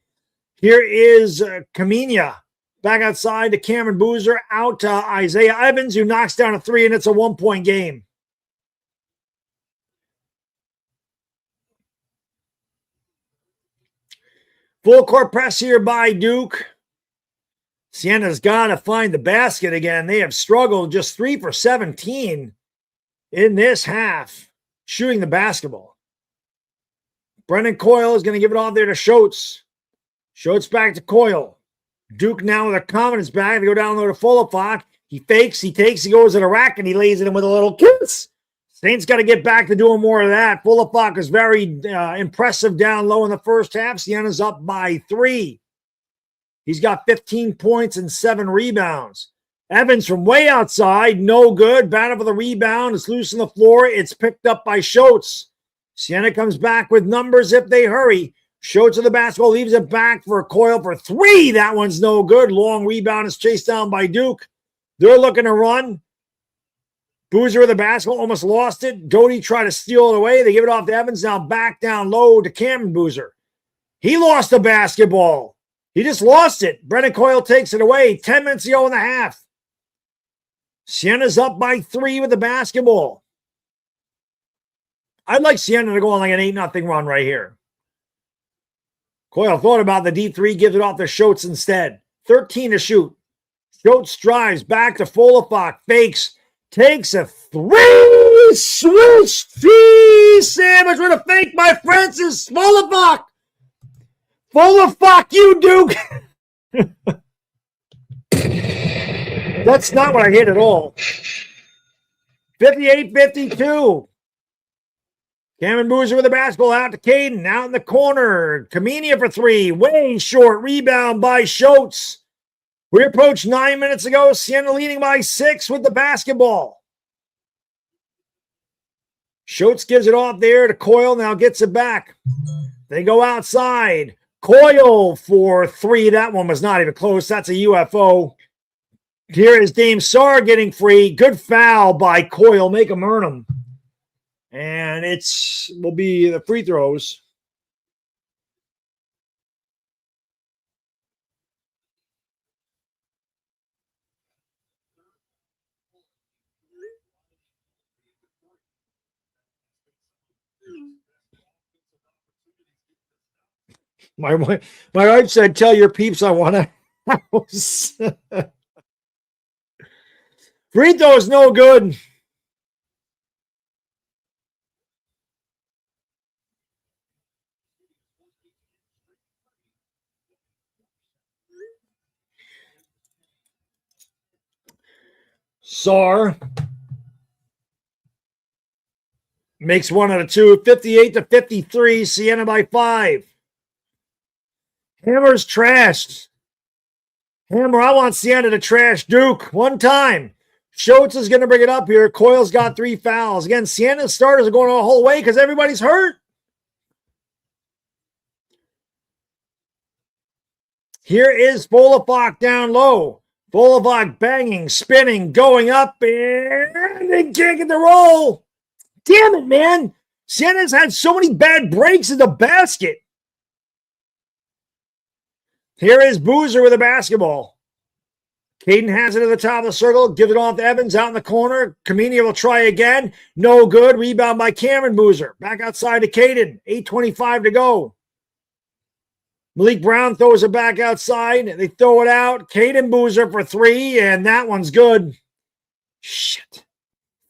[SPEAKER 1] Here is Kamina back outside to Cameron Boozer, out to Isaiah Evans, who knocks down a 3, and it's a 1-point game. Full court press here by Duke. Siena's got to find the basket again. They have struggled, just 3 for 17. In this half, shooting the basketball. Brendan Coyle is going to give it off there to Schultz. Schultz back to Coyle. Duke now with a confidence back. They go down there to Full-of-Fock. He fakes, he takes, he goes to the rack, and he lays it in with a little kiss. Saints got to get back to doing more of that. Full-of-Fock is very impressive down low in the first half. Siena's up by 3. He's got 15 points and 7 rebounds. Evans from way outside, no good. Battle for the rebound. It's loose on the floor. It's picked up by Schultz. Sienna comes back with numbers if they hurry. Schultz of the basketball leaves it back for Coyle for 3. That one's no good. Long rebound is chased down by Duke. They're looking to run. Boozer with the basketball, almost lost it. Doty tried to steal it away. They give it off to Evans. Now back down low to Cameron Boozer. He lost the basketball. He just lost it. Brennan Coyle takes it away. 10 minutes to go in the half. Siena's up by 3 with the basketball. I'd like Siena to go on like an 8-0 run right here. Coyle thought about the deep 3, gives it off to Schultz instead. 13 to shoot. Schultz drives back to Folafok, fakes, takes a 3, switch, sandwich with a fake by Francis Folafok. Folafok, you Duke. That's not what I hit at all. 58-52. Cameron Boozer with the basketball out to Caden. Out in the corner. Kamenia for 3. Way short. Rebound by Schultz. We approached 9 minutes ago. Siena leading by 6 with the basketball. Schultz gives it off there to Coyle. Now gets it back. They go outside. Coyle for 3. That one was not even close. That's a UFO. Here is Dame Sarr getting free. Good foul by Coyle. Make him earn them. And will be the free throws. My wife said, tell your peeps I want a house. Free throw is no good. Sarr makes 1 out of 2. 58-53. Siena by 5. Hammer's trashed. Hammer, I want Siena to trash Duke one time. Schultz is going to bring it up here. Coyle's got 3 fouls. Again, Siena's starters are going the whole way because everybody's hurt. Here is Folafok down low. Folafok banging, spinning, going up, and they can't get the roll. Damn it, man. Siena's had so many bad breaks in the basket. Here is Boozer with the basketball. Caden has it at the top of the circle. Gives it off to Evans out in the corner. Kamenia will try again. No good. Rebound by Cameron Boozer. Back outside to Caden. 8:25 to go. Malik Brown throws it back outside. They throw it out. Caden Boozer for 3, and that one's good. Shit.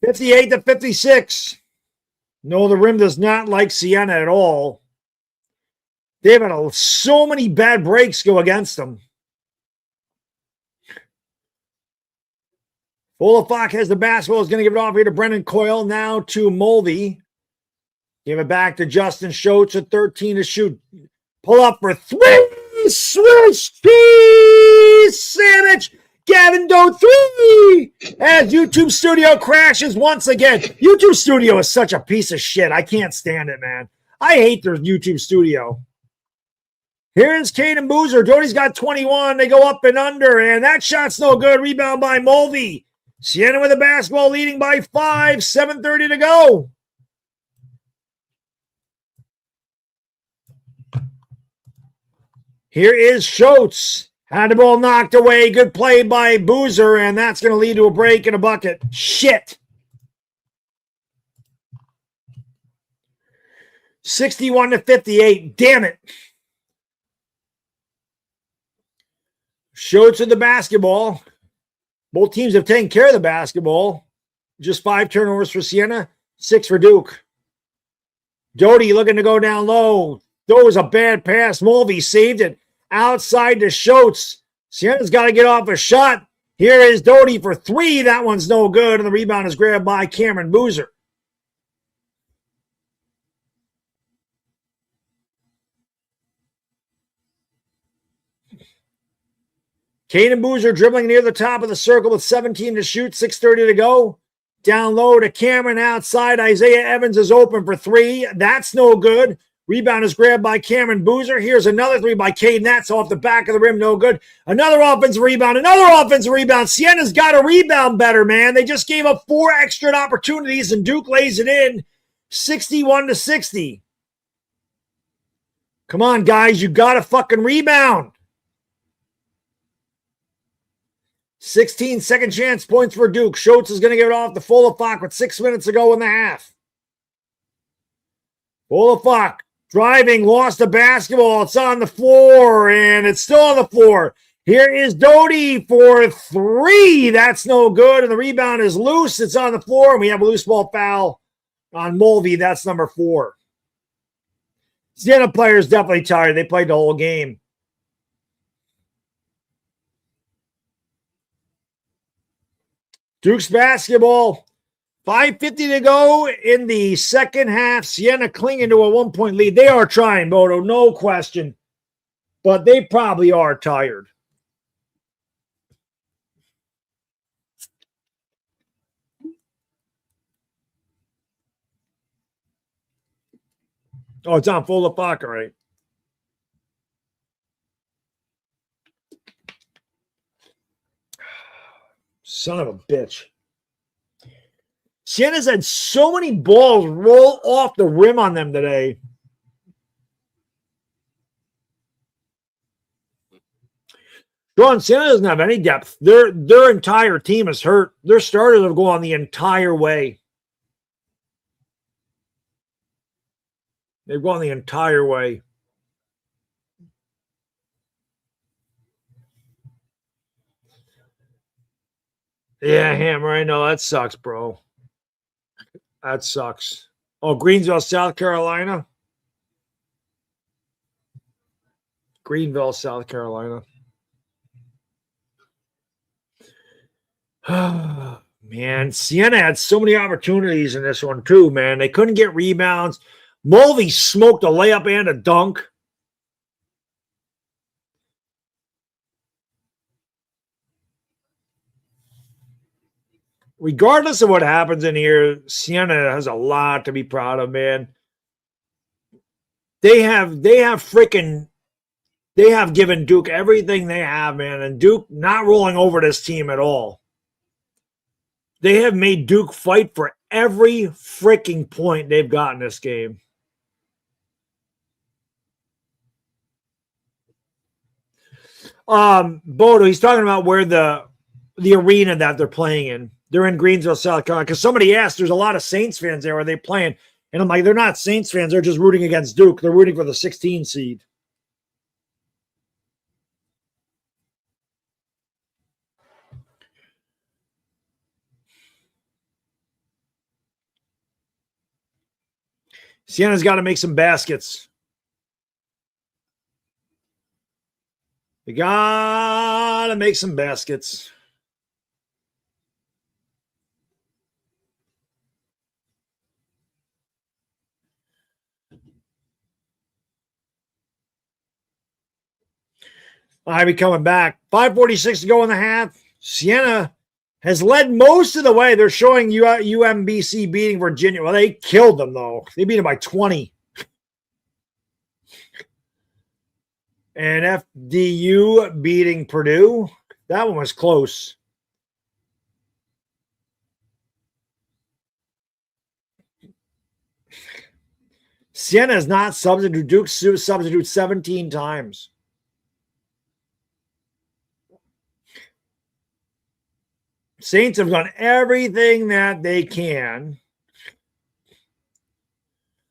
[SPEAKER 1] 58-56. No, the rim does not like Siena at all. They've had so many bad breaks go against them. Folafok has the basketball. Is going to give it off here to Brendan Coyle. Now to Mulvey. Give it back to Justin Schultz at 13 to shoot. Pull up for 3. Switch. Cheese sandwich. Gavin Doe 3. As YouTube Studio crashes once again. YouTube Studio is such a piece of shit. I can't stand it, man. I hate their YouTube Studio. Here's Caden Boozer. Doty's got 21. They go up and under, and that shot's no good. Rebound by Mulvey. Siena with the basketball, leading by 5. 7:30 to go. Here is Schultz. Had the ball knocked away. Good play by Boozer, and that's going to lead to a break and a bucket. Shit. 61-58. Damn it. Schultz with the basketball. Both teams have taken care of the basketball. Just 5 turnovers for Siena, 6 for Duke. Doty looking to go down low. That was a bad pass. Mulvey saved it. Outside to Schultz. Siena's got to get off a shot. Here is Doty for 3. That one's no good, and the rebound is grabbed by Cameron Boozer. Caden Boozer dribbling near the top of the circle with 17 to shoot, 6:30 to go. Down low to Cameron outside. Isaiah Evans is open for 3. That's no good. Rebound is grabbed by Cameron Boozer. Here's another three by Caden. That's off the back of the rim. No good. Another offensive rebound. Another offensive rebound. Siena's got to rebound better, man. They just gave up 4 extra opportunities, and Duke lays it in 61-60. Come on, guys. You got to fucking rebound. 16 second chance points for Duke. Schultz is going to give it off to Folafak with 6 minutes to go in the half. Folafak driving, lost the basketball. It's on the floor, and it's still on the floor. Here is Doty for 3. That's no good, and the rebound is loose. It's on the floor, and we have a loose ball foul on Mulvey. That's number 4. Siena players definitely tired. They played the whole game. Duke's basketball. 5:50 to go in the second half. Siena clinging to a 1-point lead. They are trying, Bodo, no question. But they probably are tired. Oh, it's on Folafak, right? Son of a bitch. Siena's had so many balls roll off the rim on them today. Sean, Siena doesn't have any depth. Their entire team is hurt. Their starters have gone the entire way. They've gone the entire way. Yeah, Hammer, I know. That sucks, bro. That sucks. Oh, Greensville, South Carolina. Greenville, South Carolina. Man, Siena had so many opportunities in this one too, man. They couldn't get rebounds. Mulvey smoked a layup and a dunk. Regardless of what happens in here, Siena has a lot to be proud of, man. They have given Duke everything they have, man, and Duke not rolling over this team at all. They have made Duke fight for every freaking point they've got in this game. Bodo, he's talking about where the arena that they're playing in. They're in Greensville, South Carolina. Because somebody asked, there's a lot of Saints fans there. Are they playing? And I'm like, they're not Saints fans. They're just rooting against Duke. They're rooting for the 16 seed. Siena's got to make some baskets. They got to make some baskets. I'll be coming back. 5:46 to go in the half. Siena has led most of the way. They're showing UMBC beating Virginia. Well, they killed them, though. They beat them by 20. And FDU beating Purdue. That one was close. Siena has not substituted. Duke substitute 17 times. Saints have done everything that they can.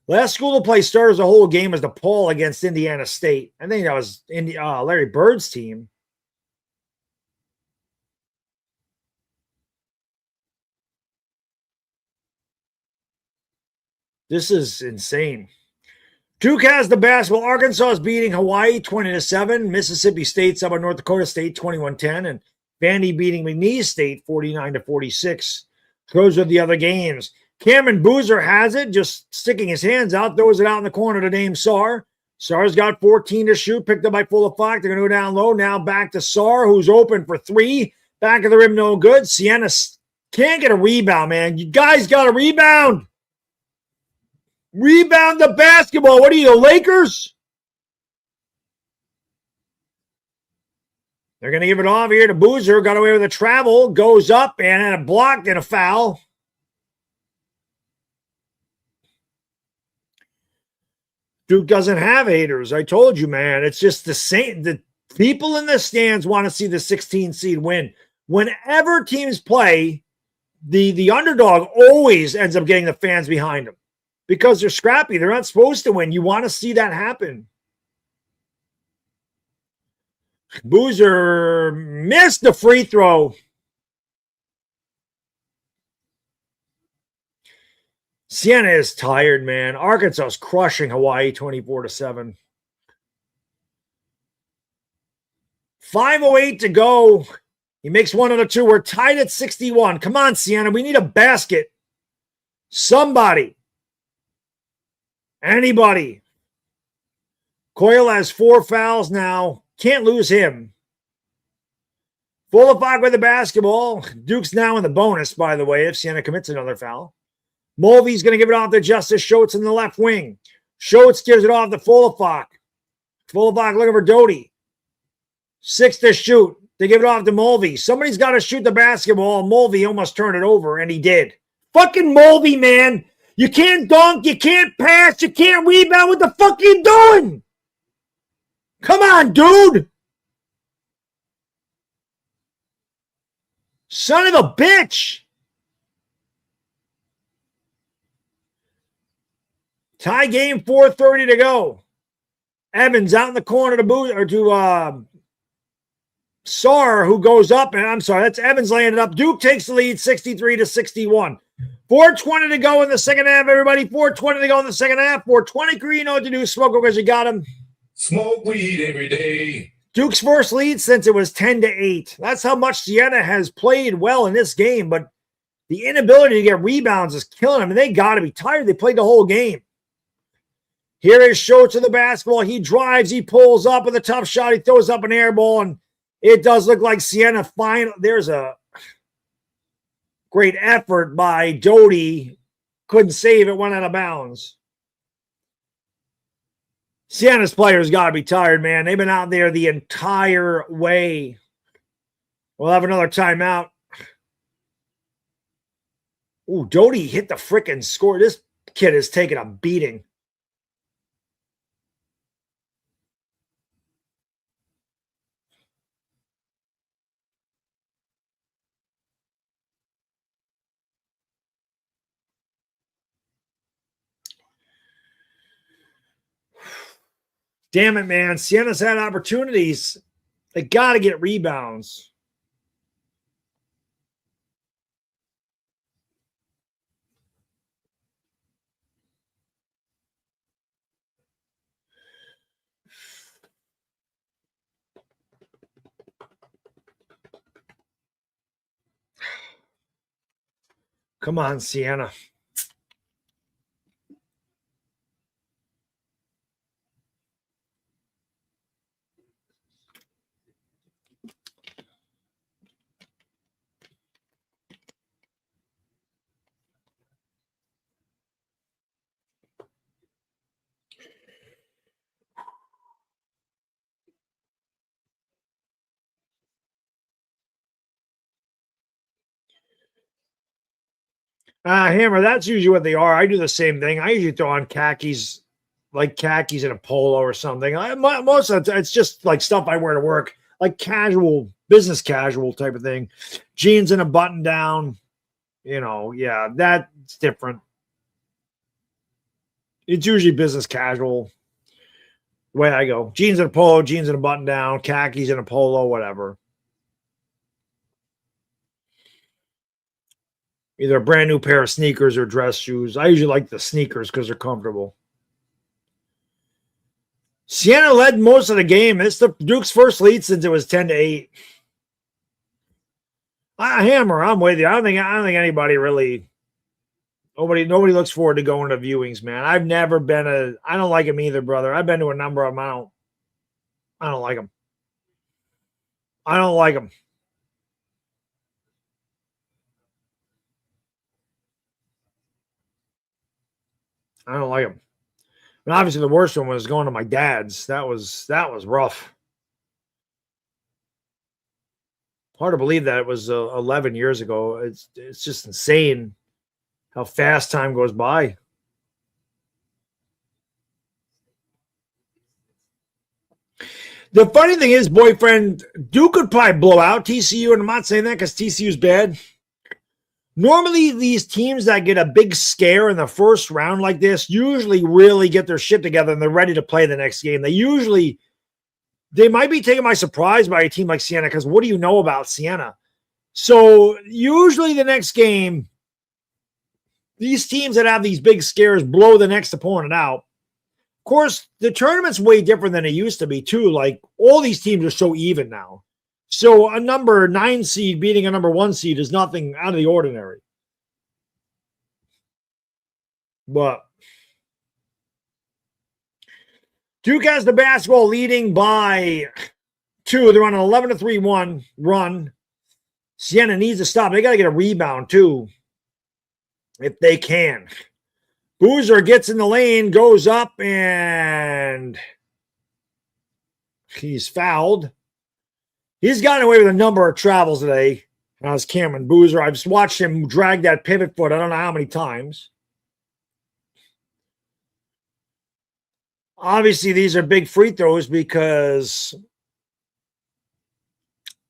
[SPEAKER 1] Last school to play starters the whole game was DePaul against Indiana State. I think that was Larry Bird's team. This is insane. Duke has the basketball. Arkansas is beating Hawaii 20-7. Mississippi State's up on North Dakota State 21-10. And Vandy beating McNeese State 49-46. Those are the other games. Cameron Boozer has it, just sticking his hands out, throws it out in the corner to Dame Sarr. Sarr's got 14 to shoot, picked up by Folafak. They're going to go down low. Now back to Sarr, who's open for 3. Back of the rim, no good. Sienna can't get a rebound, man. You guys got a rebound. Rebound the basketball. What are you, the Lakers? They're going to give it off here to Boozer. Got away with a travel. Goes up and a blocked and a foul. Duke doesn't have haters. I told you, man. It's just the same. The people in the stands want to see the 16 seed win. Whenever teams play, the underdog always ends up getting the fans behind them because they're scrappy. They're not supposed to win. You want to see that happen. Boozer missed the free throw. Siena is tired, man. Arkansas is crushing Hawaii 24-7. 5:08 to go. He makes one out of two. We're tied at 61. Come on, Siena. We need a basket. Somebody. Anybody. Coyle has 4 fouls now. Can't lose him. Fulafak with the basketball. Duke's now in the bonus, by the way, if Siena commits another foul. Mulvey's going to give it off to Justice Schultz in the left wing. Schultz gives it off to Fulafak. Fulafak looking for Doty. 6 to shoot. They give it off to Mulvey. Somebody's got to shoot the basketball. Mulvey almost turned it over, and he did. Fucking Mulvey, man. You can't dunk. You can't pass. You can't rebound. What the fuck are you doing? Come on, dude. Son of a bitch. Tie game, 4:30 to go. Evans out in the corner to Sarr, who goes up, and I'm sorry, that's Evans laying it up. Duke takes the lead, 63-61. 4:20 to go in the second half, everybody. 4:20 to go in the second half. 4:20, you know what to do. Smoke because you got him.
[SPEAKER 2] Smoke weed every day.
[SPEAKER 1] Duke's first lead since it was 10-8. That's how much Siena has played well in this game, but the inability to get rebounds is killing them, and they got to be tired. They played the whole game. Here is Schultz to the basketball. He drives. He pulls up with a tough shot. He throws up an air ball, and it does look like Siena final. There's a great effort by Doty. Couldn't save it. Went out of bounds. Siena's players got to be tired, man. They've been out there the entire way. We'll have another timeout. Ooh, Doty hit the frickin' score. This kid is taking a beating. Damn it, man. Siena's had opportunities. They got to get rebounds. Come on, Siena. Hammer, that's usually what they are. I do the same thing. I usually throw on khakis, like khakis and a polo or something. Most of the time, it's just like stuff I wear to work, like casual, business casual type of thing. Jeans and a button down. You know, yeah, that's different. It's usually business casual. The way I go. Jeans and a polo, jeans and a button down, khakis and a polo, whatever. Either a brand new pair of sneakers or dress shoes. I usually like the sneakers because they're comfortable. Siena led most of the game. It's the Duke's first lead since it was 10-8. Hammer, I'm with you. I don't think anybody really. Nobody looks forward to going to viewings, man. I've never been I don't like them either, brother. I've been to a number of them. I don't like them. I don't like them. I don't like them. And obviously the worst one was going to my dad's. That was rough. Hard to believe that it was 11 years ago. It's just insane how fast time goes by. The funny thing is, boyfriend, Duke could probably blow out TCU, and I'm not saying that because TCU's bad. Normally, these teams that get a big scare in the first round like this usually really get their shit together and they're ready to play the next game. They might be taken by surprise by a team like Siena because what do you know about Siena? So usually the next game, these teams that have these big scares blow the next opponent out. Of course, the tournament's way different than it used to be, too. Like, all these teams are so even now. So a number 9 seed beating a number 1 seed is nothing out of the ordinary. But Duke has the basketball leading by 2. They're on an 11-3 run. Siena needs to stop. They got to get a rebound, too, if they can. Boozer gets in the lane, goes up, and he's fouled. He's gotten away with a number of travels today. As Cameron Boozer, I've just watched him drag that pivot foot I don't know how many times. Obviously, these are big free throws because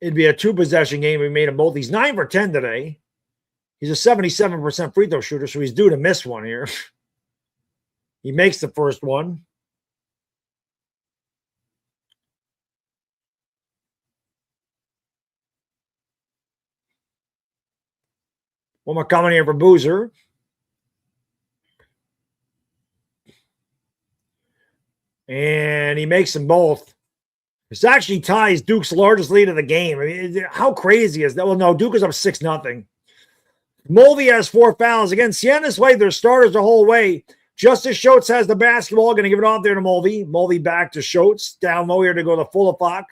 [SPEAKER 1] it'd be a 2-possession game. We made them both. He's 9 for 10 today. He's a 77% free throw shooter, so he's due to miss one here. He makes the first one. One more coming here for Boozer. And he makes them both. This actually ties Duke's largest lead of the game. I mean, how crazy is that? Well, no, Duke is up 6-0. Mulvey has 4 fouls. Again, Siena's played their starters the whole way. Justice Schultz has the basketball. Going to give it off there to Mulvey. Mulvey back to Schultz. Down low here to go to Fulafok.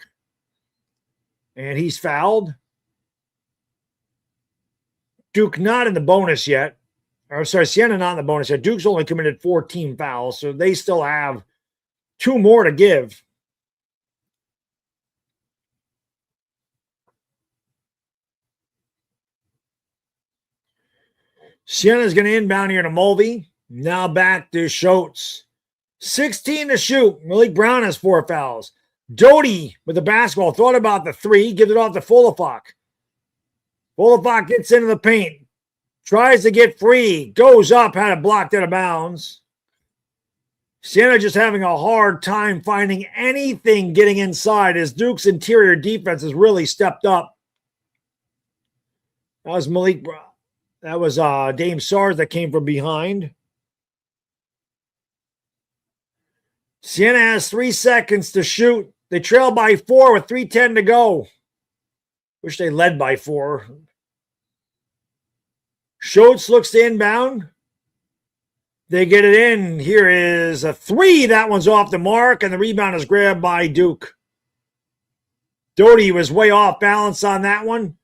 [SPEAKER 1] And he's fouled. Duke not in the bonus yet. Or sorry, Siena not in the bonus yet. Duke's only committed 14 fouls, so they still have 2 more to give. Siena's going to inbound here to Mulvey. Now back to Schultz. 16 to shoot. Malik Brown has 4 fouls. Doty with the basketball. Thought about the 3. Gives it off to Fulafok. Fulafok gets into the paint. Tries to get free. Goes up. Had it blocked out of bounds. Siena just having a hard time finding anything getting inside as Duke's interior defense has really stepped up. That was Malik Brown. That was Dame Sars that came from behind. Siena has 3 seconds to shoot. They trail by 4 with 3:10 to go. Wish they led by 4. Schultz looks to inbound. They get it in. Here is a 3. That one's off the mark, and the rebound is grabbed by Duke. Doty was way off balance on that one.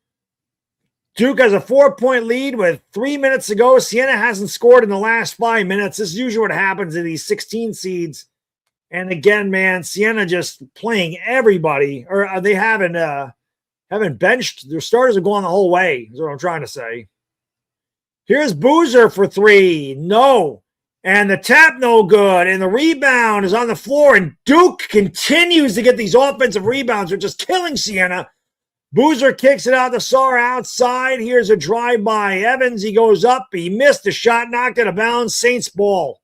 [SPEAKER 1] Duke has a 4-point lead with 3 minutes to go. Siena hasn't scored in the last 5 minutes. This is usually what happens in these 16 seeds. And again, man, Siena just playing everybody. Or they haven't benched. Their starters are going the whole way, is what I'm trying to say. Here's Boozer for 3. No. And the tap no good. And the rebound is on the floor. And Duke continues to get these offensive rebounds, which is killing Siena. Boozer kicks it out to Sar outside. Here's a drive by Evans. He goes up. He missed the shot, knocked it out of bounds. Saints ball.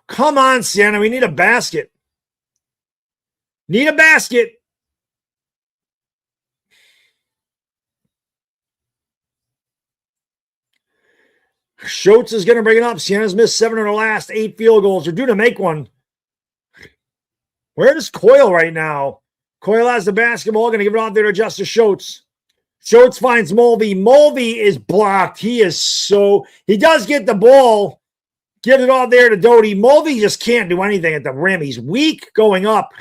[SPEAKER 1] Come on, Siena. We need a basket. Need a basket. Schultz is going to bring it up. Siena's missed 7 of their last 8 field goals. They're due to make one. Where is Coyle right now? Coyle has the basketball. Going to give it off there to Justice Schultz. Schultz finds Mulvey. Mulvey is blocked. He does get the ball. Give it off there to Doty. Mulvey just can't do anything at the rim. He's weak going up.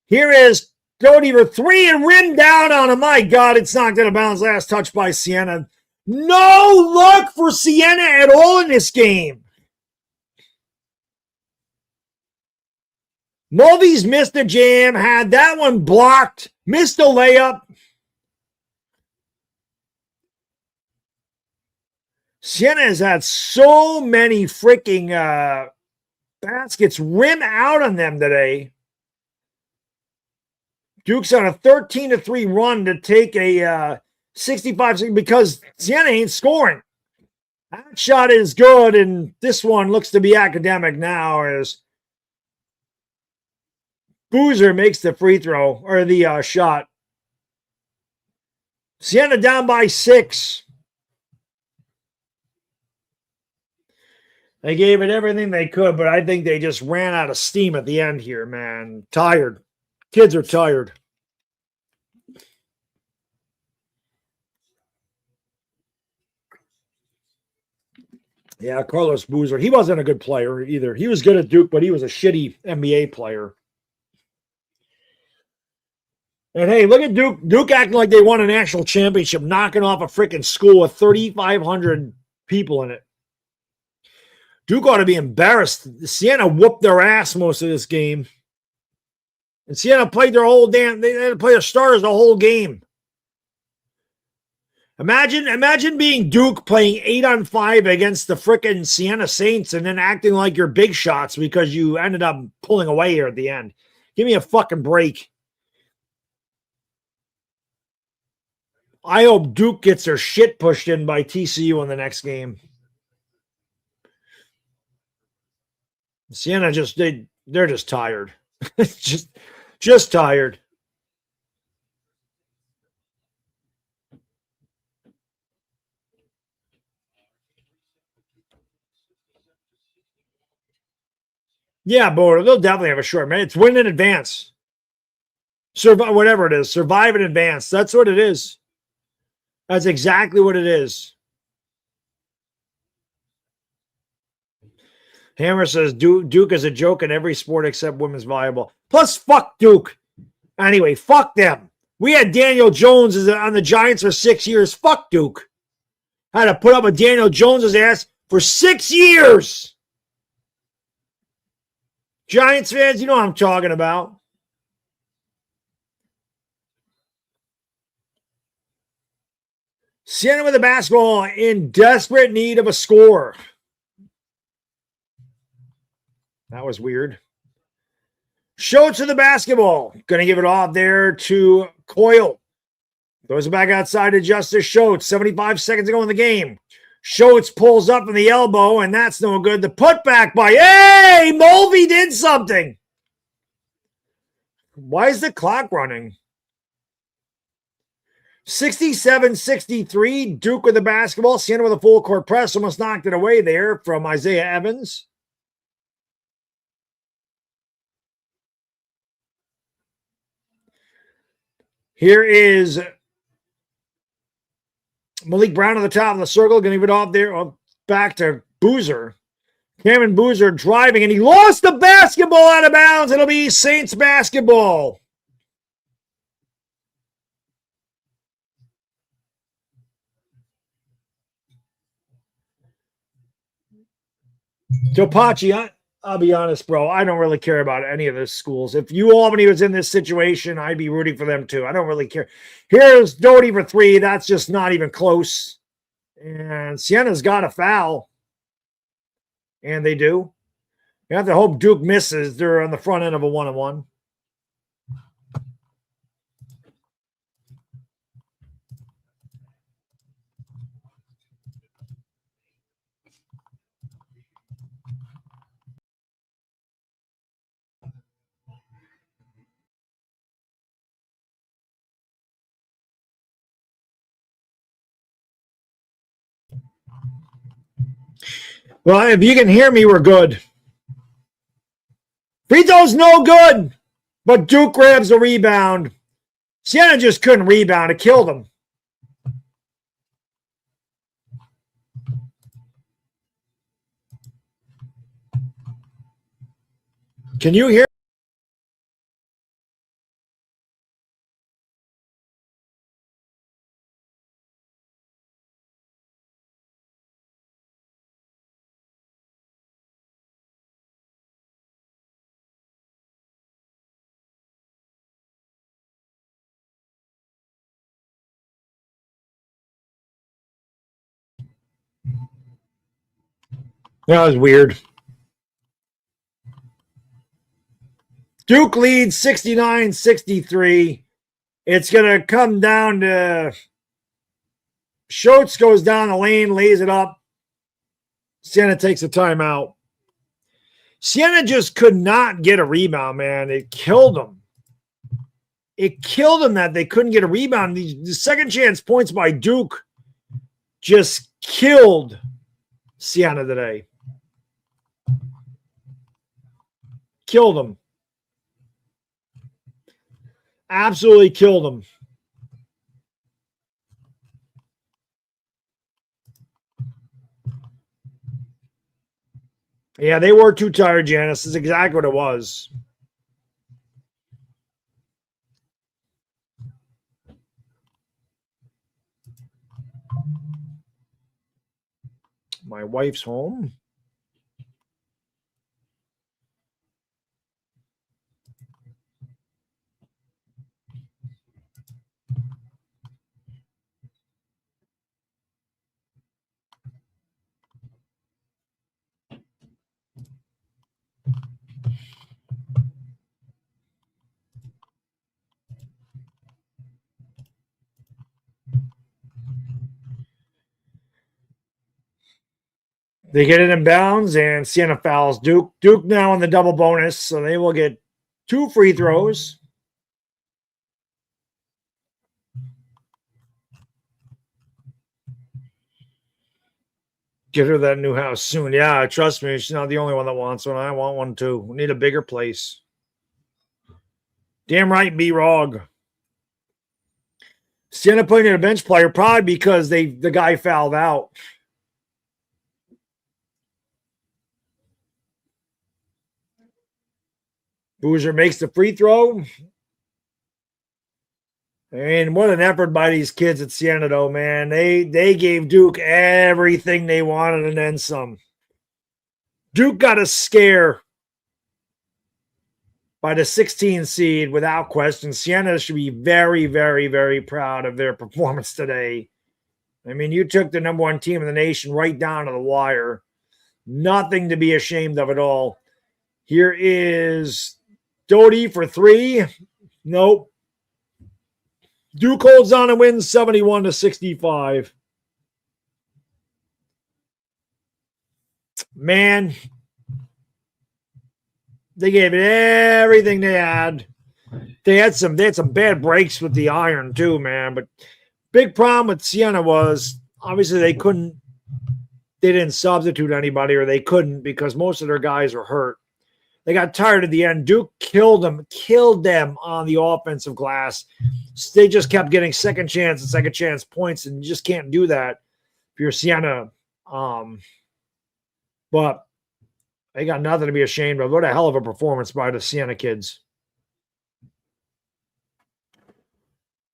[SPEAKER 1] Here is Doty for three and rim down on him. My God, it's knocked out of bounds. Last touch by Sienna. No luck for Sienna at all in this game. Mulvey's missed the jam, had that one blocked, missed a layup. Sienna has had so many freaking baskets rim out on them today. Duke's on a 13-3 run to take a 65 because Sienna ain't scoring. That shot is good, and this one looks to be academic now as Boozer makes the free throw or the shot. Sienna down by 6. They gave it everything they could, but I think they just ran out of steam at the end here, man. Tired. Kids are tired. Yeah, Carlos Boozer. He wasn't a good player either. He was good at Duke, but he was a shitty NBA player. And hey, look at Duke. Duke acting like they won a national championship, knocking off a freaking school with 3,500 people in it. Duke ought to be embarrassed. Siena whooped their ass most of this game. And Siena played their whole damn, they had to play their starters the whole game. Imagine being Duke playing 8-on-5 against the frickin' Siena Saints and then acting like you're big shots because you ended up pulling away here at the end. Give me a fucking break. I hope Duke gets their shit pushed in by TCU in the next game. Siena they're just tired. just tired. Yeah, but they'll definitely have a short man. It's win in advance. Survive, whatever it is. Survive in advance. That's what it is. That's exactly what it is. Hammer says Duke is a joke in every sport except women's volleyball. Plus, fuck Duke. Anyway, fuck them. We had Daniel Jones on the Giants for 6 years. Fuck Duke. Had to put up with Daniel Jones' ass for 6 years. Giants fans, you know what I'm talking about. Sienna with the basketball in desperate need of a score. That was weird. Schultz to the basketball. Going to give it off there to Coyle. Throws it back outside to Justice Schultz. 75 seconds to go in the game. Schultz pulls up from the elbow, and that's no good. The putback by, hey, Mulvey did something. Why is the clock running? 67-63. Duke with the basketball. Sienna with a full court press. Almost knocked it away there from Isaiah Evans. Here is Malik Brown at the top of the circle. Going to give it off there. Back to Boozer. Cameron Boozer driving, and he lost the basketball out of bounds. It'll be Saints basketball. Topachi, I'll be honest, bro. I don't really care about any of those schools. If Albany was in this situation, I'd be rooting for them too. I don't really care. Here's Doty for 3. That's just not even close. And Siena's got a foul. And they do. You have to hope Duke misses. They're on the front end of a 1-on-1. Well, if you can hear me, we're good. Free throw's no good, but Duke grabs the rebound. Sienna just couldn't rebound. It killed him. Can you hear? That was weird. Duke leads 69-63. It's going to come down to Schultz goes down the lane, lays it up. Sienna takes a timeout. Sienna just could not get a rebound, man. It killed them. It killed them that they couldn't get a rebound. The second chance points by Duke just killed Sienna today. Killed them. Absolutely killed them. Yeah, they were too tired, Janice. This is exactly what it was. My wife's home. They get it in bounds, and Sienna fouls Duke. Duke now in the double bonus, so they will get 2 free throws. Get her that new house soon. Yeah, trust me, she's not the only one that wants one. I want one too. We need a bigger place. Damn right, B-Rog. Sienna putting in a bench player probably because the guy fouled out. Boozer makes the free throw. And what an effort by these kids at Siena, though, man. They gave Duke everything they wanted and then some. Duke got a scare by the 16 seed without question. Siena should be very, very, very proud of their performance today. I mean, you took the number 1 team in the nation right down to the wire. Nothing to be ashamed of at all. Here is Doty for 3. Nope. Duke holds on and wins 71-65. Man, they gave it everything they had. They had some bad breaks with the iron too, man. But big problem with Siena was obviously they didn't substitute anybody, or they couldn't because most of their guys were hurt. They got tired at the end. Duke killed them on the offensive glass. They just kept getting second chance points, and you just can't do that if you're Siena. But they got nothing to be ashamed of. What a hell of a performance by the Siena kids.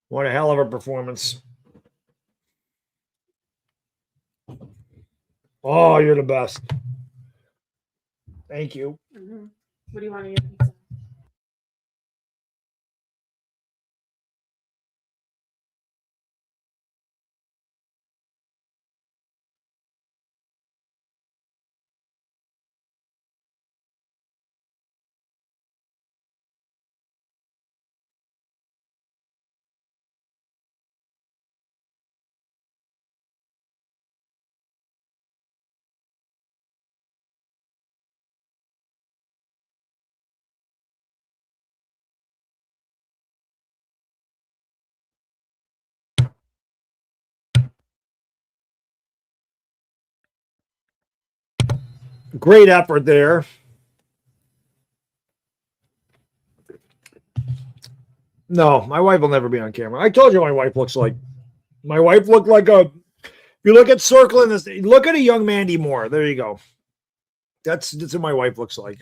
[SPEAKER 1] What a hell of a performance. Oh, you're the best. Thank you.
[SPEAKER 5] Mm-hmm. What do you want to get pizza?
[SPEAKER 1] Great effort there. No, my wife will never be on camera. I told you my wife looks like. My wife looked like a. If you look at circling this, look at a young Mandy Moore. There you go. That's what my wife looks like.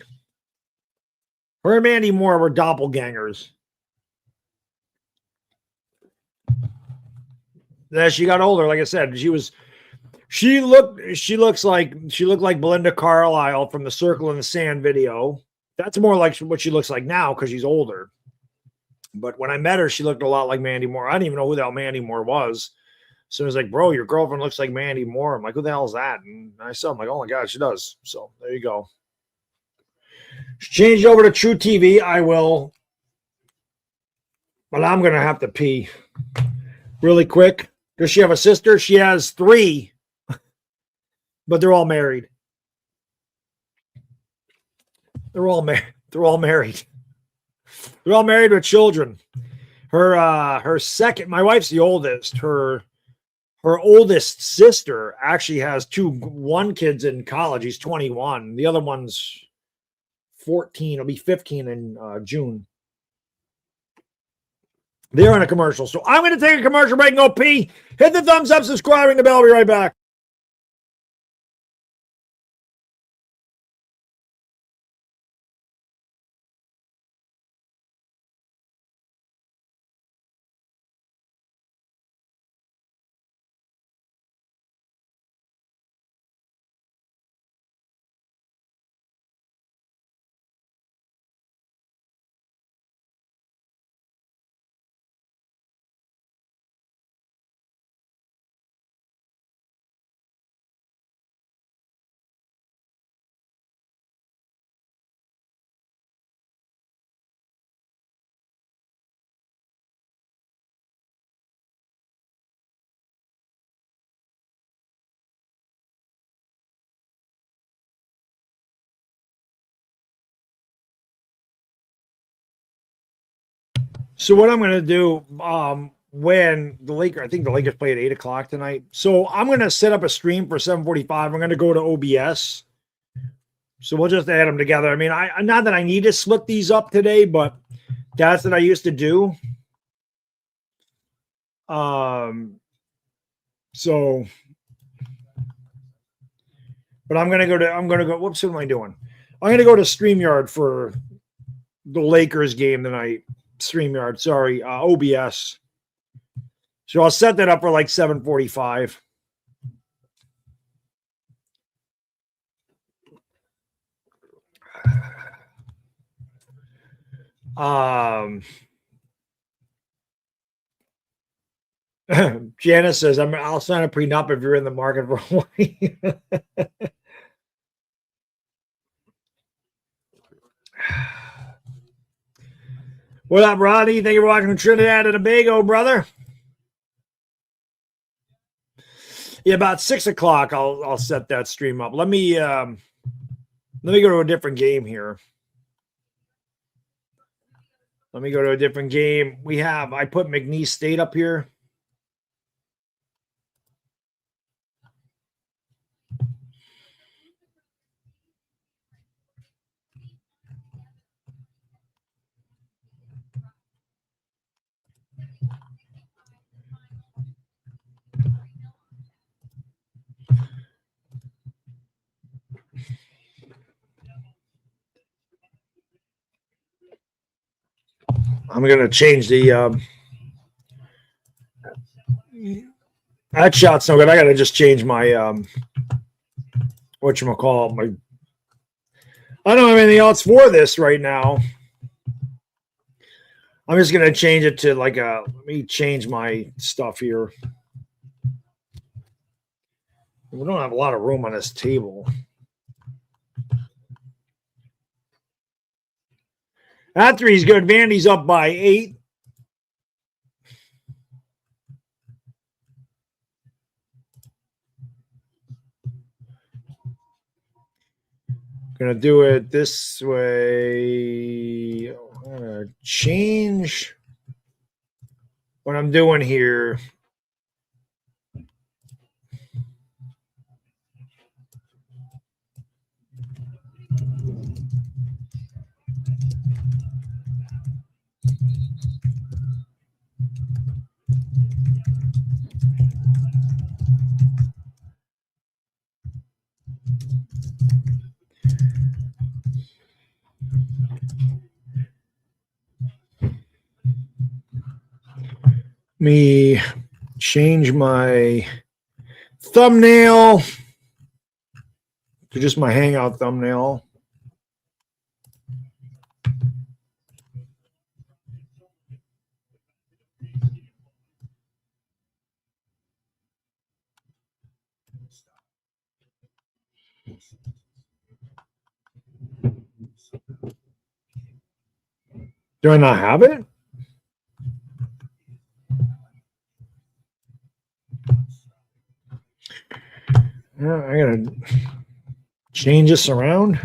[SPEAKER 1] Her and Mandy Moore were doppelgangers. As she got older, like I said, she looked like Belinda Carlisle from the Circle in the Sand video. That's more like what she looks like now because she's older. But when I met her, she looked a lot like Mandy Moore. I didn't even know who the hell Mandy Moore was. So he's like, bro, your girlfriend looks like Mandy Moore. I'm like, who the hell is that? And I saw him like, oh my God, she does. So there you go. Change over to True TV. I will. But I'm going to have to pee really quick. Does she have a sister? She has 3, but they're all married. They're all married. They're all married. They're all married with children. Her second, my wife's the oldest. Her oldest sister actually has one kid's in college. He's 21. The other one's 14. It'll be 15 in June. They're on a commercial. So I'm going to take a commercial break and go pee. Hit the thumbs up, subscribe, ring the bell. I'll be right back. So what I'm going to do when I think the Lakers play at 8 o'clock tonight. So I'm going to set up a stream for 7:45. I'm going to go to OBS. So we'll just add them together. I mean, not that I need to split these up today, but that's what I used to do. So, but I'm going to go, whoops, what am I doing? I'm going to go to StreamYard for the Lakers game tonight. StreamYard, sorry, OBS. So I'll set that up for like 7:45. Janice says, I'll sign a prenup if you're in the market for Hawaii. What up, Rodney? Thank you for watching from Trinidad and Tobago, brother. Yeah, about 6 o'clock, I'll set that stream up. Let me go to a different game here. Let me go to a different game. I put McNeese State up here. I'm going to change the that shot's no good. I got to just change my whatchamacallit. I don't have anything else for this right now. I'm just going to change it to like let me change my stuff here. We don't have a lot of room on this table. That three's good. Vandy's up by 8. Gonna do it this way. I'm gonna change what I'm doing here. Me change my thumbnail to just my Hangout thumbnail. Do I not have it? Yeah, I gotta change this around.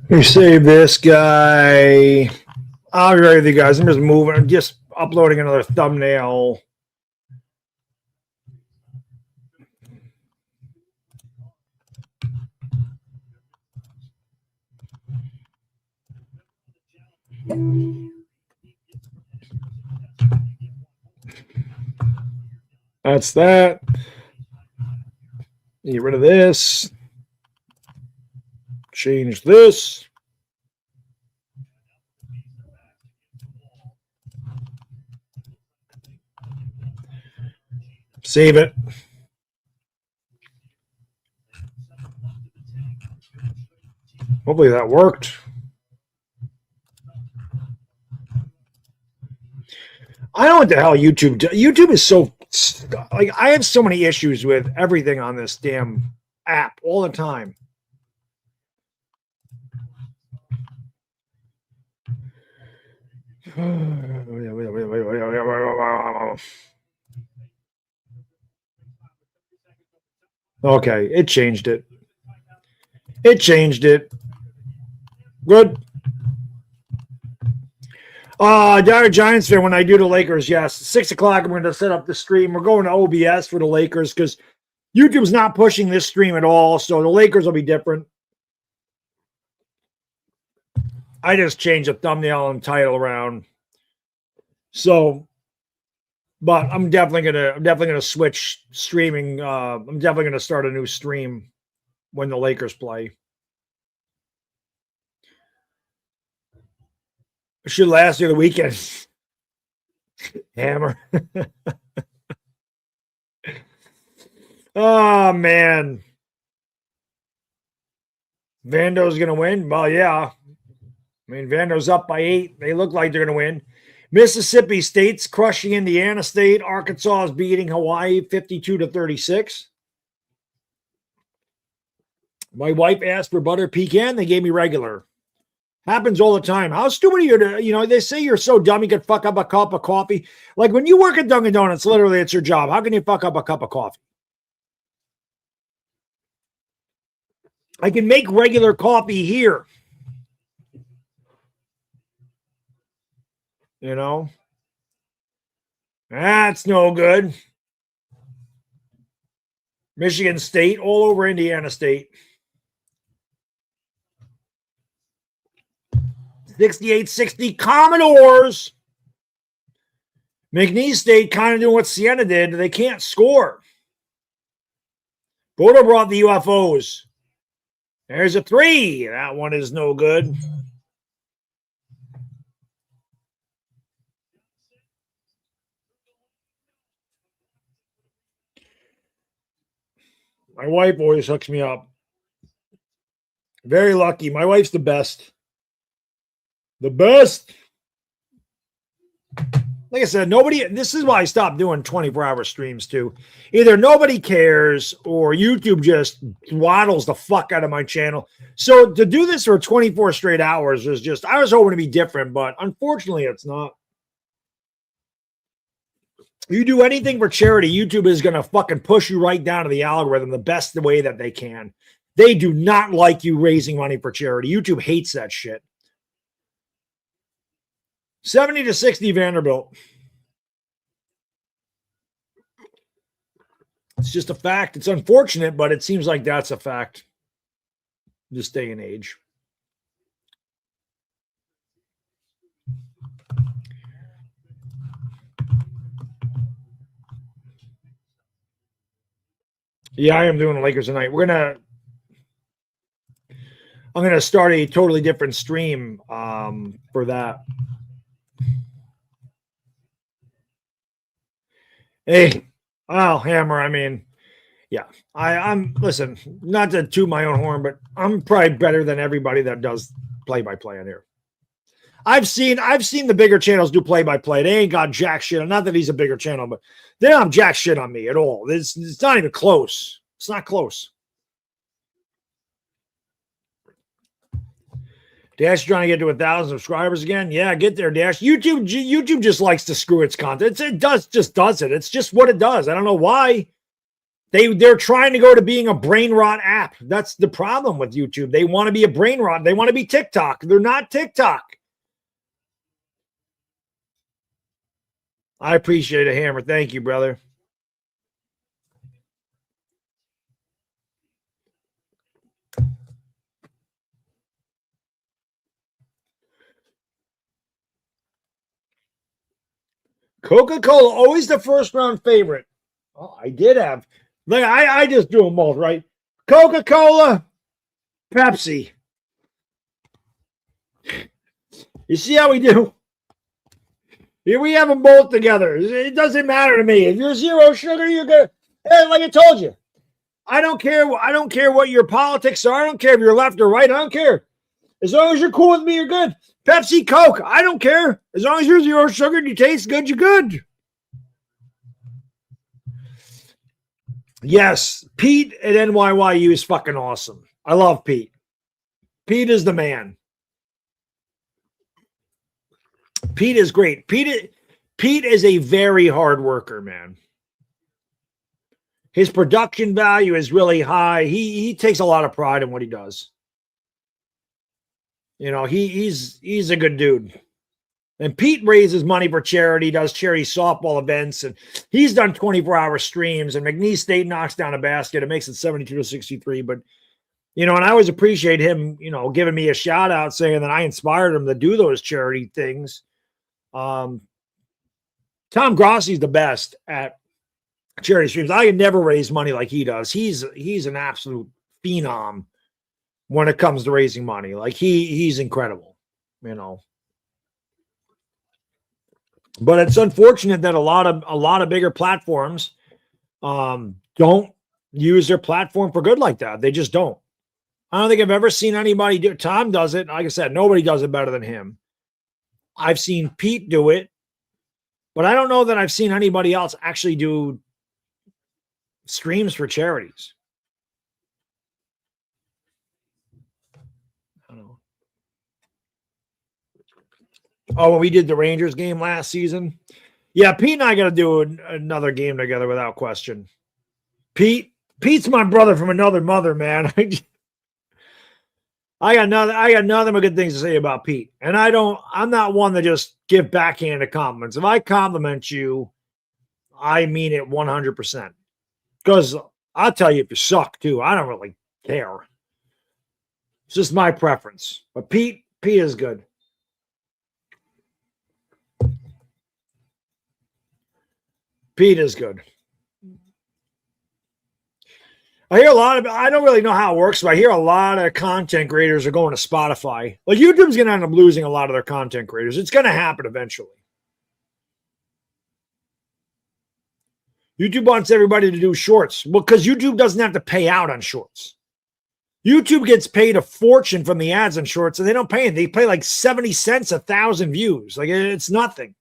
[SPEAKER 1] Let me save this guy. I'll be right with you guys. I'm just moving. I'm just uploading another thumbnail. That's that. Get rid of this. Change this. Save it. Hopefully that worked. I don't know what the hell YouTube does. YouTube is so, like, I have so many issues with everything on this damn app all the time. Okay, it changed it. It changed it. Good. Dire Giants fan, when I do the Lakers, yes. 6 o'clock, I'm going to set up the stream. We're going to OBS for the Lakers because YouTube's not pushing this stream at all, so the Lakers will be different. I just changed the thumbnail and title around. So, but I'm definitely gonna switch streaming. I'm definitely gonna start a new stream when the Lakers play. It should last through the weekend. Hammer. Oh man. Vando's gonna win. Well, yeah. I mean, Vando's up by 8. They look like they're gonna win. Mississippi State's crushing Indiana State. Arkansas is beating Hawaii 52-36. My wife asked for butter pecan. They gave me regular. Happens all the time. How stupid are you to, you know, they say you're so dumb you could fuck up a cup of coffee. Like when you work at Dunkin' Donuts, literally it's your job. How can you fuck up a cup of coffee? I can make regular coffee here. You know? That's no good. Michigan State all over Indiana State. 68-60 Commodores. McNeese State kind of doing what Siena did. They can't score. Bodo brought the UFOs. There's a 3. That one is no good. My wife always hooks me up. Very lucky. My wife's the best. The best. Like I said, nobody, this is why I stopped doing 24-hour streams too. Either nobody cares or YouTube just waddles the fuck out of my channel. So to do this for 24 straight hours is just, I was hoping to be different, but unfortunately it's not. You do anything for charity, YouTube is going to fucking push you right down to the algorithm the best way that they can. They do not like you raising money for charity. YouTube hates that shit. 70-60 Vanderbilt. It's just a fact. It's unfortunate, but it seems like that's a fact. this day and age. Yeah, I am doing the Lakers tonight. I'm gonna start a totally different stream for that. Hey, well, Hammer, I mean, yeah, I'm listen, not to toot my own horn, but I'm probably better than everybody that does play-by-play on here. I've seen the bigger channels do play-by-play. They ain't got jack shit. Not that he's a bigger channel, but they don't have jack shit on me at all. It's not even close. It's not close. Dash trying to get to 1,000 subscribers again. Yeah, get there, Dash. YouTube just likes to screw its content. It does it. It's just what it does. I don't know why. They're trying to go to being a brain rot app. That's the problem with YouTube. They want to be a brain rot. They want to be TikTok. They're not TikTok. I appreciate it, Hammer. Thank you, brother. Coca-Cola, always the first round favorite. Oh, I did have. Like I just do them both, right? Coca-Cola, Pepsi. You see how we do? Here we have them both together. It doesn't matter to me. If you're zero sugar, you're good. Hey, like I told you, I don't care what your politics are. I don't care if you're left or right. I don't care. As long as you're cool with me, you're good. Pepsi, Coke, I don't care. As long as you're zero sugar and you taste good, you're good. Yes, Pete at NYYU is fucking awesome. I love Pete. Pete is the man. Pete is great. Pete is a very hard worker, man. His production value is really high. He takes a lot of pride in what he does. You know, he's a good dude. And Pete raises money for charity, does charity softball events, and he's done 24-hour streams, and McNeese State knocks down a basket. It makes it 72-63. But, you know, and I always appreciate him, you know, giving me a shout out saying that I inspired him to do those charity things. Tom Grossi's the best at charity streams. I can never raise money like he does. He's an absolute phenom when it comes to raising money. Like he's incredible, you know. But it's unfortunate that a lot of bigger platforms don't use their platform for good like that. They just don't. I don't think I've ever seen anybody do it. Tom does it. Like I said, nobody does it better than him. I've seen Pete do it, but I don't know that I've seen anybody else actually do streams for charities. I don't know. Oh, when we did the Rangers game last season. Yeah, Pete and I got to do another game together without question. Pete's my brother from another mother, man. I got nothing but good things to say about Pete. And I'm not one to just give backhanded compliments. If I compliment you, I mean it 100%. Because I'll tell you if you suck too. I don't really care. It's just my preference. But Pete is good. Pete is good. I hear I don't really know how it works, but I hear a lot of content creators are going to Spotify. Like YouTube's going to end up losing a lot of their content creators. It's going to happen eventually. YouTube wants everybody to do shorts. Well, because YouTube doesn't have to pay out on shorts. YouTube gets paid a fortune from the ads on shorts, and they don't pay it. They pay like 70 cents 1,000 views. Like it's nothing.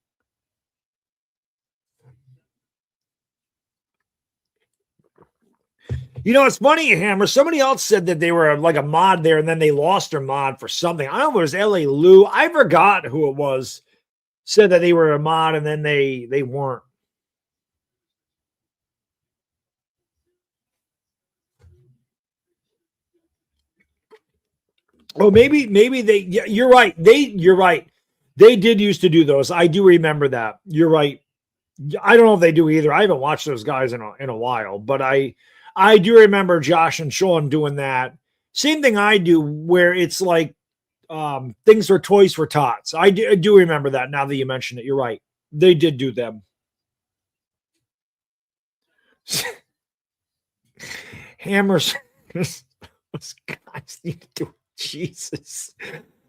[SPEAKER 1] You know, it's funny, Hammer. Somebody else said that they were like a mod there, and then they lost their mod for something. I don't know if it was LA Lou. I forgot who it was. Said that they were a mod, and then they weren't. Oh, maybe they. Yeah, you're right. You're right. They did used to do those. I do remember that. You're right. I don't know if they do either. I haven't watched those guys in a while, but I do remember Josh and Sean doing that. Same thing I do, where it's like things are toys for tots. I do remember that now that you mention it. You're right. They did do them. Hammers. Those guys need to do Jesus.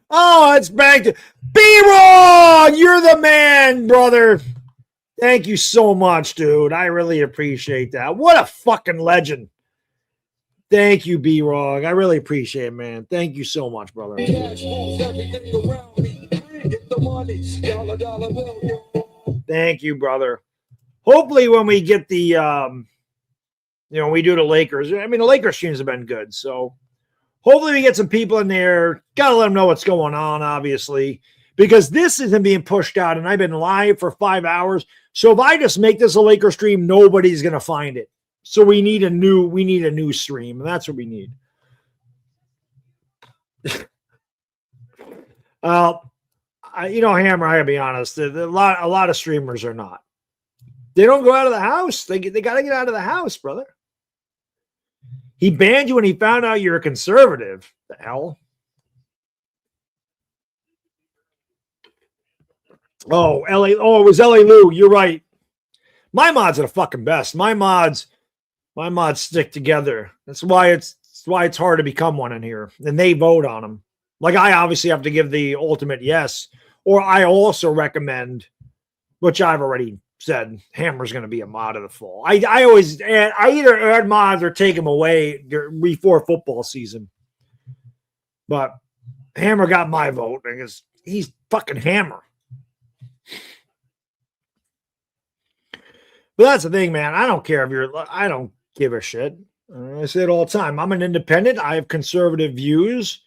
[SPEAKER 1] Oh, it's back to B-Rod. You're the man, brother. Thank you so much, dude. I really appreciate that. What a fucking legend. Thank you, B-Rog. I really appreciate it, man. Thank you so much, brother. Thank you, brother. Hopefully when we get the we do the Lakers. I mean, the Lakers streams have been good, so hopefully we get some people in there. Gotta let them know what's going on, obviously, because this isn't being pushed out, and I've been live for 5 hours. So if I just make this a Laker stream, nobody's gonna find it. So we need a new stream, and that's what we need. Hammer, I gotta be honest. A lot of streamers are not. They don't go out of the house. They gotta get out of the house, brother. He banned you when he found out you're a conservative. The hell? Oh, LA. Oh, it was LA Lou. You're right. My mods are the fucking best. My mods stick together. That's why it's hard to become one in here. And they vote on them. Like, I obviously have to give the ultimate yes. Or I also recommend, which I've already said, Hammer's going to be a mod of the fall. I either add mods or take them away before football season. But Hammer got my vote because he's fucking Hammer. But that's the thing, man. I don't care I don't give a shit. I say it all the time. I'm an independent. I have conservative views,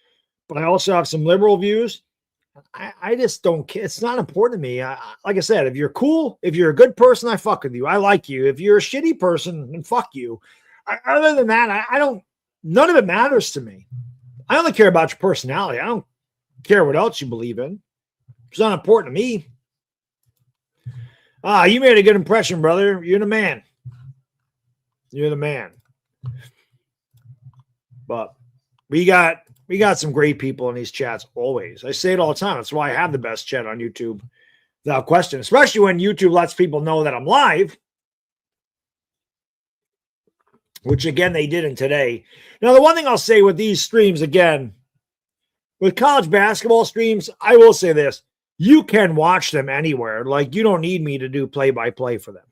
[SPEAKER 1] but I also have some liberal views. I just don't care. It's not important to me. Like I said, if you're cool, if you're a good person, I fuck with you. I like you. If you're a shitty person, then fuck you. Other than that, I don't, none of it matters to me. I only care about your personality. I don't care what else you believe in. It's not important to me. You made a good impression, brother. You're the man. You're the man. But we got some great people in these chats always. I say it all the time. That's why I have the best chat on YouTube, without question, especially when YouTube lets people know that I'm live, which, again, they didn't today. Now, the one thing I'll say with these streams, again, with college basketball streams, I will say this. You can watch them anywhere. Like, you don't need me to do play-by-play for them.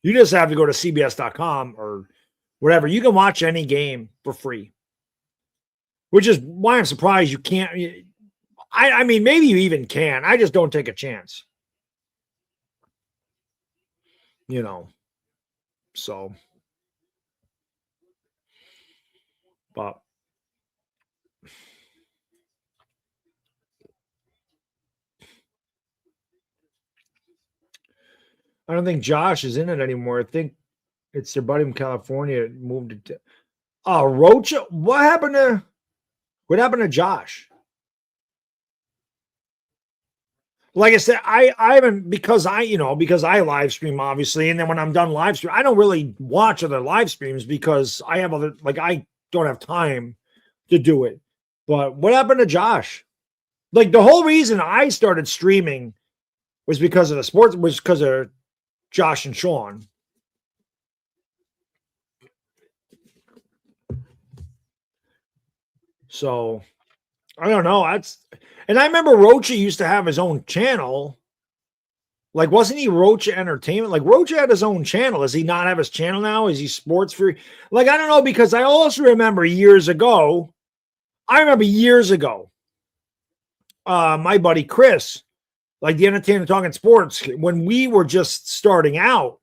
[SPEAKER 1] You just have to go to CBS.com or whatever. You can watch any game for free, which is why I'm surprised you can't. I mean, maybe you even can. I just don't take a chance. So. But. I don't think Josh is in it anymore. I think it's their buddy from California moved it to. Oh, Rocha. What happened to Josh? Like I said, I haven't, because I live stream, obviously, and then when I'm done live stream, I don't really watch other live streams because I have I don't have time to do it. But what happened to Josh? Like, the whole reason I started streaming was because of the sports, was because of Josh and Sean. So I don't know. And I remember Rocha used to have his own channel. Like, wasn't he Rocha Entertainment? Like, Rocha had his own channel. Does he not have his channel now? Is he sports free? Like, I don't know, because I also remember years ago, my buddy Chris, like the Entertainment Talking Sports, when we were just starting out,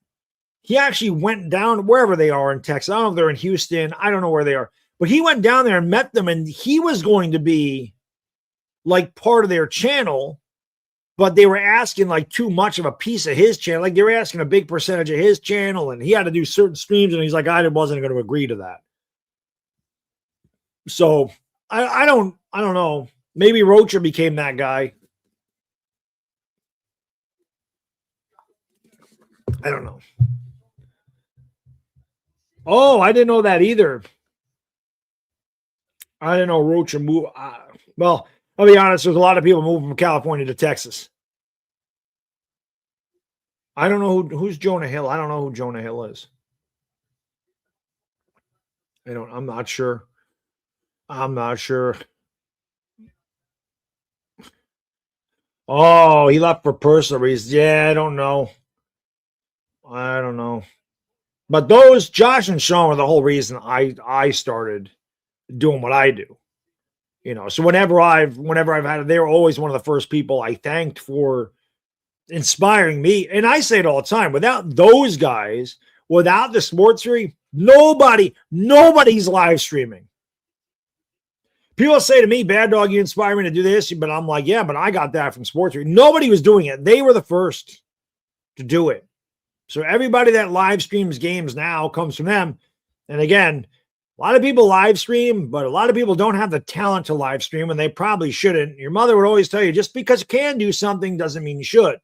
[SPEAKER 1] he actually went down wherever they are in Texas. I don't know if they're in Houston. I don't know where they are. But he went down there and met them, and he was going to be like part of their channel, but they were asking like too much of a piece of his channel. Like, they were asking a big percentage of his channel, and he had to do certain streams, and he's like, I wasn't going to agree to that. So I don't know. Maybe Rocha became that guy. I don't know. Oh, I didn't know that either. I didn't know Rocha moved. Well, I'll be honest, there's a lot of people moving from California to Texas. I don't know who's Jonah Hill. I don't know who Jonah Hill is. I'm not sure. I'm not sure. Oh, he left for personal reasons. Yeah, I don't know. But those, Josh and Sean, were the whole reason I started doing what I do. So whenever I've had it, they were always one of the first people I thanked for inspiring me. And I say it all the time, without those guys, without the sportsry, nobody's live streaming. People say to me, Bad Dog, you inspire me to do this. But I'm like, yeah, but I got that from sportsry. Nobody was doing it. They were the first to do it. So everybody that live streams games now comes from them. And again, a lot of people live stream, but a lot of people don't have the talent to live stream, and they probably shouldn't. Your mother would always tell you, just because you can do something doesn't mean you should.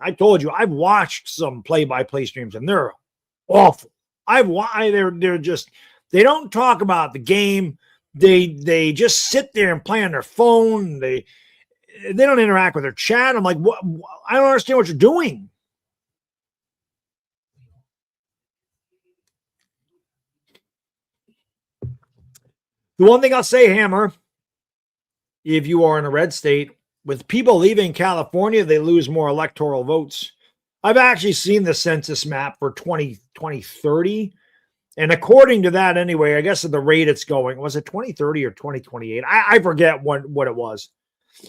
[SPEAKER 1] I told you, I've watched some play-by-play streams, and they're awful. They're just, they don't talk about the game. They just sit there and play on their phone. They don't interact with their chat. I'm like, what? I don't understand what you're doing. The one thing I'll say, Hammer, if you are in a red state, with people leaving California, they lose more electoral votes. I've actually seen the census map for 2030. And according to that, anyway, I guess at the rate it's going, was it 2030 or 2028? I forget what it was.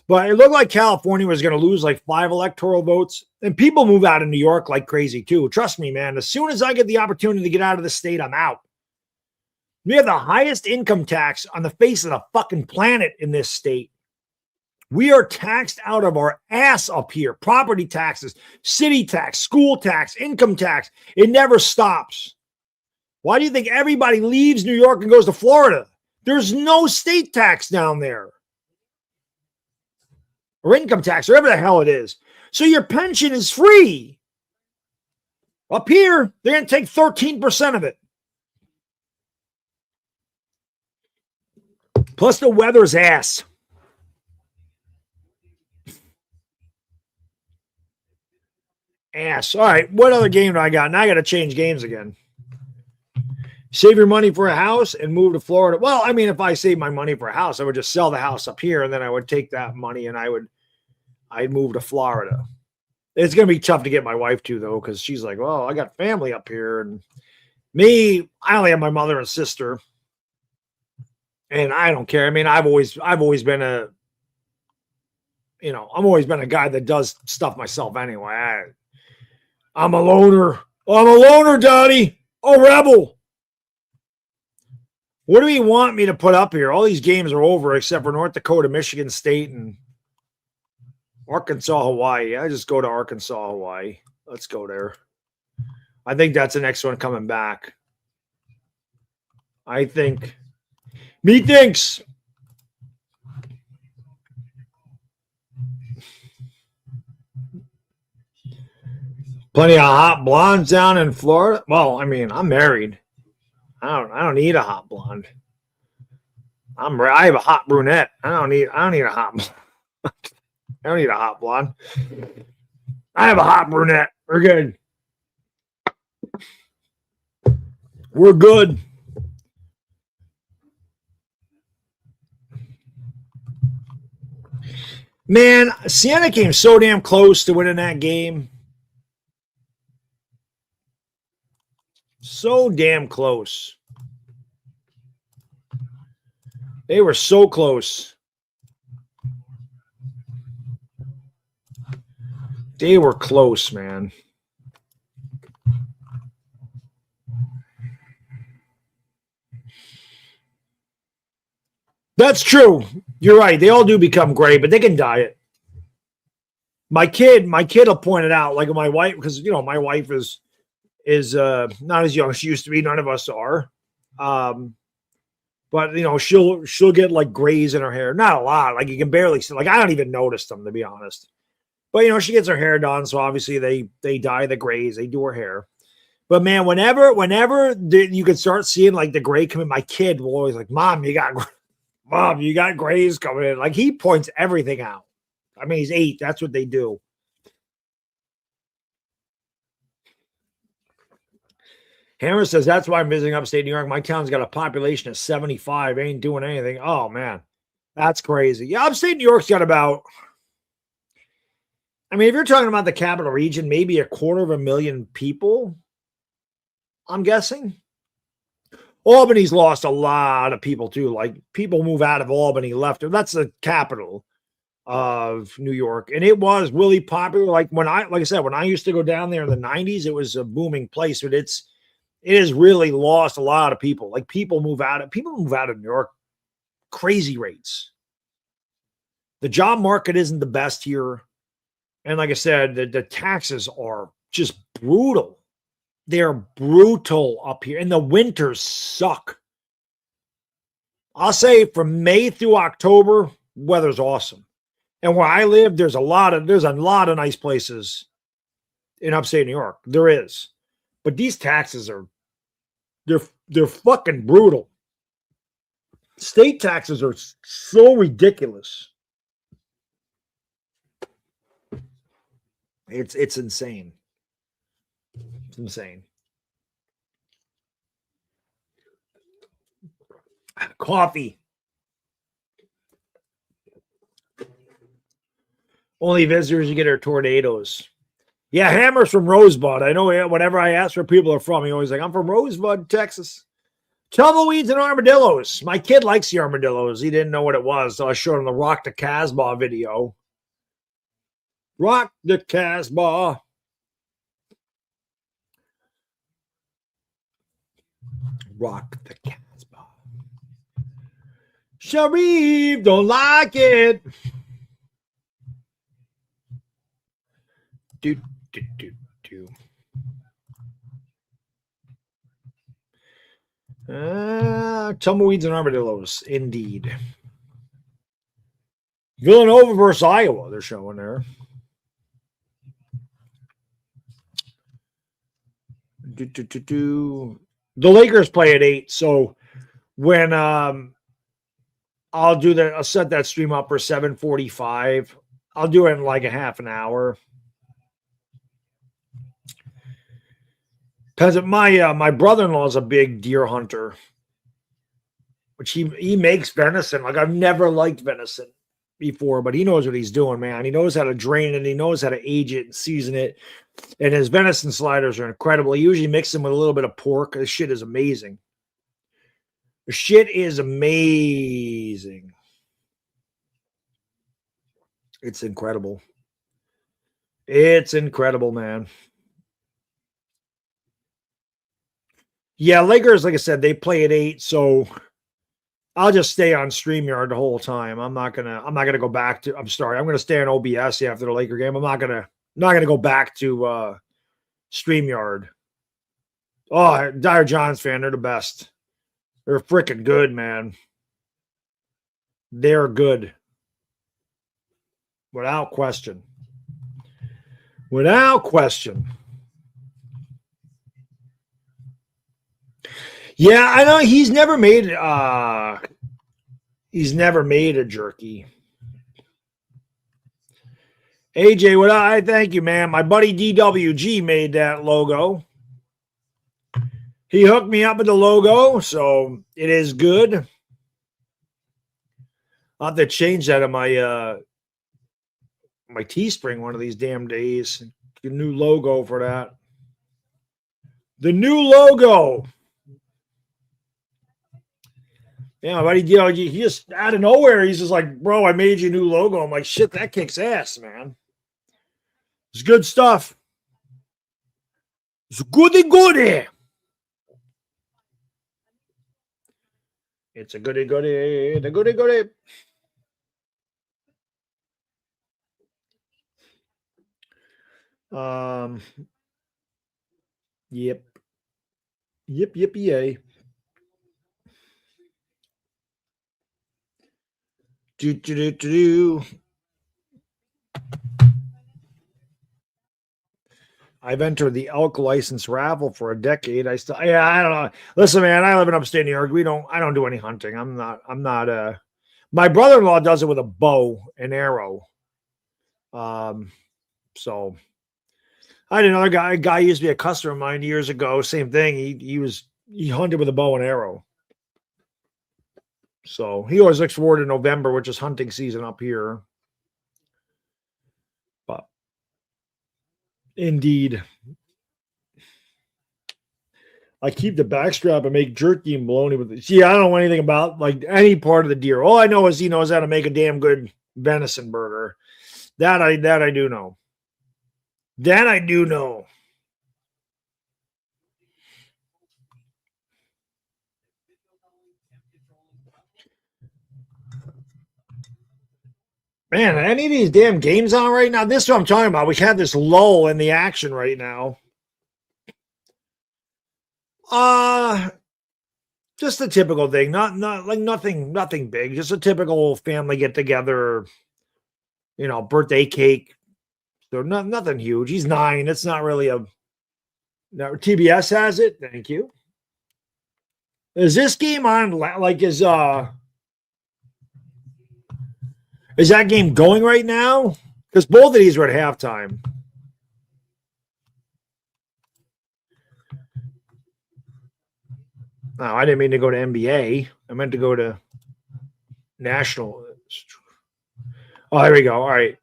[SPEAKER 1] But it looked like California was going to lose like 5 electoral votes. And people move out of New York like crazy too. Trust me, man. As soon as I get the opportunity to get out of the state, I'm out. We have the highest income tax on the face of the fucking planet in this state. We are taxed out of our ass up here. Property taxes, city tax, school tax, income tax. It never stops. Why do you think everybody leaves New York and goes to Florida? There's no state tax down there. Or income tax, or whatever the hell it is. So your pension is free. Up here, they're going to take 13% of it. Plus the weather's ass. Ass. All right, what other game do I got? Now I got to change games again. Save your money for a house and move to Florida. Well, I mean, if I save my money for a house, I would just sell the house up here, and then I would take that money and I'd move to Florida. It's going to be tough to get my wife to, though, because she's like, well, I got family up here. And me, I only have my mother and sister. And I don't care. I mean, I've always been a guy that does stuff myself anyway. I'm a loner. I'm a loner, Donnie. A rebel. What do you want me to put up here? All these games are over except for North Dakota, Michigan State, and Arkansas, Hawaii. I just go to Arkansas, Hawaii. Let's go there. I think that's the next one coming back. I think. Methinks. Plenty of hot blondes down in Florida. Well, I mean, I'm married. I don't need a hot blonde. I have a hot brunette. I don't need a hot blonde. I don't need a hot blonde. I have a hot brunette. We're good. We're good. Man, Siena came so damn close to winning that game. So damn close. They were so close. They were close, man. That's true. You're right. They all do become gray, but they can dye it. My kid will point it out, like my wife, because my wife is not as young as she used to be. None of us are. But she'll get like grays in her hair. Not a lot. Like you can barely see. Like I don't even notice them, to be honest. But she gets her hair done, so obviously they dye the grays. They do her hair. But man, whenever you can start seeing like the gray come in, my kid will always like, "Mom, you got Bob, you got Grays coming in. Like, he points everything out. I mean, he's 8. That's what they do. Hammer says, that's why I'm visiting upstate New York. My town's got a population of 75. Ain't doing anything. Oh, man. That's crazy. Yeah, upstate New York's got about, I mean, if you're talking about the capital region, maybe 250,000 people, I'm guessing. Albany's lost a lot of people, too. Like, people move out of Albany, left. That's the capital of New York. And it was really popular. Like I said, when I used to go down there in the 90s, it was a booming place, but it has really lost a lot of people. Like, people move out of New York, crazy rates. The job market isn't the best here. And like I said, the taxes are just brutal. They're brutal up here. And the winters suck. I'll say from May through October, weather's awesome. And where I live, there's a lot of nice places in upstate New York. There is. But these taxes they're fucking brutal. State taxes are so ridiculous. It's insane. It's insane. Coffee. Only visitors you get are tornadoes. Yeah, Hammer's from Rosebud. I know whenever I ask where people are from, he always like, I'm from Rosebud, Texas. Tumbleweeds and armadillos. My kid likes the armadillos. He didn't know what it was, so I showed him the Rock the Casbah video. Rock the Casbah. Rock the Casbah. Sharif don't like it. Do. Tumbleweeds and armadillos, indeed. Villanova versus Iowa, they're showing there. The Lakers play at 8, so when I'll set that stream up for 7:45. I'll do it in like a half an hour. Because my brother-in-law is a big deer hunter, which he makes venison. Like, I've never liked venison before, but he knows what he's doing, man. He knows how to drain it. He knows how to age it and season it. And his venison sliders are incredible. He usually mixes them with a little bit of pork. This shit is amazing. The shit is amazing. It's incredible. It's incredible, man. Yeah, Lakers, like I said, they play at 8, so I'll just stay on StreamYard the whole time. I'm not gonna go back to. I'm sorry, I'm gonna stay on OBS after the Laker game. I'm not gonna go back to StreamYard. Oh, Dire Johns fan, they're the best. They're freaking good, man. They're good, without question. Without question. Yeah, I know he's never made a jerky. AJ, what I thank you, man. My buddy DWG made that logo. He hooked me up with the logo, so it is good. I'll have to change that on my my Teespring one of these damn days. Get a new logo for that. The new logo. Yeah, my buddy DLG, he just out of nowhere, he's just like, bro, I made you a new logo. I'm like, shit, that kicks ass, man. It's good stuff. It's goody. It's a goody. The goody. Yep. Yay. Do. I've entered the elk license raffle for a decade. I don't know. Listen, man, I live in upstate New York. I don't do any hunting. I'm not My brother-in-law does it with a bow and arrow. So I had another guy. A guy used to be a customer of mine years ago. Same thing. He hunted with a bow and arrow. So he always looks forward to November, which is hunting season up here. But indeed, I keep the backstrap and make jerky and bologna with it. See, I don't know anything about like any part of the deer. All I know is he knows how to make a damn good venison burger. That I do know. That I do know. Man, any of these damn games on right now? This is what I'm talking about. We have this lull in the action right now. Just a typical thing. Not like nothing big. Just a typical family get together. You know, birthday cake. So nothing huge. He's 9. It's not really a. No, TBS has it. Thank you. Is this game on? Like is that game going right now? Because both of these were at halftime. No, I didn't mean to go to NBA. I meant to go to national. Oh, there we go. All right.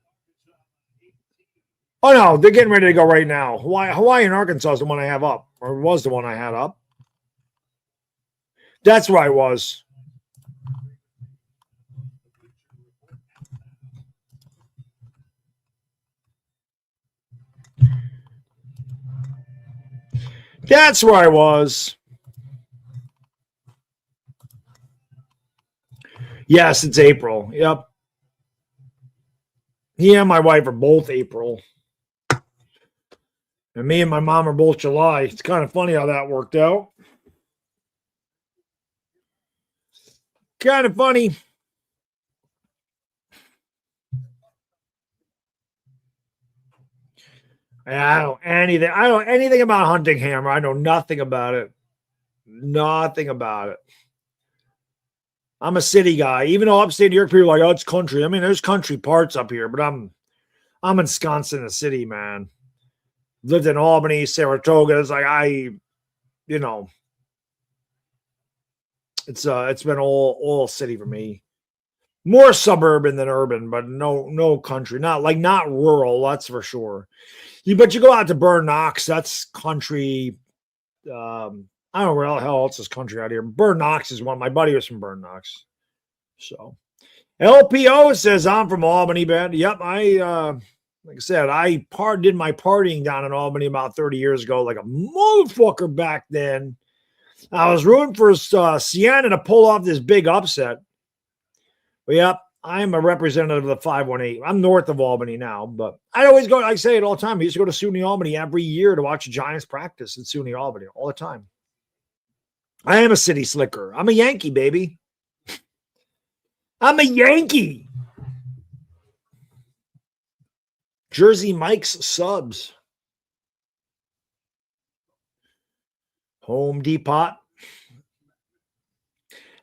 [SPEAKER 1] Oh, no, they're getting ready to go right now. Hawaii and Arkansas is the one I have up, or was the one I had up. That's where I was. That's where I was. Yes, it's April. Yep. He and my wife are both April. And me and my mom are both July. It's kind of funny how that worked out. Kind of funny. I don't anything about hunting hammer. I know nothing about it. Nothing about it. I'm a city guy. Even though upstate New York people are like, oh, it's country. I mean, there's country parts up here, but I'm ensconced in the city, man. Lived in Albany, Saratoga. It's like it's been all city for me. More suburban than urban, but no country. Not rural, that's for sure. But you go out to Burn Knox, that's country. I don't know where the hell else is country out here. Burn Knox is one. My buddy was from Burn Knox. So LPO says I'm from Albany, Ben. Yep, like I said, I did my partying down in Albany about 30 years ago, like a motherfucker back then. I was rooting for Siena to pull off this big upset. But yep, I'm a representative of the 518. I'm north of Albany now, but I always go, I say it all the time. I used to go to SUNY Albany every year to watch the Giants practice at SUNY Albany all the time. I am a city slicker. I'm a Yankee, baby. I'm a Yankee. Jersey Mike's subs. Home Depot.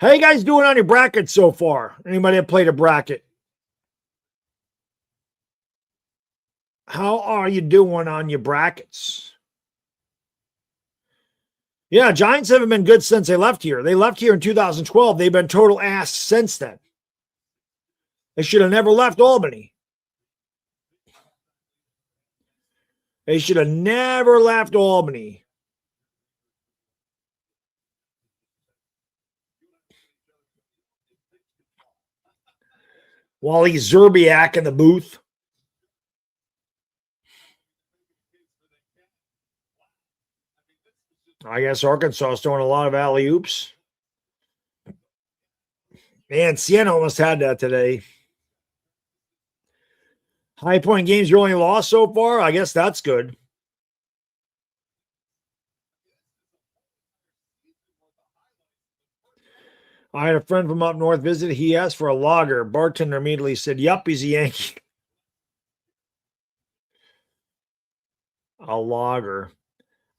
[SPEAKER 1] How you guys doing on your bracket so far? Anybody have played a bracket? How are you doing on your brackets? Yeah, Giants haven't been good since they left here. They left here in 2012. They've been total ass since then. They should have never left Albany. They should have never left Albany. Wally Zerbiak in the booth. I guess Arkansas is throwing a lot of alley-oops. Man, Siena almost had that today. High-point games you only lost so far? I guess that's good. I had a friend from up north visit. He asked for a lager. Bartender immediately said, yup, he's a Yankee. A lager.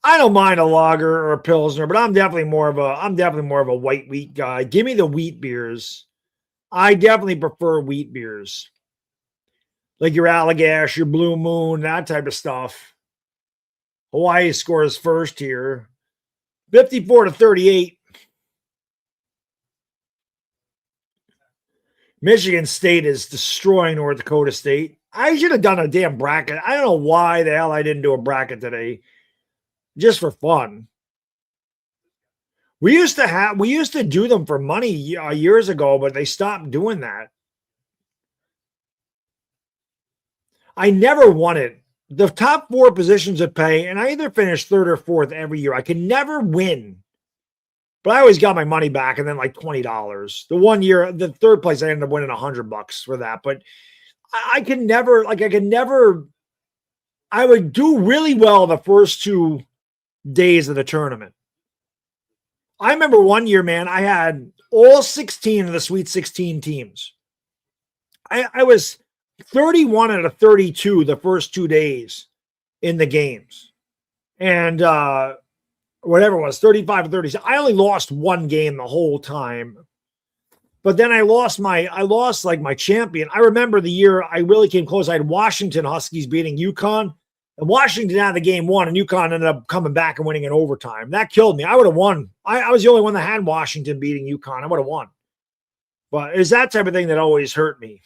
[SPEAKER 1] I don't mind a lager or a pilsner, but I'm definitely more of a white wheat guy. Give me the wheat beers. I definitely prefer wheat beers. Like your Allagash, your Blue Moon, that type of stuff. Hawaii scores first here. 54-38. Michigan State is destroying North Dakota State. I should have done a damn bracket. I don't know why the hell I didn't do a bracket today. Just for fun. We used to do them for money years ago, but they stopped doing that. I never won it. The top 4 positions would pay, and I either finished 3rd or 4th every year. I could never win. But I always got my money back and then like $20. The one year, the 3rd place, I ended up winning $100 for that. But I would do really well the first 2 days of the tournament. I remember one year, man, I had all 16 of the Sweet 16 teams. I was 31 out of 32 the first 2 days in the games. And whatever it was, 35 or 30. I only lost 1 game the whole time. But then I lost like my champion. I remember the year I really came close. I had Washington Huskies beating UConn. And Washington had the game 1, and UConn ended up coming back and winning in overtime. That killed me. I would have won. I was the only one that had Washington beating UConn. I would have won. But it's that type of thing that always hurt me.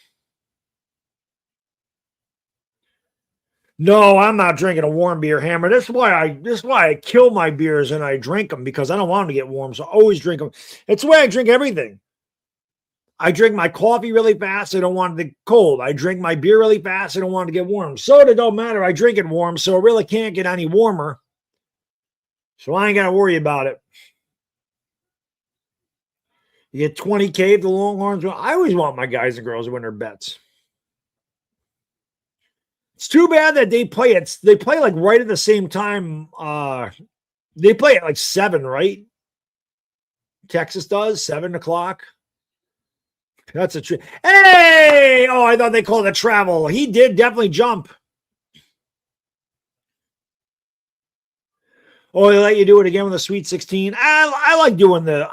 [SPEAKER 1] No, I'm not drinking a warm beer, Hammer. This is why I kill my beers and I drink them, because I don't want them to get warm. So I always drink them. It's the way I drink everything. I drink my coffee really fast. I don't want it to get cold. I drink my beer really fast. I don't want it to get warm. Soda don't matter. I drink it warm, so it really can't get any warmer. So I ain't got to worry about it. You get 20K if the Longhorns. I always want my guys and girls to win their bets. It's too bad that they play it. They play like right at the same time. They play at like 7, right? Texas does 7 o'clock. That's a trip. Hey! Oh, I thought they called it travel. He did definitely jump. Oh, they let you do it again with the Sweet 16. I like doing the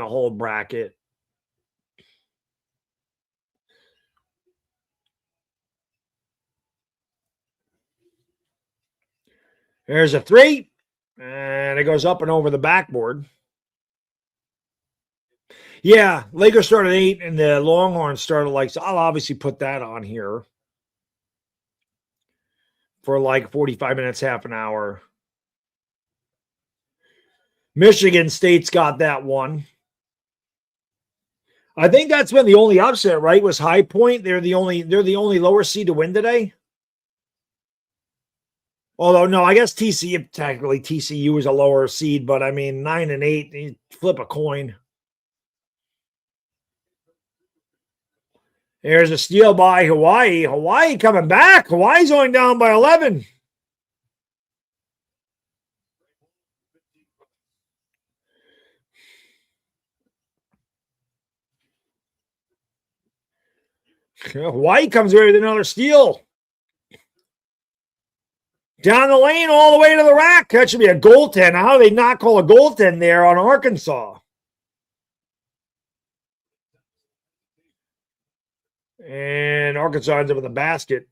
[SPEAKER 1] whole bracket. There's a 3, and it goes up and over the backboard. Yeah, Lakers started 8, and the Longhorns started like, so I'll obviously put that on here for like 45 minutes, half an hour. Michigan State's got that one. I think that's been the only upset, right? Was High Point. They're the only lower seed to win today. Although, no, I guess TCU is a lower seed, but I mean 9 and 8, you flip a coin. There's a steal by Hawaii. Hawaii coming back. Hawaii's going down by 11. Hawaii comes away with another steal. Down the lane all the way to the rack. That should be a goaltend. How do they not call a goaltend there on Arkansas? And Arkansas ends up with a basket.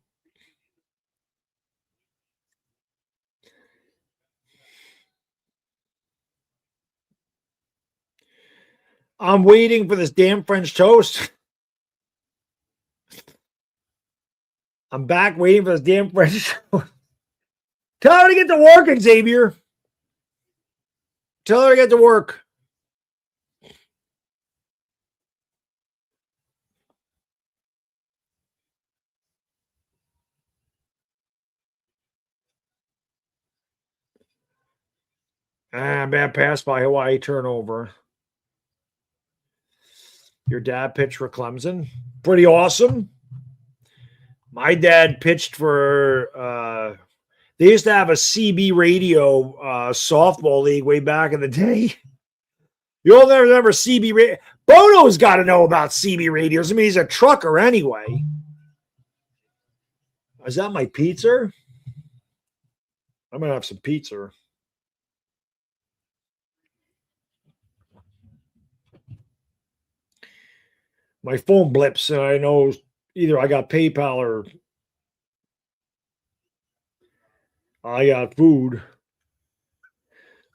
[SPEAKER 1] I'm waiting for this damn French toast. I'm back waiting for this damn French toast. Tell her to get to work, Xavier. Tell her to get to work. Bad pass by Hawaii, turnover. Your dad pitched for Clemson. Pretty awesome. My dad pitched for, they used to have a CB radio softball league way back in the day. You'll never remember CB radio. Bono's got to know about CB radios. I mean, he's a trucker anyway. Is that my pizza? I'm going to have some pizza. my phone blips, and I know either I got PayPal or I got food.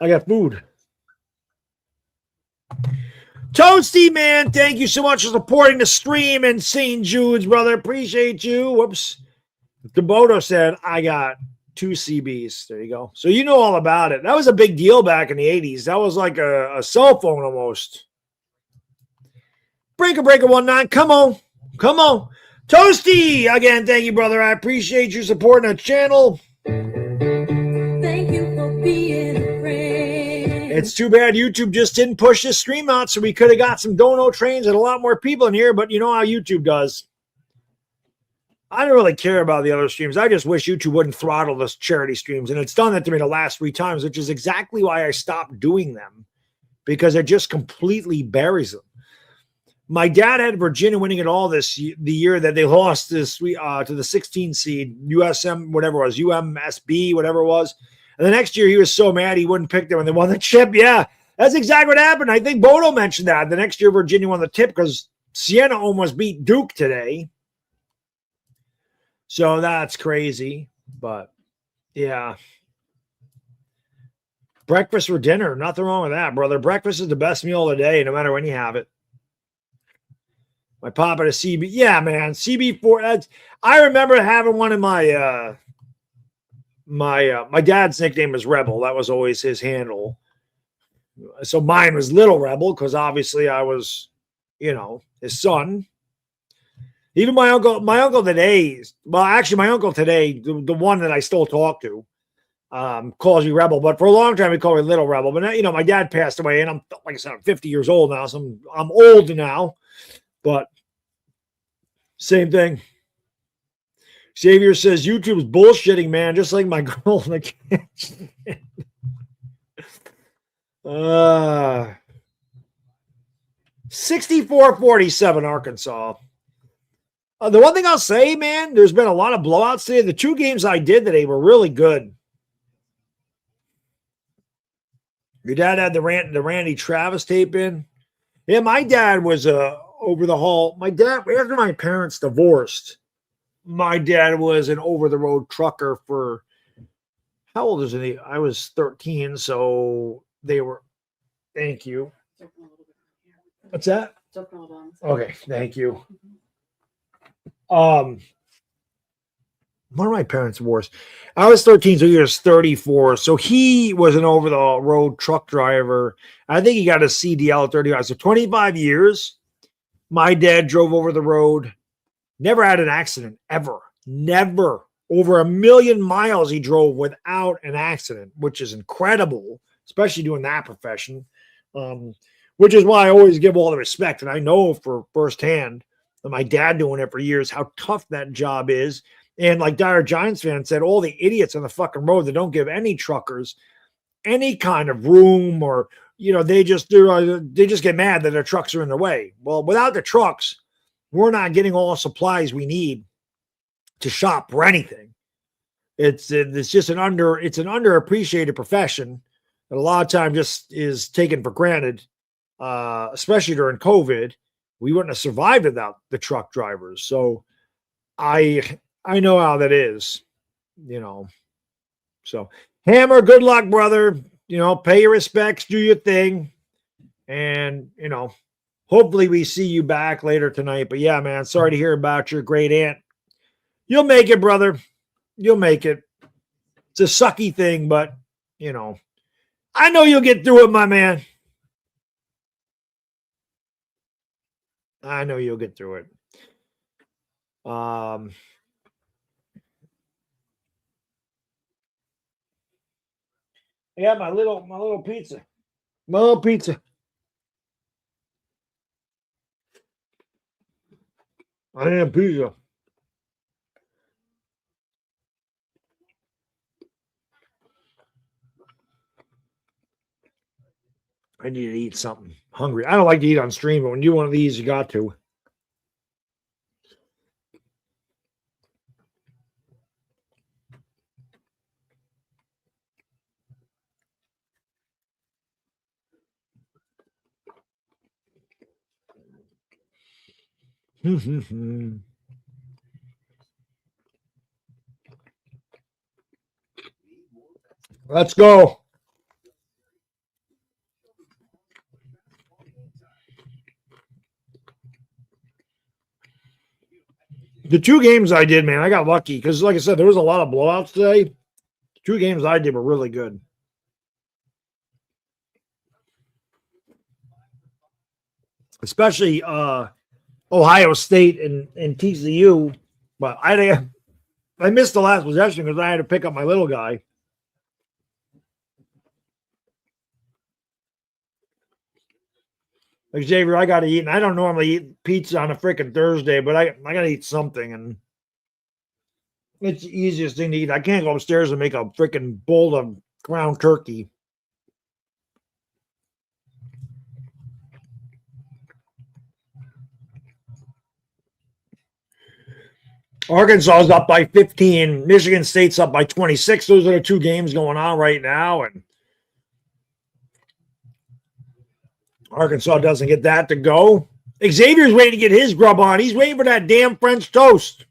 [SPEAKER 1] I got food. Toasty, man, thank you so much for supporting the stream in St. Jude's, brother. Appreciate you. Whoops. Deboto said, I got 2 CBs. There you go. So you know all about it. That was a big deal back in the 80s. That was like a cell phone almost. Breaker 19. Come on. Come on. Toasty, again, thank you, brother. I appreciate you supporting the channel.
[SPEAKER 3] Thank you for being a friend.
[SPEAKER 1] It's too bad YouTube just didn't push this stream out, so we could have got some dono trains and a lot more people in here, but you know how YouTube does. I don't really care about the other streams. I just wish YouTube wouldn't throttle the charity streams, and it's done that to me the last 3 times, which is exactly why I stopped doing them, because it just completely buries them. My dad had Virginia winning it all the year that they lost this to the 16 seed, USM, whatever it was, UMSB, whatever it was. And the next year he was so mad he wouldn't pick them and they won the chip. Yeah, that's exactly what happened. I think Bodo mentioned that. The next year Virginia won the tip because Siena almost beat Duke today. So that's crazy. But yeah. Breakfast for dinner. Nothing wrong with that, brother. Breakfast is the best meal of the day, no matter when you have it. My pop at a CB. Yeah, man. CB4. I remember having one of my my dad's nickname was Rebel. That was always his handle. So mine was Little Rebel because obviously I was, you know, his son. Even my uncle today, well, actually my uncle today, the one that I still talk to, calls me Rebel. But for a long time he called me Little Rebel. But you know, my dad passed away, and I'm, like I said, I'm 50 years old now, so I'm old now. But same thing. Xavier says YouTube's bullshitting, man, just like my girl in the kitchen. 64-47 Arkansas. The one thing I'll say, man, there's been a lot of blowouts today. The 2 games I did today were really good. Your dad had the Randy Travis tape in. Yeah, my dad was over the hall. My dad, after my parents divorced, my dad was an over-the-road trucker for, how old is he? I was 13, so they were, thank you. What's that? Okay, thank you. One of my parents divorced. I was 13, so he was 34. So he was an over-the-road truck driver. I think he got a CDL at 35. So 25 years. My dad drove over the road. Never had an accident, ever. Never. Over 1 million miles he drove without an accident, which is incredible, especially doing that profession, which is why I always give all the respect. And I know for firsthand, my dad doing it for years, how tough that job is. And like Dire Giants fan said, all the idiots on the fucking road that don't give any truckers any kind of room, or, you know, they just get mad that their trucks are in their way. Well, without the trucks, we're not getting all the supplies we need to shop for anything. It's just an underappreciated profession that a lot of time just is taken for granted, especially during COVID. We wouldn't have survived without the truck drivers. So I know how that is, you know. So Hammer, good luck, brother. You know, pay your respects, do your thing. And, you know, hopefully we see you back later tonight. But yeah, man, sorry to hear about your great aunt. You'll make it, brother. You'll make it. It's a sucky thing, but, you know, I know you'll get through it, my man. I know you'll get through it. I got my little pizza. My little pizza. I have pizza. I need to eat something. Hungry. I don't like to eat on stream, but when you want these, you got to. Let's go. The two games I did, man, I got lucky because, like I said, there was a lot of blowouts today. The two games I did were really good. Especially Ohio State and TCU. But I missed the last possession because I had to pick up my little guy. Xavier, I got to eat, and I don't normally eat pizza on a freaking Thursday, but I got to eat something, and it's the easiest thing to eat. I can't go upstairs and make a freaking bowl of ground turkey. Arkansas is up by 15. Michigan State's up by 26. Those are the two games going on right now, and Arkansas doesn't get that to go. Xavier's waiting to get his grub on. He's waiting for that damn French toast.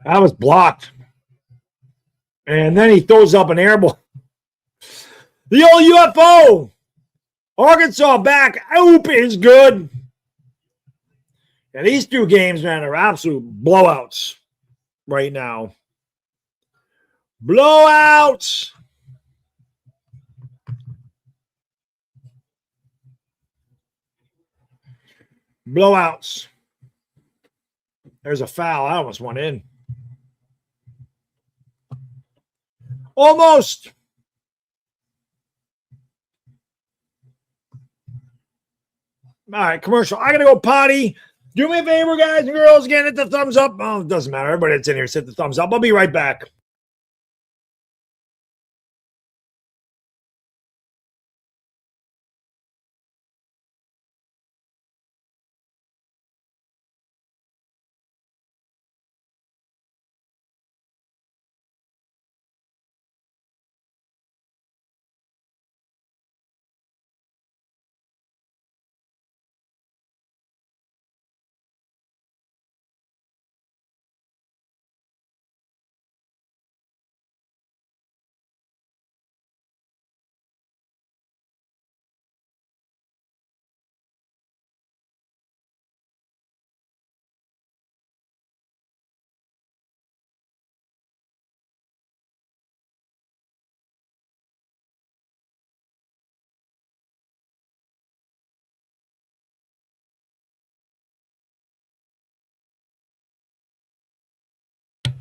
[SPEAKER 1] That was blocked. And then he throws up an air ball. The old UFO. Arkansas back. Oop is good. And these two games, man, are absolute blowouts right now. Blowouts. Blowouts. There's a foul. I almost went in. Almost. All right, commercial. I got to go potty. Do me a favor, guys and girls. Again, hit the thumbs up. Oh, it doesn't matter. Everybody that's in here, hit the thumbs up. I'll be right back.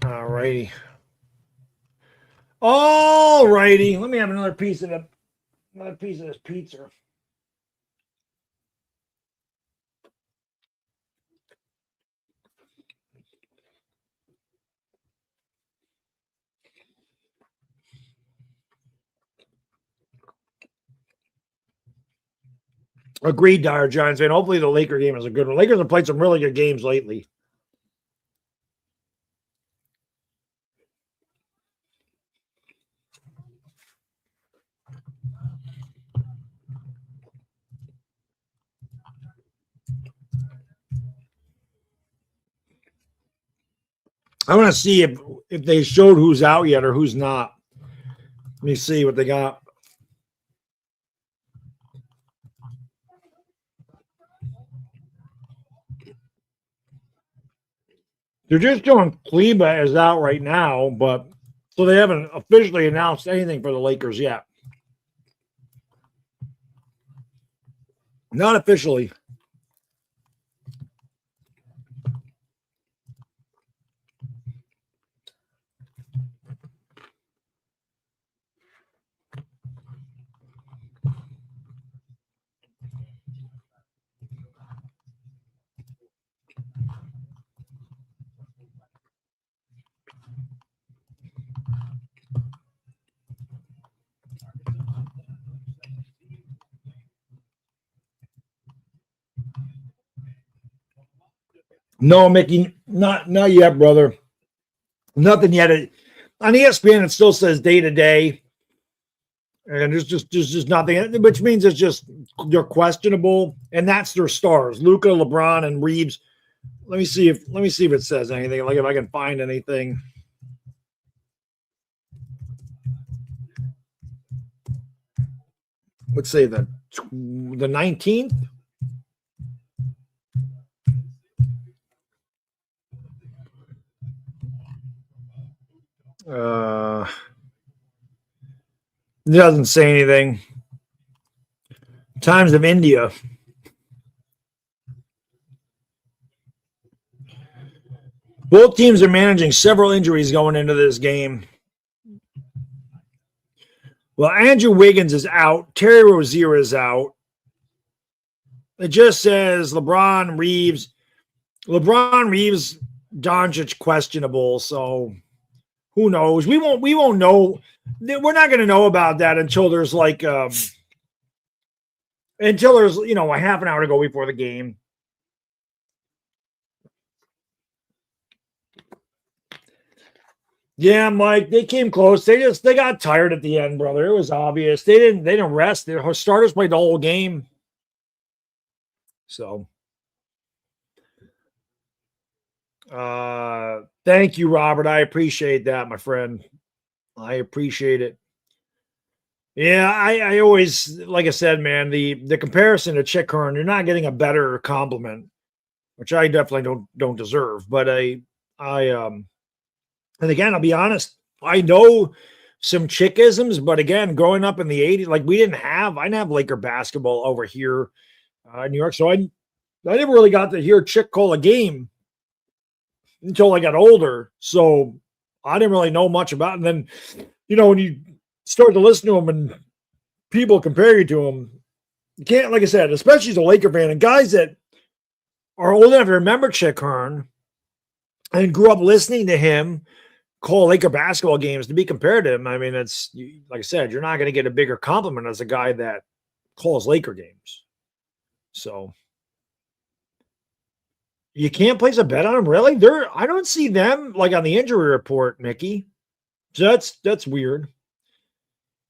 [SPEAKER 1] All righty. All righty. Let me have another piece of this pizza. Agreed, Dire Giants fan. Hopefully the Laker game is a good one. Lakers have played some really good games lately. I want to see if they showed who's out yet or who's not. Let me see what they got. They're just showing Kleba is out right now, but so they haven't officially announced anything for the Lakers yet. Not officially. No, Mickey, not yet, brother. Nothing yet. On ESPN, it still says day to day, and there's just nothing, which means it's just they're questionable, and that's their stars: Luka, LeBron, and Reeves. Let me see if it says anything. Like if I can find anything. Let's say the 19th. It doesn't say anything. Times of India. Both teams are managing several injuries going into this game. Well, Andrew Wiggins is out. Terry Rozier is out. It just says LeBron Reeves, Doncic questionable. So who knows? We won't know. We're not going to know about that until there's like a half an hour to go before the game. Yeah, Mike, they came close. They got tired at the end, brother. It was obvious. They didn't rest. Their starters played the whole game. So thank you, Robert. I appreciate that, my friend. I appreciate it. Yeah, I always, like I said, man, the comparison to Chick Hearn, you're not getting a better compliment, which I definitely don't deserve. But and again, I'll be honest, I know some Chickisms, but again, growing up in the 80s, like I didn't have Laker basketball over here in New York. So I never really got to hear Chick call a game until I got older. So I didn't really know much about it. And then, when you start to listen to him and people compare you to him, you can't, like I said, especially as a Laker fan and guys that are old enough to remember Chick Hearn and grew up listening to him call Laker basketball games, to be compared to him. I mean, it's like I said, you're not going to get a bigger compliment as a guy that calls Laker games. So you can't place a bet on them, really? I don't see them like on the injury report, Mickey. So that's weird.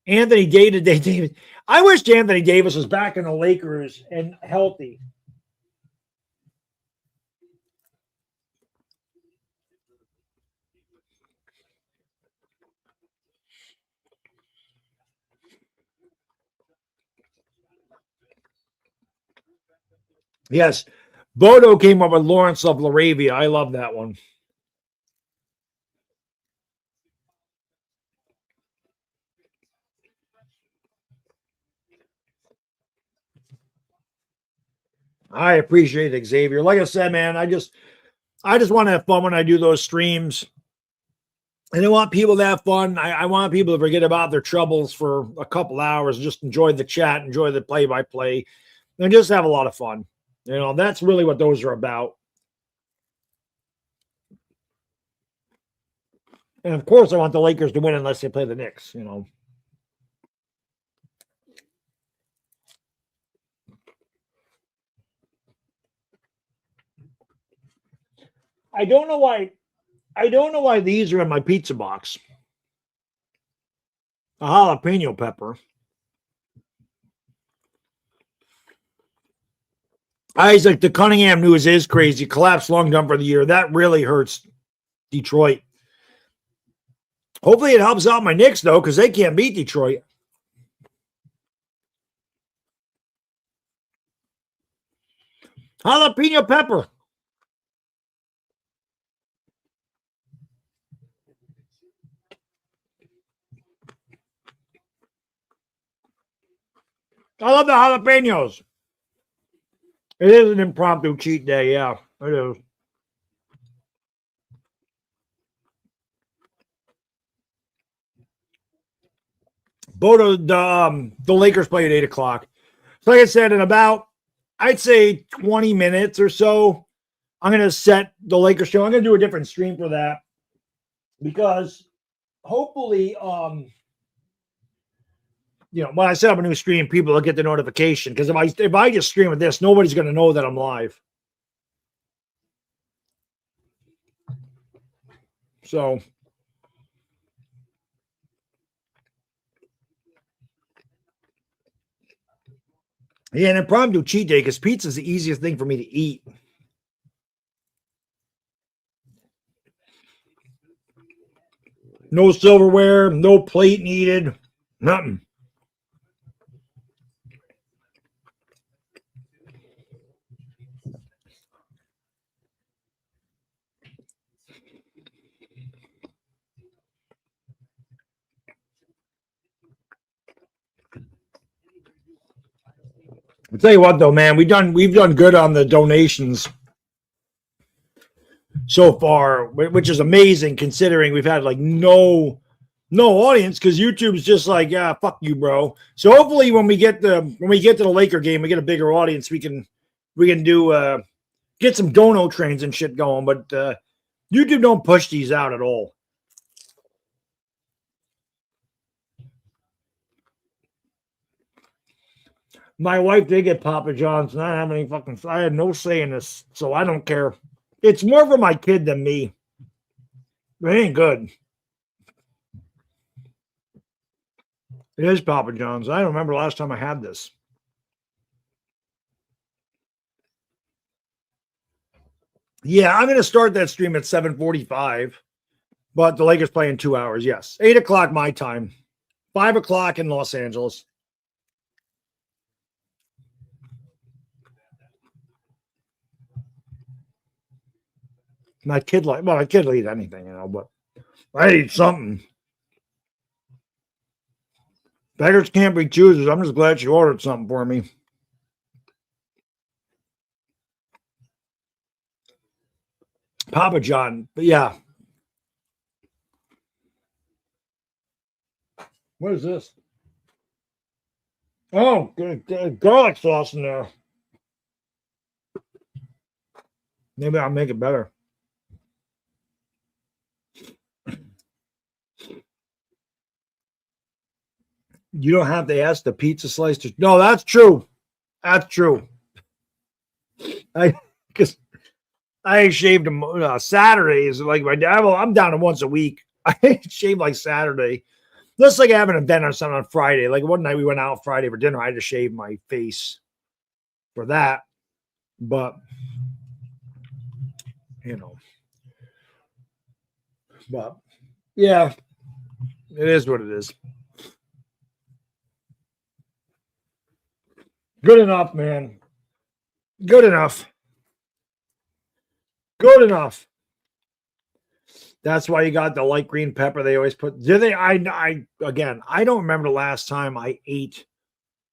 [SPEAKER 1] Anthony Davis. I wish Anthony Davis was back in the Lakers and healthy. Yes. Bodo came up with Lawrence of Laravia. I love that one. I appreciate it, Xavier. Like I said, man, I just want to have fun when I do those streams. And I want people to have fun. I want people to forget about their troubles for a couple hours, just enjoy the chat, enjoy the play-by-play, and just have a lot of fun. That's really what those are about. And of course, I want the Lakers to win unless they play the Knicks, I don't know why these are in my pizza box. A jalapeno pepper. Isaac, the Cunningham news is crazy. Collapsed lung dump for the year. That really hurts Detroit. Hopefully it helps out my Knicks, though, because they can't beat Detroit. Jalapeno pepper. I love the jalapenos. It is an impromptu cheat day. Yeah, it is. Bodo, the Lakers play at 8 o'clock. So like I said, in about, I'd say 20 minutes or so, I'm going to set the Lakers show. I'm going to do a different stream for that because hopefully, when I set up a new stream, people will get the notification. Because if I just stream with this, nobody's going to know that I'm live. So, yeah, and I probably do cheat day because pizza is the easiest thing for me to eat. No silverware, no plate needed, nothing. I'll tell you what, though, man, we've done good on the donations so far, which is amazing considering we've had like no audience because YouTube's just like, yeah, fuck you, bro. So hopefully when we get to the Laker game, we get a bigger audience. We can do get some dono trains and shit going, but YouTube don't push these out at all. My wife did get Papa John's, and I had no say in this, so I don't care. It's more for my kid than me. It ain't good. It is Papa John's. I don't remember last time I had this. Yeah, I'm going to start that stream at 7:45, but the Lakers play in 2 hours. Yes, 8 o'clock my time, 5 o'clock in Los Angeles. My kid I kid will eat anything, but I eat something. Beggars can't be choosers. I'm just glad she ordered something for me. Papa John, but yeah. What is this? Oh, good garlic sauce in there. Maybe I'll make it better. You don't have to ask the pizza slice to. No, that's true. That's true. Because I shaved them Saturdays. Like my dad, I'm down to once a week. I shave like Saturday. Let's like have an event or something on Friday. Like one night we went out Friday for dinner. I had to shave my face for that. But, but yeah, it is what it is. Good enough, man. Good enough. Good enough. That's why you got the light green pepper they always put. Do they? I don't remember the last time I ate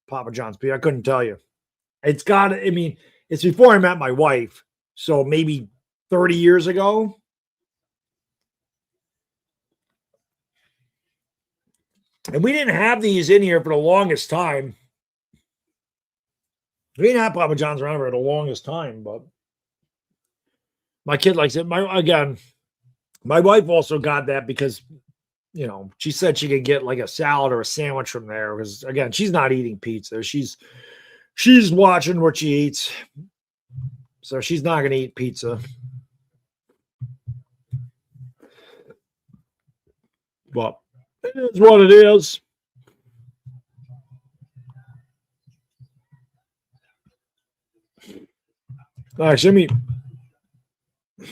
[SPEAKER 1] Papa John's, but I couldn't tell you. It's before I met my wife, so maybe 30 years ago. And we didn't have these in here for the longest time. We didn't have Papa John's around for the longest time, but my kid likes it. My wife also got that because, she said she could get like a salad or a sandwich from there. Because again, she's not eating pizza. She's watching what she eats. So she's not going to eat pizza. But it is what it is. All right, so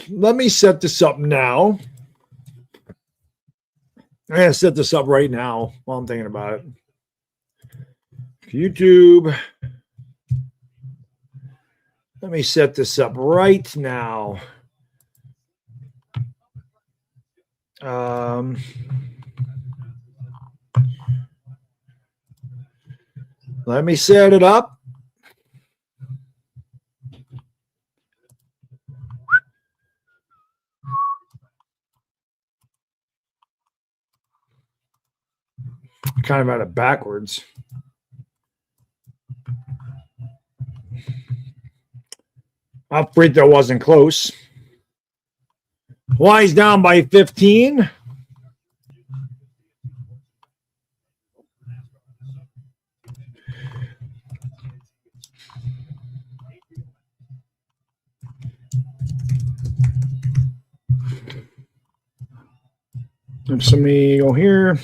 [SPEAKER 1] let me set this up now. I'm going to set this up right now while I'm thinking about it. YouTube. Let me set this up right now. Let me set it up. Kind of had it backwards. Our free throw wasn't close. Hawaii's down by 15. If somebody go here.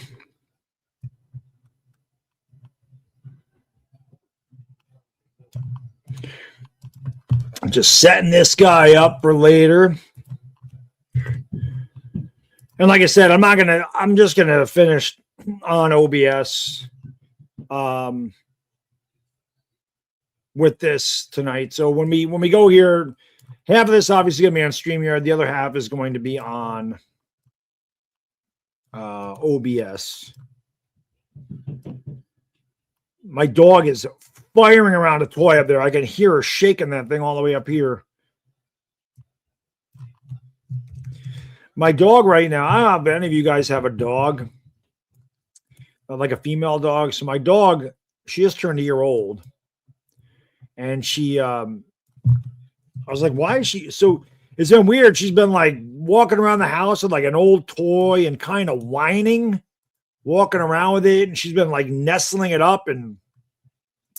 [SPEAKER 1] I'm just setting this guy up for later. And like I said, I'm just gonna finish on OBS with this tonight. So when we go here, half of this obviously gonna be on StreamYard, the other half is going to be on OBS. My dog is firing around a toy up there. I can hear her shaking that thing all the way up here. My dog right now, I don't know if any of you guys have a dog, like a female dog. So my dog, she just turned a year old. And she, I was like, why is she? So it's been weird. She's been like walking around the house with like an old toy and kind of whining, walking around with it. And she's been like nestling it up and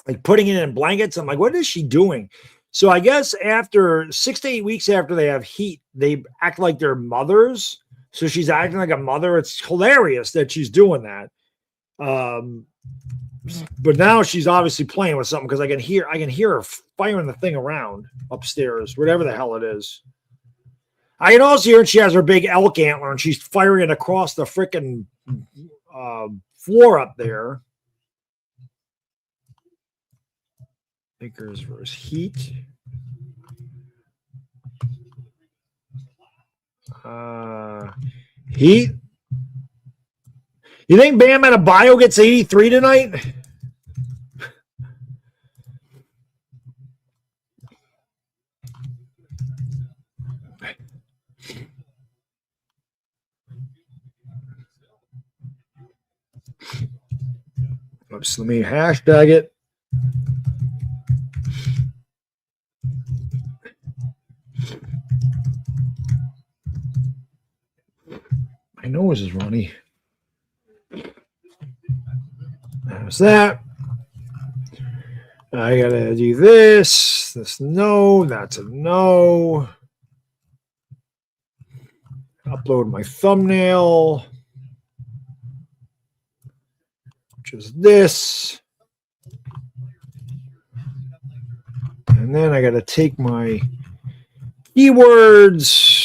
[SPEAKER 1] like putting it in blankets. I'm like, what is she doing? So I guess after 6 to 8 weeks after they have heat, they act like they're mothers. So she's acting like a mother. It's hilarious that she's doing that. But now she's obviously playing with something because I can hear her firing the thing around upstairs, whatever the hell it is. I can also hear she has her big elk antler and she's firing it across the freaking floor up there. Lakers versus Heat. Heat. You think Bam Adebayo gets 83 tonight? Oops, let me hashtag it. My nose is runny. There's that. I gotta do this. This no. That's a no. Upload my thumbnail, which is this. And then I gotta take my keywords.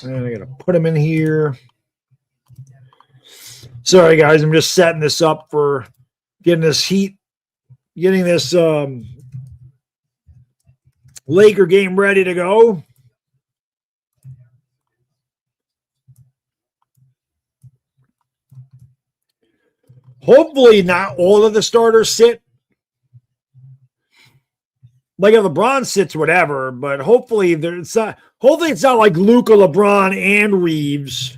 [SPEAKER 1] And I gotta put them in here. Sorry, guys, I'm just setting this up for getting this heat, getting this Laker game ready to go. Hopefully, not all of the starters sit. Like if LeBron sits, whatever, but hopefully it's not like Luka, LeBron, and Reeves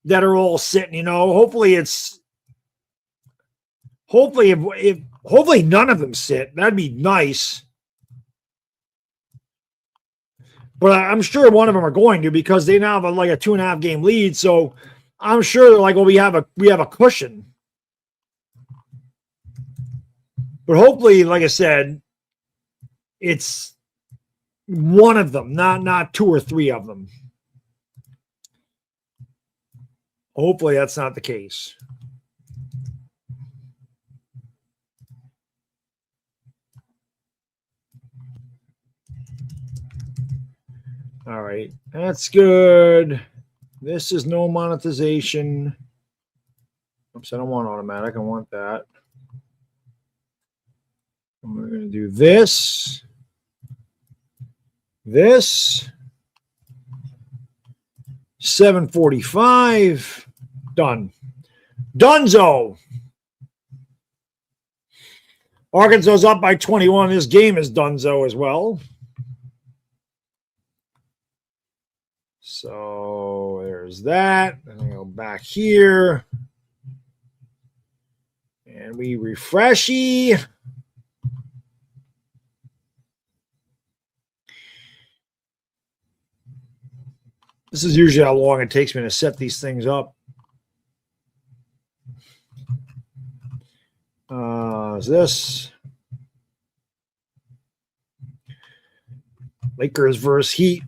[SPEAKER 1] that are all sitting, you know. Hopefully none of them sit. That'd be nice. But I'm sure one of them are going to because they now have like a 2.5 game lead. So I'm sure they're like, well, we have a cushion. But hopefully, like I said, it's one of them, not 2 or 3 of them. Hopefully that's not the case. All right, that's good. This is no monetization. Oops, I don't want automatic. I want that. And we're going to do this. This. 7:45. Done. Dunzo. Arkansas's up by 21. This game is Dunzo as well. So there's that. And I go back here. And we refreshy. This is usually how long it takes me to set these things up. Is this Lakers versus Heat?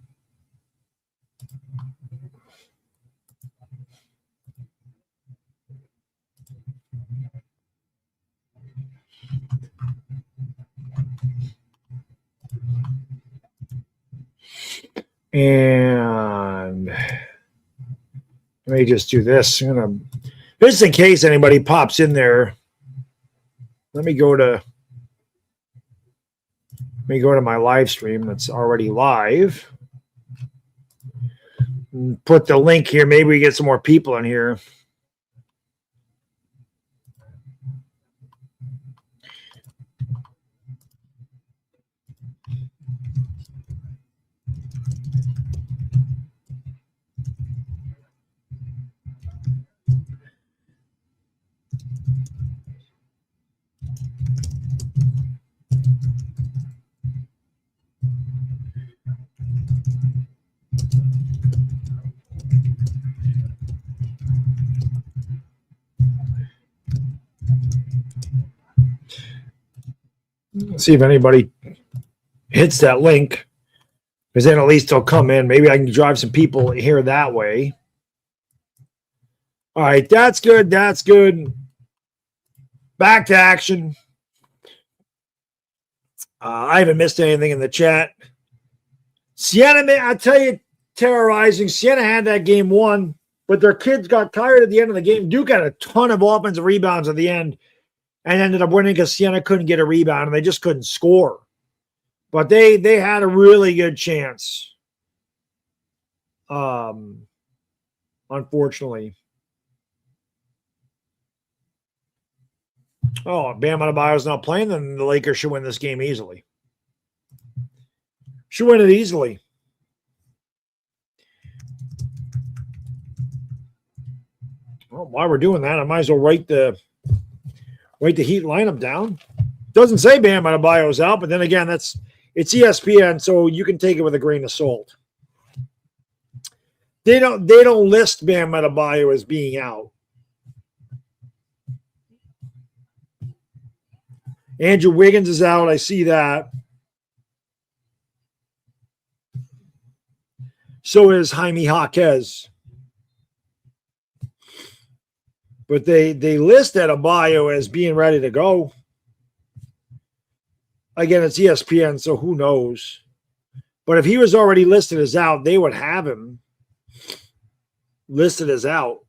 [SPEAKER 1] And let me just do this. I'm gonna, just in case anybody pops in there, let me go to my live stream that's already live. And put the link here. Maybe we get some more people in here. See if anybody hits that link, because then at least they'll come in. Maybe I can drive some people here that way. All right, that's good. That's good. Back to action. I haven't missed anything in the chat. Sienna, man, I tell you, terrorizing. Siena had that game won, but their kids got tired at the end of the game. Duke had a ton of offensive rebounds at the end and ended up winning because Siena couldn't get a rebound and they just couldn't score. But they had a really good chance. Unfortunately. Oh, Bam Adebayo's not playing, then the Lakers should win this game easily. Should win it easily. Well, while we're doing that, I might as well write the Heat lineup down. Doesn't say Bam Adebayo's out, but then again, it's ESPN, so you can take it with a grain of salt. They don't list Bam Adebayo as being out. Andrew Wiggins is out. I see that. So is Jaime Jaquez. But they list Adebayo as being ready to go. Again, it's ESPN, so who knows? But if he was already listed as out, they would have him listed as out.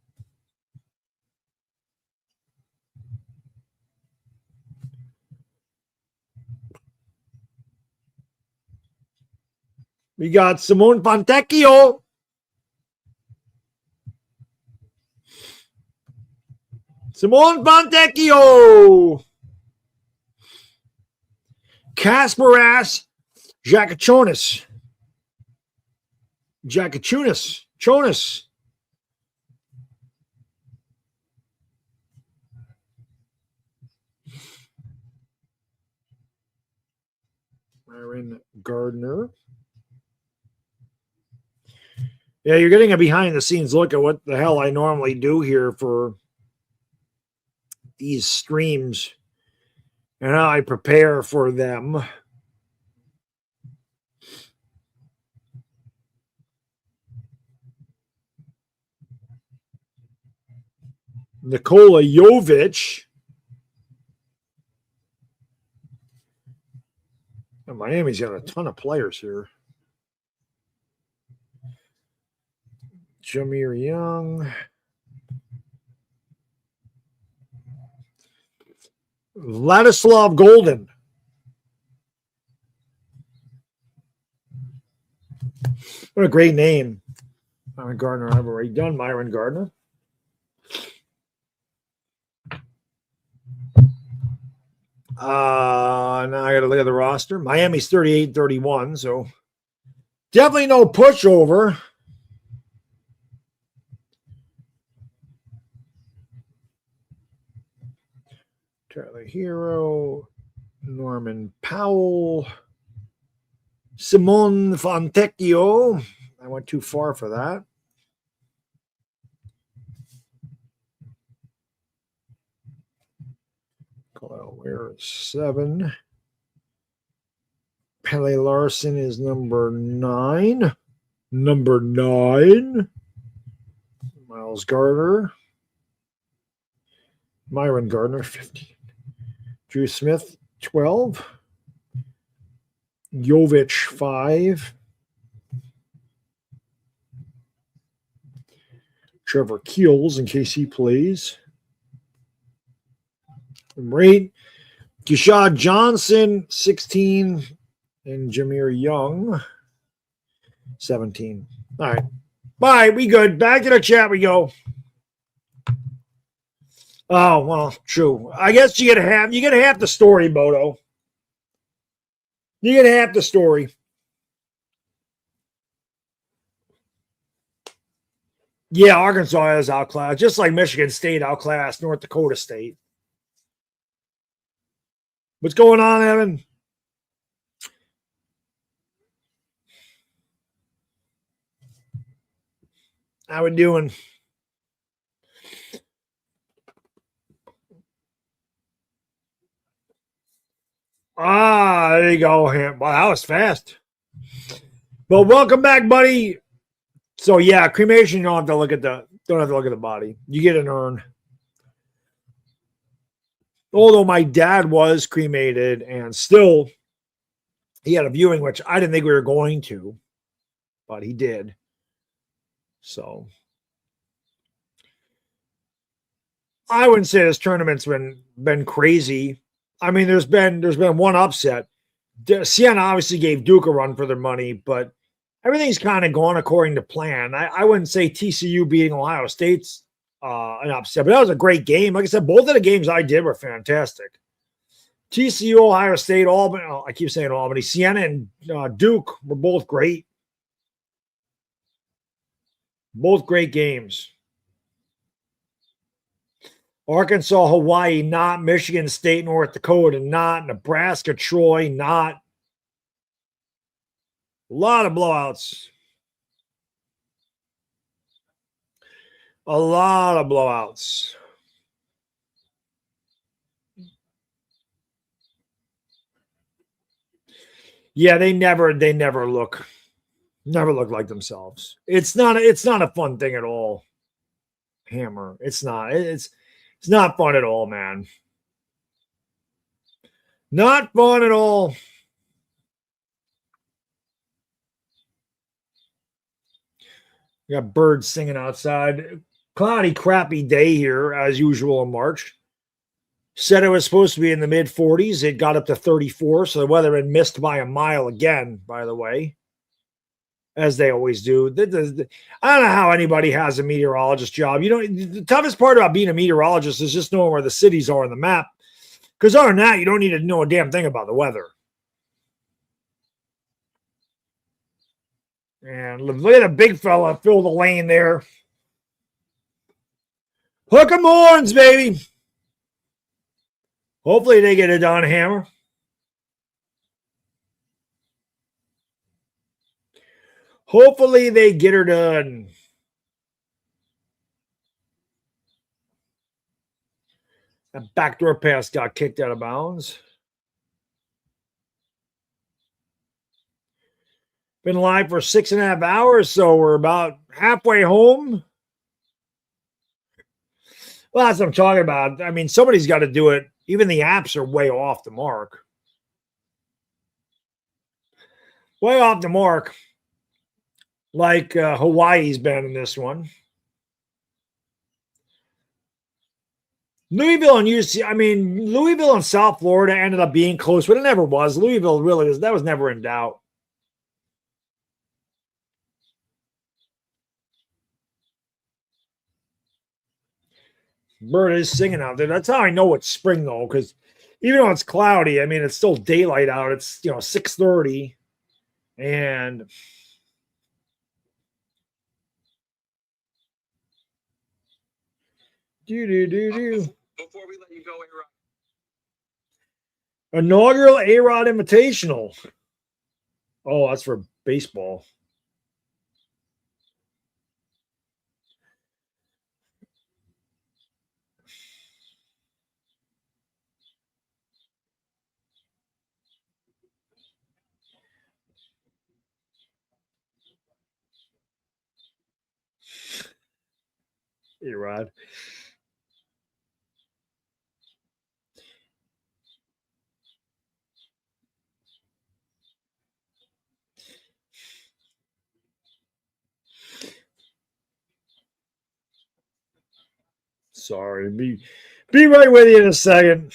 [SPEAKER 1] We got Simone Fontecchio. Simone Fontecchio. Kasparas Jakachonis. Jonas. Aaron Gardner. Yeah, you're getting a behind-the-scenes look at what the hell I normally do here for these streams and how I prepare for them. Nikola Jovic. And Miami's got a ton of players here. Jameer Young. Vladislav Golden. What a great name. Myron Gardner. I've already done Myron Gardner. Now I got to look at the roster. Miami's 38-31, so definitely no pushover. Tyler Hero, Norman Powell, Simone Fontecchio. I went too far for that. Kyle Ware is 7. Pele Larson is number 9. Miles Gardner. Myron Gardner, 15. Drew Smith, 12. Jovic, 5. Trevor Keels in case he plays. Rate Kishad Johnson, 16, and Jameer Young, 17. All right. Bye. We good. Back to the chat we go. Oh, well, true. I guess you get half the story, Bodo. You get half the story. Yeah, Arkansas is outclassed, just like Michigan State outclassed North Dakota State. What's going on, Evan? How we doing? There you go. Wow, that was fast. Well, welcome back, buddy. So yeah, cremation, you don't have to look at the body. You get an urn. Although my dad was cremated and still he had a viewing, which I didn't think we were going to, but he did. So I wouldn't say this tournament's been crazy. I mean, there's been one upset. Siena obviously gave Duke a run for their money, but everything's kind of gone according to plan. I wouldn't say TCU beating Ohio State's an upset, but that was a great game. Like I said, both of the games I did were fantastic. TCU, Ohio State, Albany. Oh, I keep saying Albany. Siena and Duke were both great. Both great games. Arkansas, Hawaii, not Michigan State, North Dakota, not Nebraska, Troy, not. A lot of blowouts. A lot of blowouts. Yeah, they never look like themselves. It's not a fun thing at all. Hammer. It's not. It's not fun at all, man. Not fun at all. We got birds singing outside. Cloudy, crappy day here, as usual in March. Said it was supposed to be in the mid 40s. It got up to 34, so the weather had missed by a mile again, by the way, as they always do. I don't know how anybody has a meteorologist job. The toughest part about being a meteorologist is just knowing where the cities are on the map. Because other than that, you don't need to know a damn thing about the weather. And look at the big fella fill the lane there. Hook 'em horns, baby. Hopefully they get it done, Hammer. Hopefully they get her done. That backdoor pass got kicked out of bounds. Been live for 6.5 hours, so we're about halfway home. Well, that's what I'm talking about. I mean, somebody's got to do it. Even the apps are way off the mark. Way off the mark. Like Hawaii's been in this one. Louisville and UC, I mean, Louisville and South Florida ended up being close, but it never was. Louisville really was, that was never in doubt. Bird is singing out there. That's how I know it's spring, though, because even though it's cloudy, I mean, it's still daylight out. It's, 6:30. And before we let you go, A-Rod. Inaugural A-Rod Invitational. Oh, that's for baseball. A-Rod. Sorry. Be right with you in a second.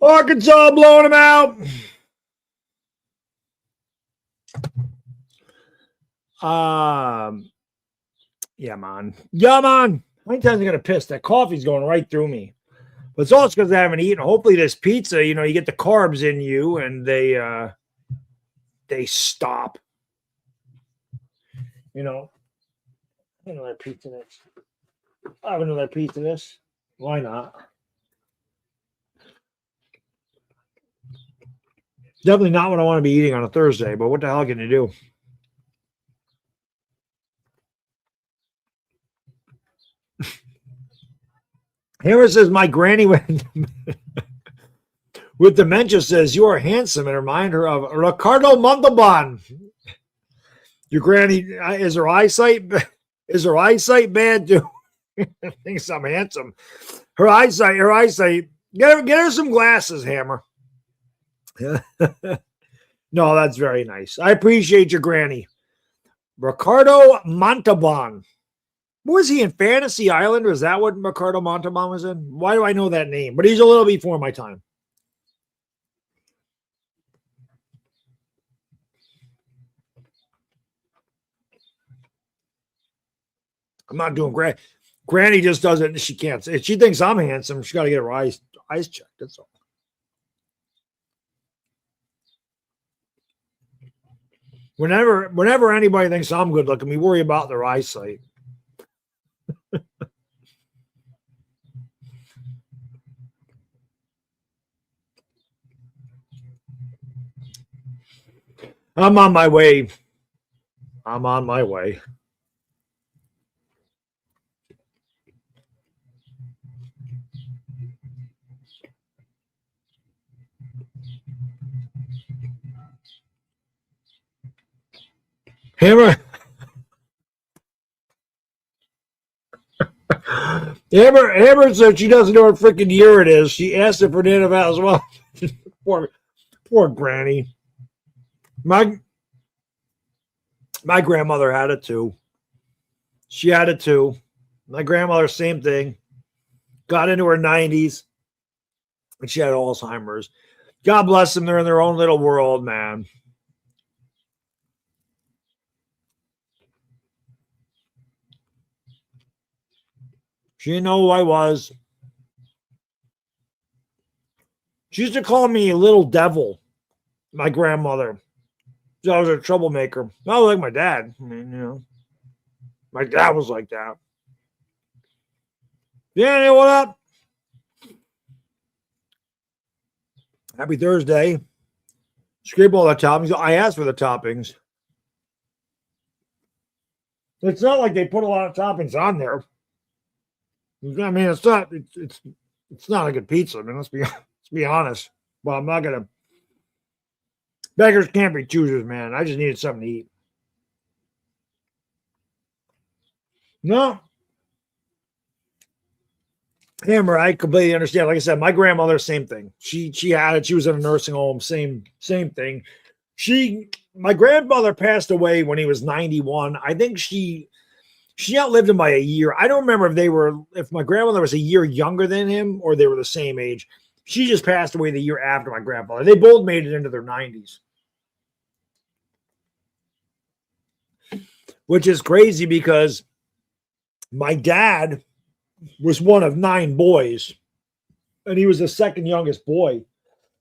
[SPEAKER 1] Arkansas blowing them out. Yeah, man. Yeah, man. How many times am I gonna piss? That coffee's going right through me. But it's also because I haven't eaten. Hopefully, this pizza, you get the carbs in you, and they stop. I have another piece of this. I have another piece of this. Why not? Definitely not what I want to be eating on a Thursday, but what the hell can you do? Here it says, my granny with dementia says, you are handsome and remind her of Ricardo Montalban. Your granny, is her eyesight bad too? Thinks I'm handsome. Her eyesight. Get her some glasses, Hammer. No, that's very nice. I appreciate your granny. Ricardo Montalban. Was he in Fantasy Island? Was that what Ricardo Montalban was in? Why do I know that name? But he's a little before my time. I'm not doing great. Granny just doesn't. She can't. If she thinks I'm handsome, she got to get her eyes checked. That's all. Whenever anybody thinks I'm good looking, we worry about their eyesight. I'm on my way. Hammer said she doesn't know what freaking year it is. She asked it for the NFL as well. poor granny. My grandmother had it too. She had it too. My grandmother, same thing. Got into her 90s, and she had Alzheimer's. God bless them. They're in their own little world, man. She didn't know who I was. She used to call me a little devil, my grandmother. So I was a troublemaker. Not like my dad. I mean, my dad was like that. Yeah, what up? Happy Thursday. Scrape all the toppings. I asked for the toppings. It's not like they put a lot of toppings on there. I mean, it's not a good pizza. I mean, let's be honest. Well, I'm not gonna. Beggars can't be choosers, man. I just needed something to eat. No. Hammer, I completely understand. Like I said, my grandmother, same thing. She had it. She was in a nursing home. Same thing. My grandmother passed away when he was 91. I think she outlived him by a year. I don't remember if my grandmother was a year younger than him or they were the same age. She just passed away the year after my grandfather. They both made it into their 90s. Which is crazy because my dad was one of 9 boys, and he was the second youngest boy.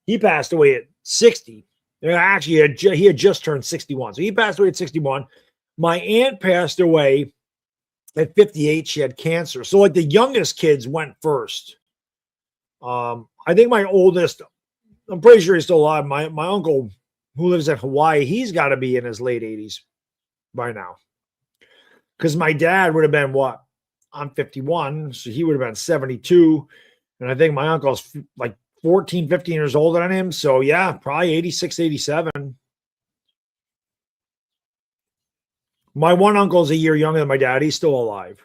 [SPEAKER 1] He passed away at 60. Yeah, actually, he had just turned 61. So he passed away at 61. My aunt passed away at 58. She had cancer. So like the youngest kids went first. I think my oldest, I'm pretty sure he's still alive. My uncle who lives in Hawaii, he's got to be in his late 80s by now. Because my dad would have been what? I'm 51. So he would have been 72. And I think my uncle's like 14, 15 years older than him. So yeah, probably 86, 87. My one uncle's a year younger than my dad. He's still alive.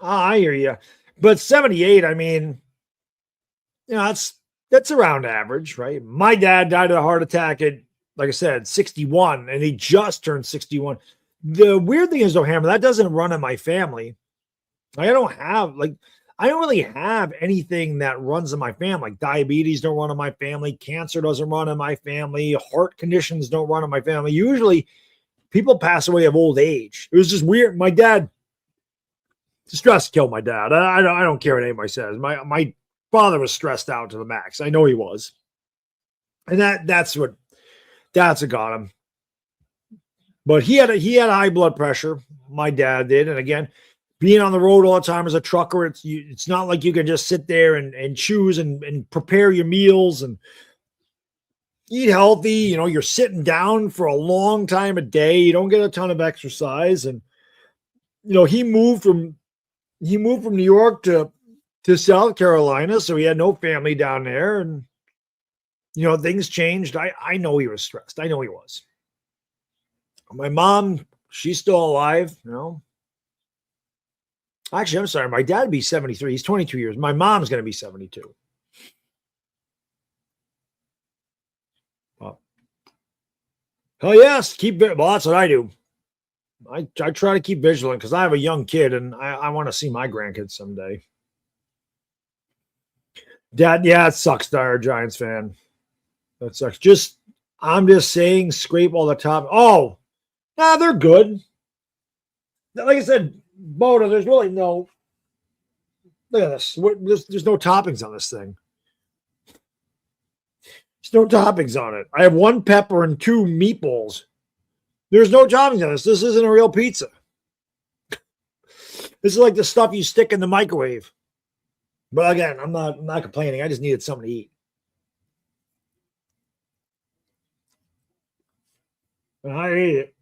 [SPEAKER 1] I hear you. But 78, I mean, that's around average, right? My dad died of a heart attack at, like I said, 61, and he just turned 61. The weird thing is, though, Hammer, that doesn't run in my family. I don't really have anything that runs in my family. Like diabetes don't run in my family. Cancer doesn't run in my family. Heart conditions don't run in my family. Usually people pass away of old age. It was just weird. My dad, stress killed my dad. I don't care what anybody says. My father was stressed out to the max. I know he was. And that's what got him. But he had high blood pressure. My dad did. And again, being on the road all the time as a trucker, it's not like you can just sit there and choose and prepare your meals and eat healthy. You're sitting down for a long time a day. You don't get a ton of exercise. And, he moved from New York to South Carolina. So he had no family down there. And, things changed. I know he was stressed. I know he was. My mom, she's still alive, Actually, I'm sorry. My dad would be 73. He's 22 years. My mom's going to be 72. Well, hell yes. Well, that's what I do. I try to keep vigilant because I have a young kid and I want to see my grandkids someday. Dad, yeah, it sucks that you're a Giants fan. That sucks. I'm just saying, scrape all the top. Oh, they're good. Like I said, Boda, there's really no. Look at this. There's no toppings on this thing. There's no toppings on it. I have 1 pepper and 2 meatballs. There's no toppings on this. This isn't a real pizza. This is like the stuff you stick in the microwave. But again, I'm not complaining. I just needed something to eat. And I ate it.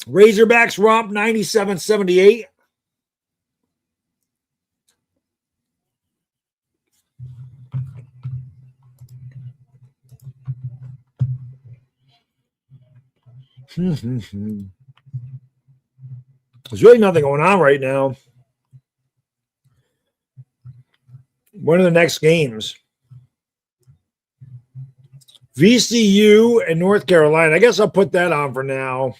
[SPEAKER 1] Razorbacks romp 97-78. There's really nothing going on right now. When are the next games? VCU and North Carolina. I guess I'll put that on for now.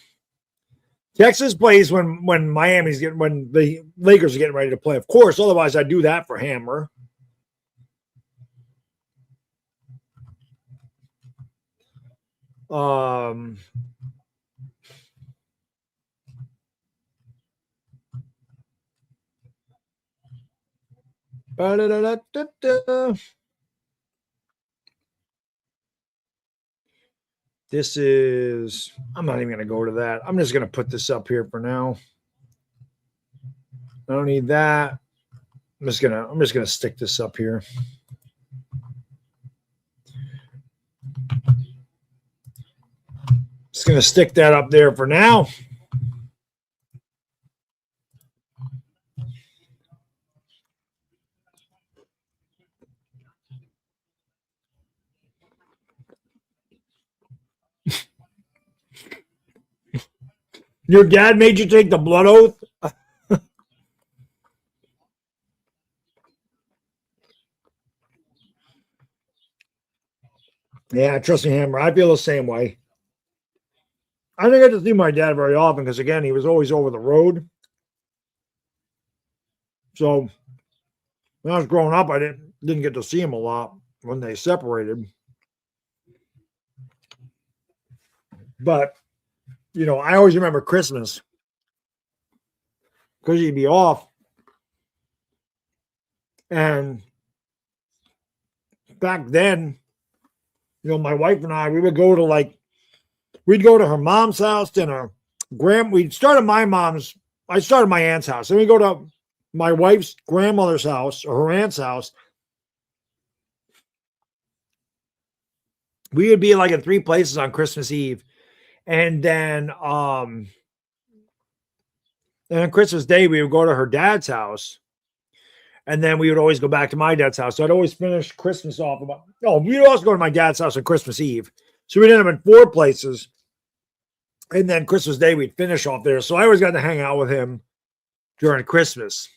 [SPEAKER 1] Texas plays when the Lakers are getting ready to play. Of course, otherwise I'd do that for Hammer. This is, I'm not even going to go to that. I'm just going to put this up here for now. I don't need that. I'm just going to stick this up here. Just going to stick that up there for now. Your dad made you take the blood oath? Yeah, trust me, Hammer. I feel the same way. I didn't get to see my dad very often because, again, he was always over the road. So when I was growing up, I didn't get to see him a lot when they separated. But, you know, I always remember Christmas because you'd be off. And back then, you know, my wife and I, we would go to we'd go to her mom's house, then we'd start at I started my aunt's house. Then we go to my wife's grandmother's house or her aunt's house. We would be like in 3 places on Christmas Eve. And then on Christmas Day, we would go to her dad's house. And then we would always go back to my dad's house. So I'd always finish Christmas off. We'd also go to my dad's house on Christmas Eve. So we'd end up in 4 places. And then Christmas Day, we'd finish off there. So I always got to hang out with him during Christmas.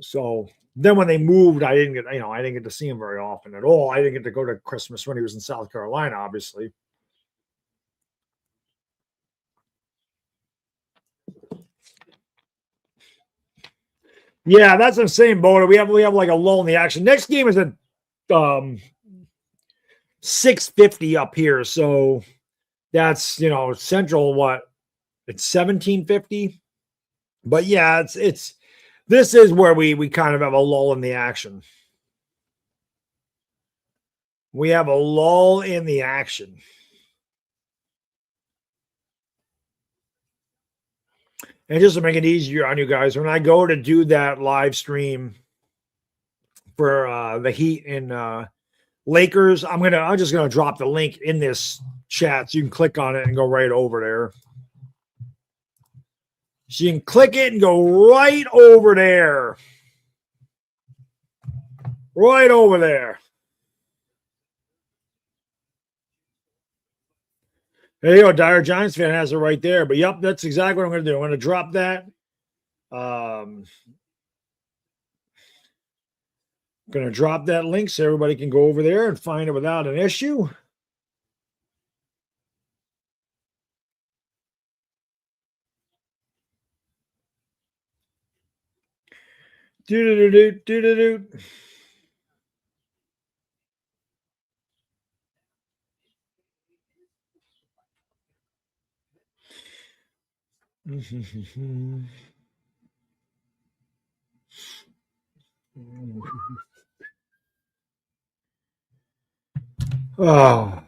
[SPEAKER 1] So then when they moved, I didn't get to see him very often at all. I didn't get to go to Christmas when he was in South Carolina, obviously. Yeah, that's the same boat. We have like a lull in the action. Next game is at 6:50 up here. So that's, you know, Central, it's 17:50. But yeah, this is where we kind of have a lull in the action. We have a lull in the action. And just to make it easier on you guys, when I go to do that live stream for the Heat and Lakers, I'm just gonna drop the link in this chat so you can click on it and go right over there. So you can click it and go right over there. Right over there. There you go. Dire Giants fan has it right there. But yep, that's exactly what I'm going to do. I'm going to drop that. Going to drop that link so everybody can go over there and find it without an issue. Do-do-do-do-do-do-do. Oh,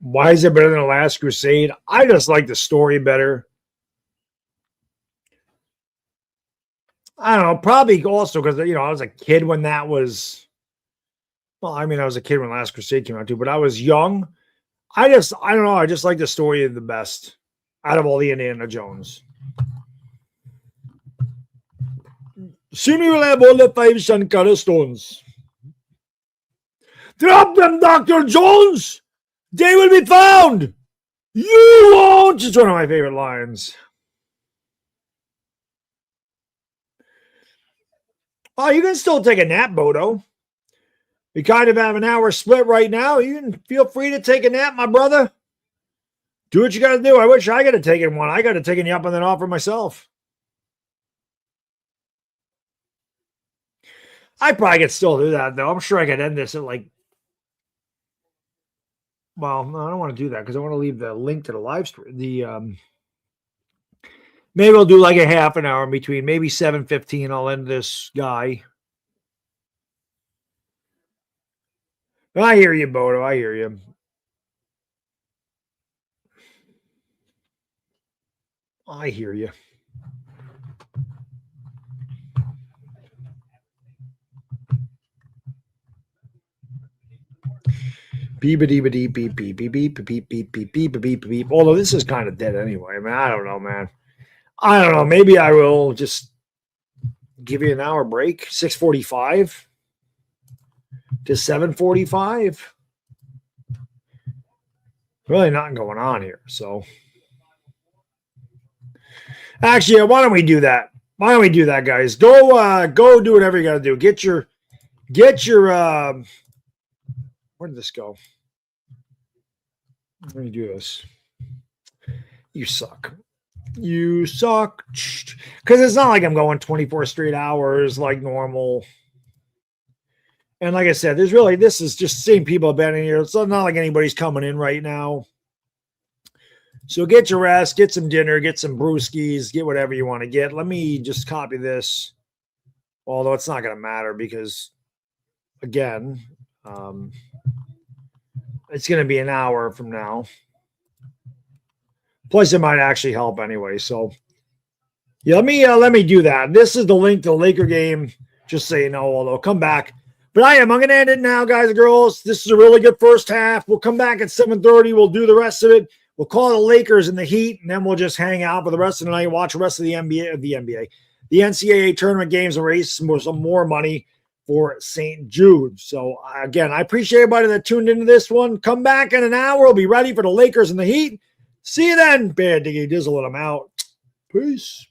[SPEAKER 1] why is it better than The Last Crusade? I just like the story better. I don't know, probably also because, you know, I was a kid when that was. Well, I mean, I was a kid when Last Crusade came out too, but I was young. I don't know. I just like the story the best out of all the Indiana Jones. Soon you will have all the 5 Shankara stones. Drop them, Dr. Jones! They will be found! You won't! It's one of my favorite lines. Oh, you can still take a nap, Bodo. We kind of have an hour split right now. You can feel free to take a nap, my brother. Do what you got to do. I wish I could have taken one. I got to take a nap and then offer myself. I probably could still do that, though. I'm sure I could end this at well, no, I don't want to do that because I want to leave the link to the live stream. Maybe I'll do like a half an hour in between. Maybe 7:15. I'll end this guy. I hear you, Bodo. I hear you. I hear you. Beep beep beep beep beep beep beep beep beep beep beep beep beep. Although this is kind of dead anyway. I mean, I don't know, man. I don't know. Maybe I will just give you an hour break. 6:45 to 7:45. Really nothing going on here. So actually, why don't we do that? Why don't we do that, guys? Go do whatever you got to do. Get your where did this go? Let me do this. You suck. You suck. Because it's not like I'm going 24 straight hours like normal. And like I said, this is just the same people have been in here. It's not like anybody's coming in right now. So get your rest, get some dinner, get some brewskis, get whatever you want to get. Let me just copy this, although it's not going to matter because, again, it's going to be an hour from now. Plus, it might actually help anyway. So, yeah, let me do that. This is the link to the Laker game, just so you know, although come back. But I'm going to end it now, guys and girls. This is a really good first half. We'll come back at 7:30. We'll do the rest of it. We'll call the Lakers and the Heat, and then we'll just hang out for the rest of the night, watch the rest of the the NCAA tournament games, and raise some more money for St. Jude. So, again, I appreciate everybody that tuned into this one. Come back in an hour. We'll be ready for the Lakers and the Heat. See you then. Bad Diggy Dizzle, and I'm out. Peace.